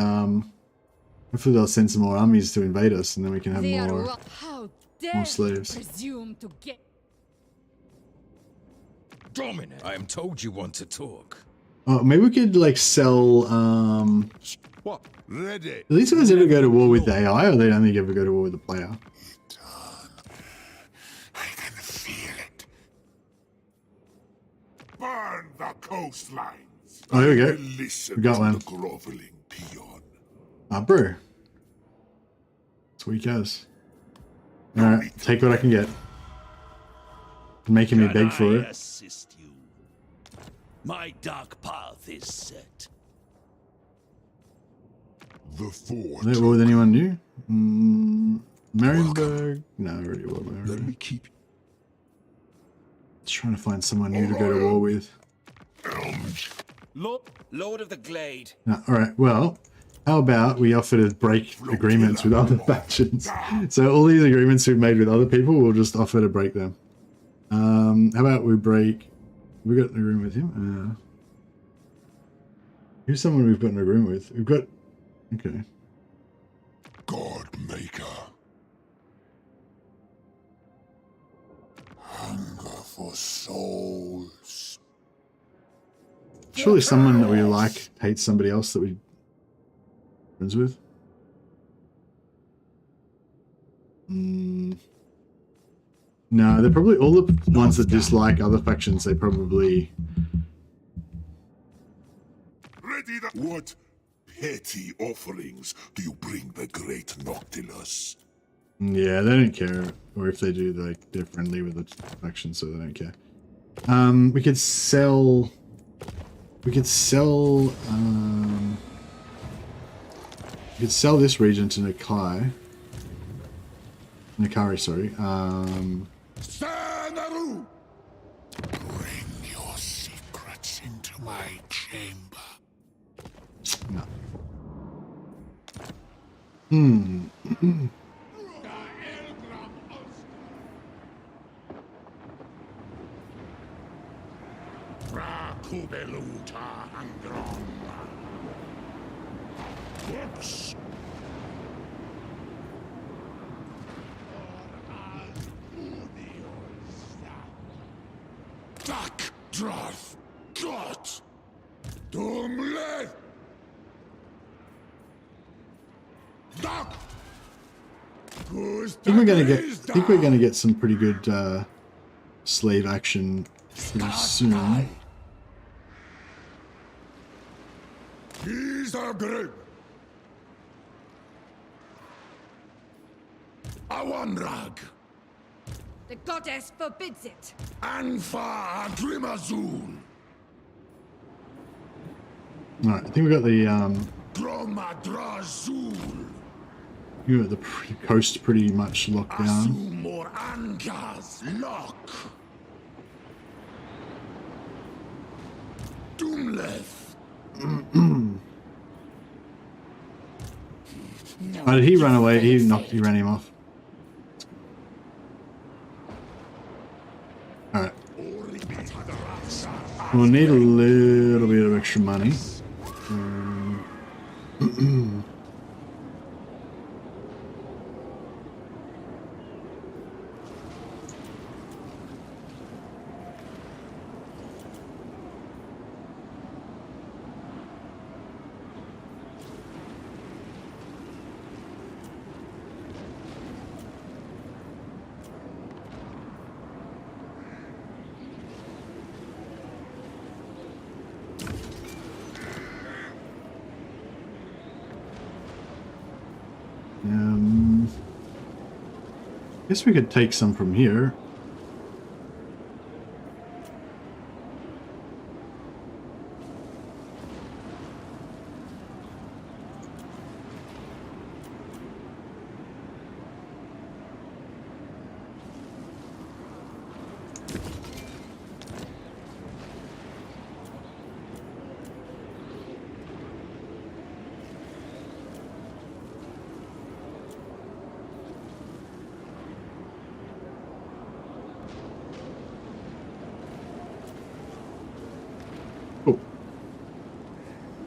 Speaker 1: hopefully they'll send some more armies to invade us, and then we can have more slaves.
Speaker 6: Presume to get
Speaker 2: Dominate. I am told you want to talk.
Speaker 1: Oh, maybe we could like sell.
Speaker 3: What? Ready.
Speaker 1: Do these guys ever go to war with the AI, or they only ever go to war with the player?
Speaker 4: I can feel it. Burn the coastlines.
Speaker 1: Oh, here we go.
Speaker 4: Listen
Speaker 1: We got
Speaker 4: to
Speaker 1: one.
Speaker 4: the groveling peon.
Speaker 1: Ah, bro. Sweet as. Alright, take what I can get. Making me beg for it.
Speaker 2: Assist you. My dark path is set.
Speaker 4: The fort.
Speaker 1: Are they at war with anyone new? Marienburg? No, already war with
Speaker 4: Let me
Speaker 1: Marienburg.
Speaker 4: keep
Speaker 1: Just trying to find someone new to go to war with.
Speaker 4: Elms.
Speaker 2: Lord of the Glade.
Speaker 1: No, alright, well, how about we offer to break agreements with other factions? So all these agreements we've made with other people, we'll just offer to break them. How about we break We got in a room with him. Here's someone we've got in a room with. We've got. Okay.
Speaker 4: God Maker. Hunger for souls.
Speaker 1: Surely someone that we like hates somebody else that we friends with. No, they're probably all the ones that dislike other factions. They probably.
Speaker 4: Ready the what petty offerings do you bring the great Noctilus?
Speaker 1: Yeah, they don't care, or if they do, like they're friendly with the faction, so they don't care. We could sell. We could sell. We could sell this region to Nakai. Nakari, sorry.
Speaker 4: Sanaru! Bring your secrets into my chamber.
Speaker 1: No.
Speaker 3: Rakubeluta Andron. Whoops. Dak Dwarf Got Dumle Dak.
Speaker 1: I think we're gonna get some pretty good slave action pretty soon.
Speaker 4: He's a great Awanrag.
Speaker 8: The goddess forbids it.
Speaker 4: Anfa Grimazul.
Speaker 1: Alright, I think we got the
Speaker 4: Gromadrazul.
Speaker 1: you got the coast pretty much locked down.
Speaker 4: Asumor Angaz Lock. Doomleth.
Speaker 1: Oh, did he run away? He ran him off. Alright. We'll need a little bit of extra money. Guess we could take some from here.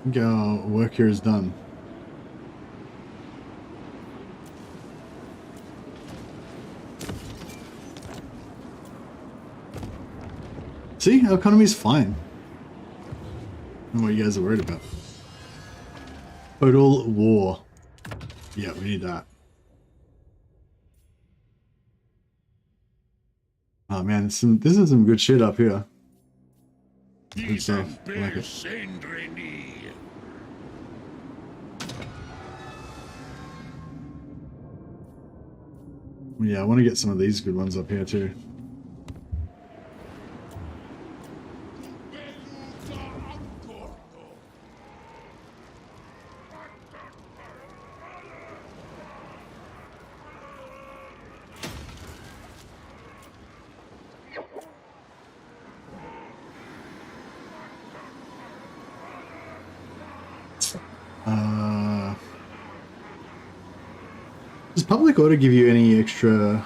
Speaker 1: I think our work here is done. See, our economy is fine. I don't know what you guys are worried about. Total war. Yeah, we need that. Oh man, this is some good shit up here. Good stuff. I like it. Yeah, I want to get some of these good ones up here too. Does public order give you any extra?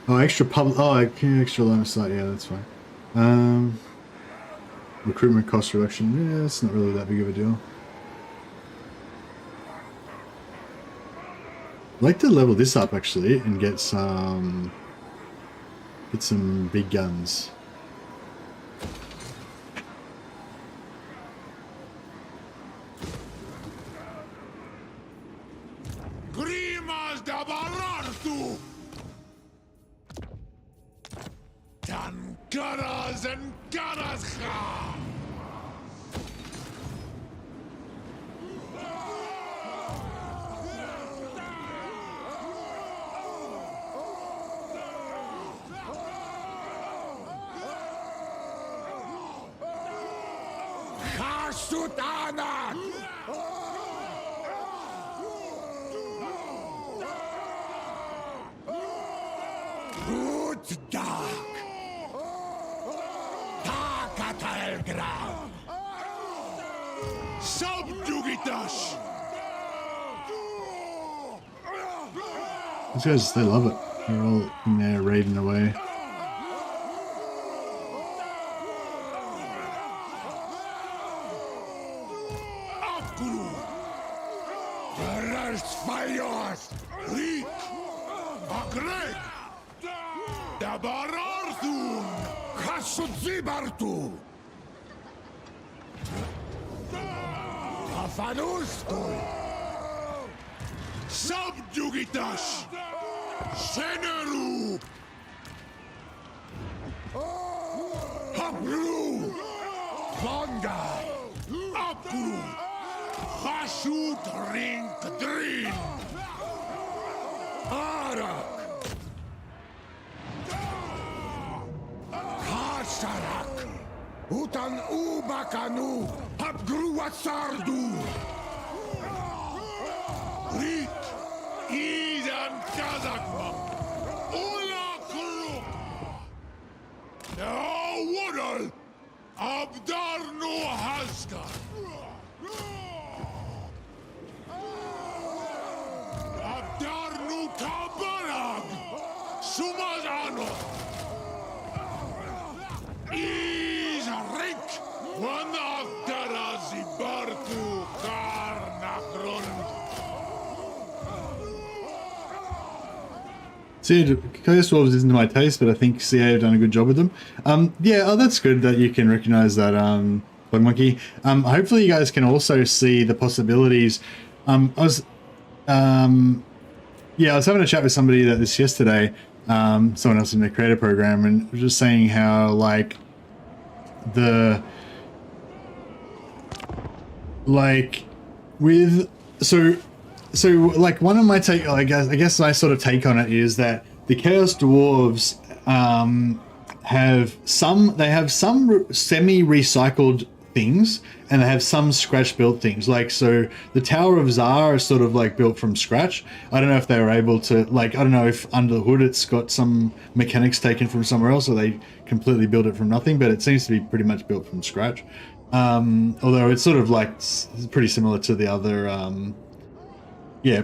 Speaker 1: Oh, extra public. Oh, extra line of sight. Yeah, that's fine. recruitment cost reduction. Yeah, it's not really that big of a deal. I'd like to level this up actually and get some big guns.
Speaker 3: Grimas da Barartu! Dan Garas and Garascha! Sutana! Good dog! Takatelgra! Subjugitas!
Speaker 1: These guys, they love it. They're all in there raiding away.
Speaker 3: Zibartu! Afanustul! Subjugitas! Seneru! Habru! Vonga! Apru! Hashut Rink Drin! Arak! Hasarak! Utan Ubakanu! Habgruatsardu! Rik! Idan Kazakma! Ula Kruk! Wadal! Abdarnu Haska! Abdarnu Kabarag! Sumazano! Izarek! One after Zibartu Karnakron!
Speaker 1: See, Chaos Dwarves isn't my taste, but I think CA have done a good job with them. Yeah, oh, that's good that you can recognize that, Bug Monkey. Hopefully you guys can also see the possibilities. I was having a chat with somebody that this yesterday, someone else in the creator program, and was just saying how, like, like one of my take, I guess my sort of take on it is that the Chaos Dwarves have some semi-recycled things, and they have some scratch-built things. Like, so the Tower of Zar is sort of like built from scratch. I don't know if they were able to, like, I don't know if under the hood it's got some mechanics taken from somewhere else, or they completely built it from nothing, but it seems to be pretty much built from scratch. Although it's sort of like pretty similar to the other, yeah,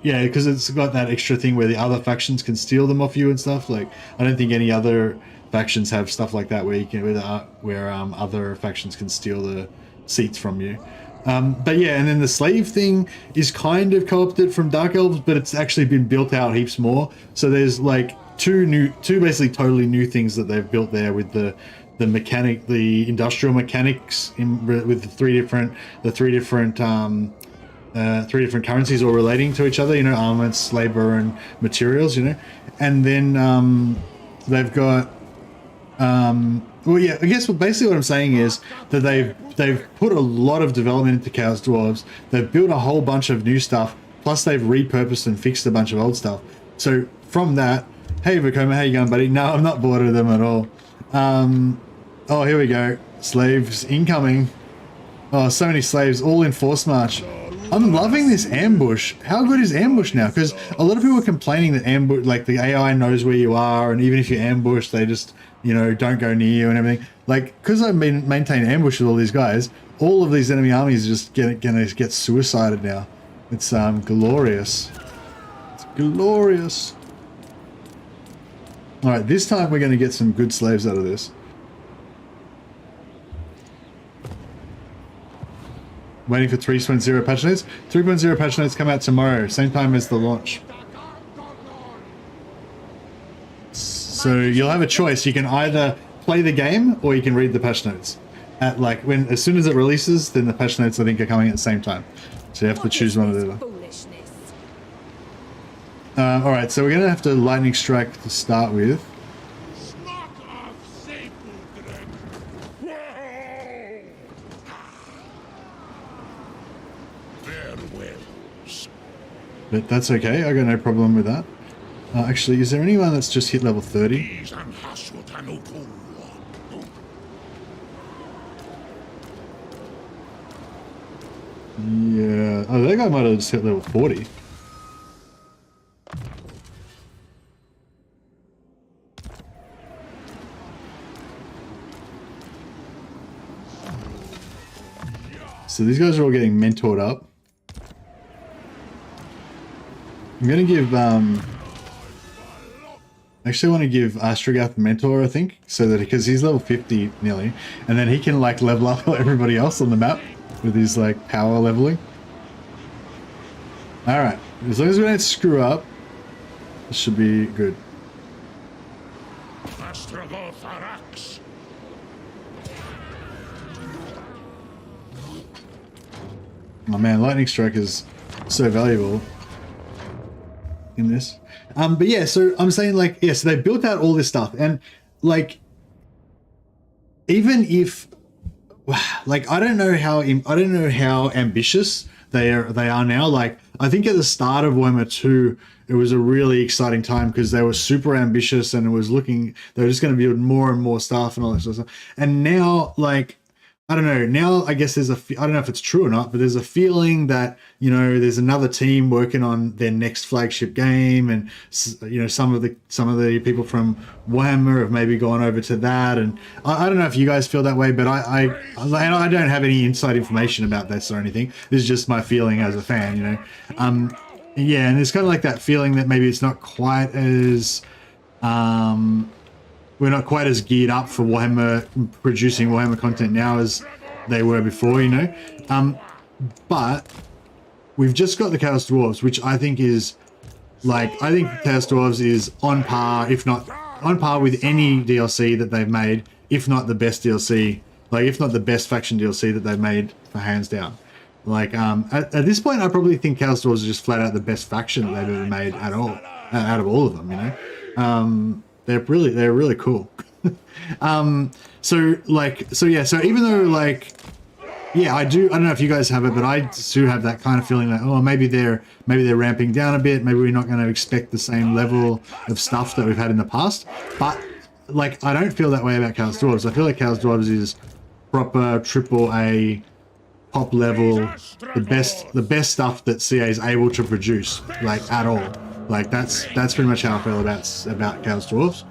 Speaker 1: because it's got that extra thing where the other factions can steal them off you and stuff. Like, I don't think any other factions have stuff like that where you can, where other factions can steal the seats from you. But yeah, and then the slave thing is kind of co-opted from Dark Elves, but it's actually been built out heaps more. So there's like two basically totally new things that they've built there with the industrial mechanics with the three different currencies all relating to each other, you know, armaments, labor, and materials, you know. And then they've got well, yeah, I guess basically what I'm saying is that they've put a lot of development into Chaos Dwarves. They've built a whole bunch of new stuff, plus they've repurposed and fixed a bunch of old stuff. So from that, hey Vekoma, how you going, buddy? No, I'm not bored of them at all. Oh, here we go. Slaves incoming. Oh, so many slaves, all in force march. I'm loving this ambush. How good is ambush now? Because a lot of people are complaining that ambush, like the AI knows where you are, and even if you ambush, they just, you know, don't go near you and everything. Like, because I've been maintaining ambush with all these guys, all of these enemy armies are just gonna get suicided now. It's glorious. It's glorious. All right, this time we're going to get some good slaves out of this. Waiting for 3.0 patch notes. 3.0 patch notes come out tomorrow, same time as the launch. So you'll have a choice. You can either play the game or you can read the patch notes. At like as soon as it releases, then the patch notes I think are coming at the same time. So you have to choose one or the other. All right, so we're gonna have to lightning strike to start with. But that's okay, I got no problem with that. Actually, is there anyone that's just hit level 30? Yeah, oh, that guy might have just hit level 40. So these guys are all getting mentored up. I'm gonna give, actually I want to give Astragoth mentor, I think, so that, because he's level 50 nearly, and then he can like level up everybody else on the map with his like power leveling. Alright, as long as we don't screw up, this should be good.
Speaker 3: Astragoth Arax.
Speaker 1: Oh man, lightning strike is so valuable in this. But yeah, so I'm saying like, yeah, so they built out all this stuff, and like, even if, like, I don't know how ambitious they are now. Like, I think at the start of Warhammer 2, it was a really exciting time because they were super ambitious and it was looking, they were just going to build more and more stuff and all that sort of stuff. And now, like, I don't know, now I guess there's I don't know if it's true or not, but there's a feeling that, you know, there's another team working on their next flagship game, and, you know, some of the people from Warhammer have maybe gone over to that, and I don't know if you guys feel that way, but I don't have any inside information about this or anything. This is just my feeling as a fan, you know. Yeah, and it's kind of like that feeling that maybe it's not quite as we're not quite as geared up for Warhammer, producing Warhammer content now as they were before, you know. But we've just got the Chaos Dwarves, which I think is, like, I think Chaos Dwarves is on par, if not on par with any DLC that they've made, if not the best DLC, like, if not the best faction DLC that they've made, for hands down. Like, at this point, I probably think Chaos Dwarves is just flat out the best faction that they've ever made at all, out of all of them, you know. They're really cool. So even though, like, yeah, I don't know if you guys have it, but I do have that kind of feeling that, oh, maybe they're ramping down a bit. Maybe we're not going to expect the same level of stuff that we've had in the past. But, like, I don't feel that way about Chaos Dwarves. I feel like Chaos Dwarves is proper AAA top level, the best stuff that CA is able to produce, like, at all. Like, that's pretty much how I feel about Chaos Dwarves.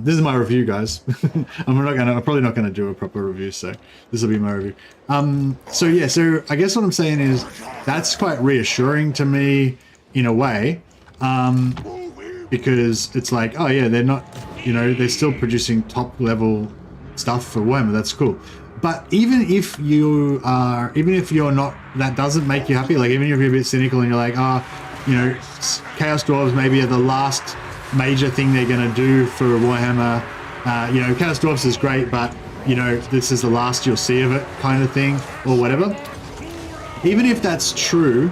Speaker 1: This is my review, guys. I'm probably not gonna do a proper review, so this will be my review. So yeah, so I guess what I'm saying is that's quite reassuring to me in a way, because it's like, oh yeah, they're not, you know, they're still producing top level stuff for Warhammer. That's cool. But even if you're not, that doesn't make you happy. Like, even if you're a bit cynical and you're like, you know, Chaos Dwarves maybe are the last major thing they're going to do for Warhammer. You know, Chaos Dwarves is great, but, you know, this is the last you'll see of it, kind of thing, or whatever. Even if that's true,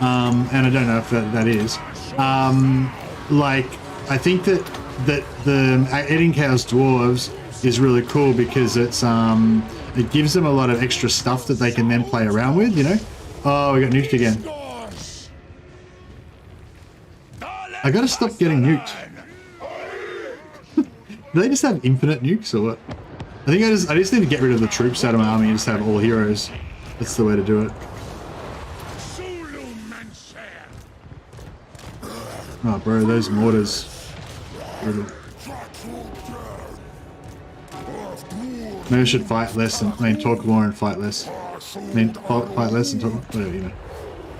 Speaker 1: and I don't know if that is, like, I think that the adding Chaos Dwarves is really cool because it's it gives them a lot of extra stuff that they can then play around with, you know. Oh, we got nuked again. I gotta stop getting nuked. Do they just have infinite nukes or what? I think I just need to get rid of the troops out of my army and just have all heroes. That's the way to do it. Oh bro, those mortars. Brutal. Maybe I should fight less and talk more and fight less. Fight less and talk, whatever, you know.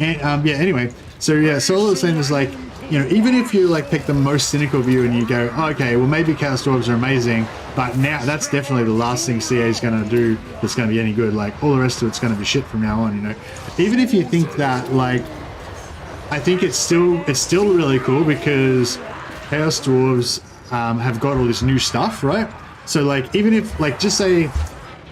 Speaker 1: And yeah, anyway, so yeah, so all I was saying is, like, you know, even if you like pick the most cynical view and you go, oh, okay, well maybe Chaos Dwarves are amazing, but now that's definitely the last thing CA is going to do that's going to be any good. Like all the rest of it's going to be shit from now on, you know. Even if you think that, like, I think it's still really cool because Chaos Dwarves have got all this new stuff, right? So like, even if, like, just say,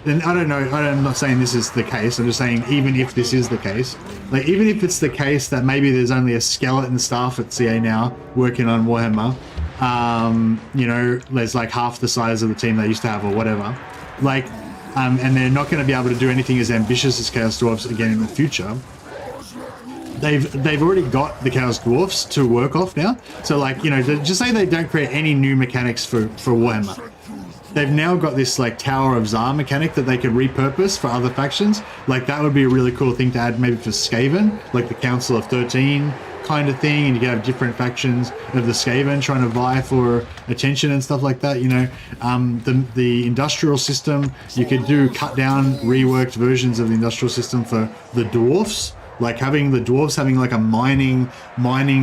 Speaker 1: and I don't know, I'm not saying this is the case, I'm just saying even if this is the case, like even if it's the case that maybe there's only a skeleton staff at CA now working on Warhammer, you know, there's like half the size of the team they used to have or whatever, like, and they're not going to be able to do anything as ambitious as Chaos Dwarfs again in the future. They've already got the Chaos Dwarfs to work off now. So like, you know, just say they don't create any new mechanics for Warhammer. They've now got this like Tower of Tsar mechanic that they could repurpose for other factions. Like that would be a really cool thing to add maybe for Skaven, like the Council of 13 kind of thing, and you could have different factions of the Skaven trying to vie for attention and stuff like that, you know. The industrial system, you could do cut down, reworked versions of the industrial system for the Dwarfs. Like having the Dwarves having like a mining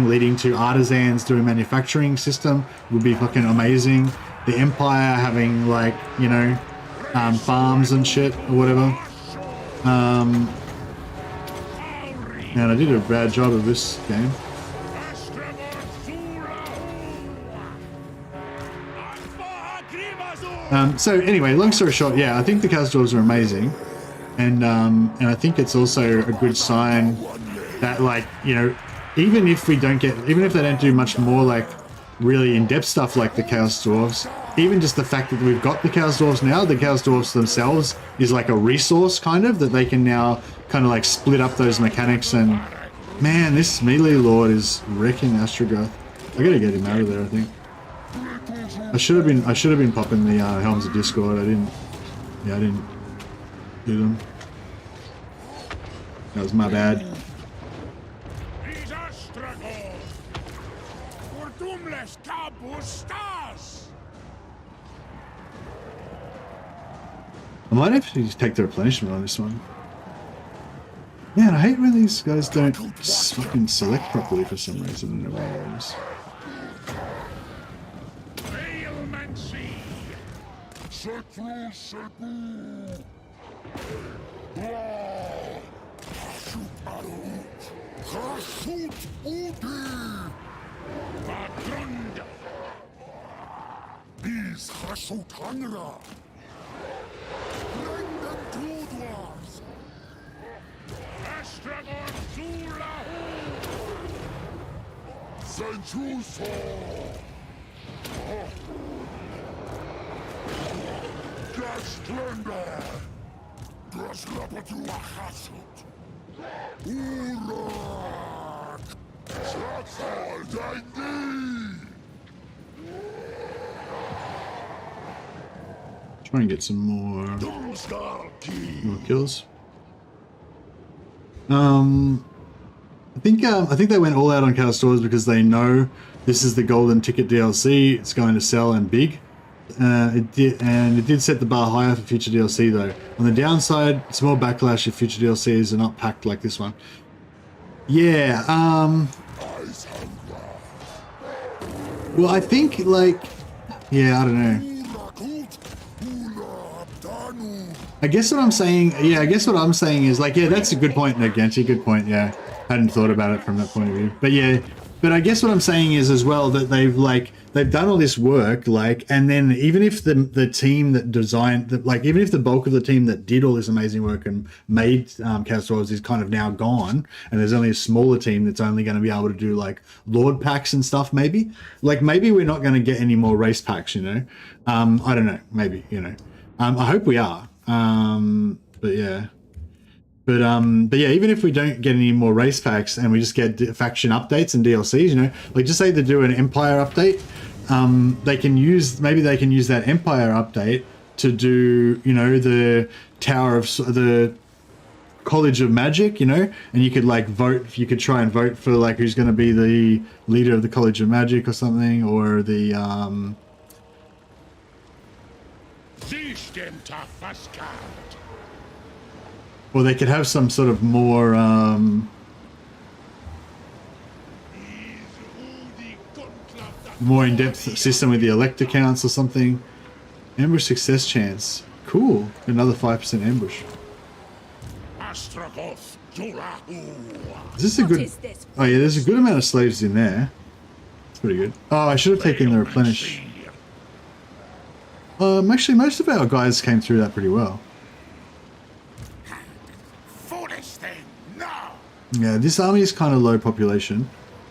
Speaker 1: leading to artisans doing manufacturing system would be fucking amazing. The Empire having like, you know, farms and shit or whatever. And I did a bad job of this game. So anyway, long story short, yeah, I think the Chaos Dwarves are amazing. And I think it's also a good sign that, like, you know, even if they don't do much more like really in-depth stuff like the Chaos Dwarves, even just the fact that we've got the Chaos Dwarves now, the Chaos Dwarves themselves is like a resource kind of that they can now kind of like split up those mechanics. And man, this melee lord is wrecking Astragoth. I gotta get him out of there, I think. I should have been popping the Helms of Discord. I didn't do them. That was my bad. I might actually just take the replenishment on this one. Man, I hate when these guys don't fucking select properly for some reason in the rooms.
Speaker 4: Bring them to Dwarfs! Astragoth Senjuso! Gastlender! Graslapatu Ahasut! Urak! Consolidating!
Speaker 1: Try and get some more kills. I think they went all out on Chaos Dwarves because they know this is the golden ticket DLC. It's going to sell and big. It did set the bar higher for future DLC though. On the downside, it's more backlash if future DLCs are not packed like this one. Yeah. Well, I think like, yeah, I don't know. I guess what I'm saying is like, yeah, that's a good point, Naganti, good point, yeah. I hadn't thought about it from that point of view. But yeah, but I guess what I'm saying is as well that they've done all this work, like, and then even if the team that designed, like, even if the bulk of the team that did all this amazing work and made Chaos Dwarves is kind of now gone, and there's only a smaller team that's only going to be able to do like Lord packs and stuff, maybe we're not going to get any more race packs, you know. I don't know, maybe, you know. I hope we are. But yeah, even if we don't get any more race packs and we just get faction updates and DLCs, you know, like just say they do an Empire update, they can use that Empire update to do, you know, the Tower of the College of Magic, you know, and you could like vote, you could try and vote for like who's going to be the leader of the College of Magic or something, or the or they could have some sort of more more in-depth system with the elector counts or something. Ambush success chance. Cool. Another 5% ambush.
Speaker 3: Astragoth, Julahu.
Speaker 1: Is this a good... Oh yeah, there's a good amount of slaves in there. It's pretty good. Oh, I should have taken the replenish. Actually, most of our guys came through that pretty well.
Speaker 3: Foolish thing, no!
Speaker 1: Yeah, this army is kind of low population.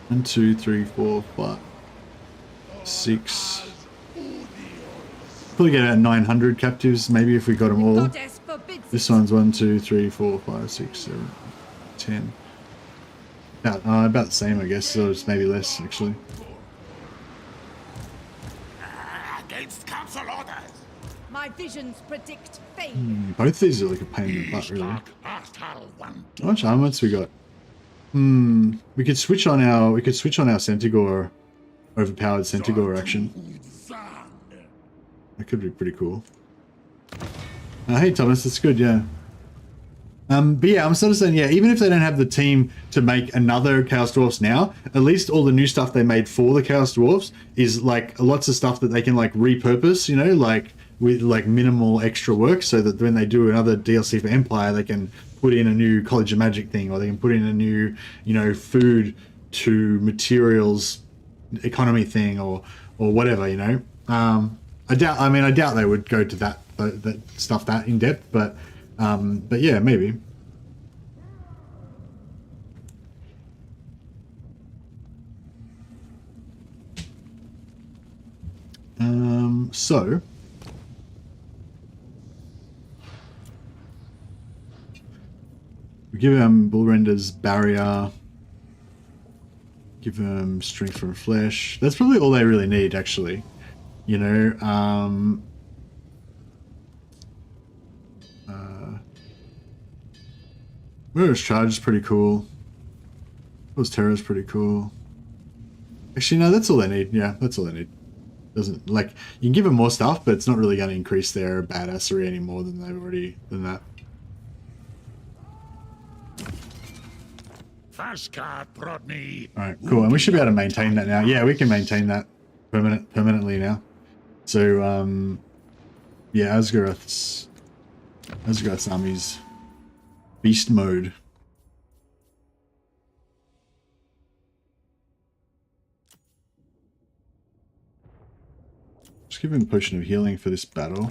Speaker 1: 1, 2, 3, 4, 5, 6. Probably get about 900 captives, maybe if we got them all.
Speaker 8: Goddess forbids
Speaker 1: This one's 1, 2, 3, 4, 5, 6, 7, 10. About the same, I guess. So it's maybe less, actually.
Speaker 3: Against council orders!
Speaker 8: My visions predict failure.
Speaker 1: Both these are like a pain in the butt, really. How
Speaker 3: How
Speaker 1: much armaments we got? We could switch on our Centaur, overpowered Centaur action. That could be pretty cool. Hey Thomas, that's good, yeah. But yeah, I'm sort of saying, yeah, even if they don't have the team to make another Chaos Dwarfs now, at least all the new stuff they made for the Chaos Dwarfs is like lots of stuff that they can like repurpose, you know, like with like minimal extra work, so that when they do another DLC for Empire, they can put in a new College of Magic thing, or they can put in a new, you know, food to materials economy thing, or whatever, you know. I doubt they would go to that stuff that in depth, but yeah, maybe. So we give them Bullrender's barrier, give them strength from flesh. That's probably all they really need, actually. You know, Murderous Charge is pretty cool. Those Terror is pretty cool. Actually, no, that's all they need. Yeah, that's all they need. Doesn't, like, you can give them more stuff, but it's not really going to increase their badassery any more than they've already done that. Alright, cool. And we should be able to maintain that now. Yeah, we can maintain that permanently now. So, yeah, Asgaroth's army's beast mode. Just give him a potion of healing for this battle.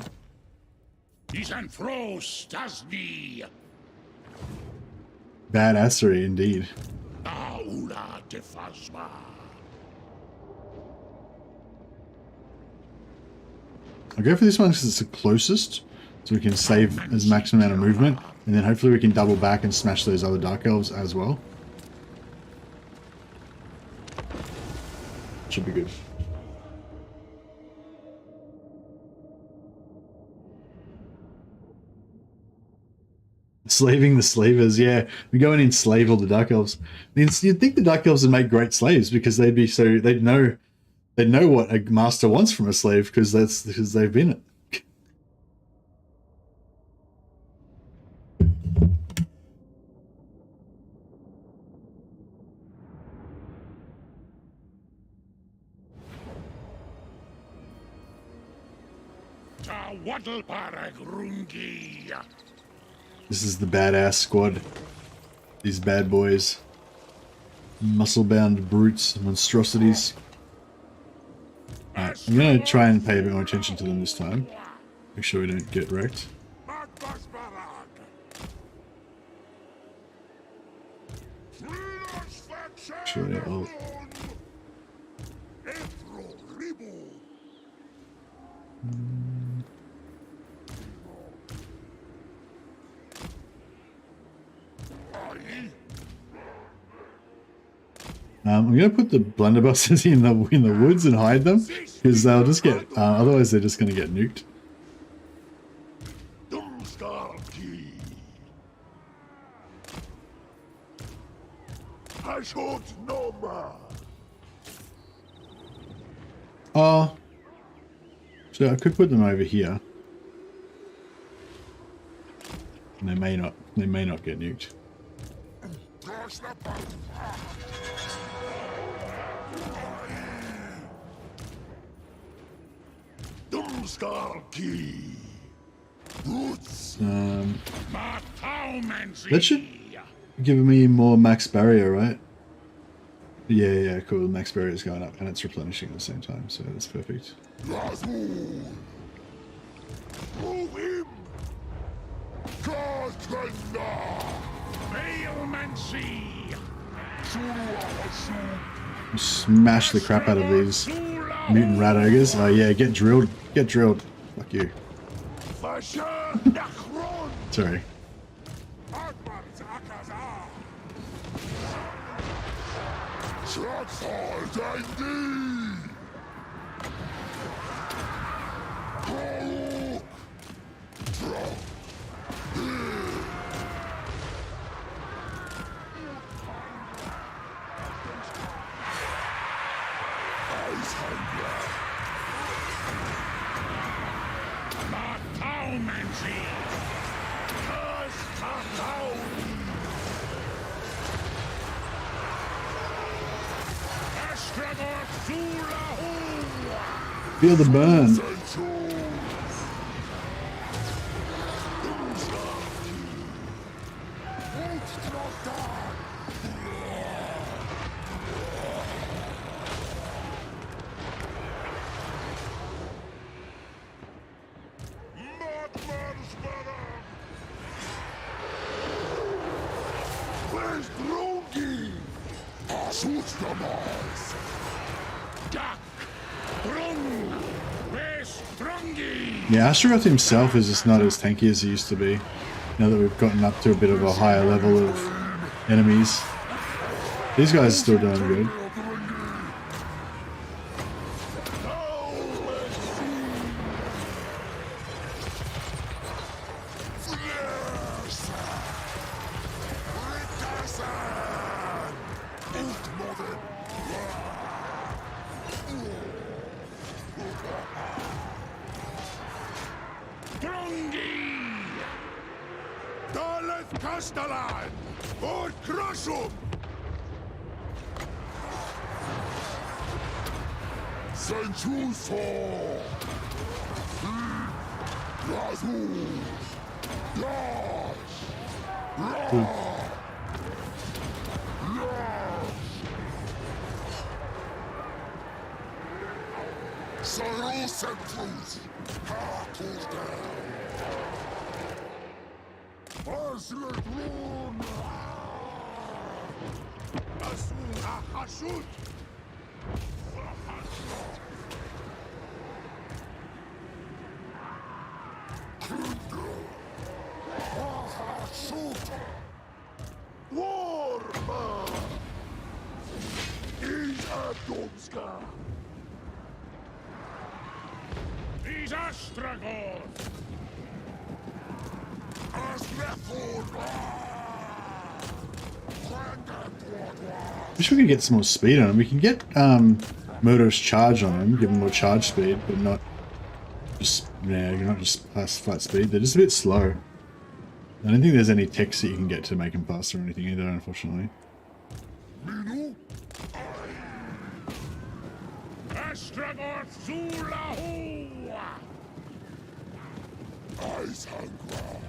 Speaker 1: Badassery indeed. I'll go for this one because it's the closest, so we can save as maximum amount of movement, and then hopefully we can double back and smash those other Dark Elves as well. Should be good. Slaving the slavers, yeah. We go and enslave all the Dark Elves. I mean, you'd think the Dark Elves would make great slaves because they'd know what a master wants from a slave because they've been it. This is the badass squad. These bad boys. Muscle-bound brutes, monstrosities. Alright, I'm gonna try and pay a bit more attention to them this time. Make sure we don't get wrecked. Sure, yeah, oh. I'm gonna put the blunderbusses in the woods and hide them because they'll just get otherwise they're just gonna get nuked. Oh, so I could put them over here. And they may not get nuked. That should give me more max barrier, right? Yeah, cool. Max barrier is going up and it's replenishing at the same time, so that's perfect. Smash the crap out of these mutant rat ogres. Oh yeah, get drilled. Get drilled. Fuck you. Sorry. Feel the burn. Yeah, Astragoth himself is just not as tanky as he used to be. Now that we've gotten up to a bit of a higher level of enemies. These guys are still doing good.
Speaker 3: He's Astragoth!
Speaker 1: Wish we could get some more speed on him. We can get murderous charge on him, give him more charge speed, but not just not just flat speed. They're just a bit slow. I don't think there's any text that you can get to make him faster or anything either, unfortunately.
Speaker 3: Astragoth Zulahu! Eyes hunger!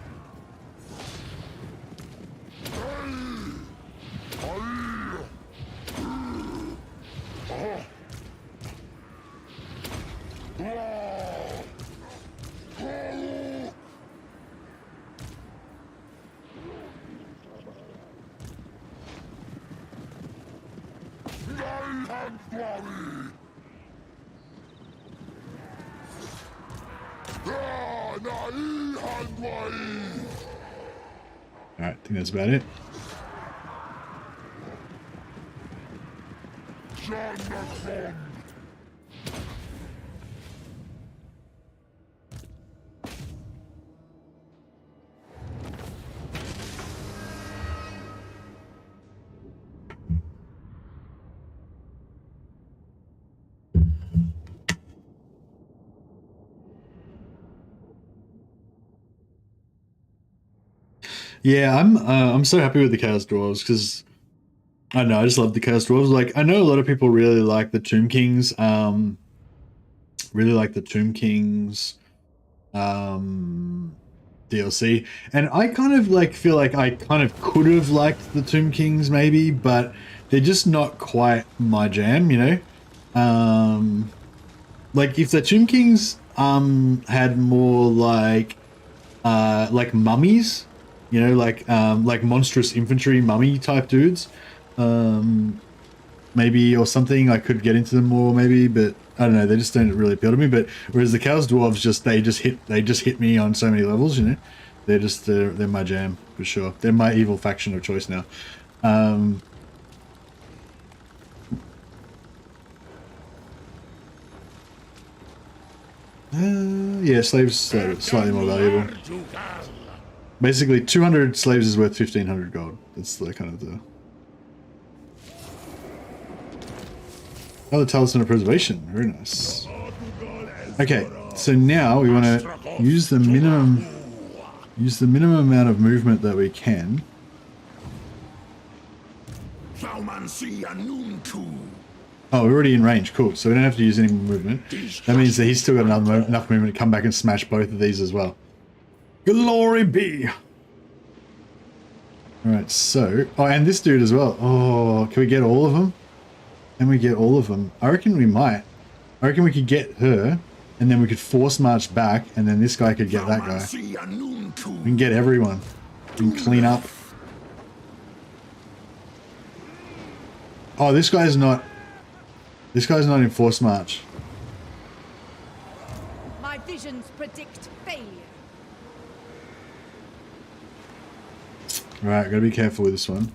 Speaker 1: Alright, I think that's about it. Yeah, I'm so happy with the Chaos Dwarves because I don't know, I just love the Chaos Dwarves. Like, I know a lot of people really like the Tomb Kings Really like the Tomb Kings DLC, and I kind of like feel like I kind of could have liked the Tomb Kings maybe, but they're just not quite my jam, you know. Like if the Tomb Kings had more like mummies, you know, like monstrous infantry mummy type dudes, maybe, or something, I could get into them more maybe, but I don't know, they just don't really appeal to me. But whereas the Chaos Dwarves they just hit me on so many levels, you know. They're my jam for sure. They're my evil faction of choice now. Yeah, slaves are slightly more valuable. Basically, 200 slaves is worth 1,500 gold. That's the kind of the... Oh, the Talisman of Preservation. Very nice. Okay, so now we want to use the minimum amount of movement that we can. Oh, we're already in range. Cool. So we don't have to use any more movement. That means that he's still got enough movement to come back and smash both of these as well. Glory be! Alright, so... Oh, and this dude as well. Oh, can we get all of them? Can we get all of them? I reckon we might. I reckon we could get her, and then we could force march back, and then this guy could get that guy. We can get everyone. We can clean up. Oh, this guy's not... This guy's not in force march.
Speaker 8: My visions predict failure.
Speaker 1: Right, gotta be careful with this one.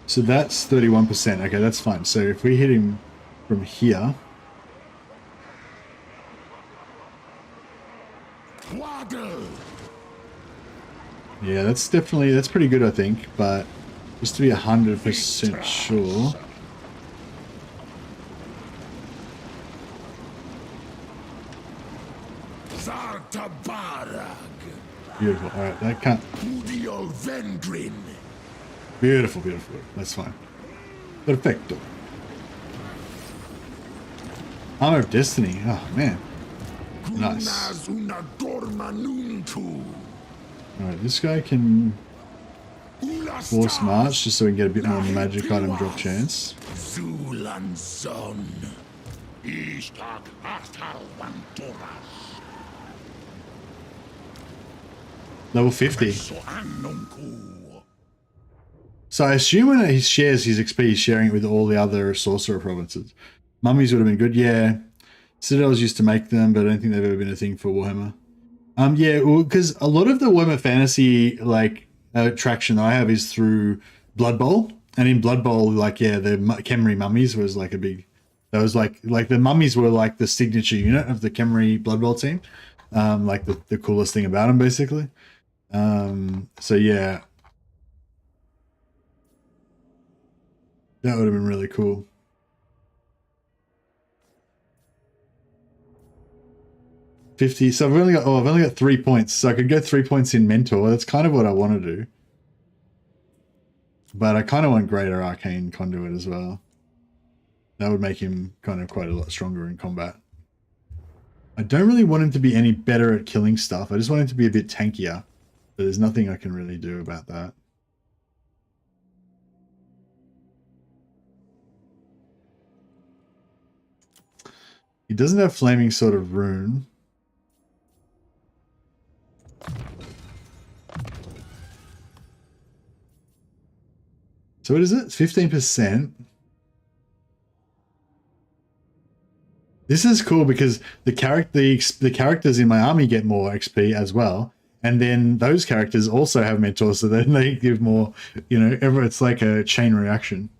Speaker 1: So that's 31%. Okay, that's fine. So if we hit him from here... Yeah, that's pretty good, I think, but just to be 100% sure... Beautiful. Alright, that can't... Beautiful, beautiful. That's fine. Perfecto. Armor of Destiny. Oh, man. Nice. Alright, this guy can force march just so we can get a bit more magic item drop chance. Level 50. So I assume when he shares his XP, he's sharing it with all the other sorcerer provinces. Mummies would have been good, yeah. Citadels used to make them, but I don't think they've ever been a thing for Warhammer. Yeah, well, because a lot of the Warhammer Fantasy like attraction I have is through Blood Bowl, and in Blood Bowl, like the Khemri mummies was like a big. That was like the mummies were like the signature unit of the Khemri Blood Bowl team, like the coolest thing about them, basically. So yeah, that would have been really cool. So I've only got 3 points, so I could go 3 points in Mentor. That's kind of what I want to do, but I kind of want Greater Arcane Conduit as well. That would make him kind of quite a lot stronger in combat. I don't really want him to be any better at killing stuff. I just want him to be a bit tankier, but there's nothing I can really do about that. He doesn't have Flaming Sword of Rune. So what is it? 15%. This is cool because the characters in my army get more XP as well, and then those characters also have mentors, so then they give more. You know, it's like a chain reaction.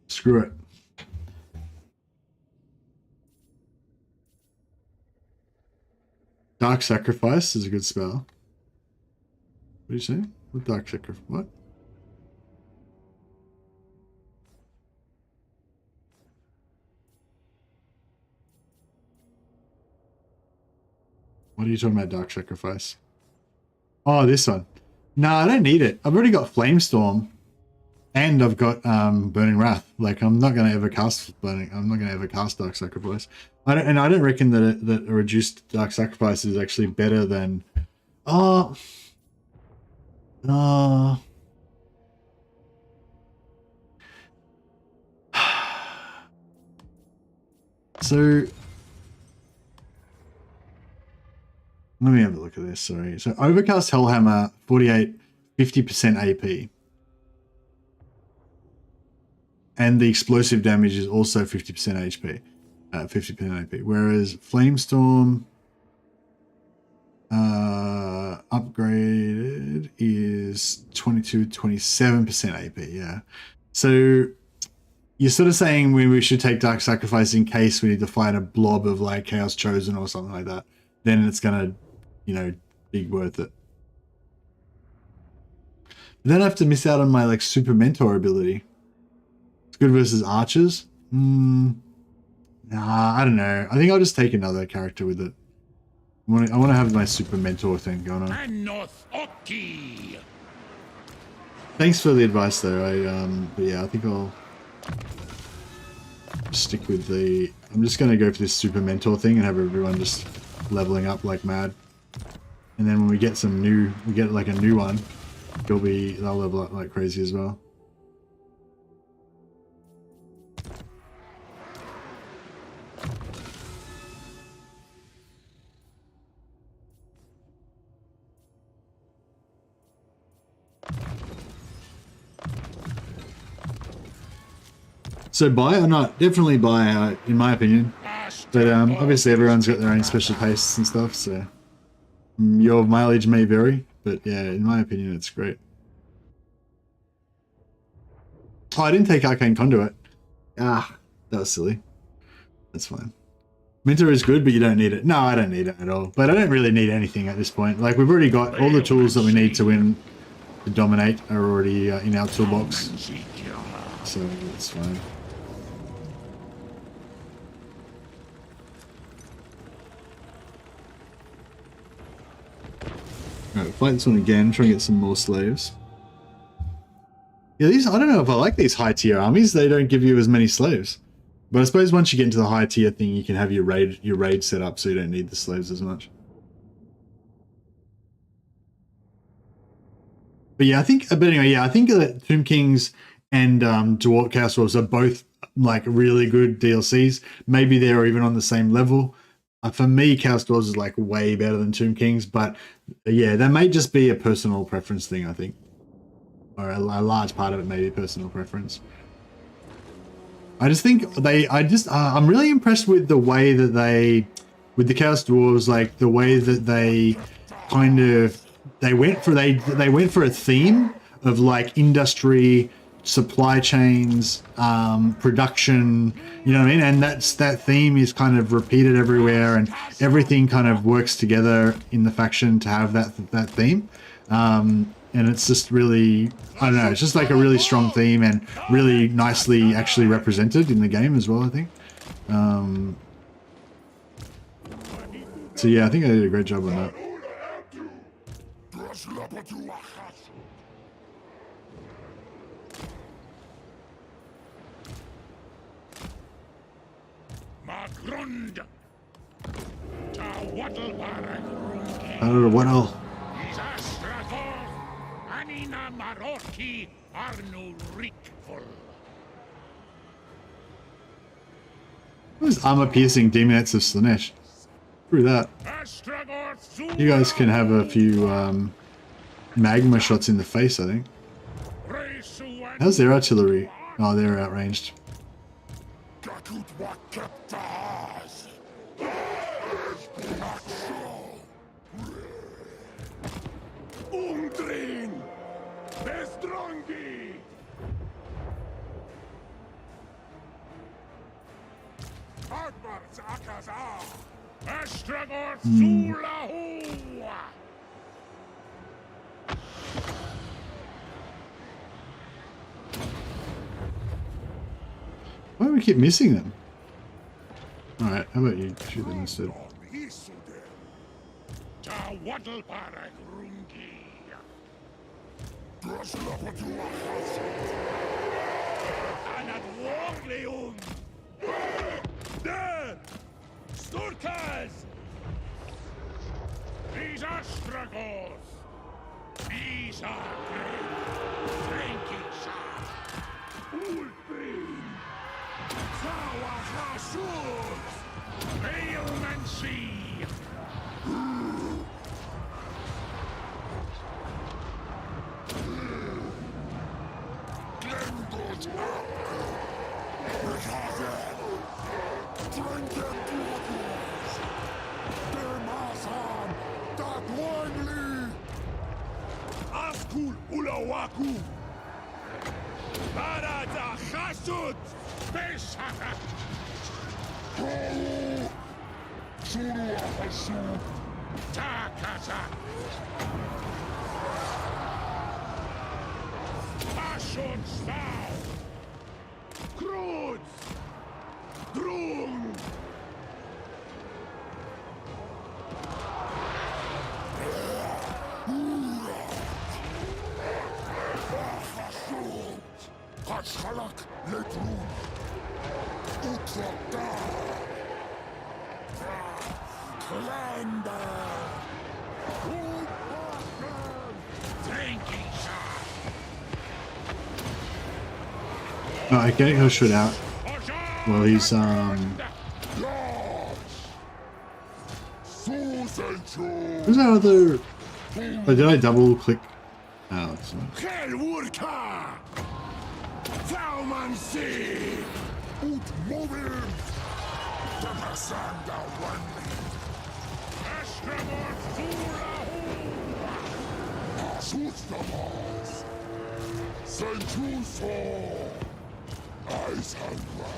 Speaker 1: Screw it. Dark Sacrifice is a good spell. What do you say? What Dark Sacrifice? What? What are you talking about, Dark Sacrifice? Oh, this one. No, I don't need it. I've already got Flamestorm. And I've got Burning Wrath. Like, I'm not going to ever cast Burning. I'm not going to ever cast Dark Sacrifice. I don't reckon that a reduced Dark Sacrifice is actually better than. So let me have a look at this. Sorry. So Overcast Hellhammer 48, 50% AP. And the explosive damage is also 50% HP, 50% AP. Whereas Flamestorm upgraded is 22, 27% AP. Yeah. So you're sort of saying we should take Dark Sacrifice in case we need to fight a blob of like Chaos Chosen or something like that. Then it's gonna, you know, be worth it. But then I have to miss out on my like Super Mentor ability. Good versus archers? Nah, I don't know. I think I'll just take another character with it. I want to have my super mentor thing going on. Thanks for the advice though. But yeah, I think I'll stick with the. I'm just gonna go for this super mentor thing and have everyone just leveling up like mad. And then when we get like a new one, they'll level up like crazy as well. So buy or not? Definitely buy, in my opinion. But obviously everyone's got their own special tastes and stuff, so your mileage may vary. But yeah, in my opinion, it's great. Oh, I didn't take Arcane Conduit. Ah, that was silly. That's fine. Mentor is good, but you don't need it. No, I don't need it at all. But I don't really need anything at this point. Like, we've already got all the tools that we need to win, to dominate, are already in our toolbox. So it's fine. Alright, fight this one again, try and get some more slaves. Yeah, these, I don't know if I like these high tier armies, they don't give you as many slaves. But I suppose once you get into the high tier thing, you can have your raid set up so you don't need the slaves as much. But yeah, I think that Tomb Kings and Chaos Dwarfs are both like really good DLCs. Maybe they're even on the same level. For me, Chaos Dwarfs is like way better than Tomb Kings, but yeah, that may just be a personal preference thing, I think. Or a large part of it may be personal preference. I just think I'm really impressed with the way that with the Chaos Dwarves, like the way that they kind of, they went for a theme of like industry, supply chains, production, you know what I mean? And that theme is kind of repeated everywhere, and everything kind of works together in the faction to have that theme. And it's just really, I don't know, it's just like a really strong theme and really nicely actually represented in the game as well, I think. So yeah, I think I did a great job on that. I don't know what else. What is armor piercing Demonettes of Slanesh? Screw that. You guys can have a few magma shots in the face, I think. How's their artillery? Oh, they're outranged.
Speaker 7: Astragoth
Speaker 1: Why do we keep missing them? Alright, how about you shoot them instead?
Speaker 3: Waddlebarag Rungi. Anad Wogleum. There! Sturkas! These Astragoth! These are great! Frankisha! Ulbin! Tawa Hashut! Ailmancy! Glengold! Askul Ulawaku Barada Hasut Beshaka Suru Hasu Takasa Ashon Stau Kruz Drum Kachalak Letrun Utrata Klander
Speaker 1: Oh, okay, he'll shoot out. Well, he's who's that other? Oh, did I double click? Oh, it's not.
Speaker 3: Helwurka Taumansi Utmovim Tapasanda Wanli Astragoth Surahu Asustamos Sentuso Aisandra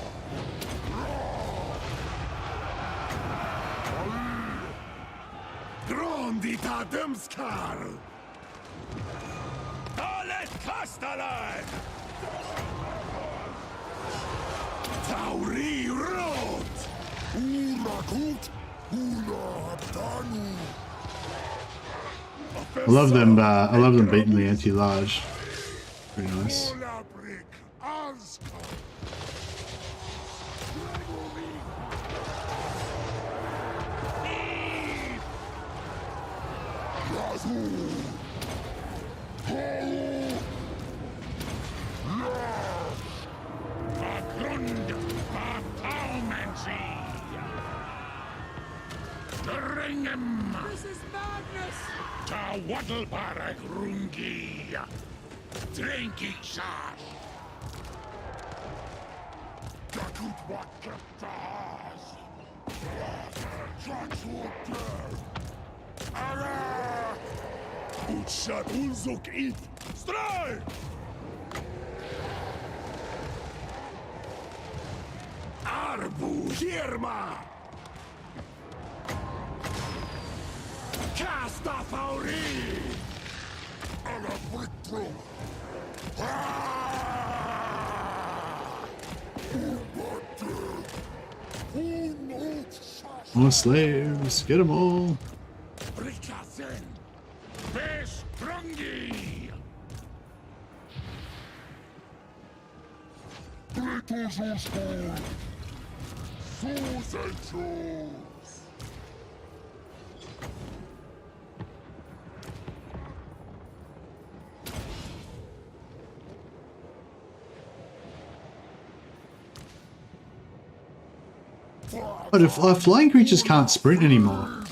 Speaker 3: Grondita Demskar Alet Kastalan Tauri Rot Urakut Ulabdanu
Speaker 1: I love them. I love them beating the anti-large. Pretty nice.
Speaker 3: Olabrik Azka This is madness! Ta Waddlebarag Rungi Drinking Sash Dakut Wakataz Traxwater Ara Utshat Unzuk It Strike Arbu Hirma Casta Fauri! Alla Brickbro!
Speaker 1: More slaves, get them all.
Speaker 3: Brikazen! Bestrongi! Britosusko! Susenchus!
Speaker 1: But if flying creatures can't sprint anymore.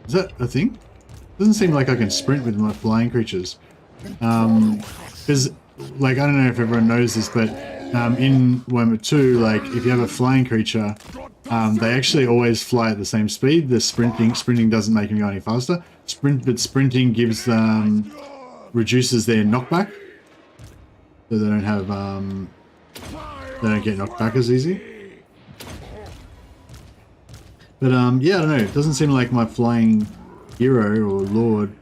Speaker 1: Is that a thing? Doesn't seem like I can sprint with my flying creatures. Because, like, I don't know if everyone knows this, but in Warhammer 2, like, if you have a flying creature, they actually always fly at the same speed. The sprinting doesn't make them go any faster. But sprinting gives reduces their knockback. So they don't have, they don't get knocked back as easy. But yeah, I don't know. It doesn't seem like my flying hero or lord.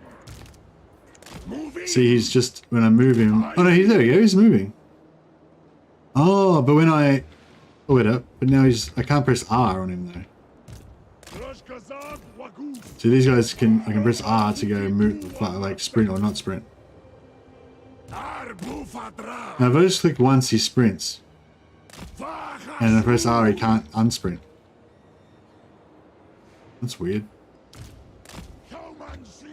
Speaker 1: See, he's just, when I move him. Oh no, there we go. He's moving. Oh, but when I Oh, wait up. But now I can't press R on him though. So these guys I can press R to go move, like sprint or not sprint. Now if I just click once, he sprints. And if I press R, he can't unsprint. That's weird.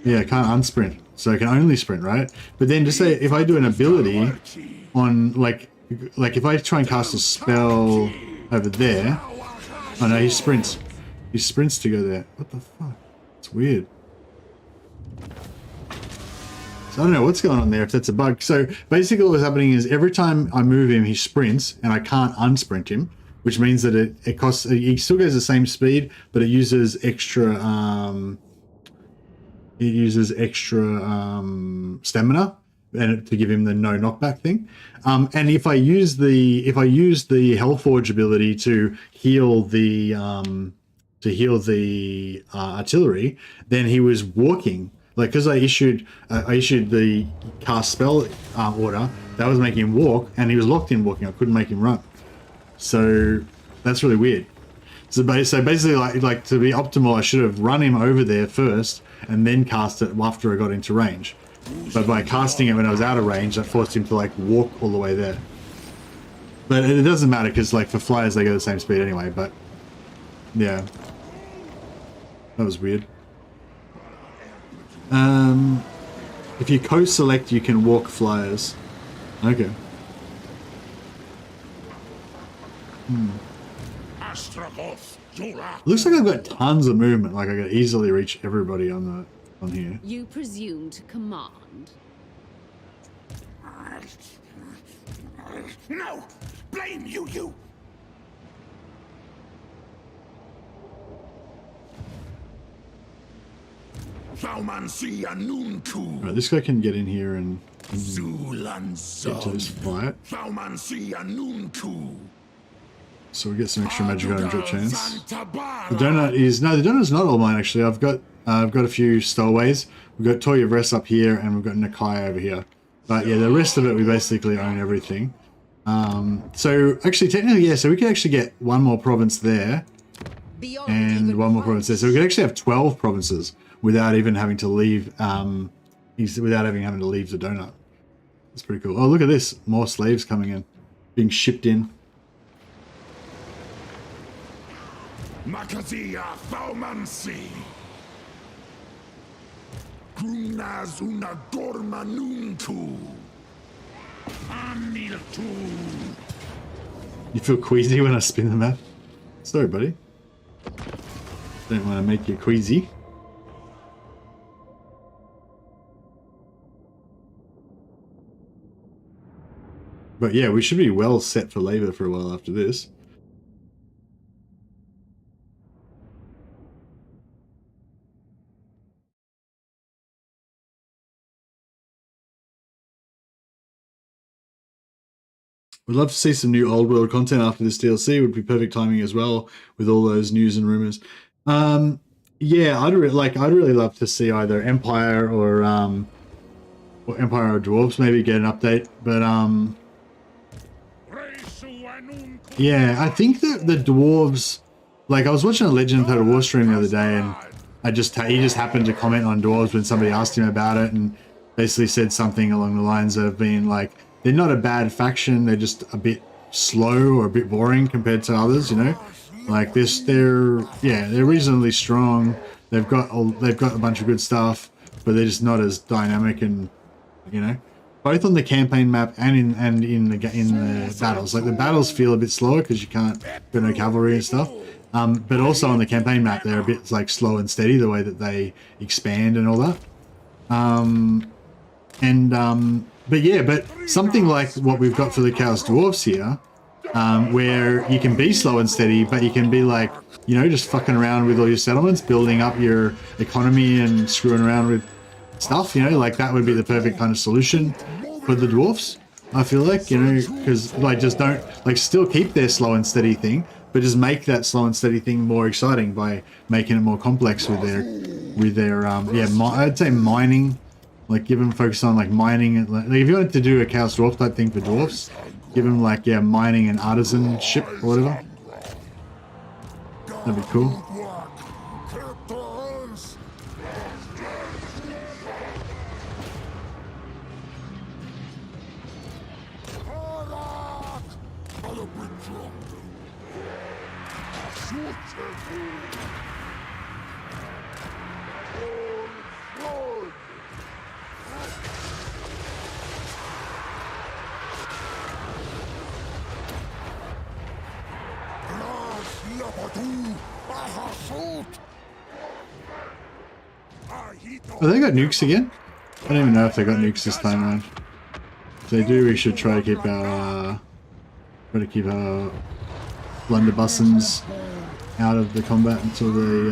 Speaker 1: Yeah, I can't unsprint. So I can only sprint, right? But then just say if I do an ability on like if I try and cast a spell over there. Oh no, he sprints. He sprints to go there. What the fuck? It's weird. So I don't know what's going on there, if that's a bug. So basically what's happening is every time I move him, he sprints and I can't unsprint him, which means that it costs, he still goes the same speed, but it uses extra stamina and to give him the no knockback thing. And if I use the Hellforge ability to heal the artillery, then he was walking. Like, because I issued the cast spell order, that was making him walk, and he was locked in walking. I couldn't make him run. So that's really weird. So basically, like to be optimal, I should have run him over there first, and then cast it after I got into range. But by casting it when I was out of range, that forced him to like walk all the way there. But it doesn't matter because like for flyers, they go the same speed anyway. But yeah, that was weird. If you co-select, you can walk flyers. Okay.
Speaker 3: Astragoth,
Speaker 1: Looks like I've got tons of movement. Like I could easily reach everybody on here.
Speaker 9: You presume to command.
Speaker 3: No! Blame you!
Speaker 1: Right, this guy can get in here and get to this fight. So we get some extra magic item drop chance. The donut is the donut's not all mine actually. I've got a few stowaways. We've got Toy of Rest up here, and we've got Nakai over here. But yeah, the rest of it we basically own everything. So actually, technically, yeah. So we could actually get one more province there, and one more province there. So we could actually have 12 provinces without even having to leave. Without having to leave the donut. That's pretty cool. Oh, look at this! More slaves coming in, being shipped in.
Speaker 3: Makazia Faumansi Grunazuna Dormanuntu Amiltu.
Speaker 1: You feel queasy when I spin the map? Sorry, buddy. Don't want to make you queasy. But yeah, we should be well set for labor for a while after this. We'd love to see some new old world content after this DLC. It would be perfect timing as well with all those news and rumors. Yeah, I'd really love to see either Empire or Dwarfs maybe get an update. But yeah, I think that the Dwarves, like I was watching a Legend of Total War stream the other day, and he just happened to comment on Dwarves when somebody asked him about it, and basically said something along the lines of being like, they're not a bad faction, they're just a bit slow or a bit boring compared to others, you know? Like this, they're reasonably strong. They've got a bunch of good stuff, but they're just not as dynamic, and you know, both on the campaign map and in the battles. Like the battles feel a bit slower because you can't go no cavalry and stuff. But also on the campaign map, they're a bit like slow and steady the way that they expand and all that. But something like what we've got for the Chaos Dwarfs here, where you can be slow and steady, but you can be like, you know, just fucking around with all your settlements, building up your economy and screwing around with stuff, you know, like that would be the perfect kind of solution for the Dwarfs, I feel like, you know, because like just don't, like still keep their slow and steady thing, but just make that slow and steady thing more exciting by making it more complex with their I'd say mining. Like, give them focus on like mining. Like if you wanted to do a Chaos Dwarf type thing for Dwarfs, Give him like, yeah, mining and artisan ship or whatever. That'd be cool. Oh, they got nukes again? I don't even know if they got nukes this time around. If they do, we should try to keep our blunderbusses out of the combat until they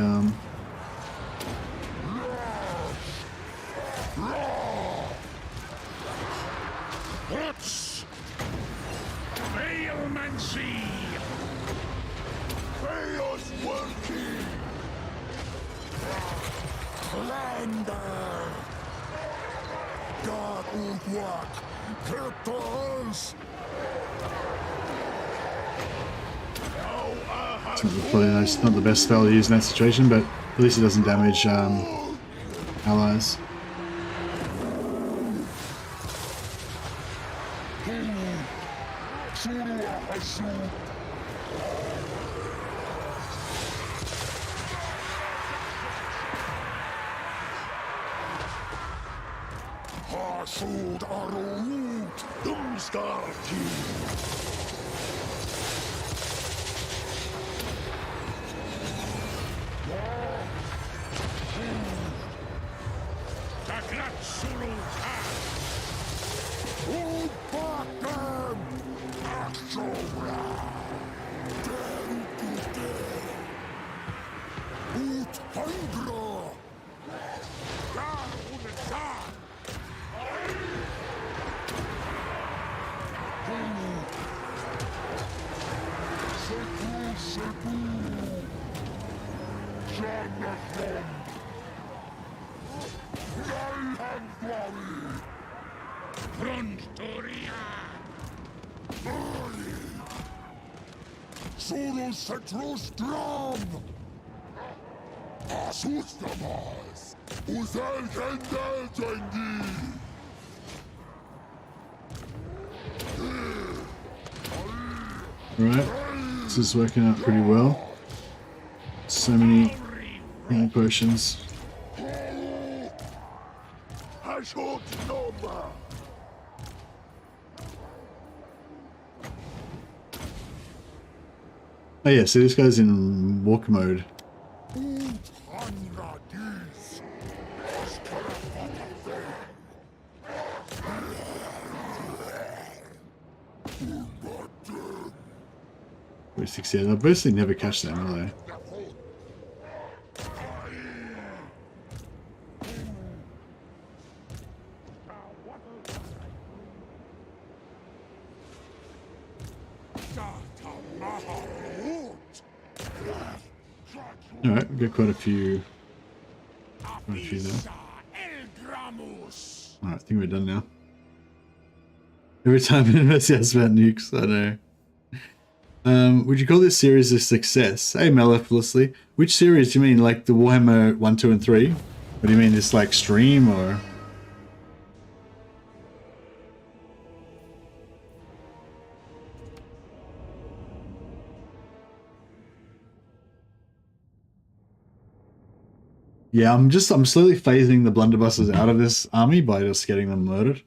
Speaker 1: it's not the best spell to use in that situation, but at least it doesn't damage allies. Alright, this is working out pretty well. So many healing potions. Oh yeah, so this guy's in walk mode. We're 68. I'll basically never catch them, will they? Alright, we've got quite a few there. Alright, I think we're done now. Every time an investor asks about nukes, I know. Would you call this series a success? Hey, mellifluously. Which series do you mean? Like the Warhammer 1, 2, and 3? What do you mean, this like stream or? Yeah, I'm slowly phasing the blunderbusses out of this army by just getting them murdered.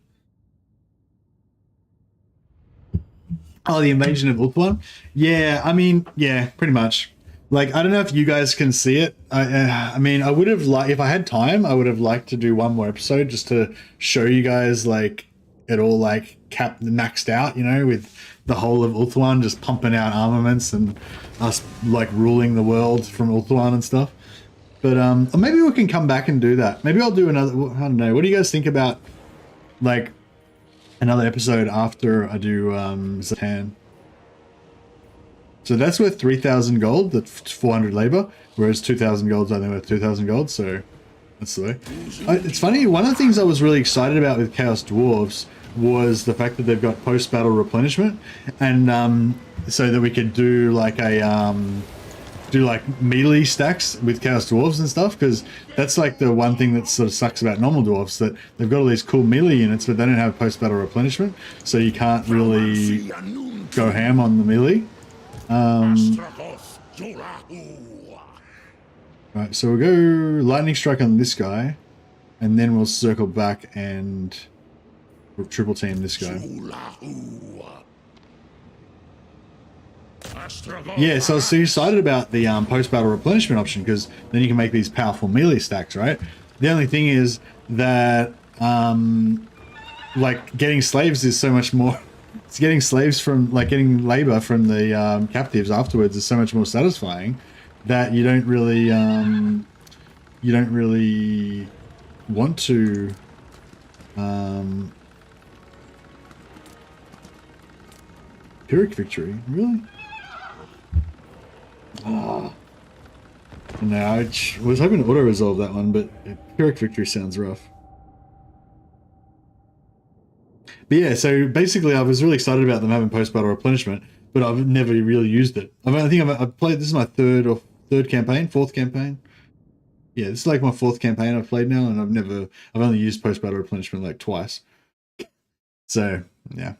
Speaker 1: Oh, the invasion of ULTHUAN? Yeah, I mean, yeah, pretty much. Like, I don't know if you guys can see it. I mean, I would have liked, if I had time, I would have liked to do one more episode just to show you guys, like, it all, like, maxed out, you know, with the whole of ULTHUAN just pumping out armaments and us, like, ruling the world from ULTHUAN and stuff. But maybe we can come back and do that. Maybe I'll do another, I don't know. What do you guys think about, like, another episode after I do Zatan? So that's worth 3,000 gold, that's 400 labor, whereas 2,000 gold's only worth 2,000 gold, so that's the way. It's funny, one of the things I was really excited about with Chaos Dwarves was the fact that they've got post-battle replenishment, and so that we could do like a melee stacks with Chaos Dwarves and stuff, because that's like the one thing that sort of sucks about normal Dwarves, that they've got all these cool melee units, but they don't have post-battle replenishment, so you can't really go ham on the melee.
Speaker 3: Astragoth, Yolahu.
Speaker 1: Right, so we'll go Lightning Strike on this guy, and then we'll circle back and triple team this guy. Yeah, so I was so excited about the post-battle replenishment option, because then you can make these powerful melee stacks, right? The only thing is that, like, getting slaves is so much more... It's getting slaves from, like, getting labor from the captives afterwards is so much more satisfying that you don't really want to... Pyrrhic Victory? Really? Oh. No, I was hoping to auto-resolve that one, but Pyrrhic Victory sounds rough. But yeah, so basically I was really excited about them having post-battle replenishment, but I've never really used it. I think I've played, this is my fourth campaign. Yeah, this is like my fourth campaign I've played now, and I've only used post-battle replenishment like twice. So, yeah.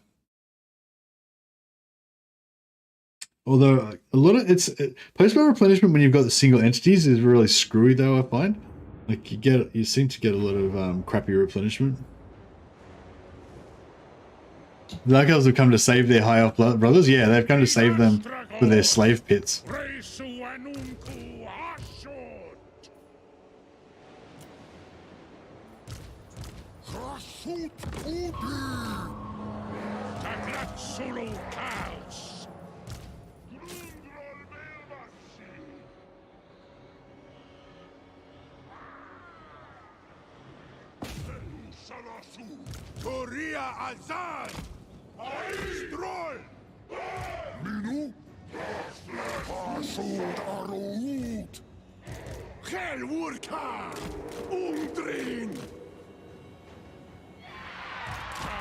Speaker 1: Although a lot of post-battle replenishment when you've got the single entities is really screwy though, I find. Like you seem to get a lot of crappy replenishment. The Dark Elves have come to save their high elf brothers. Yeah, they've come to save them for their slave pits.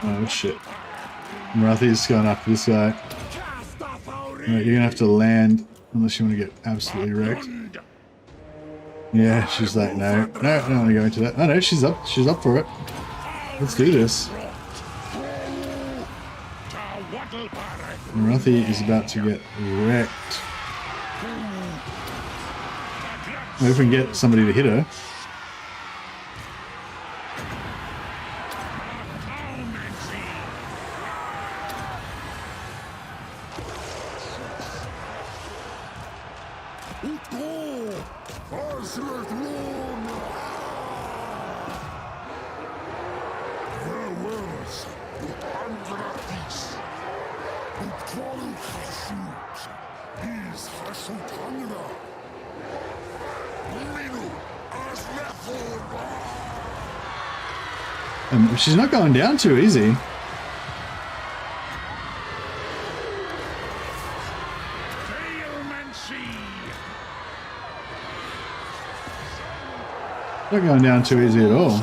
Speaker 1: Oh shit. Marathi's going after this guy. Right, you're gonna have to land unless you want to get absolutely wrecked. Yeah, she's like, no, I don't want to go into that. Oh no, she's up for it. Let's do this. Marathi is about to get wrecked. Well, if we can get somebody to hit her. She's not going down too easy. Not going down too easy at all.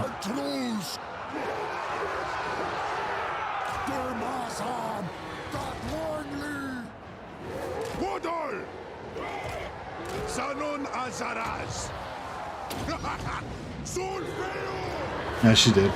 Speaker 1: Yeah, she did.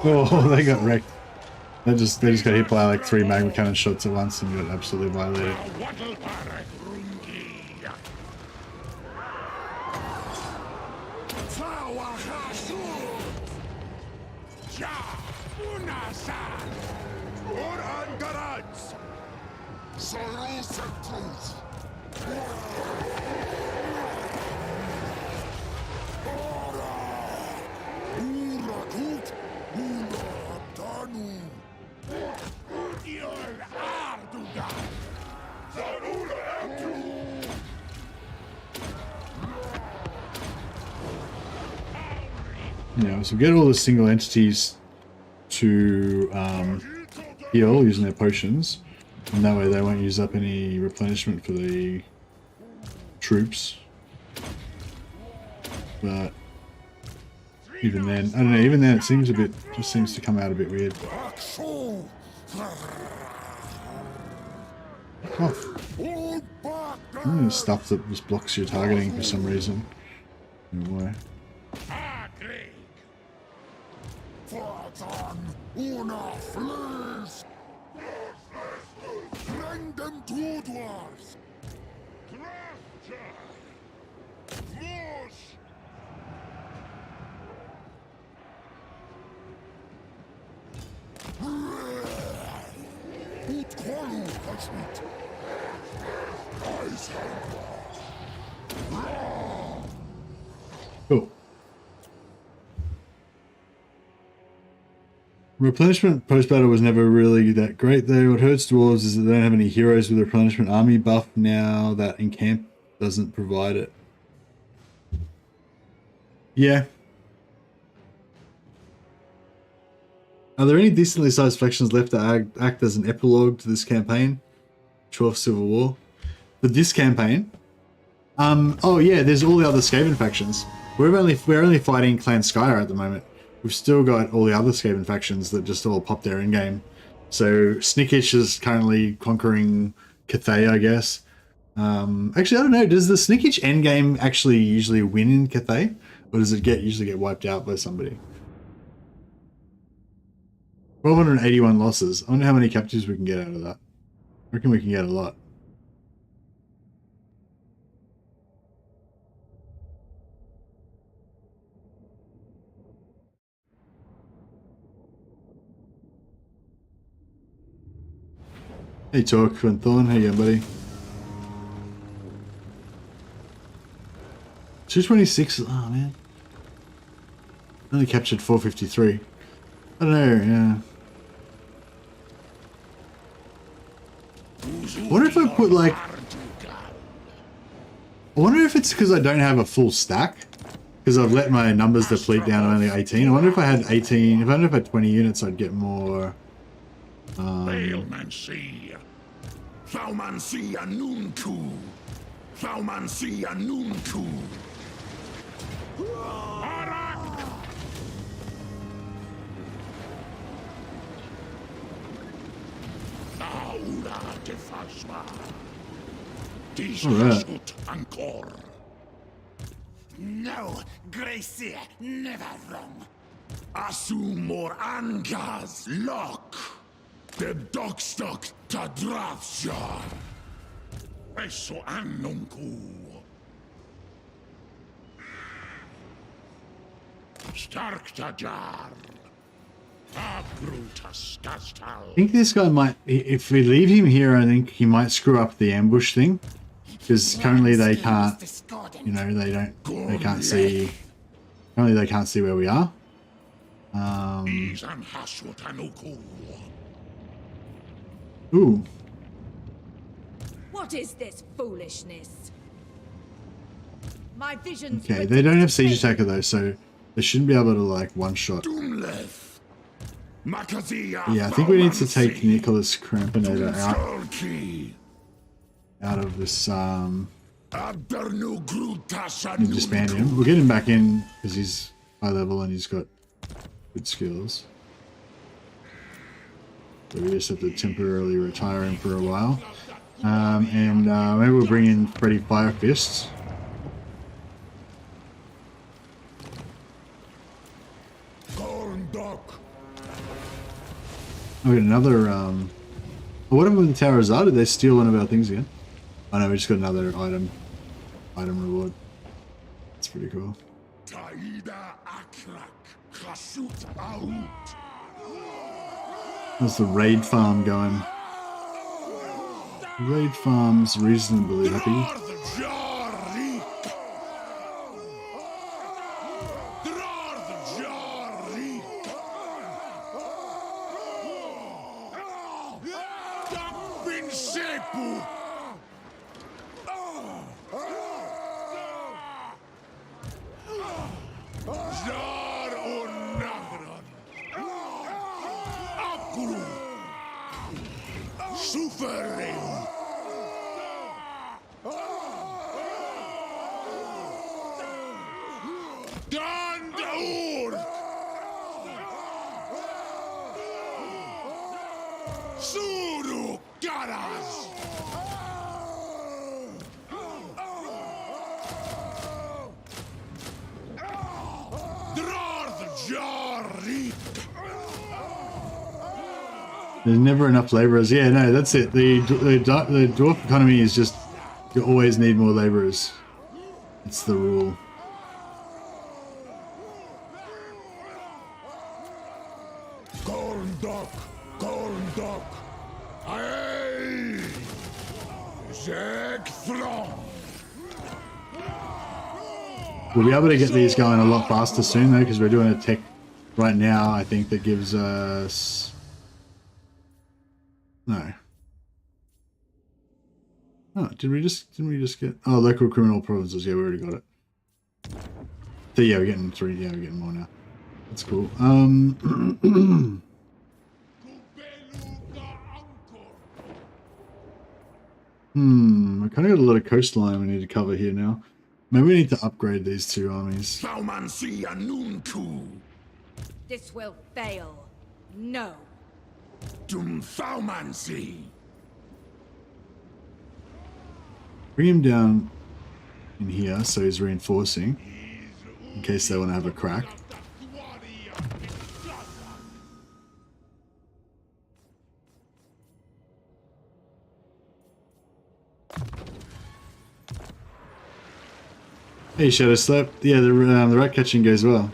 Speaker 1: Oh, they got wrecked. They just got hit by like 3 magma cannon shots at once and got absolutely violated. Yeah, so get all the single entities to heal using their potions, and that way they won't use up any replenishment for the troops. But even then, I don't know, even then it seems a bit, just seems to come out a bit weird. Oh. Stuff that just blocks your targeting for some reason. Anyway.
Speaker 4: Bring them to Dwarfs!
Speaker 1: Cool. Replenishment post-battle was never really that great though. What hurts dwarves is that they don't have any heroes with a replenishment army buff now that in camp doesn't provide it. Yeah. Are there any decently sized factions left that act as an epilogue to this campaign? 12th Civil War? For this campaign? Oh yeah, there's all the other Skaven factions. We're only fighting Clan Skyr at the moment. We've still got all the other Skaven factions that just all pop their in-game. So Snickish is currently conquering Cathay, I guess. Actually, I don't know. Does the Snickish endgame actually usually win in Cathay? Or does it usually get wiped out by somebody? 1,281 losses. I wonder how many captives we can get out of that. I reckon we can get a lot. Hey Talk and Thorn, how you going, buddy? 226, oh man. Only captured 453. I don't know, yeah. I wonder if I put like... I wonder if it's because I don't have a full stack. Because I've let my numbers deplete down to only 18. I wonder if I had 18, if I had 20 units I'd get more...
Speaker 4: Thaumancy Nunku. Thaumancy Nunku.
Speaker 1: Alright.
Speaker 4: No, Gracie, never wrong. Asumor Angas Lock. The Dogstock to Dwarfs. Eso Annunku. Stark Tajar.
Speaker 1: I think this guy might, if we leave him here, I think he might screw up the ambush thing. Because currently they can't, you know, they can't see, currently they can't see where we are. Ooh.
Speaker 8: What is this foolishness? My visions.
Speaker 1: Okay, they don't have siege attacker though, so they shouldn't be able to like one shot. Yeah, I think we need to take Nicholas Crampinator out of this, and disband him. We'll get him back in because he's high level and he's got good skills. So we just have to temporarily retire him for a while. Maybe we'll bring in Freddy Firefists. Oh, another, what happened with the Tower of Zar? Did they steal one of our things again? Oh no, we just got another item reward. That's pretty cool. How's the raid farm going? Raid farm's reasonably happy. There's never enough laborers. Yeah, no, that's it. The dwarf economy is just, you always need more laborers. It's the rule. We'll be able to get these going a lot faster soon though, because we're doing a tech right now, I think, that gives us... No. Oh, didn't we just get... Oh, local criminal provinces. Yeah, we already got it. So yeah, we're getting 3. Yeah, we're getting more now. That's cool. I kind of got a lot of coastline we need to cover here now. Maybe we need to upgrade these 2 armies.
Speaker 8: This will fail. No.
Speaker 1: Bring him down in here so he's reinforcing in case they want to have a crack. Hey, Shadow Slap. Yeah, the rat catching goes well.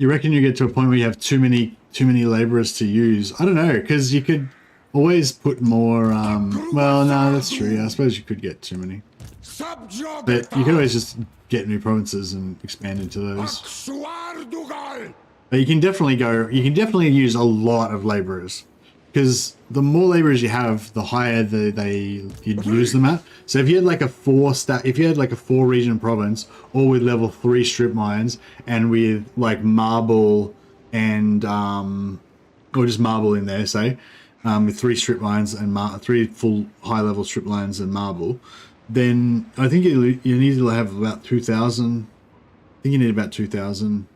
Speaker 1: You reckon you get to a point where you have too many laborers to use? I don't know, because you could always put more. Well, no, that's true. Yeah, I suppose you could get too many, but you could always just get new provinces and expand into those. But you can definitely go. You can definitely use a lot of laborers, because the more laborers you have, the higher you'd use them at. So if you had like a 4 region province, all with level 3 strip mines and with like marble and or just marble in there, say, with 3 strip mines and 3 full high level strip lines and marble, then I think you need to have about 2,000. I think you need about 2,000.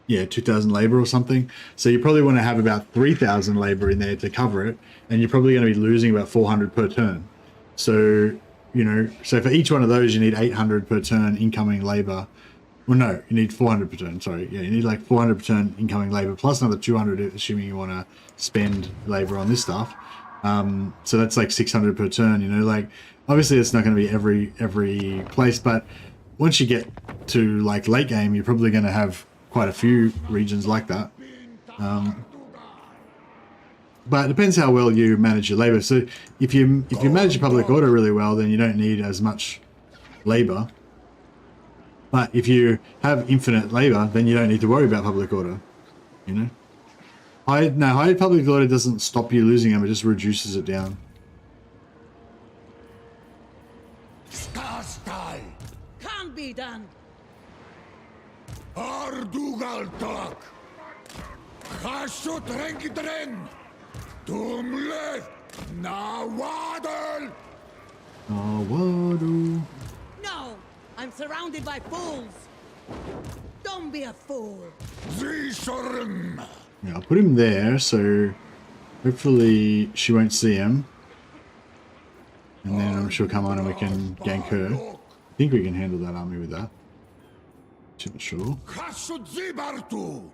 Speaker 1: Yeah, 2,000 labor or something. So you probably want to have about 3,000 labor in there to cover it, and you're probably going to be losing about 400 per turn. So, you know, so for each one of those, you need 800 per turn incoming labor. Well, no, you need 400 per turn. Sorry, yeah, you need like 400 per turn incoming labor plus another 200, assuming you want to spend labor on this stuff. So that's like 600 per turn. You know, like obviously it's not going to be every place, but once you get to like late game, you're probably going to have quite a few regions like that. But it depends how well you manage your labor. So if you manage your public order really well, then you don't need as much labor. But if you have infinite labor, then you don't need to worry about public order. You know, high public order doesn't stop you losing them; it just reduces it down.
Speaker 10: Can't be done.
Speaker 3: Ardugaltak! Hasut renkitren! Tumle! Nawadel!
Speaker 1: Oh, what?
Speaker 10: No! I'm surrounded by fools! Don't be a fool!
Speaker 3: Zishorim!
Speaker 1: Yeah, I'll put him there, so hopefully she won't see him. And then I'm sure come on and we can gank her. I think we can handle that army with that. Not sure.
Speaker 3: Hasut zibartu!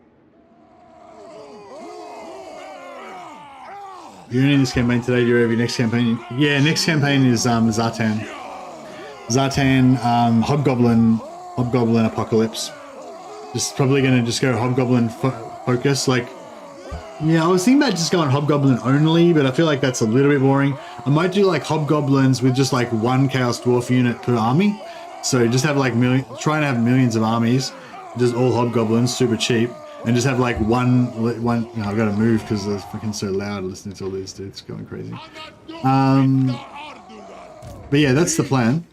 Speaker 1: You're in this campaign today, do you have your next campaign? Yeah, next campaign is Zartan. Zartan, Hobgoblin Apocalypse. Just probably gonna just go Hobgoblin focus. Like, yeah, I was thinking about just going Hobgoblin only, but I feel like that's a little bit boring. I might do like Hobgoblins with just like one Chaos Dwarf unit per army. So just have like try and have millions of armies, just all Hobgoblins, super cheap. And just have like one. Oh, I've got to move because it's freaking so loud listening to all these dudes going crazy. But yeah, that's the plan.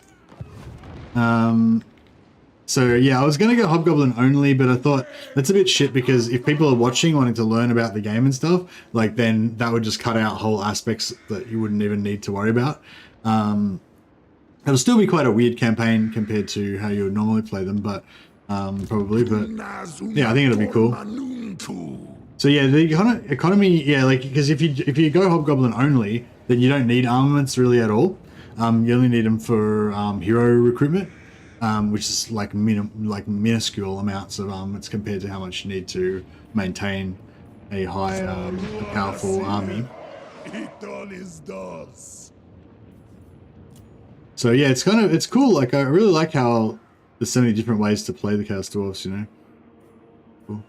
Speaker 1: So yeah, I was gonna go Hobgoblin only, but I thought that's a bit shit because if people are watching wanting to learn about the game and stuff, like then that would just cut out whole aspects that you wouldn't even need to worry about. It'll still be quite a weird campaign compared to how you would normally play them, but probably. But yeah, I think it'll be cool. So yeah, the economy, yeah, like because if you go Hobgoblin only, then you don't need armaments really at all. You only need them for hero recruitment, which is like minuscule amounts of armaments compared to how much you need to maintain a high, a powerful army. So yeah, it's cool. Like I really like how there's so many different ways to play the Chaos Dwarfs, you know. Cool.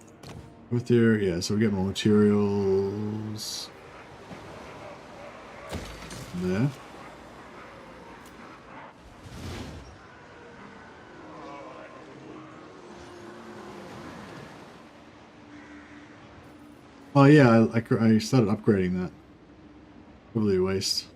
Speaker 1: With their, yeah, so we get more materials there. Oh yeah, I started upgrading that. Probably a waste.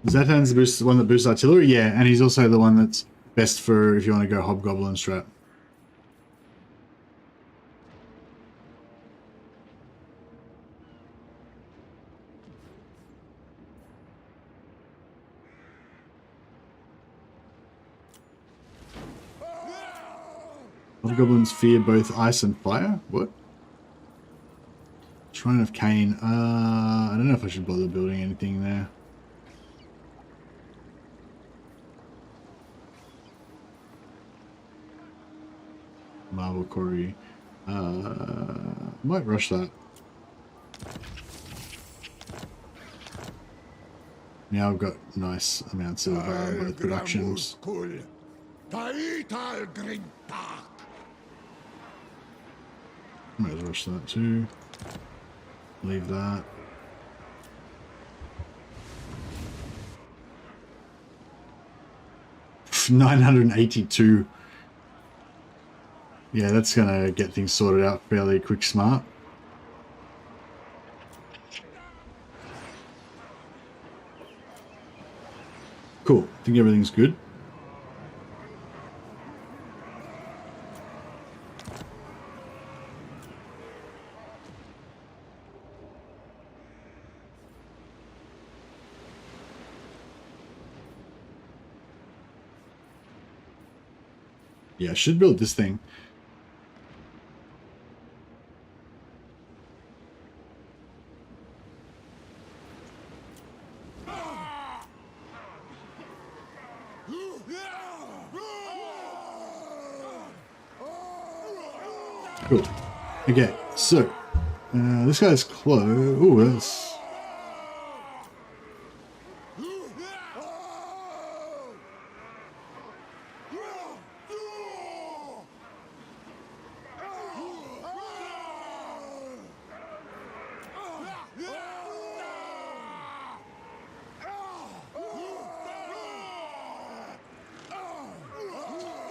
Speaker 1: Zatan's the one that boosts artillery, yeah, and he's also the one that's best for if you want to go Hobgoblin strat. Hobgoblins fear both ice and fire? What? Shrine of Cain. I don't know if I should bother building anything there. Marble Quarry. Might rush that. Now I've got nice amounts of both productions. Might rush that too. Leave that. $982. Yeah, that's gonna get things sorted out fairly quick, smart. Cool. I think everything's good. Yeah, I should build this thing. Cool. Okay, so this guy's close. Ooh, that's.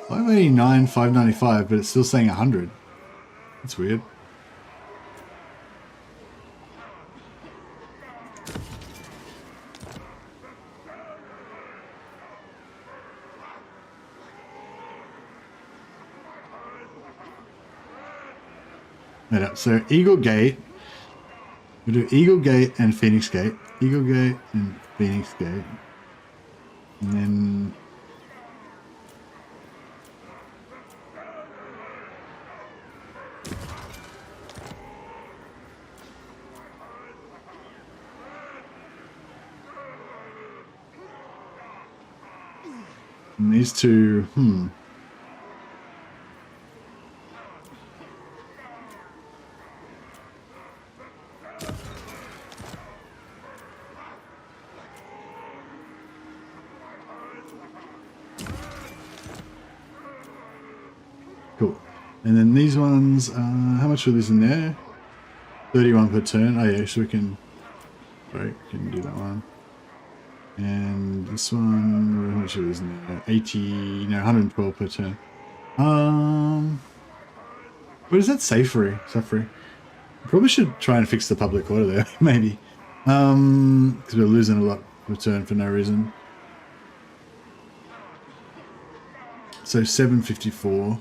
Speaker 1: 589, 595, but it's still saying 100. That's weird. So Eagle Gate, we do Eagle Gate and Phoenix Gate, Eagle Gate and Phoenix Gate, and then these two, Cool. And then these ones, how much are these in there? 31 per turn. Oh yeah, so we can, sorry, we can do that one. And this one, how much are these in there? 80, no, 112 per turn. What is that? Safari. Probably should try and fix the public order there, maybe. Because we're losing a lot per turn for no reason. So 754.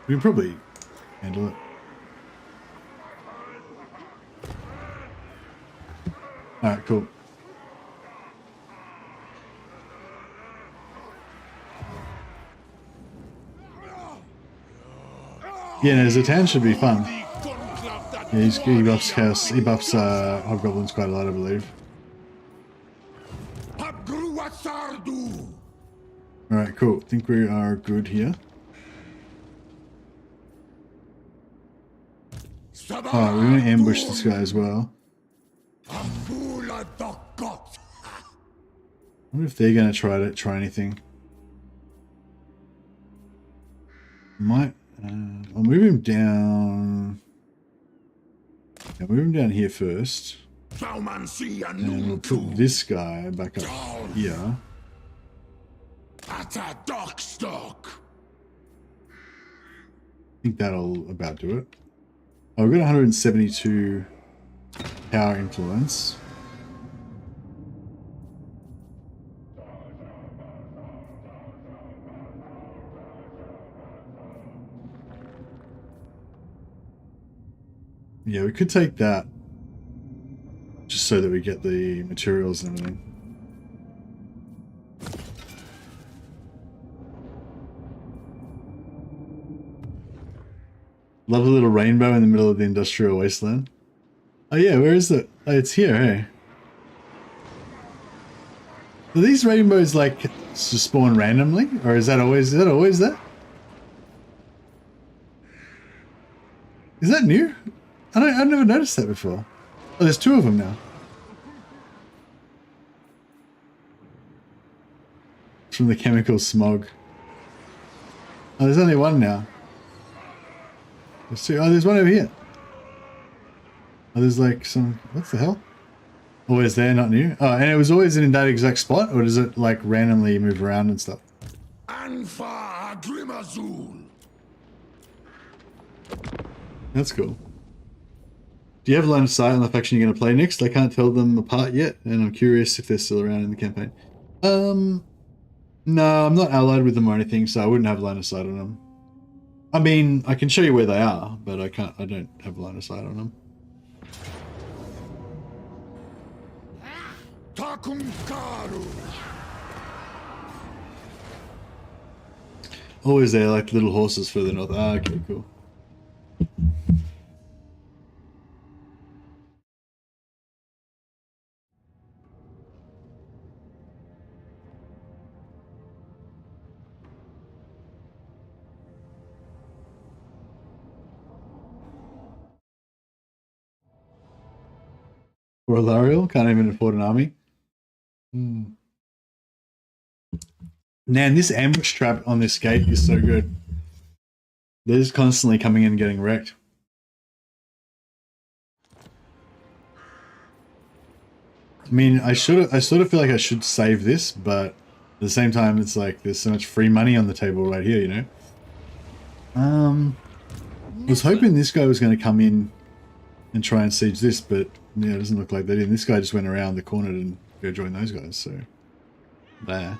Speaker 1: We can probably handle it. Alright, cool. Yeah, no, Zatan should be fun. Yeah, he buffs Chaos, he buffs Hobgoblins quite a lot, I believe. Alright, cool. I think we are good here. Alright, we're going to ambush this guy as well. I wonder if they're going to try anything. Might... I'll move him down... I'll move him down here first. And we'll put this guy back up here. I think that'll about do it. Oh, we've got 172 power influence. Yeah, we could take that just so that we get the materials and everything. Love a little rainbow in the middle of the industrial wasteland. Oh yeah, where is it? Oh, it's here, hey. Do these rainbows like just spawn randomly, or is that always there? Is that new? I've never noticed that before. Oh, there's two of them now. It's from the chemical smog. Oh, there's only one now. There's two. Oh, there's one over here. Oh, there's like some... What the hell? Always there, not new. Oh, and it was always in that exact spot, or does it like randomly move around and stuff? That's cool. Do you have line of sight on the faction you're going to play next? I can't tell them apart yet, and I'm curious if they're still around in the campaign. No, I'm not allied with them or anything, so I wouldn't have line of sight on them. I mean, I can show you where they are, but I don't have line of sight on them. Always there, like little horses further north. Ah, okay, cool. Or Lariel, can't even afford an army. Man, this ambush trap on this gate is so good. They're just constantly coming in and getting wrecked. I mean, I sort of feel like I should save this, but At the same time, it's like there's so much free money on the table right here, you know. I was hoping this guy was going to come in and try and siege this, but yeah, it doesn't look like they did. This guy just went around the corner and go join those guys, so there.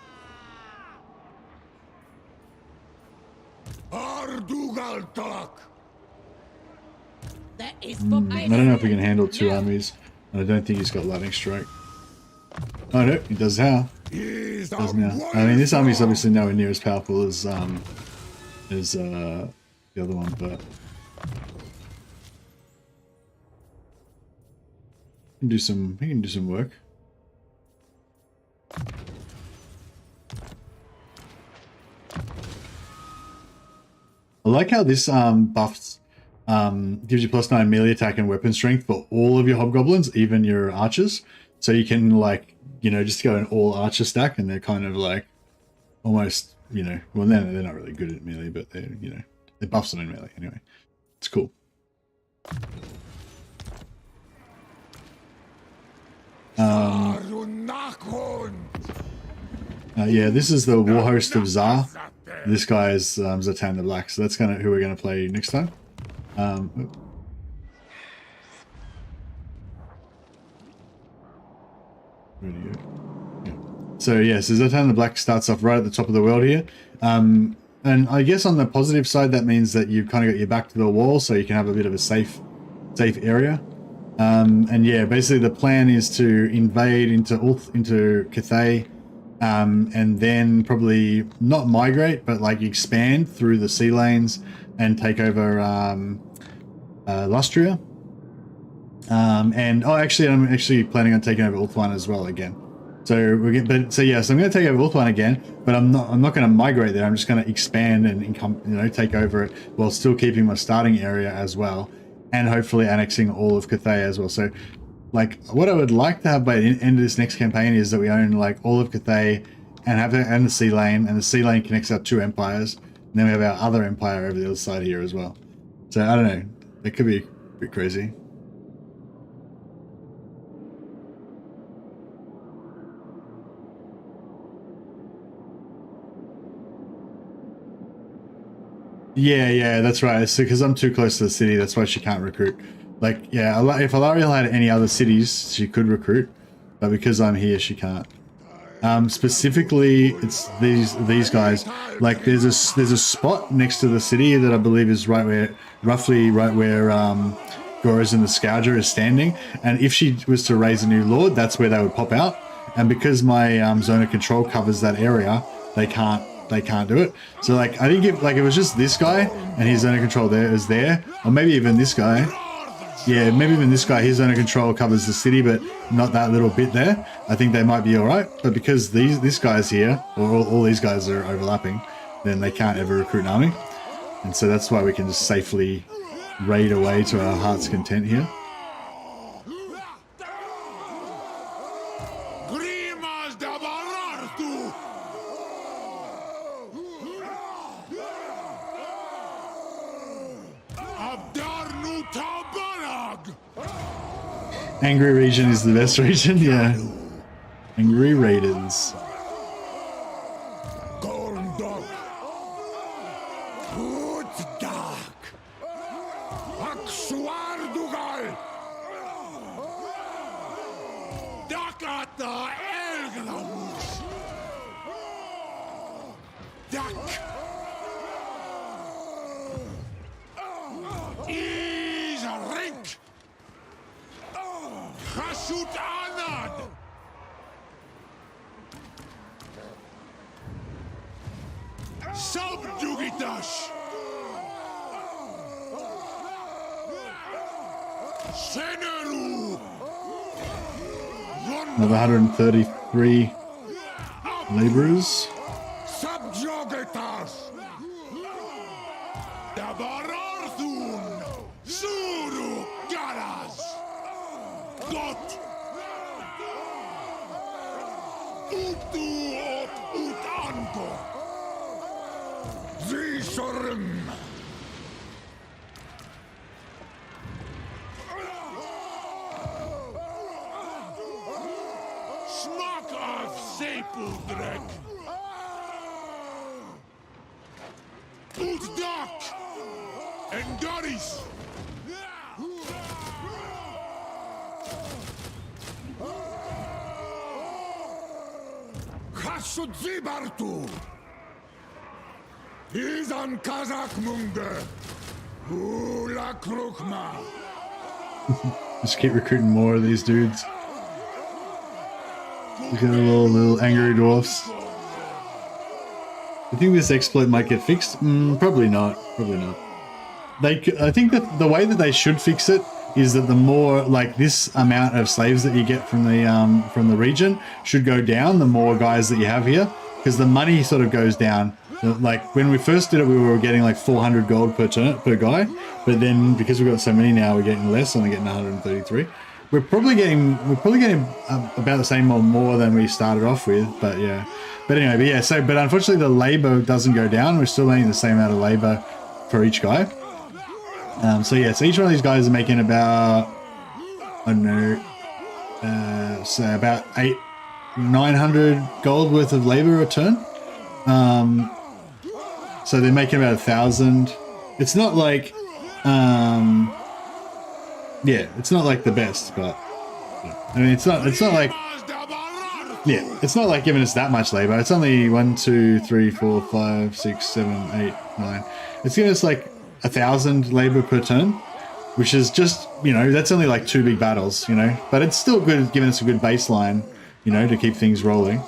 Speaker 10: That is for
Speaker 1: I don't know if we can handle 2 armies, and I don't think he's got lightning strike. Oh no, he does now. Does now. I mean, this army's obviously nowhere near as powerful as the other one, but he can do some work. I like how this buffs gives you +9 melee attack and weapon strength for all of your hobgoblins, even your archers. So you can, like, you know, just go an all archer stack, and they're kind of like almost, you know, well, they're not really good at melee, but they're, you know, they buffs them in melee anyway. It's cool. Yeah, this is the War Host of Zar. This guy is Zatan the Black, so that's kind of who we're going to play next time. Where do you go? Yeah. So yeah, so Zatan the Black starts off right at the top of the world here. And I guess on the positive side, that means that you've kind of got your back to the wall, so you can have a bit of a safe area. And yeah, basically the plan is to invade into Cathay, and then probably not migrate, but like expand through the sea lanes and take over Lustria. And actually, I'm actually planning on taking over ULTHUAN as well again. So we're getting, so I'm going to take over ULTHUAN again, but I'm not going to migrate there. I'm just going to expand and take over it while still keeping my starting area as well, and hopefully annexing all of Cathay as well. So, like, what I would like to have by the end of this next campaign is that we own like all of Cathay and the sea lane, and the sea lane connects our 2 empires, and then we have our other empire over the other side here as well. So I don't know, it could be a bit crazy. Yeah, that's right. So because I'm too close to the city, that's why she can't recruit. Like, yeah, if Alariel had any other cities, she could recruit, but because I'm here, she can't. Specifically, it's these guys. Like, there's a spot next to the city that I believe is roughly right where Garrison the Scourger is standing. And if she was to raise a new lord, that's where they would pop out. And because my zone of control covers that area, they can't do it. So like, I think if it was just this guy and his zone of control is there, or maybe even this guy. Yeah, maybe even this guy, his zone of control covers the city, but not that little bit there. I think they might be all right. But because this guy's here, or all these guys are overlapping, then they can't ever recruit an army. And so that's why we can just safely raid away to our heart's content here. Angry region is the best region, yeah. Angry Raiders. Another 133 laborers.
Speaker 3: Dock! And Doris! Hasudzibartu! Izan Kazak Munde! Ula Krukma!
Speaker 1: Just keep recruiting more of these dudes. Look at the little angry dwarfs. I think this exploit might get fixed. Probably not. Probably not. I think that the way that they should fix it is that the more, like, this amount of slaves that you get from the region should go down the more guys that you have here, because the money sort of goes down. Like when we first did it, we were getting like 400 gold per guy, but then because we've got so many now, we're getting less, only getting 133. We're probably getting about the same or more than we started off with, but yeah. But anyway, but unfortunately the labor doesn't go down. We're still making the same amount of labor for each guy. So each one of these guys are making about, I don't know, say about 900 gold worth of labor a turn. So they're making about 1,000. It's not like, it's not like the best, but I mean, it's not like, it's not like giving us that much labor. It's only 1, 2, 3, 4, 5, 6, 7, 8, 9. It's giving us like 1,000 labor per turn, which is just, that's only like 2 big battles, but it's still good, giving us a good baseline, to keep things rolling.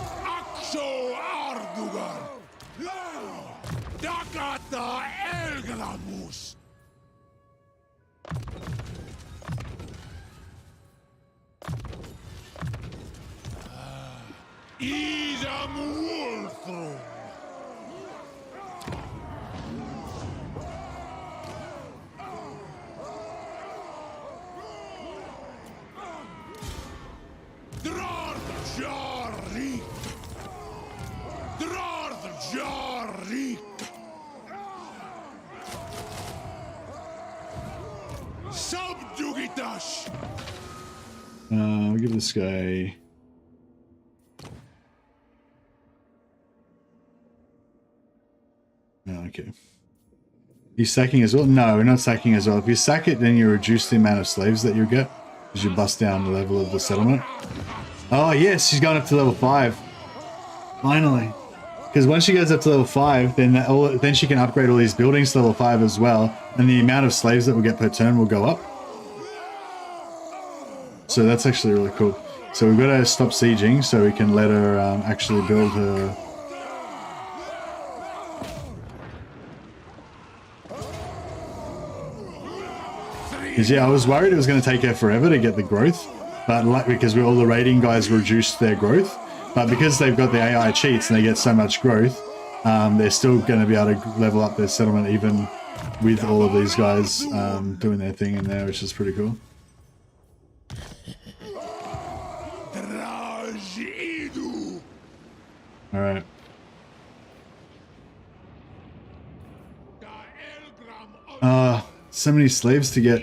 Speaker 1: I'll give this guy... Oh, okay. He's sacking as well? No, we're not sacking as well. If you sack it, then you reduce the amount of slaves that you get, because you bust down the level of the settlement. Oh yes, she's going up to level 5. Finally. Because once she goes up to level 5, then she can upgrade all these buildings to level 5 as well, and the amount of slaves that we'll get per turn will go up. So that's actually really cool. So we've got to stop sieging so we can let her actually build her... Because I was worried it was going to take her forever to get the growth, but because all the raiding guys reduced their growth, but because they've got the AI cheats and they get so much growth, they're still going to be able to level up their settlement even with all of these guys doing their thing in there, which is pretty cool. All right. So many slaves to get.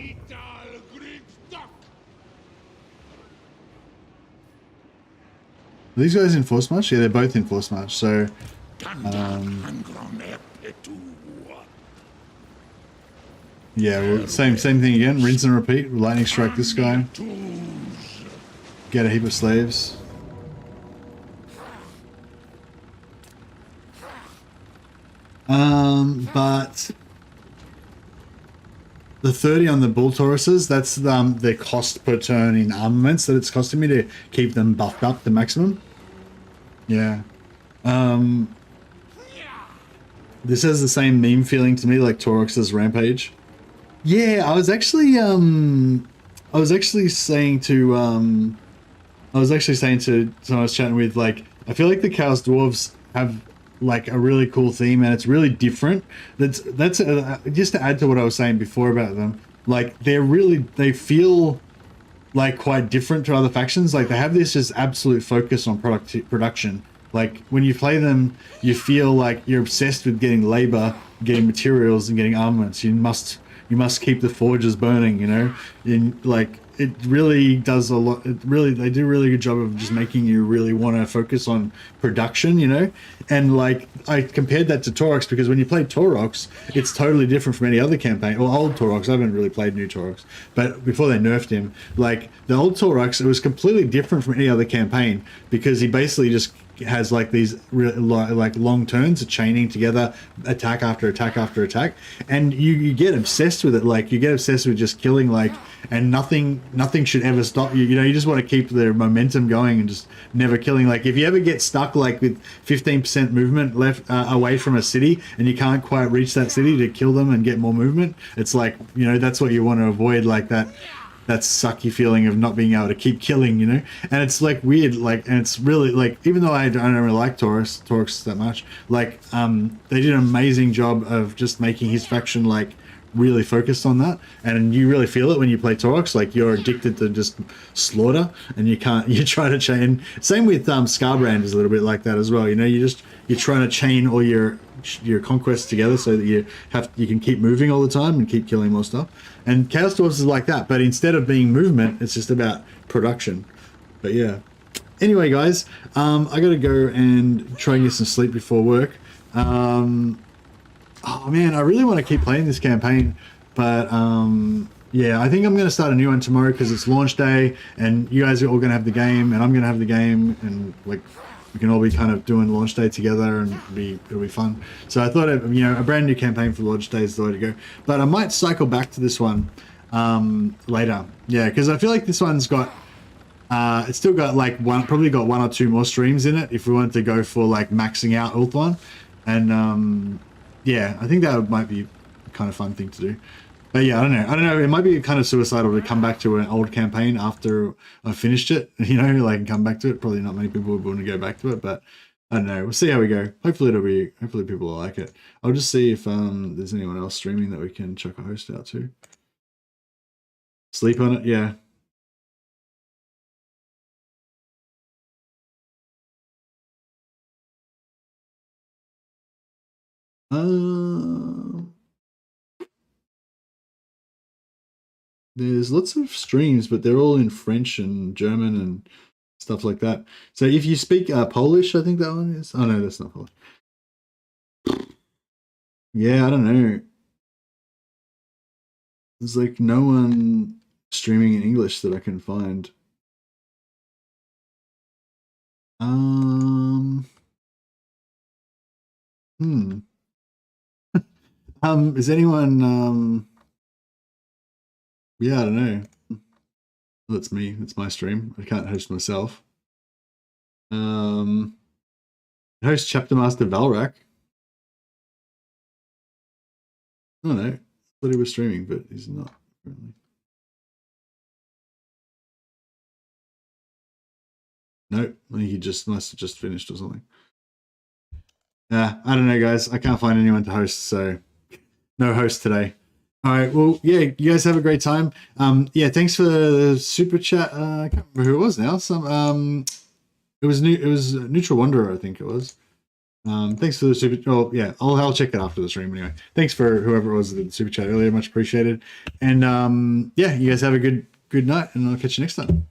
Speaker 1: Are these guys in force march? Yeah, they're both in force march. So, yeah, well, same thing again. Rinse and repeat. Lightning strike this guy. Get a heap of slaves. But the 30 on the bull tauruses, that's the cost per turn in armaments that it's costing me to keep them buffed up to maximum. Yeah. This has the same meme feeling to me like Taurox's Rampage. Yeah, I was actually saying to someone I was chatting with, like, I feel like the Chaos Dwarves have like a really cool theme and it's really different. That's just to add to what I was saying before about them, like they feel like quite different to other factions. Like they have this just absolute focus on production. Like when you play them, you feel like you're obsessed with getting labor, getting materials and getting armaments. You must keep the forges burning, it really does a lot. They do a really good job of just making you really want to focus on production, you know. And like I compared that to Taurox because when you play Taurox, it's totally different from any other campaign. Or old Taurox, I haven't really played new Taurox, but before they nerfed him, like the old Taurox, it was completely different from any other campaign because he basically just has like these like long turns of chaining together, attack after attack after attack, and you get obsessed with it. Like you get obsessed with just killing, like, and nothing should ever stop you. You know, you just want to keep the momentum going and just never killing. Like if you ever get stuck like with 15% movement left away from a city and you can't quite reach that city to kill them and get more movement, it's like, you know, that's what you want to avoid, like that sucky feeling of not being able to keep killing, you know. And it's like weird, like, and it's really like, even though I don't really like Taurox that much, like they did an amazing job of just making his faction like really focused on that, and you really feel it when you play Taurox. Like you're addicted to just slaughter, and you try to chain. Same with Scarbrand is a little bit like that as well, you know. You're trying to chain all your conquests together so that you can keep moving all the time and keep killing more stuff. And Chaos Dwarfs is like that, but instead of being movement, it's just about production. But yeah. Anyway, guys, I gotta go and try and get some sleep before work. Oh man, I really want to keep playing this campaign, but yeah, I think I'm going to start a new one tomorrow because it's launch day, and you guys are all going to have the game, and I'm going to have the game, and like we can all be kind of doing launch day together, and it'll be fun. So I thought, you know, a brand new campaign for launch day is the way to go. But I might cycle back to this one later, yeah, because I feel like this one's got it's still got like probably got one or two more streams in it if we wanted to go for like maxing out ULTHUAN, and yeah, I think that might be a kind of fun thing to do. But yeah, I don't know. It might be kind of suicidal to come back to an old campaign after I finished it, you know, like come back to it. Probably not many people would want to go back to it, but I don't know. We'll see how we go. Hopefully people will like it. I'll just see if there's anyone else streaming that we can chuck a host out to. Sleep on it, yeah. There's lots of streams, but they're all in French and German and stuff like that. So if you speak Polish, I think that one is. Oh no, that's not Polish. Yeah, I don't know. There's like no one streaming in English that I can find. Is anyone yeah, I don't know. Well, that's me. It's my stream. I can't host myself. Host Chapter Master Valrak. I don't know. I thought he was streaming, but he's not currently. Nope. I think he must have just finished or something. Yeah, I don't know, guys. I can't find anyone to host, so no host today. All right, well, yeah, you guys have a great time. Yeah, thanks for the super chat. I can't remember who it was now. It was Neutral Wanderer, I think it was. Thanks for the super. Oh, yeah, I'll check it after the stream anyway. Thanks for whoever it was that did the super chat earlier, much appreciated. And yeah, you guys have a good night, and I'll catch you next time.